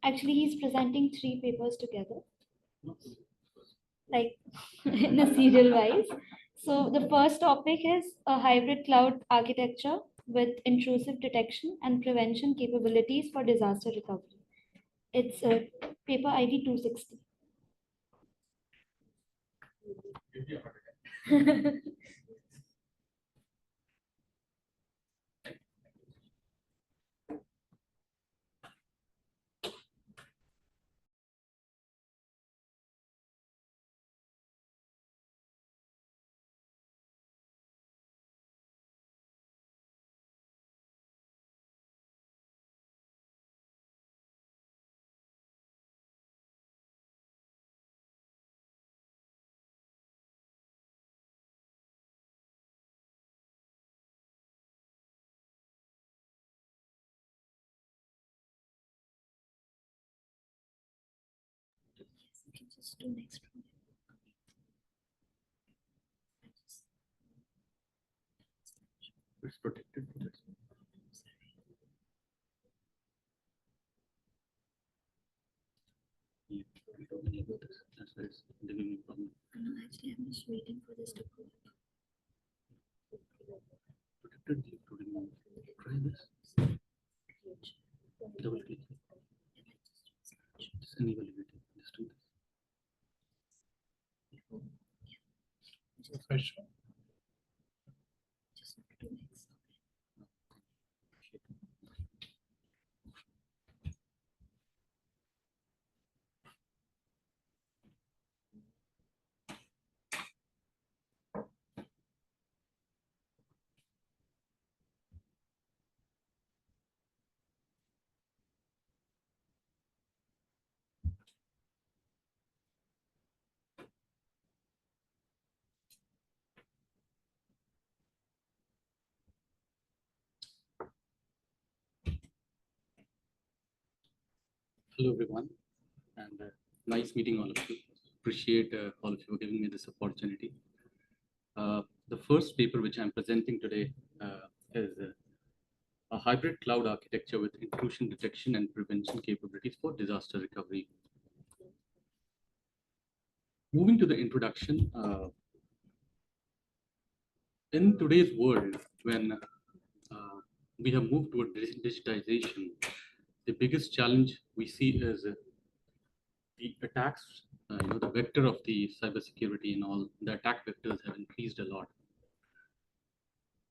actually he's presenting 3 papers together, like in a serial wise. So the first topic is a hybrid cloud architecture with intrusive detection and prevention capabilities for disaster recovery. It's paper ID 260. It's protected. Yeah, we don't enable this. That's why it's giving me problem. No, actually, I'm just waiting for this to go. Protected view to remove. Try this. Double click. Just enable it. Just do this. Fresh. Hello, everyone, and nice meeting all of you. Appreciate all of you giving me this opportunity. The first paper which I'm presenting today is a hybrid cloud architecture with intrusion detection and prevention capabilities for disaster recovery. Moving to the introduction, in today's world, when we have moved toward digitization, the biggest challenge we see is the attacks, the vector of the cybersecurity and all, the attack vectors have increased a lot.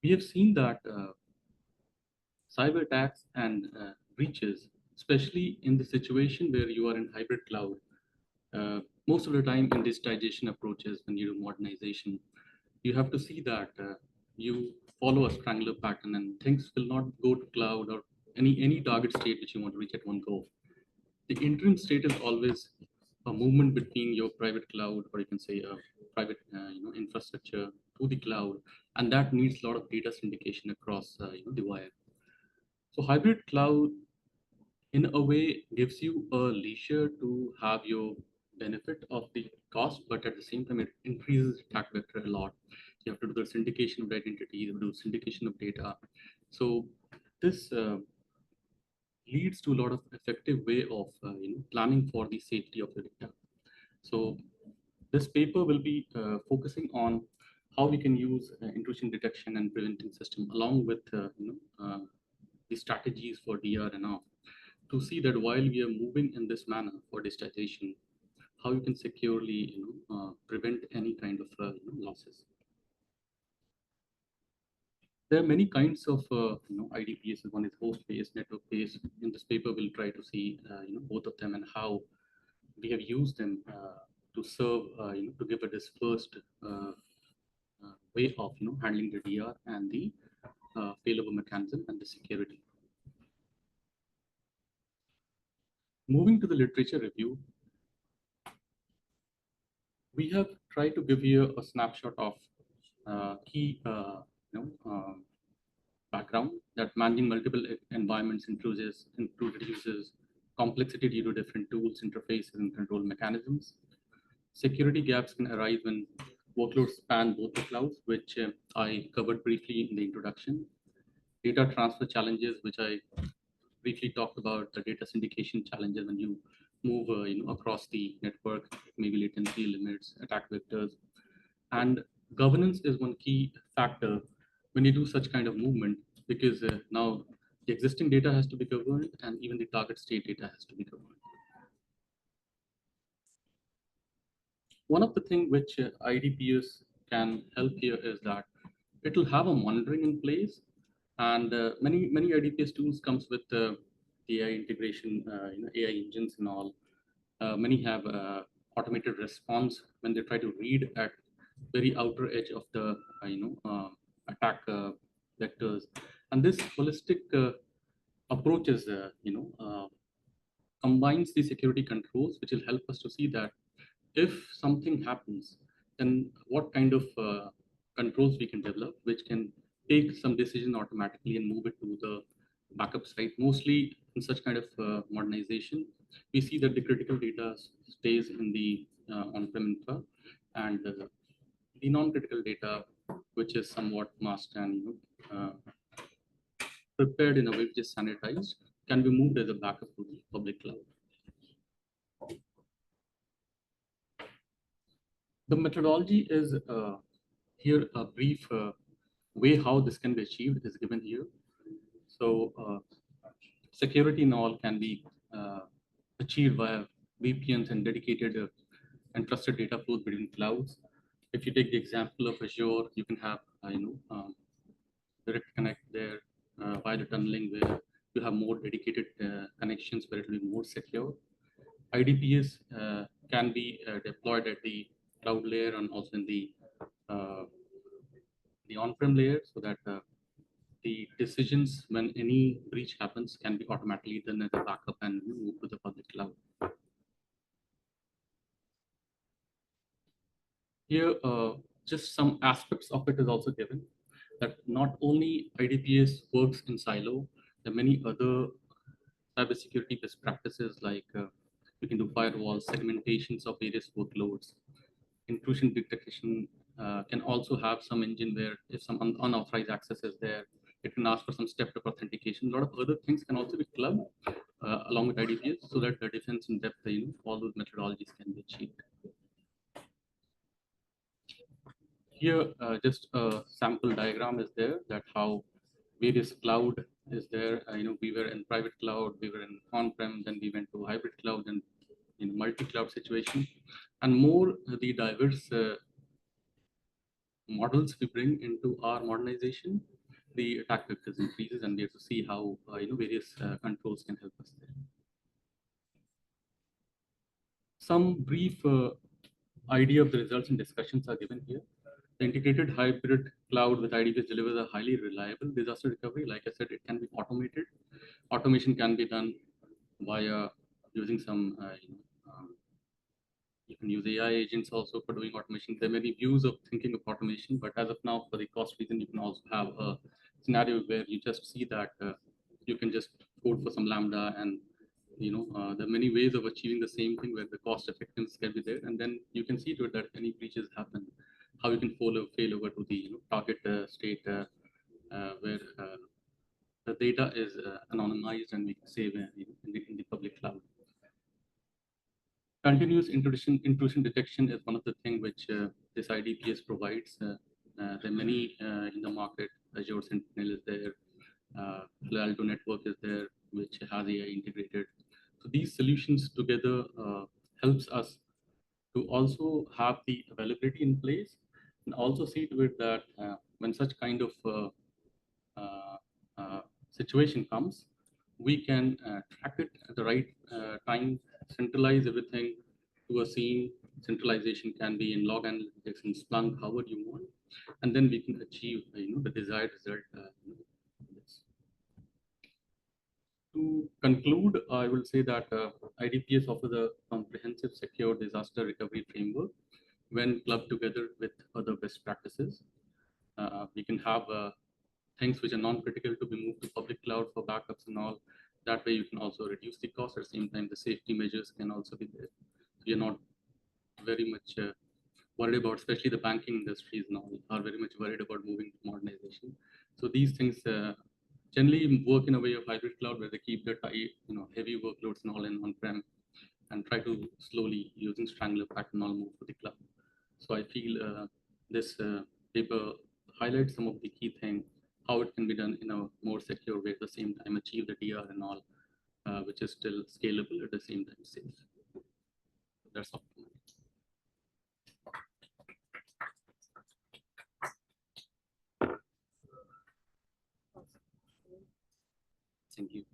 We have seen that cyber attacks and breaches, especially in the situation where you are in hybrid cloud, most of the time in digitization approaches, when you do modernization, you have to see that you follow a strangler pattern and things will not go to cloud or any target state which you want to reach at one go. The interim state is always a movement between your private cloud, or you can say a private infrastructure, to the cloud, and that needs a lot of data syndication across the wire. So hybrid cloud, in a way, gives you a leisure to have your benefit of the cost, but at the same time, it increases attack vector a lot. You have to do the syndication of identity, you have to do syndication of data. So this leads to a lot of effective way of planning for the safety of the data. So this paper will be focusing on how we can use intrusion detection and preventing system along with the strategies for DR and off, to see that while we are moving in this manner for digitization, how you can securely prevent any kind of losses. There are many kinds of IDPs. One is host-based, network-based. In this paper, we'll try to see both of them and how we have used them to serve, to give it this first way of handling the DR and the failover mechanism and the security. Moving to the literature review, we have tried to give you a snapshot of key background that managing multiple environments introduces complexity due to different tools, interfaces, and control mechanisms. Security gaps can arise when workloads span both the clouds, which I covered briefly in the introduction. Data transfer challenges, which I briefly talked about, the data syndication challenges when you move across the network, maybe latency limits, attack vectors. And governance is one key factor when you do such kind of movement, because now the existing data has to be governed and even the target state data has to be governed. One of the things which IDPS can help here is that it will have a monitoring in place, and many IDPS tools comes with AI integration, AI engines and all. Many have automated response when they try to read at very outer edge of the attack vectors, and this holistic approaches combines the security controls, which will help us to see that if something happens, then what kind of controls we can develop, which can take some decision automatically and move it to the backup site. Mostly in such kind of modernization, we see that the critical data stays in the on-prem infra, and the non-critical data, which is somewhat masked and prepared in a way which is sanitized, can be moved as a backup to the public cloud. The methodology is here a brief way how this can be achieved is given here. So security and all can be achieved via VPNs and dedicated and trusted data flows between clouds. If you take the example of Azure, you can have direct connect there via the tunneling where you have more dedicated connections where it will be more secure. IDPs can be deployed at the cloud layer and also in the on-prem layer, so that the decisions when any breach happens can be automatically done as a backup and moved to the public cloud. Here, just some aspects of it is also given, that not only IDPS works in silo, there are many other cybersecurity best practices like you can do firewalls, segmentations of various workloads. Intrusion detection can also have some engine where if some unauthorized access is there, it can ask for some step-up authentication. A lot of other things can also be clubbed along with IDPS so that the defense in depth, all those methodologies can be achieved. Here, just a sample diagram is there that how various cloud is there. We were in private cloud, we were in on-prem, then we went to hybrid cloud and in multi-cloud situation. And more the diverse models we bring into our modernization, the attack vectors increases, and we have to see how various controls can help us there. Some brief idea of the results and discussions are given here. The integrated hybrid cloud with IDPS delivers a highly reliable disaster recovery. Like I said, it can be automated. Automation can be done via using some, you can use AI agents also for doing automation. There are many views of thinking of automation, but as of now, for the cost reason, you can also have a scenario where you just see that you can just code for some Lambda and there are many ways of achieving the same thing where the cost effectiveness can be there, and then you can see to it that if any breaches happen, how you can fail over to the target state where the data is anonymized and we can save in the public cloud. Continuous intrusion detection is one of the things which this IDPS provides. There are many in the market. Azure Sentinel is there. Palo Alto Network is there, which has AI integrated. So these solutions together helps us to also have the availability in place and also see to it that when such kind of situation comes, we can track it at the right time, centralize everything to a scene. Centralization can be in log analytics and Splunk, however you want, and then we can achieve the desired result. To conclude, I will say that IDPS offers a comprehensive, secure disaster recovery framework when clubbed together with other best practices. We can have things which are non-critical to be moved to public cloud for backups and all. That way you can also reduce the cost. At the same time, the safety measures can also be there. So you're not very much worried about, especially the banking industries now are very much worried about moving to modernization. So these things generally work in a way of hybrid cloud where they keep the heavy workloads and all in on-prem and try to slowly using strangler pattern all move to the cloud. So I feel this paper highlights some of the key things, how it can be done in a more secure way, at the same time achieve the DR and all, which is still scalable at the same time safe. That's all. Thank you.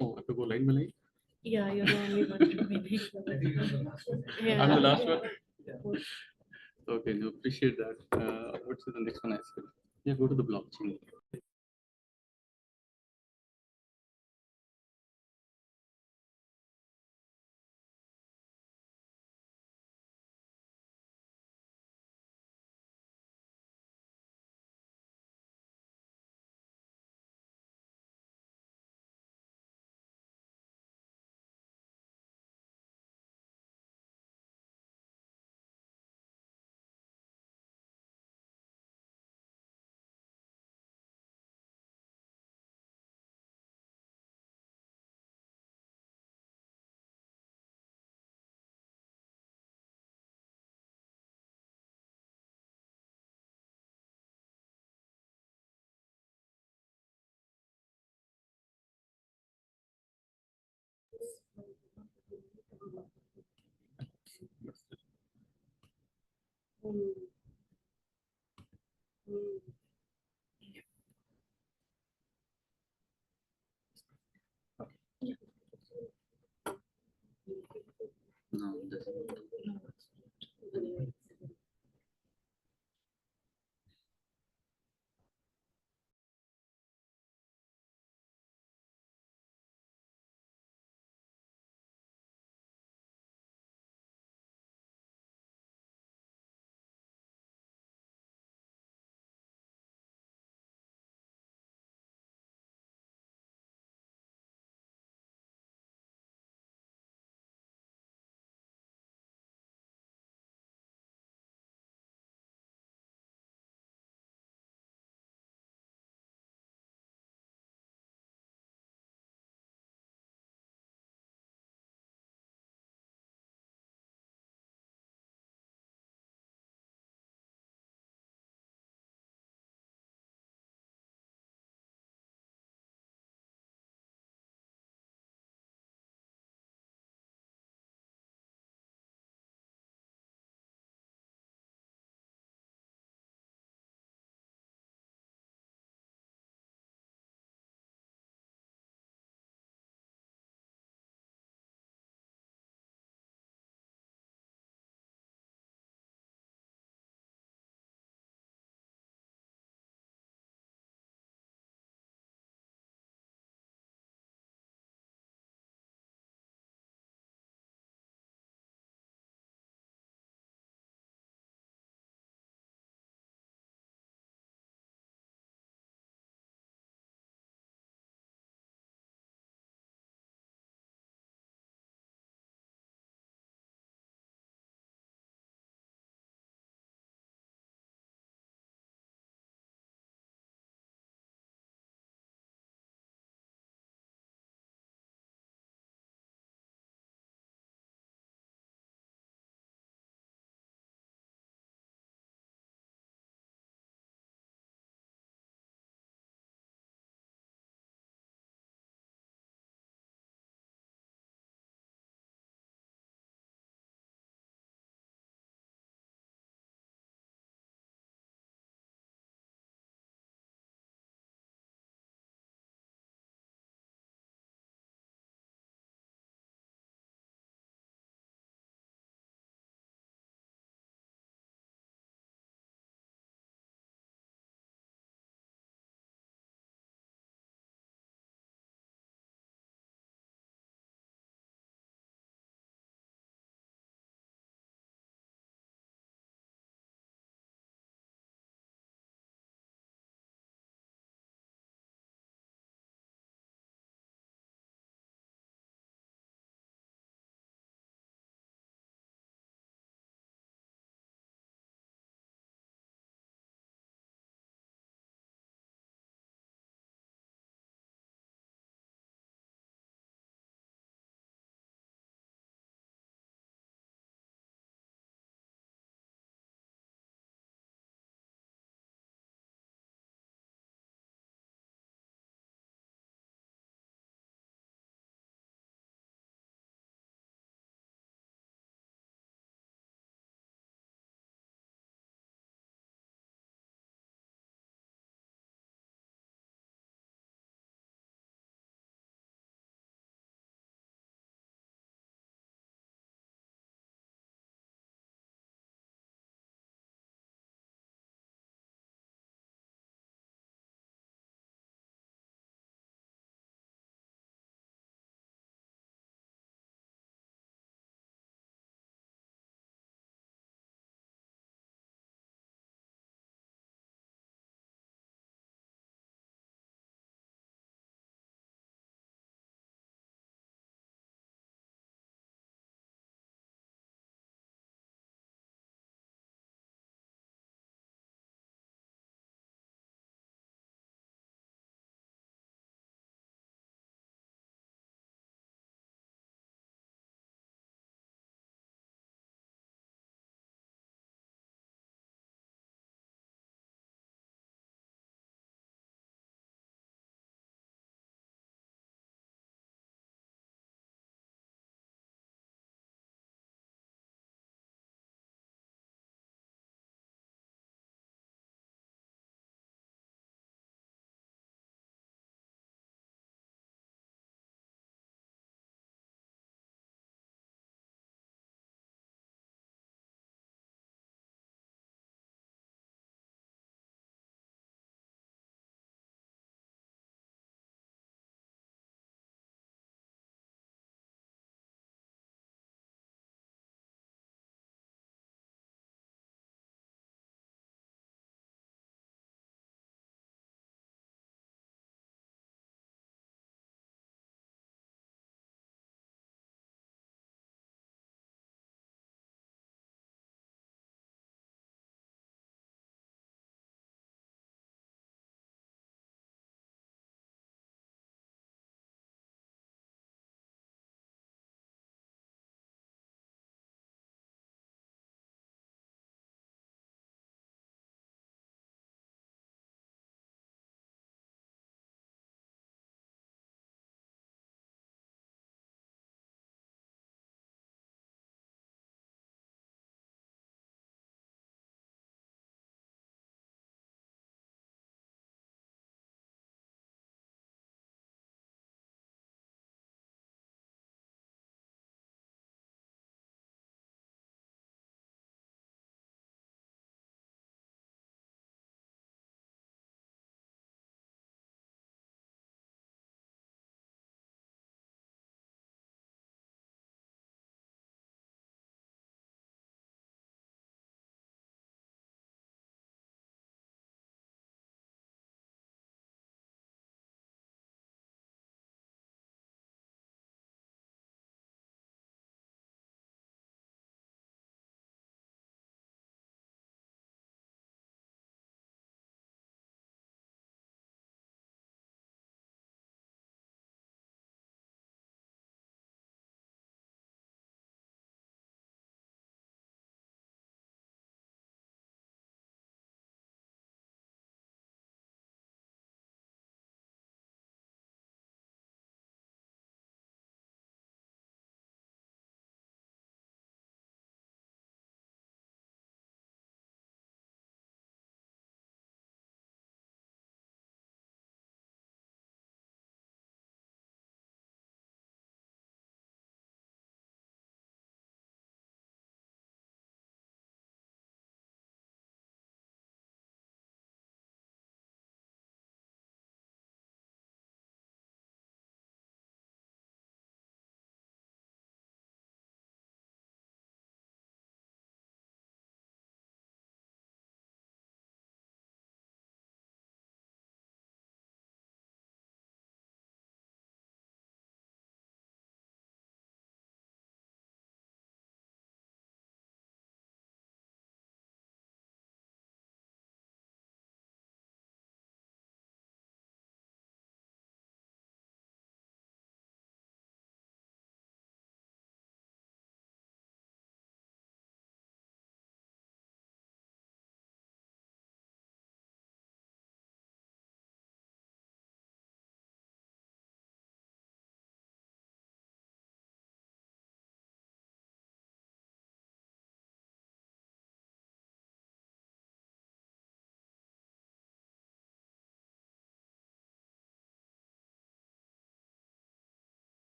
Oh, I have to go line by line? Yeah, you're the only one maybe. Yeah. I'm the last one? Okay, no, appreciate that. What's the next one I said? Yeah, go to the blockchain. No, this-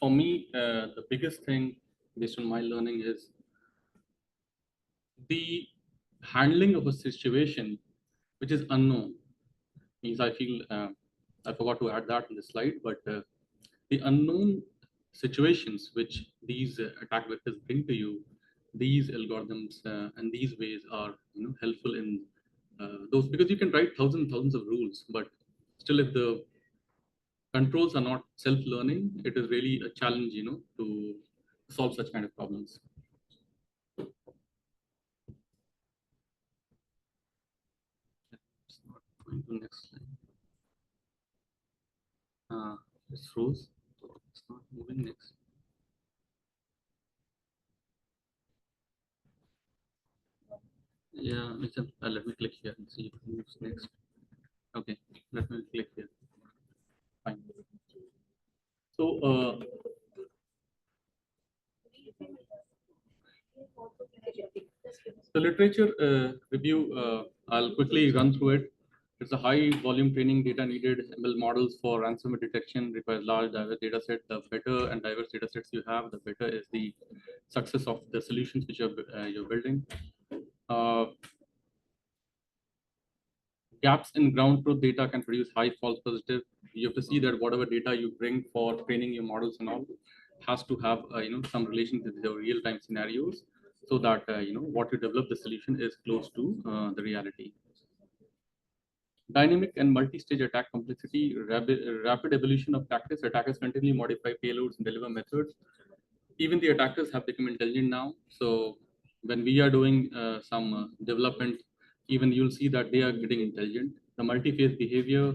For me, the biggest thing based on my learning is the handling of a situation which is unknown. Means I feel I forgot to add that in the slide, but the unknown situations which these attack vectors bring to you, these algorithms and these ways are helpful in those, because you can write thousands of rules, but still if the controls are not self-learning, it is really a challenge, to solve such kind of problems. Going to next slide. It's froze. It's not moving next. Yeah, let me click here and see if it moves next. Okay, let me click here. Fine. So, the literature review, I'll quickly run through it. It's a high volume training data needed. ML models for ransomware detection requires large diverse data set. The better and diverse data sets you have, the better is the success of the solutions which you're building. Gaps in ground truth data can produce high false positive. You have to see that whatever data you bring for training your models and all has to have some relation to the real-time scenarios, so that what you develop the solution is close to the reality. Dynamic and multi-stage attack complexity, rapid evolution of tactics. Attackers continually modify payloads and deliver methods. Even the attackers have become intelligent now. So when we are doing some development, even you'll see that they are getting intelligent. The multi-phase behavior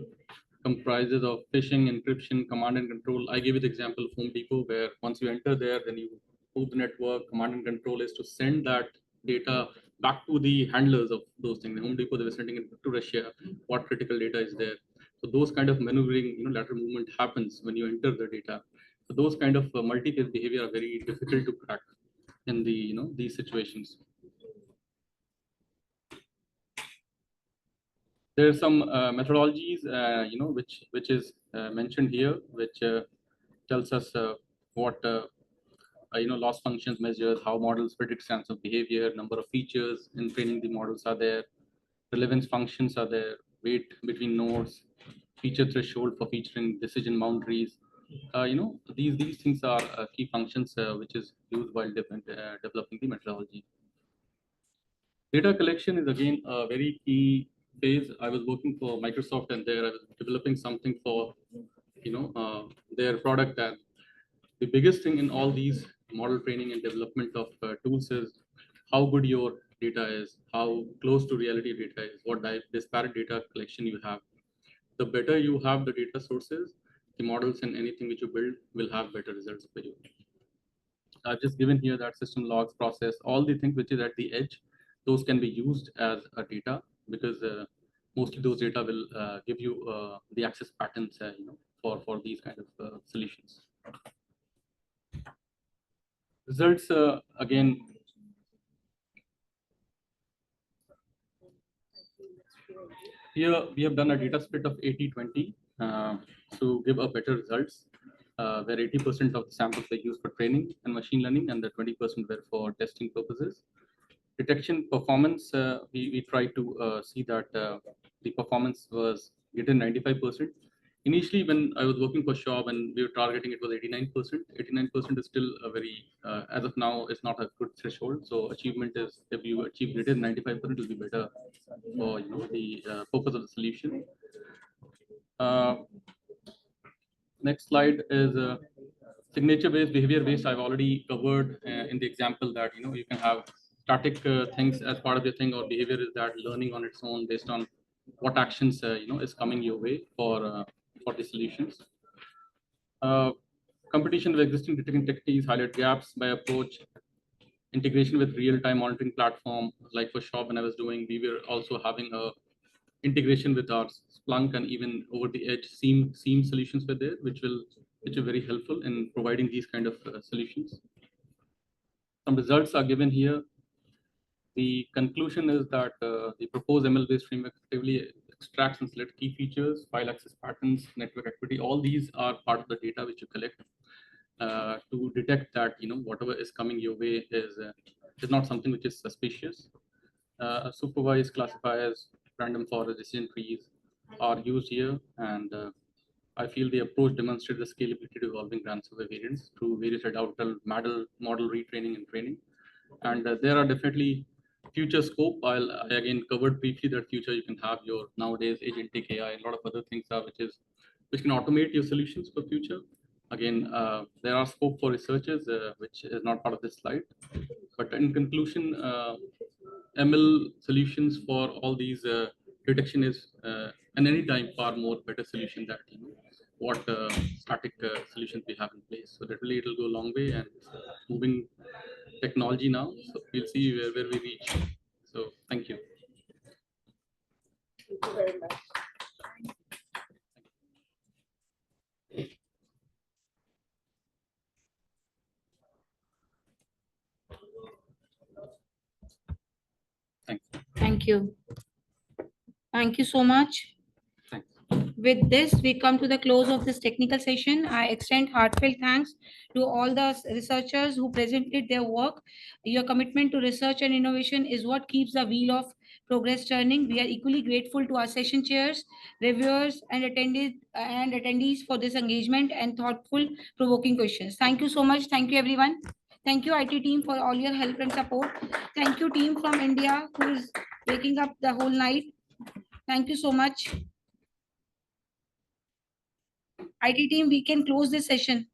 comprises of phishing, encryption, command and control. I gave you the example of Home Depot, where once you enter there, then you move the network. Command and control is to send that data back to the handlers of those things. The Home Depot, they were sending it to Russia. What critical data is there? So those kind of maneuvering, lateral movement happens when you enter the data. So those kind of multi-phase behavior are very difficult to crack in the these situations. There are some methodologies, which is mentioned here, which tells us what loss functions measures, how models predict sense of behavior, number of features in training the models are there, relevance functions are there, weight between nodes, feature threshold for featuring decision boundaries. These things are key functions which is used while developing the methodology. Data collection is again a very key phase. I was working for Microsoft, and there I was developing something for their product. And the biggest thing in all these model training and development of tools is how good your data is, how close to reality data is, what disparate data collection you have. The better you have the data sources, the models and anything which you build will have better results for you. I've just given here that system logs, process, all the things which is at the edge, those can be used as a data, because mostly those data will give you the access patterns, for these kind of solutions. Results, again, here we have done a data split of 80-20 to give a better results, where 80% of the samples were used for training and machine learning, and the 20% were for testing purposes. Detection performance, we tried to see that the performance was greater than 95%. Initially, when I was working for Shaw, and we were targeting, it was 89%. 89% is still a very, as of now, it's not a good threshold. So achievement is, if you achieve greater than 95%, it will be better for the purpose of the solution. Next slide is signature-based, behavior-based. I've already covered in the example that you can have static things as part of your thing, or behavior is that learning on its own based on what actions is coming your way for the solutions. Competition with existing detecting techniques, highlight gaps by approach, integration with real-time monitoring platform. Like for Shop, when I was doing, we were also having a integration with our Splunk, and even over the edge SIEM solutions were there, which are very helpful in providing these kind of solutions. Some results are given here. The conclusion is that the proposed ML-based framework effectively extracts and selects key features, file access patterns, network activity. All these are part of the data which you collect. to detect that whatever is coming your way is not something which is suspicious. Supervised classifiers, random forest decision trees are used here, and I feel the approach demonstrates the scalability to evolving ransomware variants through various adaptive model retraining and training. And there are definitely future scope. I again covered briefly that future you can have your nowadays agentic AI and a lot of other things are which can automate your solutions for future. Again, there are scope for researchers, which is not part of this slide. But in conclusion, ML solutions for all these detection is and any time far more better solution that what static solutions we have in place. So definitely it will go a long way and moving technology now. So we'll see where we reach. So thank you. Thank you very much. Thank you. Thank you so much. Thanks. With this, we come to the close of this technical session. I extend heartfelt thanks to all the researchers who presented their work. Your commitment to research and innovation is what keeps the wheel of progress turning. We are equally grateful to our session chairs, reviewers, and attendees for this engagement and thoughtful, provoking questions. Thank you so much. Thank you, everyone. Thank you, IT team, for all your help and support. Thank you, team from India, who is waking up the whole night. Thank you so much. IT team, we can close this session.